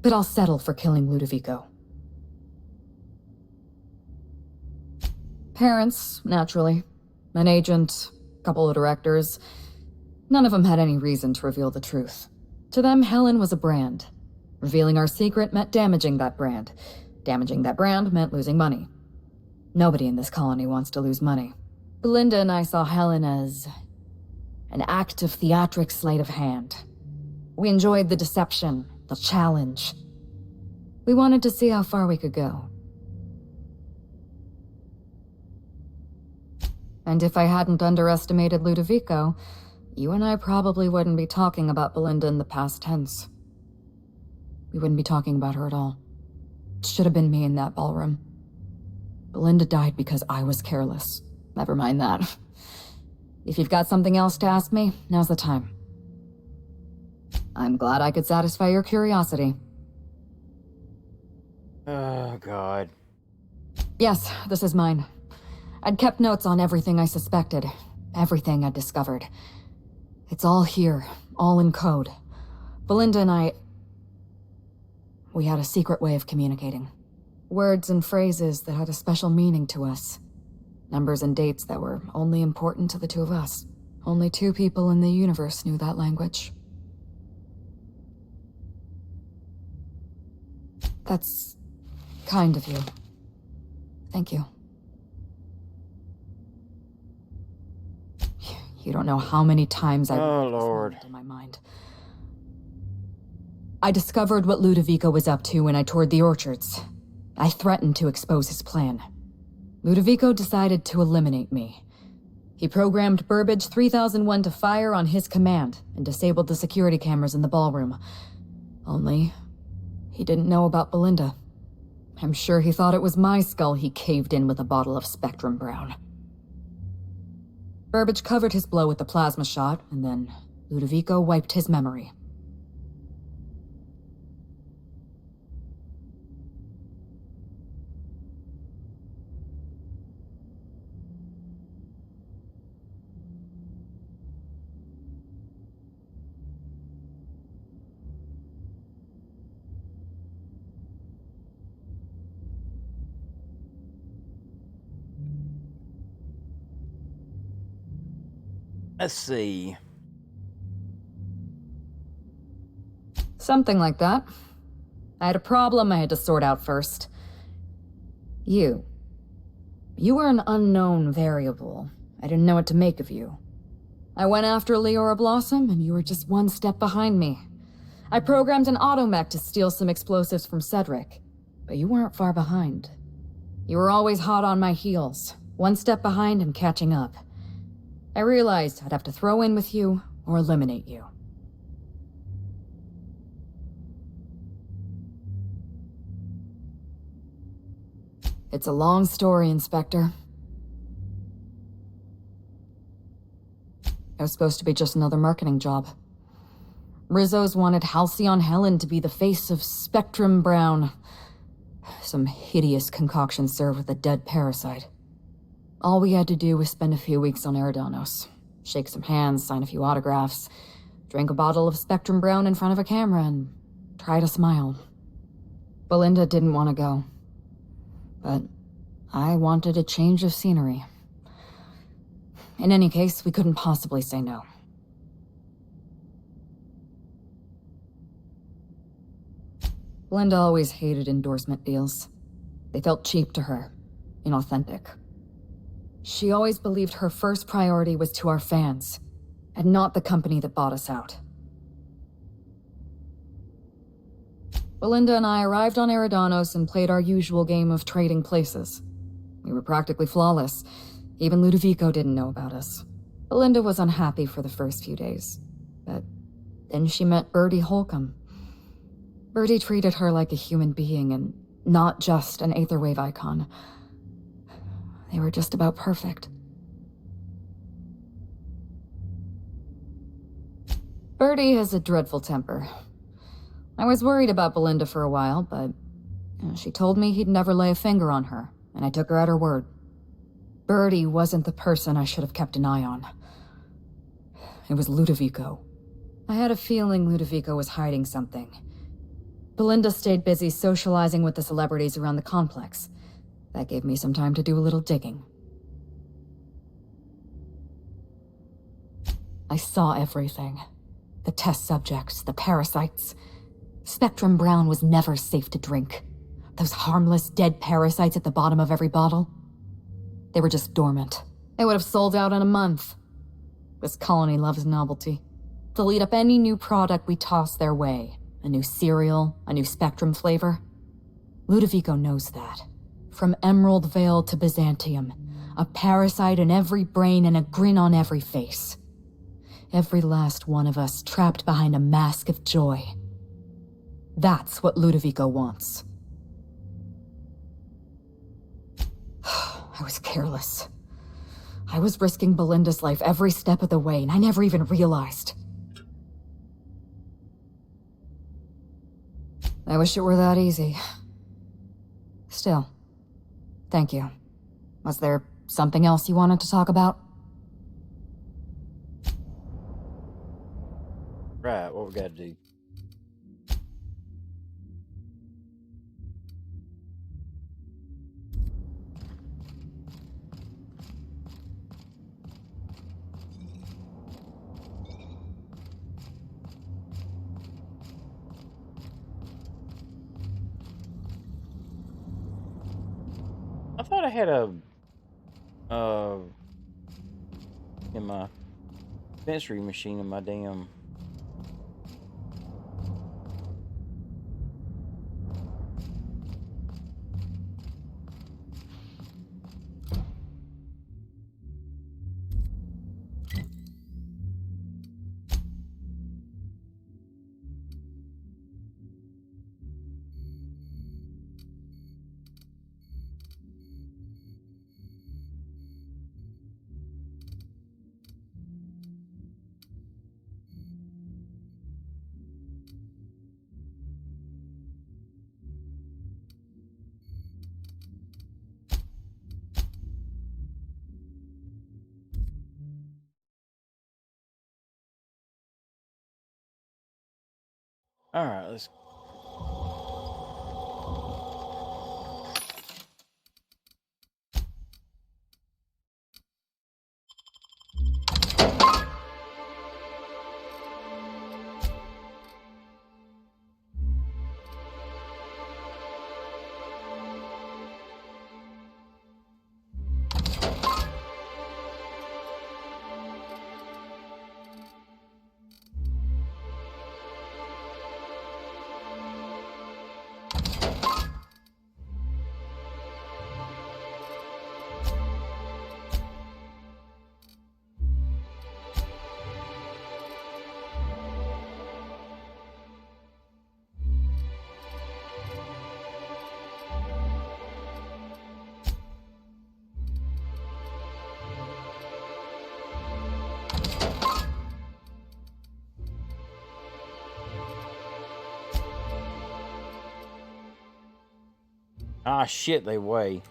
but I'll settle for killing Ludovico. Parents, naturally. An agent, a couple of directors. None of them had any reason to reveal the truth. To them, Helen was a brand. Revealing our secret meant damaging that brand. Damaging that brand meant losing money. Nobody in this colony wants to lose money. Belinda and I saw Helen as an act of theatric sleight of hand. We enjoyed the deception, the challenge. We wanted to see how far we could go. And if I hadn't underestimated Ludovico, you and I probably wouldn't be talking about Belinda in the past tense. We wouldn't be talking about her at all. It should have been me in that ballroom. Belinda died because I was careless. Never mind that. If you've got something else to ask me, now's the time. I'm glad I could satisfy your curiosity. Oh, God. Yes, this is mine. I'd kept notes on everything I suspected, everything I'd discovered. It's all here, all in code. Belinda and I... we had a secret way of communicating. Words and phrases that had a special meaning to us. Numbers and dates that were only important to the two of us. Only two people in the universe knew that language. That's kind of you. Thank you. You don't know how many times I've Lord. in my mind. I discovered what Ludovico was up to when I toured the orchards. I threatened to expose his plan. Ludovico decided to eliminate me. He programmed Burbage 3001 to fire on his command and disabled the security cameras in the ballroom. Only, he didn't know about Belinda. I'm sure he thought it was my skull he caved in with a bottle of Spectrum Brown. Burbage covered his blow with the plasma shot, and then Ludovico wiped his memory. Let's see. Something like that. I had a problem I had to sort out first. You. You were an unknown variable. I didn't know what to make of you. I went after Leora Blossom, and you were just one step behind me. I programmed an automech to steal some explosives from Cedric, but you weren't far behind. You were always hot on my heels, one step behind and catching up. I realized I'd have to throw in with you or eliminate you. It's a long story, Inspector. It was supposed to be just another marketing job. Rizzo's wanted Halcyon Helen to be the face of Spectrum Brown. Some hideous concoction served with a dead parasite. All we had to do was spend a few weeks on Eridanos, shake some hands, sign a few autographs, drink a bottle of Spectrum Brown in front of a camera, and try to smile. Belinda didn't want to go. But I wanted a change of scenery. In any case, we couldn't possibly say no. Belinda always hated endorsement deals. They felt cheap to her, inauthentic. She always believed her first priority was to our fans, and not the company that bought us out. Belinda and I arrived on Eridanos and played our usual game of trading places. We were practically flawless. Even Ludovico didn't know about us. Belinda was unhappy for the first few days, but then she met Bertie Holcomb. Bertie treated her like a human being and not just an Aetherwave icon. They were just about perfect. Bertie has a dreadful temper. I was worried about Belinda for a while, but she told me he'd never lay a finger on her, and I took her at her word. Bertie wasn't the person I should have kept an eye on. It was Ludovico. I had a feeling Ludovico was hiding something. Belinda stayed busy socializing with the celebrities around the complex. That gave me some time to do a little digging. I saw everything. The test subjects, the parasites. Spectrum Brown was never safe to drink. Those harmless, dead parasites at the bottom of every bottle. They were just dormant. They would have sold out in a month. This colony loves novelty. They'll eat up any new product we toss their way. A new cereal, a new Spectrum flavor. Ludovico knows that. From Emerald Vale to Byzantium, a parasite in every brain and a grin on every face. Every last one of us trapped behind a mask of joy. That's what Ludovico wants. I was careless. I was risking Belinda's life every step of the way, and I never even realized. I wish it were that easy. Still, thank you. Was there something else you wanted to talk about? Right, what we gotta do? I thought I had a in my dispensary machine in my damn. All right, let's. Ah, shit, they weigh.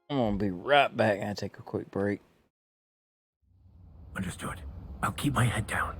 I'm gonna be right back. I take a quick break. Understood. I'll keep my head down.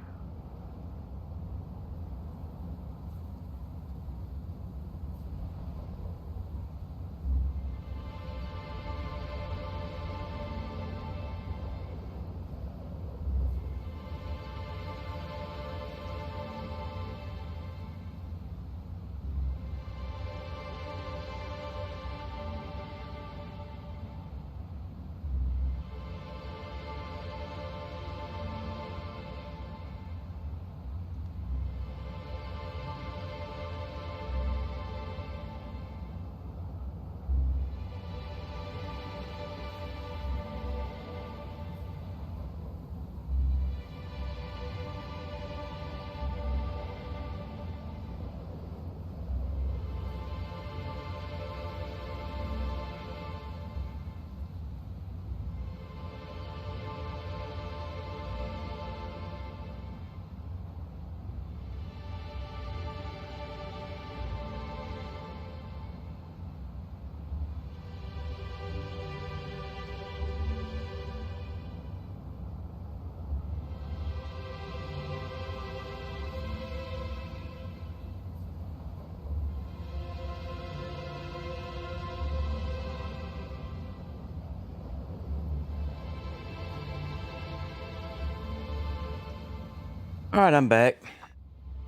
Alright, I'm back.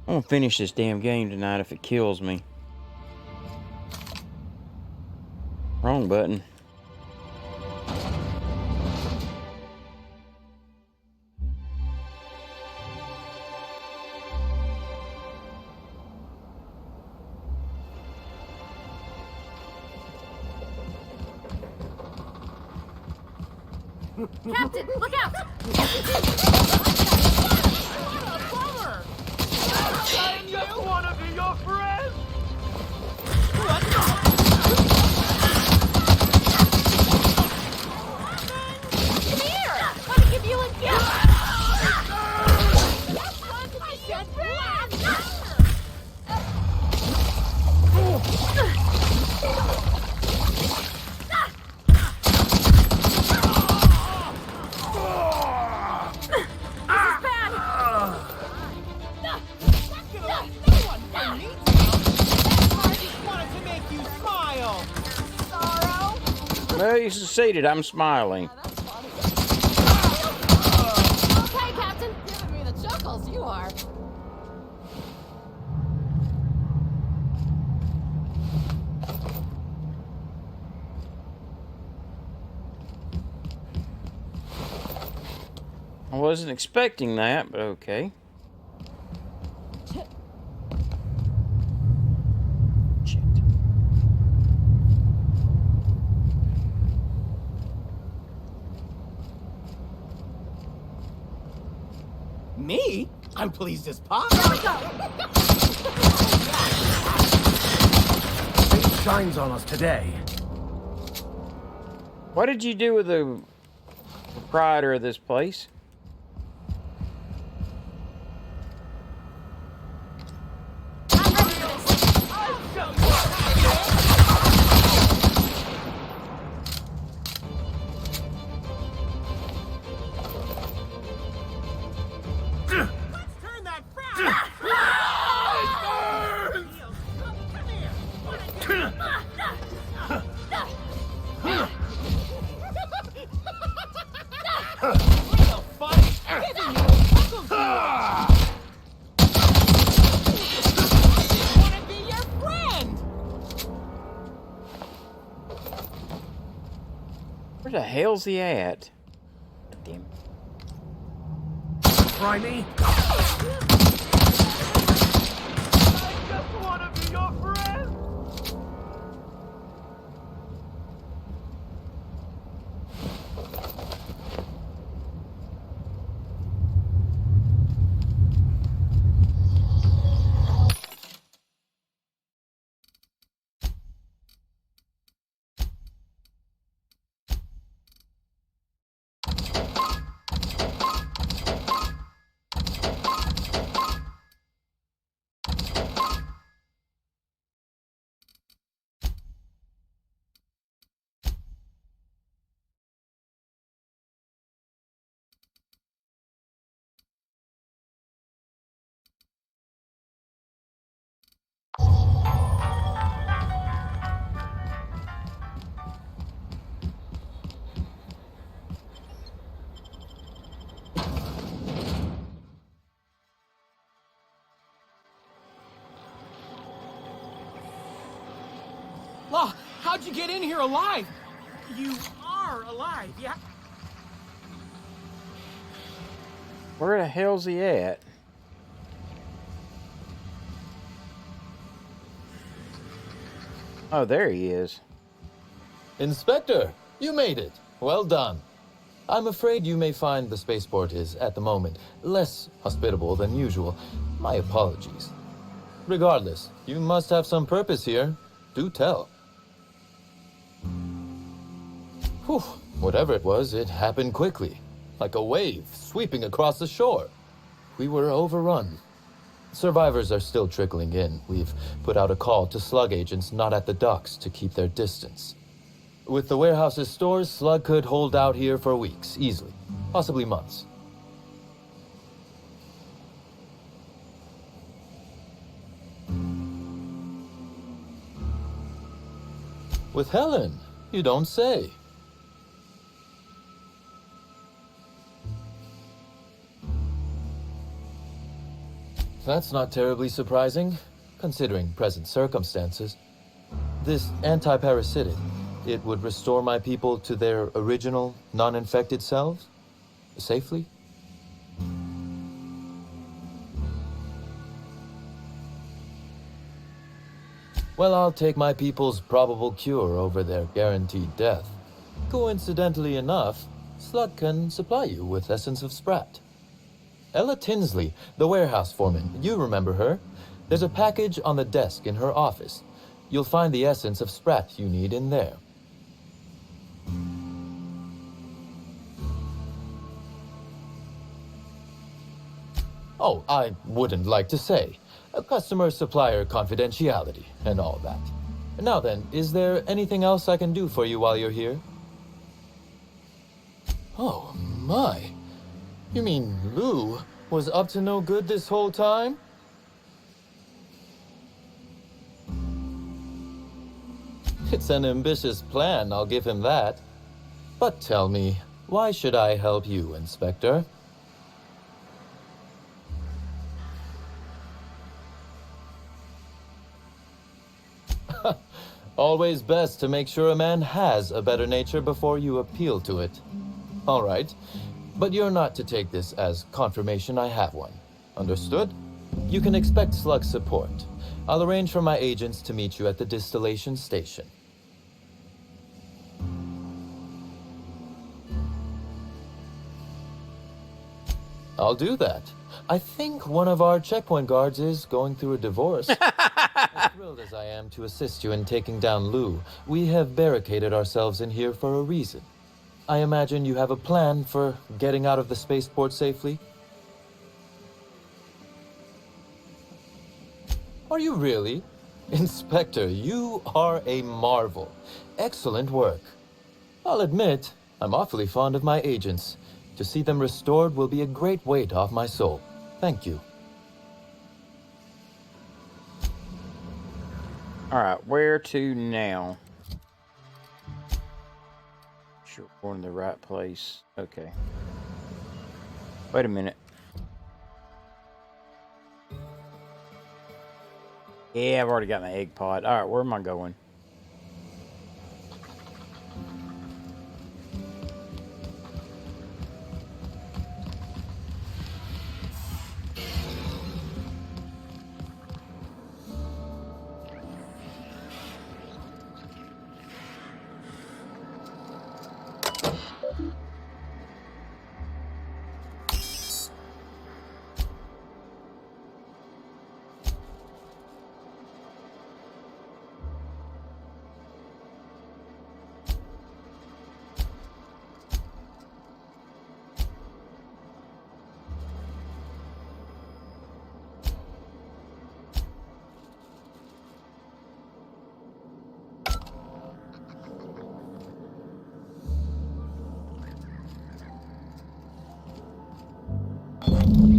I'm gonna finish this damn game tonight if it kills me. Wrong button. Captain, look out! I just want to be your friend! Come here! I want to give you a gift! I said Well, you succeeded. I'm smiling. Okay, Captain. Giving me the chuckles, you are. I wasn't expecting that, but okay. Me? I'm pleased as pop. It shines on us today. What did you do with the proprietor of this place? Real funny. Giving you a chuckle to want to be your friend. Where the hell's he at? Damn. Try me. I just want to be your friend. Law, how'd you get in here alive? You are alive, yeah? Where the hell's he at? Oh, there he is. Inspector, you made it. Well done. I'm afraid you may find the spaceport is, at the moment, less hospitable than usual. My apologies. Regardless, you must have some purpose here. Do tell. Whew, whatever it was, it happened quickly. Like a wave sweeping across the shore. We were overrun. Survivors are still trickling in. We've put out a call to slug agents not at the docks to keep their distance. With the warehouse's stores, Slug could hold out here for weeks, easily. Possibly months. With Helen, you don't say. That's not terribly surprising, considering present circumstances. This anti-parasitic, it would restore my people to their original, non-infected selves? Safely? Well, I'll take my people's probable cure over their guaranteed death. Coincidentally enough, Slug can supply you with Essence of Sprat. Ella Tinsley, the warehouse foreman, you remember her? There's a package on the desk in her office. You'll find the Essence of Sprat you need in there. Oh, I wouldn't like to say. Customer-supplier confidentiality and all that. Now then, is there anything else I can do for you while you're here? Oh, my. You mean Lou was up to no good this whole time? It's an ambitious plan, I'll give him that. But tell me, why should I help you, Inspector? Always best to make sure a man has a better nature before you appeal to it. All right. But you're not to take this as confirmation I have one. Understood? You can expect Slug's support. I'll arrange for my agents to meet you at the distillation station. I'll do that. I think one of our checkpoint guards is going through a divorce. As thrilled as I am to assist you in taking down Lou, we have barricaded ourselves in here for a reason. I imagine you have a plan for getting out of the spaceport safely? Are you really? Inspector, you are a marvel. Excellent work. I'll admit, I'm awfully fond of my agents. To see them restored will be a great weight off my soul. Thank you. Alright, where to now? Sure, we're in the right place. Okay. Wait a minute. Yeah, I've already got my egg pod. All right, where am I going?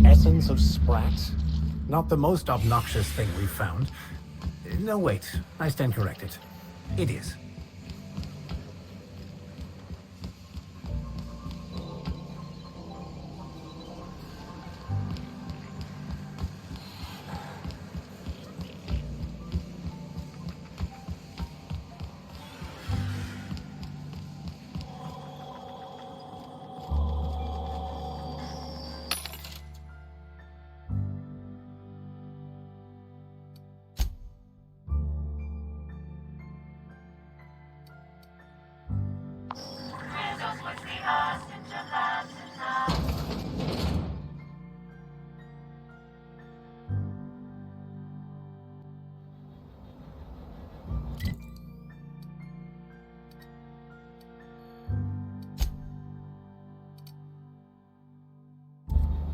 Essence of Sprat? Not the most obnoxious thing we've found. No, wait. I stand corrected. It is.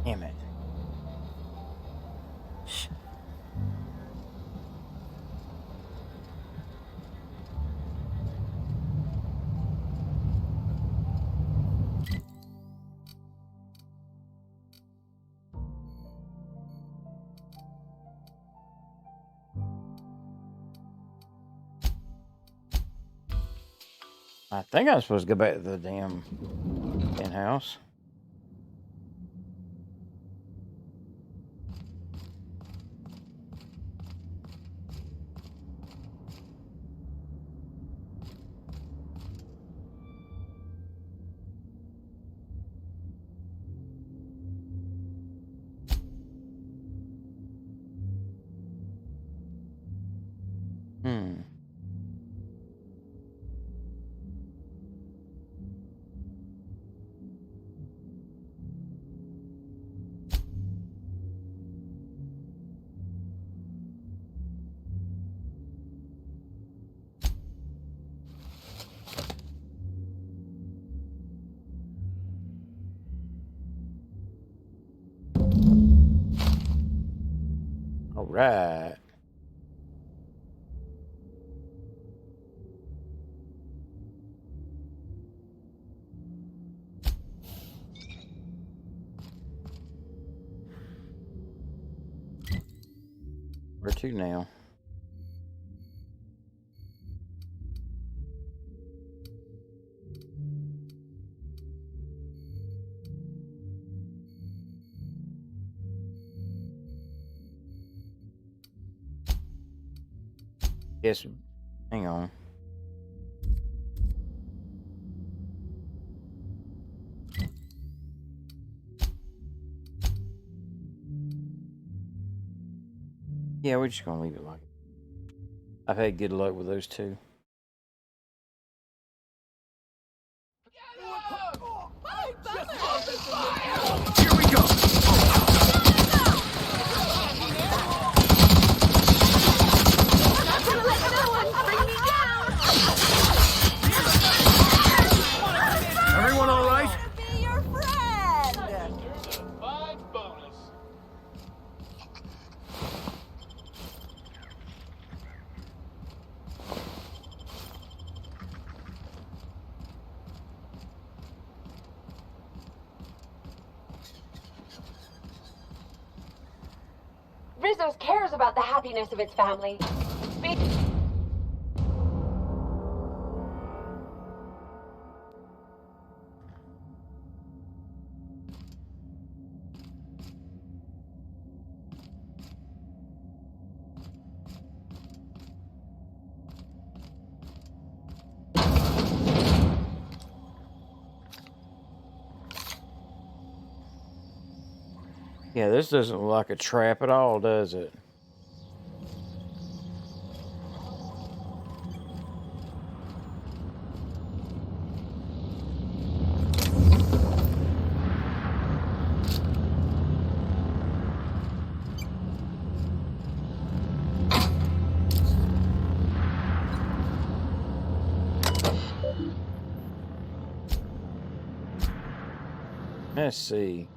Damn it. I think I'm supposed to go back to the damn penthouse. All right. Where to now? Guess, hang on. Yeah, we're just gonna leave it like it. I've had good luck with those two. Here we go! Everyone all right? Be your friend. Here's a 5 bonus. Rizzo's cares about the happiness of its family. Yeah, this doesn't look like a trap at all, does it? Let's see.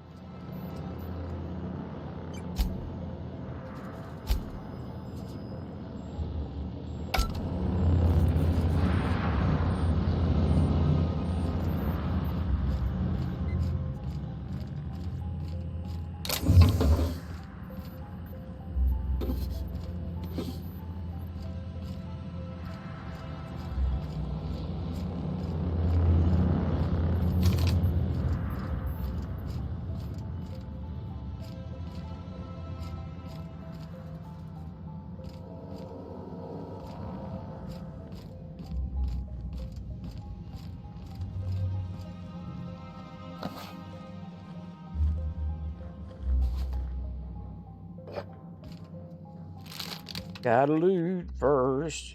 Gotta loot first.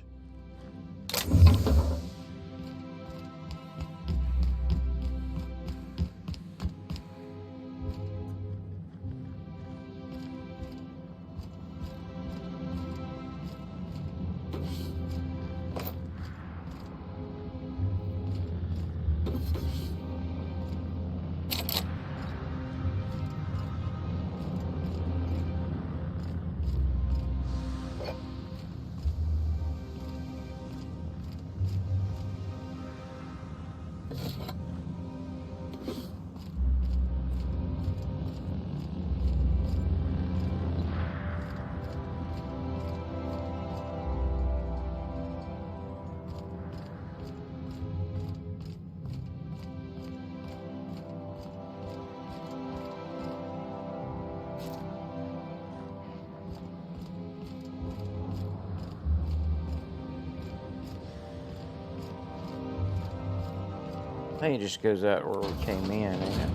I think it just goes out where we came in, ain't it?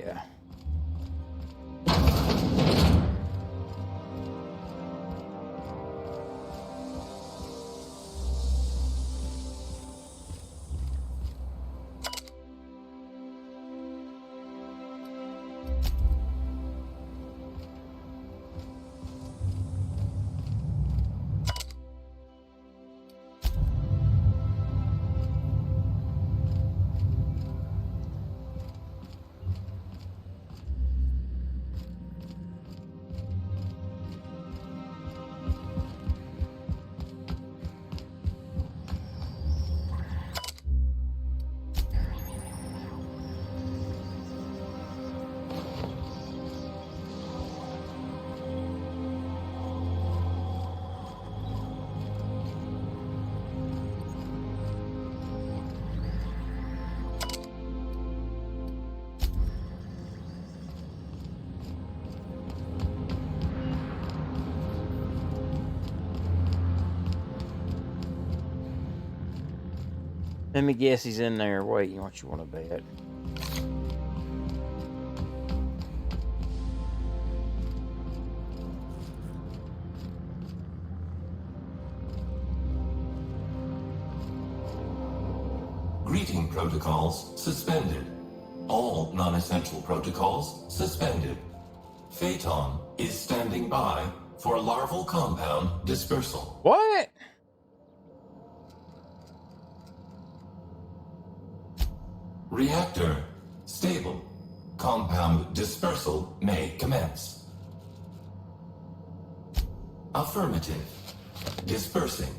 Yeah. Let me guess he's in there waiting. What you want to bet? Greeting protocols suspended. All non-essential protocols suspended. Phaeton is standing by for larval compound dispersal. What? Reactor stable. Compound dispersal may commence. Affirmative. Dispersing.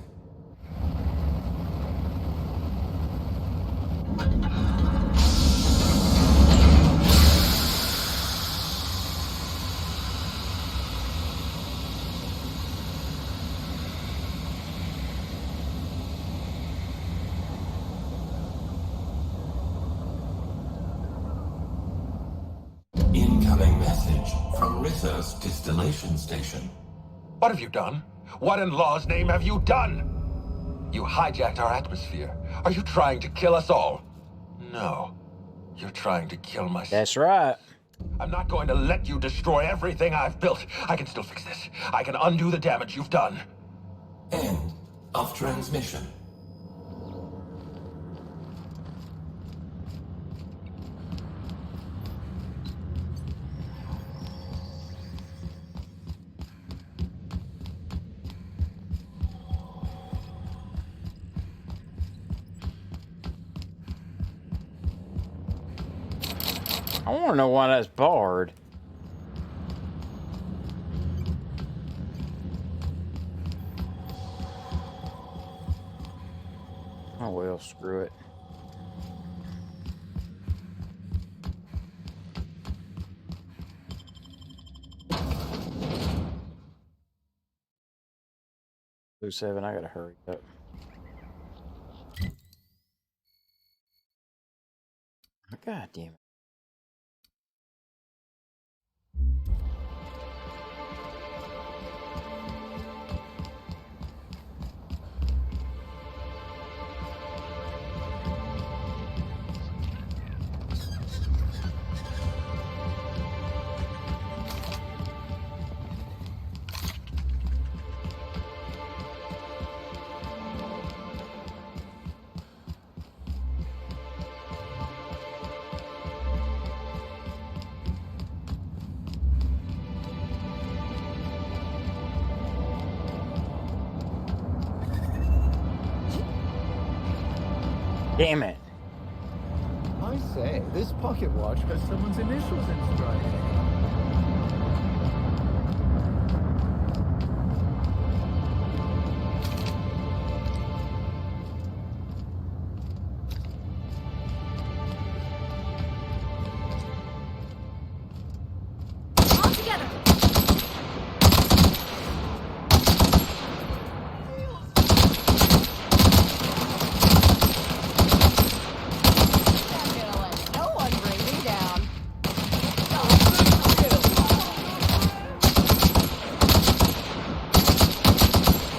Incoming message from Rizzo's distillation station. What have you done? What in law's name have you done? You hijacked our atmosphere. Are you trying to kill us all? No. You're trying to kill myself. That's right. I'm not going to let you destroy everything I've built. I can still fix this. I can undo the damage you've done. End of transmission. I want to know why that's barred. Oh well, screw it. Blue 7, I gotta hurry up. God damn it. Damn it. I say, this pocket watch has someone's initials inscribed.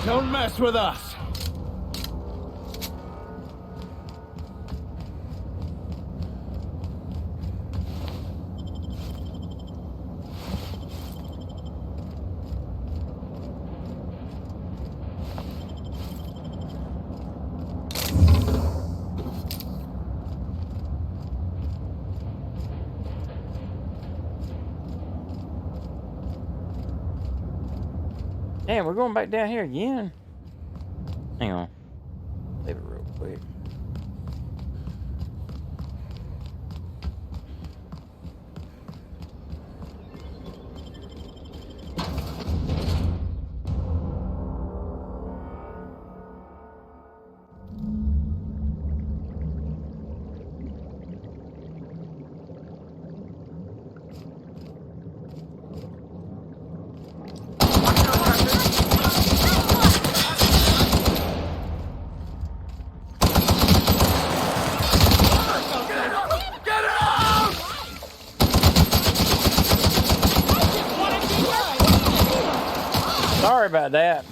Don't mess with us! Damn, we're going back down here again. Hang on. Leave it real quick. Sorry about that.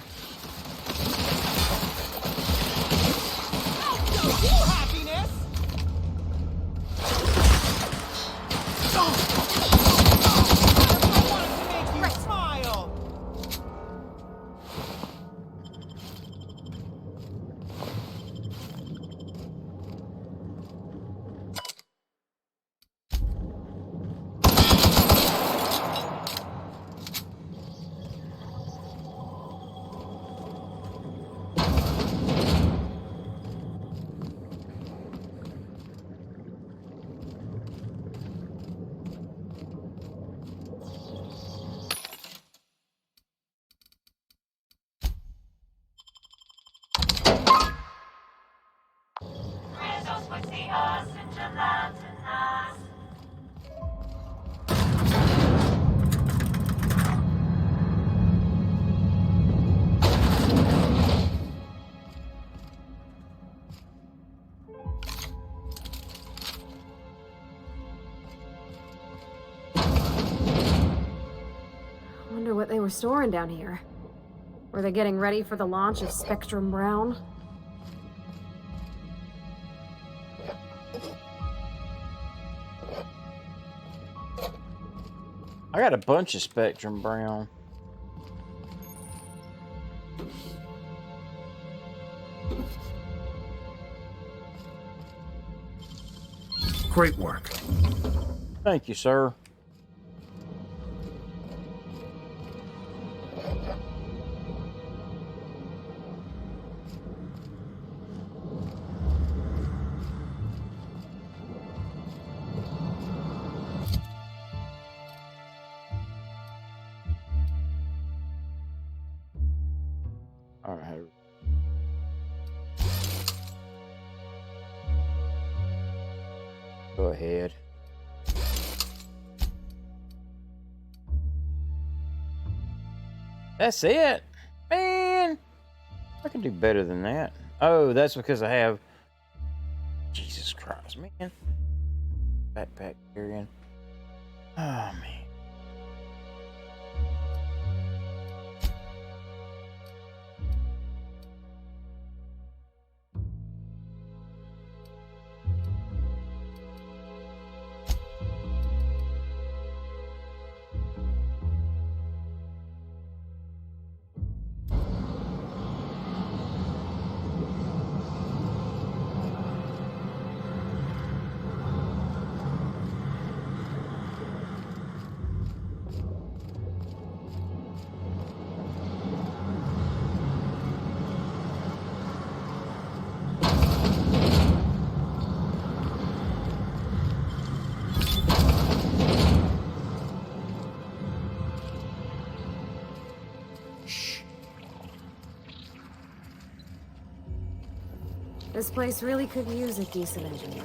Wonder what they were storing down here. Were they getting ready for the launch of Spectrum Brown? I got a bunch of Spectrum Brown. Great work. Thank you, sir. All right. Go ahead. That's it? Man, I can do better than that. Oh, that's because I have... Jesus Christ, man. Backpack carrying. Oh, man. This place really could use a decent engineer.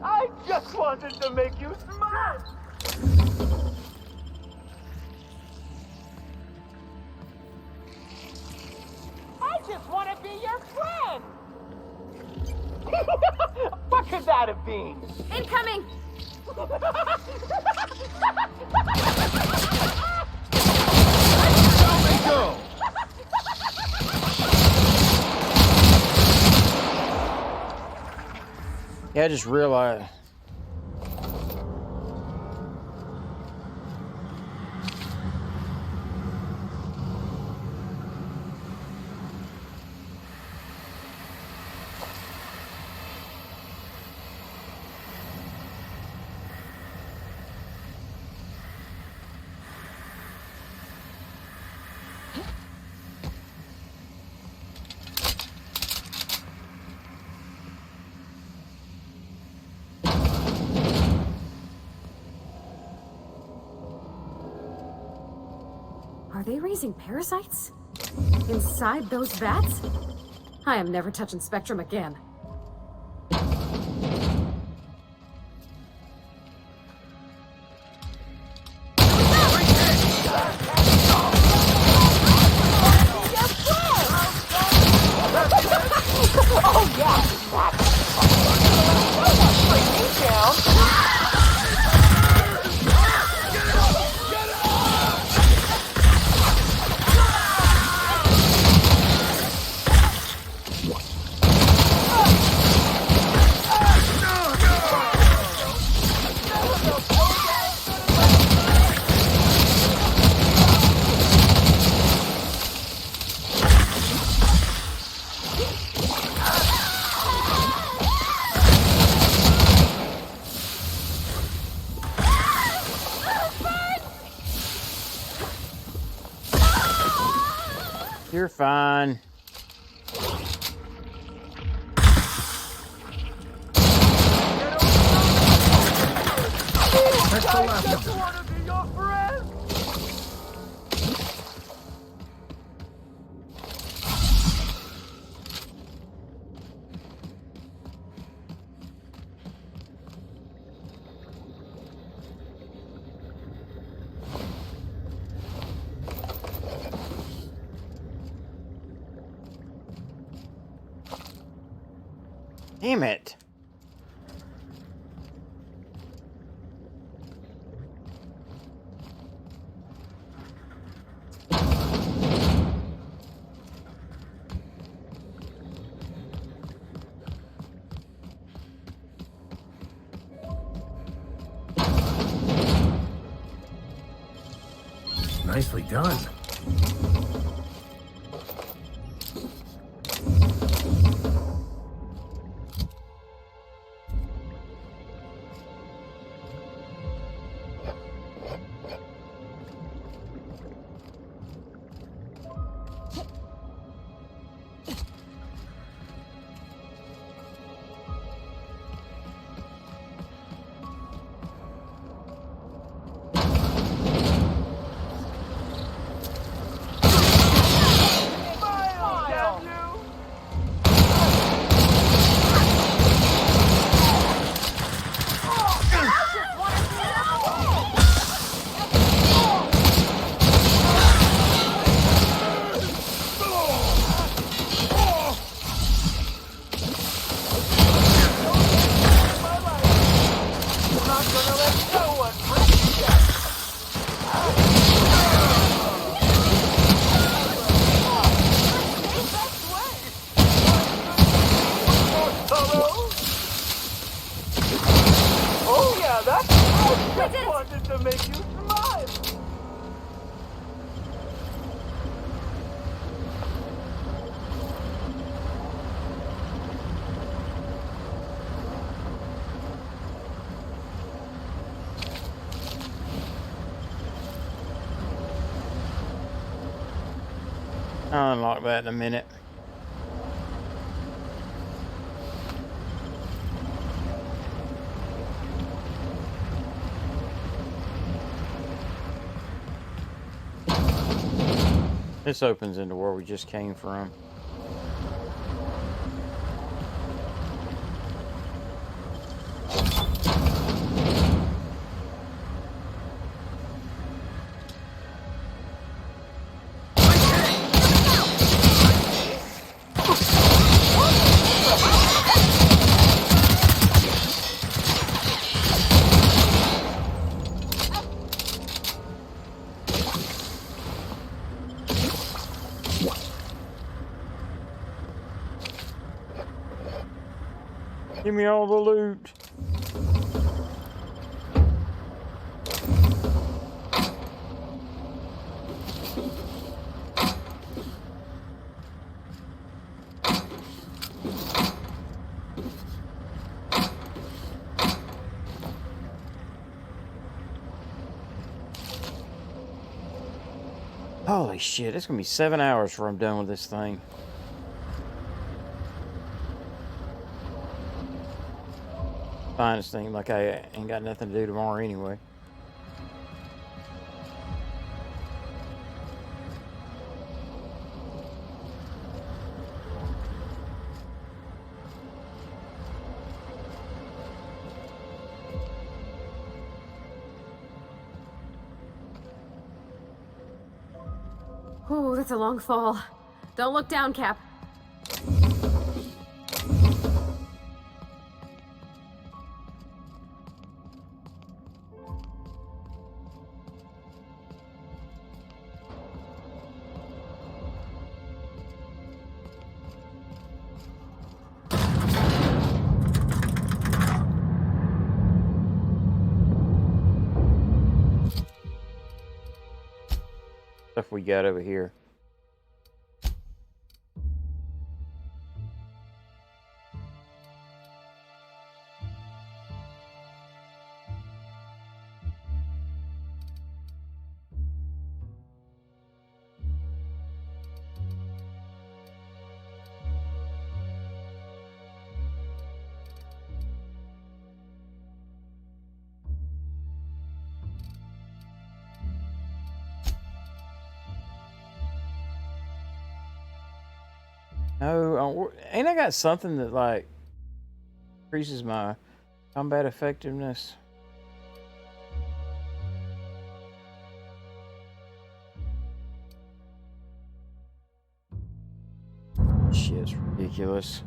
I just wanted to make you smile! I just want to be your friend! What could that have been? Incoming! Let me go! Yeah, I just realized. Are they raising parasites? Inside those vats? I am never touching Spectrum again. Oh yeah! Bring me down! You're fine. That's the last of them. I just want to be your friend! Damn it. Nicely done. I'll unlock that in a minute. This opens into where we just came from. Give me all the loot. Holy shit, it's gonna be 7 hours before I'm done with this thing. Finest thing, like I ain't got nothing to do tomorrow anyway. Ooh, that's a long fall. Don't look down, Cap. Stuff we got over here. No, ain't I got something that like increases my combat effectiveness? Shit's ridiculous.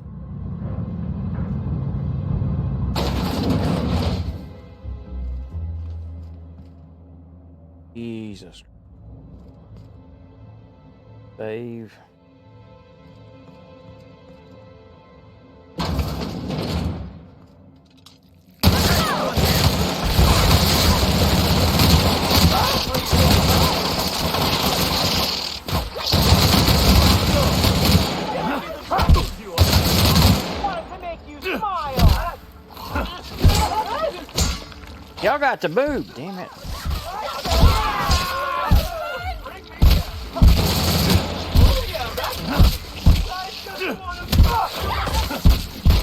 Jesus. Save. you smile. Y'all got to move, damn it.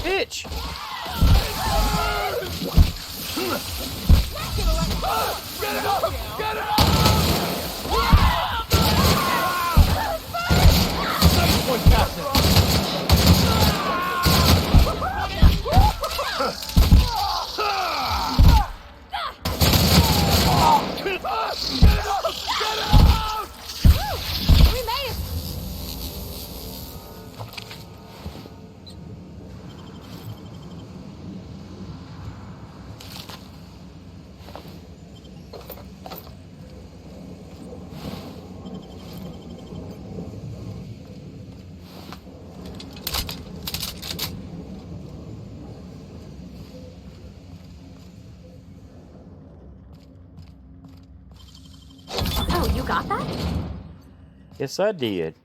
Bitch! Get it up! Get it up! Oh, you got that? Yes, I did.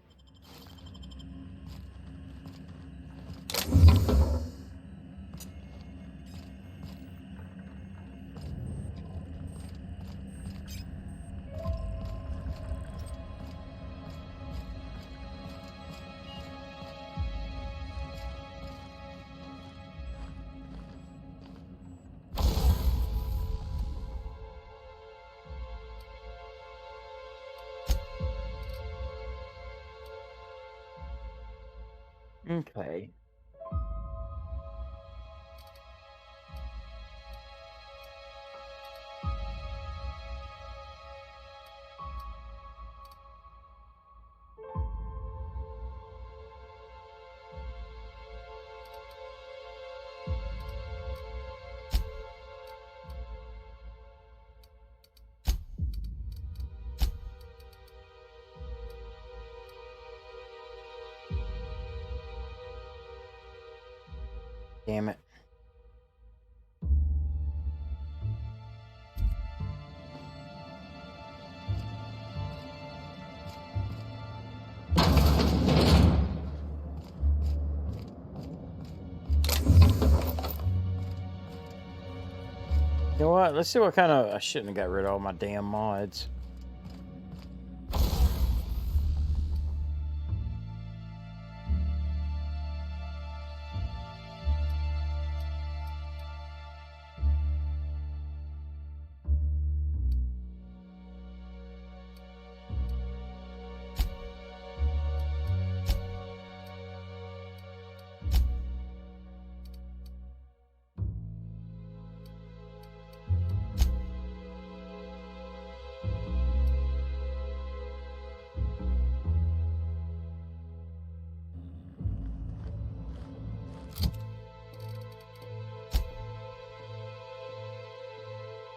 Okay. Damn it. You know what? Let's see what kind of... I shouldn't have got rid of all my damn mods.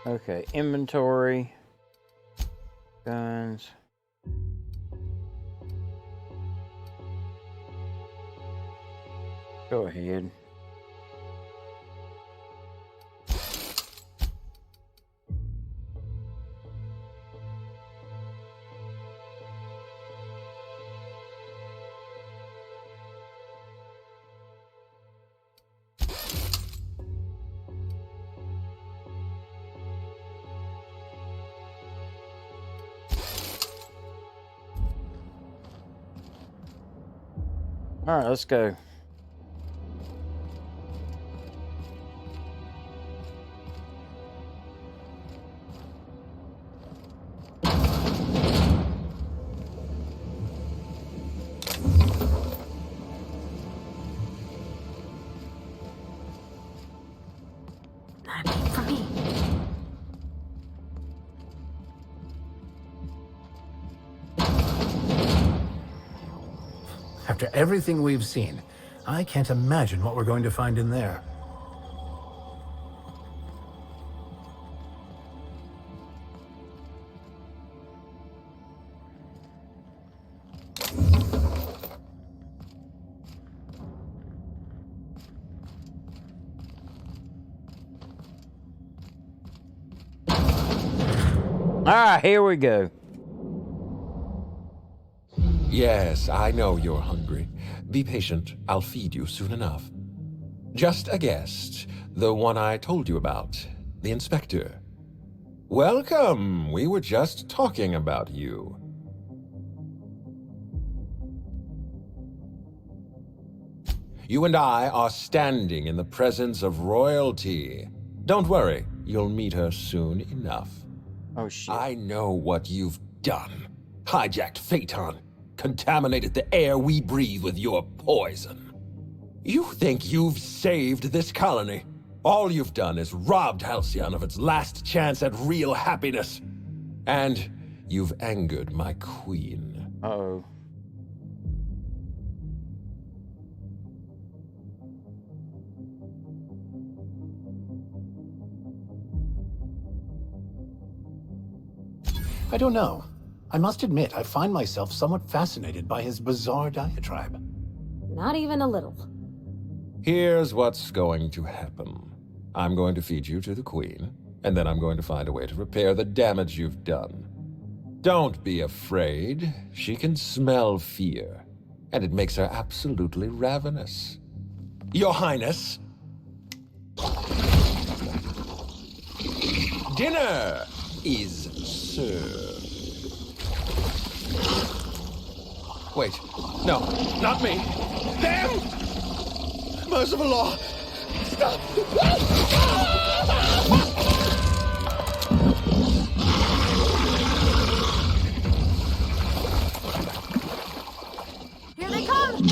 Okay, inventory, guns. Go ahead. All right, let's go. For me. After everything we've seen, I can't imagine what we're going to find in there. All right, here we go. Yes, I know you're hungry. Be patient. I'll feed you soon enough. Just a guest. The one I told you about. The inspector. Welcome. We were just talking about you. You and I are standing in the presence of royalty. Don't worry, you'll meet her soon enough. Oh, shit. I know what you've done. Hijacked Phaeton. Contaminated the air we breathe with your poison. You think you've saved this colony? All you've done is robbed Halcyon of its last chance at real happiness. And you've angered my queen. Uh-oh. I don't know. I must admit, I find myself somewhat fascinated by his bizarre diatribe. Not even a little. Here's what's going to happen. I'm going to feed you to the queen, and then I'm going to find a way to repair the damage you've done. Don't be afraid. She can smell fear, and it makes her absolutely ravenous. Your Highness! Dinner is served. Wait, no, not me. Damn! Merciful Lord! Stop! Here they come!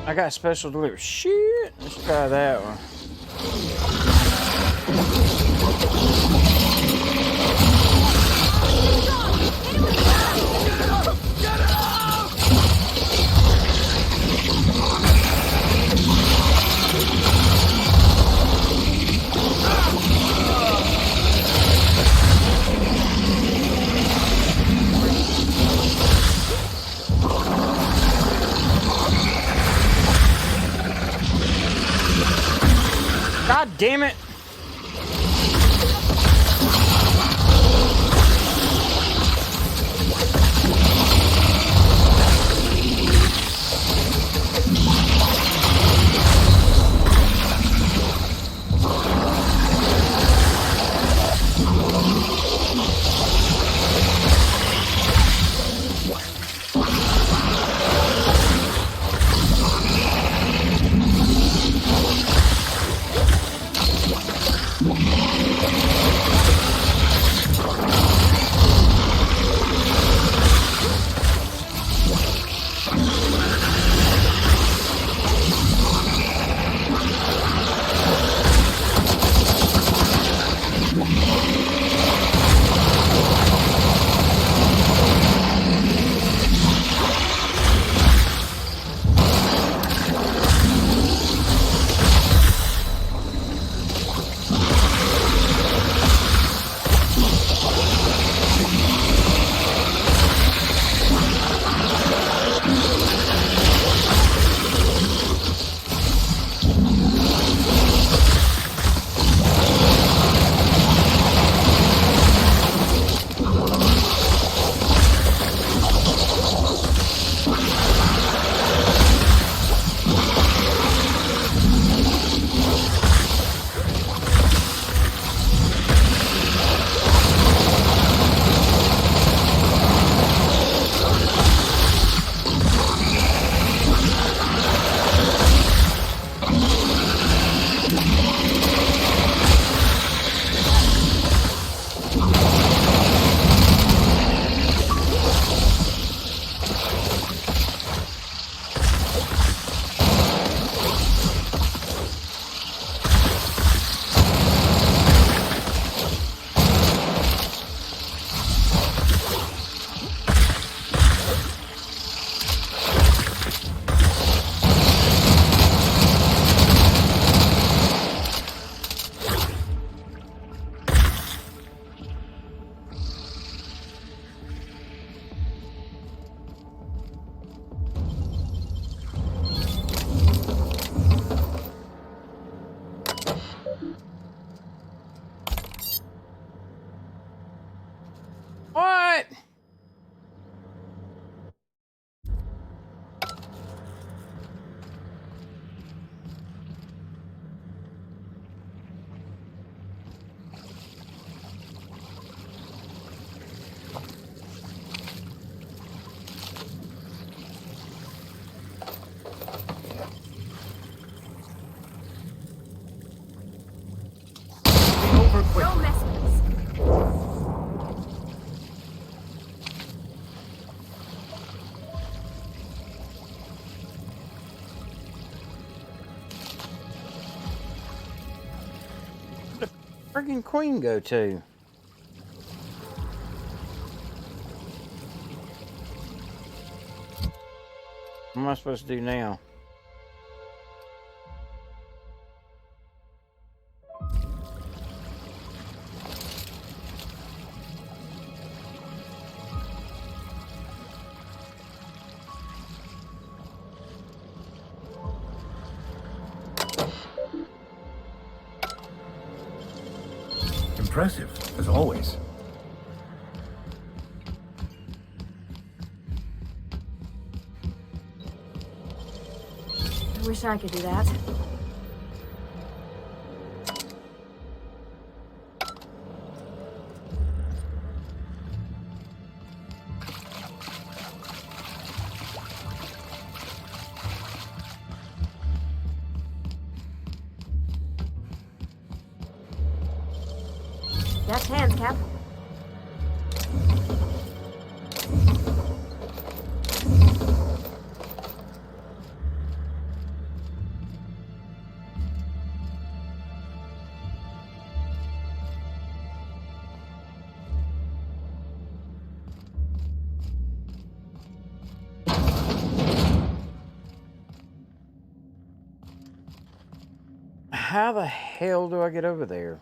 I got special delivery. Shit! Let's try that one. God damn it! What? Don't mess with us. Friggin' Queen go to? What am I supposed to do now? Impressive, as always. I wish I could do that. Deft hands, Cap. How the hell do I get over there?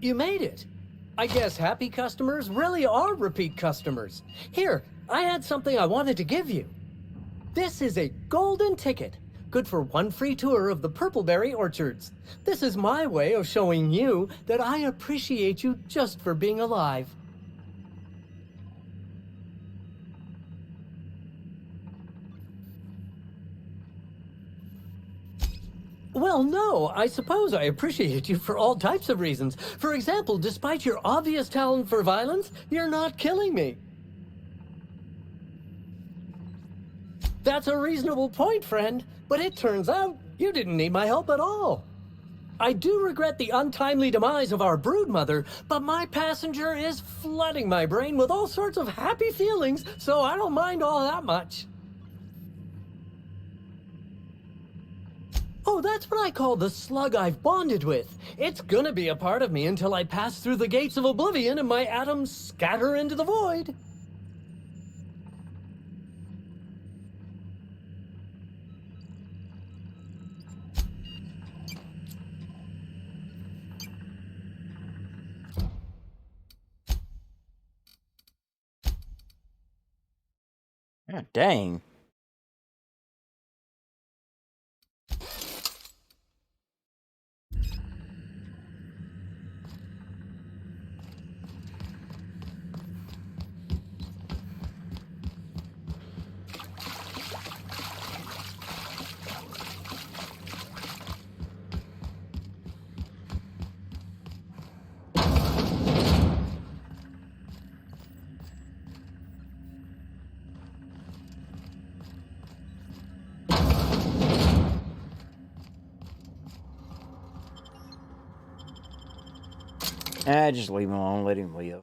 You made it. I guess happy customers really are repeat customers. Here, I had something I wanted to give you. This is a golden ticket, good for one free tour of the Purpleberry Orchards. This is my way of showing you that I appreciate you just for being alive. Well, no, I suppose I appreciate you for all types of reasons. For example, despite your obvious talent for violence, you're not killing me. That's a reasonable point, friend. But it turns out you didn't need my help at all. I do regret the untimely demise of our broodmother, but my passenger is flooding my brain with all sorts of happy feelings, so I don't mind all that much. Oh, that's what I call the slug I've bonded with. It's gonna be a part of me until I pass through the gates of oblivion and my atoms scatter into the void. God dang. Just leave him alone. Let him live.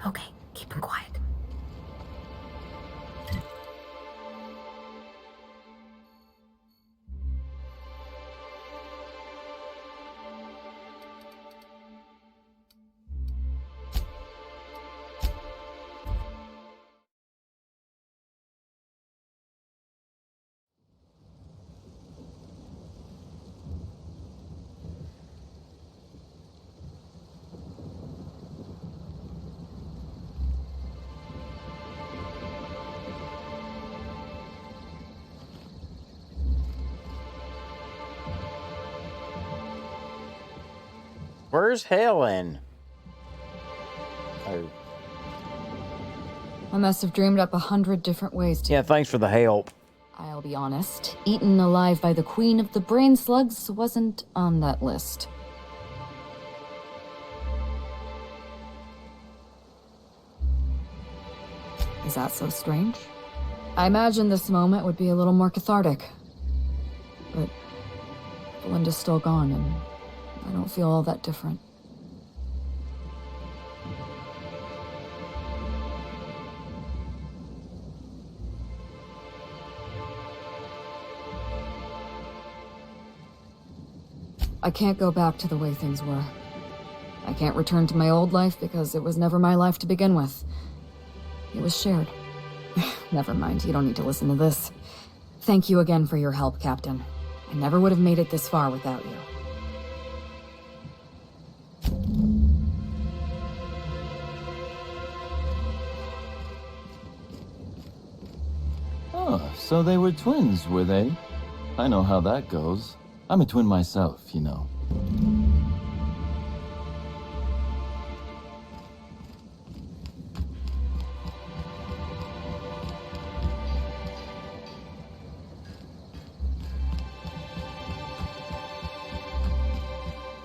Okay, keep him quiet. Where's Helen? Oh. I must have dreamed up 100 different ways to... Yeah, thanks for the help. I'll be honest, eaten alive by the queen of the brain slugs wasn't on that list. Is that so strange? I imagined this moment would be a little more cathartic. But Belinda's still gone, and I don't feel all that different. I can't go back to the way things were. I can't return to my old life because it was never my life to begin with. It was shared. Never mind, you don't need to listen to this. Thank you again for your help, Captain. I never would have made it this far without you. Oh, so they were twins, were they? I know how that goes. I'm a twin myself, you know.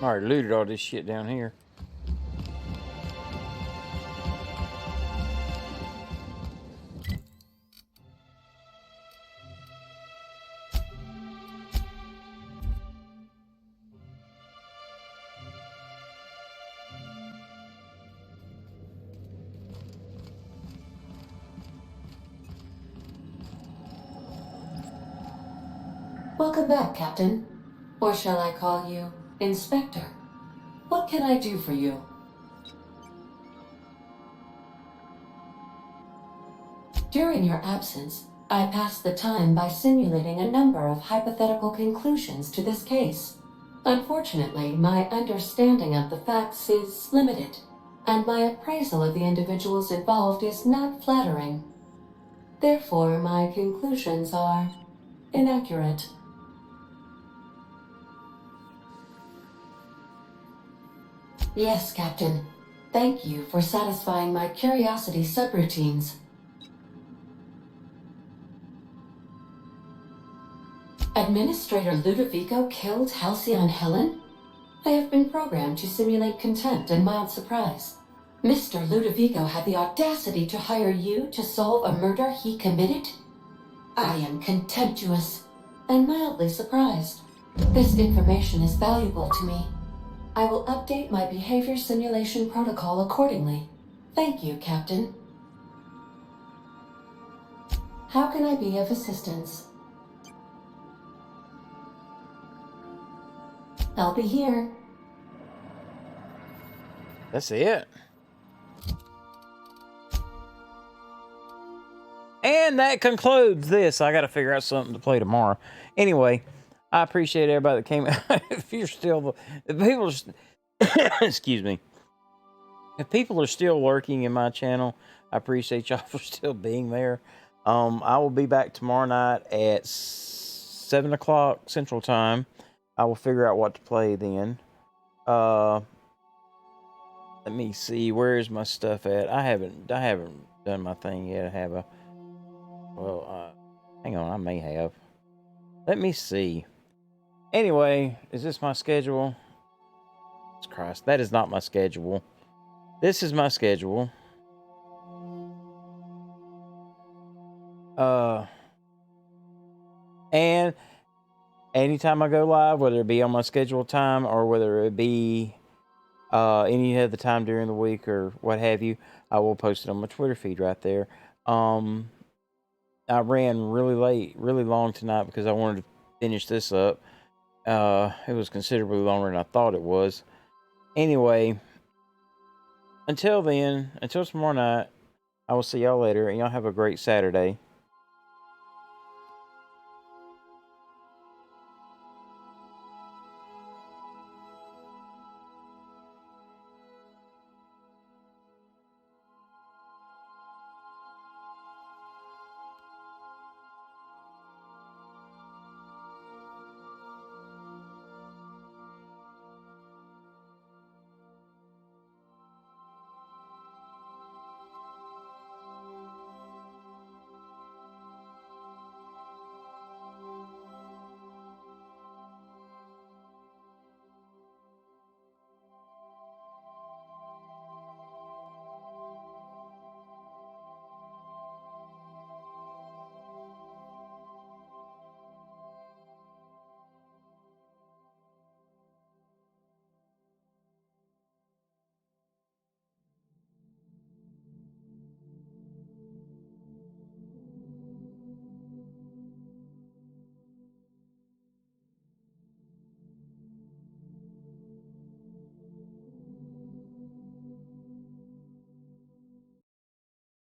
Alright, looted all this shit down here. Welcome back, Captain. Or shall I call you Inspector? What can I do for you? During your absence, I passed the time by simulating a number of hypothetical conclusions to this case. Unfortunately, my understanding of the facts is limited, and my appraisal of the individuals involved is not flattering. Therefore, my conclusions are inaccurate. Yes, Captain. Thank you for satisfying my curiosity subroutines. Administrator Ludovico killed Halcyon Helen? I have been programmed to simulate contempt and mild surprise. Mr. Ludovico had the audacity to hire you to solve a murder he committed? I am contemptuous and mildly surprised. This information is valuable to me. I will update my behavior simulation protocol accordingly. Thank you, Captain. How can I be of assistance? I'll be here. That's it. And that concludes this. I got to figure out something to play tomorrow. Anyway, I appreciate everybody that came out. If you're still, if people are, excuse me. If people are still lurking in my channel, I appreciate y'all for still being there. I will be back tomorrow night at 7 o'clock Central Time. I will figure out what to play then. Let me see. Where is my stuff at? I haven't done my thing yet, have I? Well, hang on. I may have. Let me see. Anyway, is this my schedule? Jesus Christ, that is not my schedule. This is my schedule. And anytime I go live, whether it be on my scheduled time or whether it be any other time during the week or what have you, I will post it on my Twitter feed right there. I ran really late, really long tonight because I wanted to finish this up. It was considerably longer than I thought it was. Anyway, until then, until tomorrow night, I will see y'all later, and y'all have a great Saturday.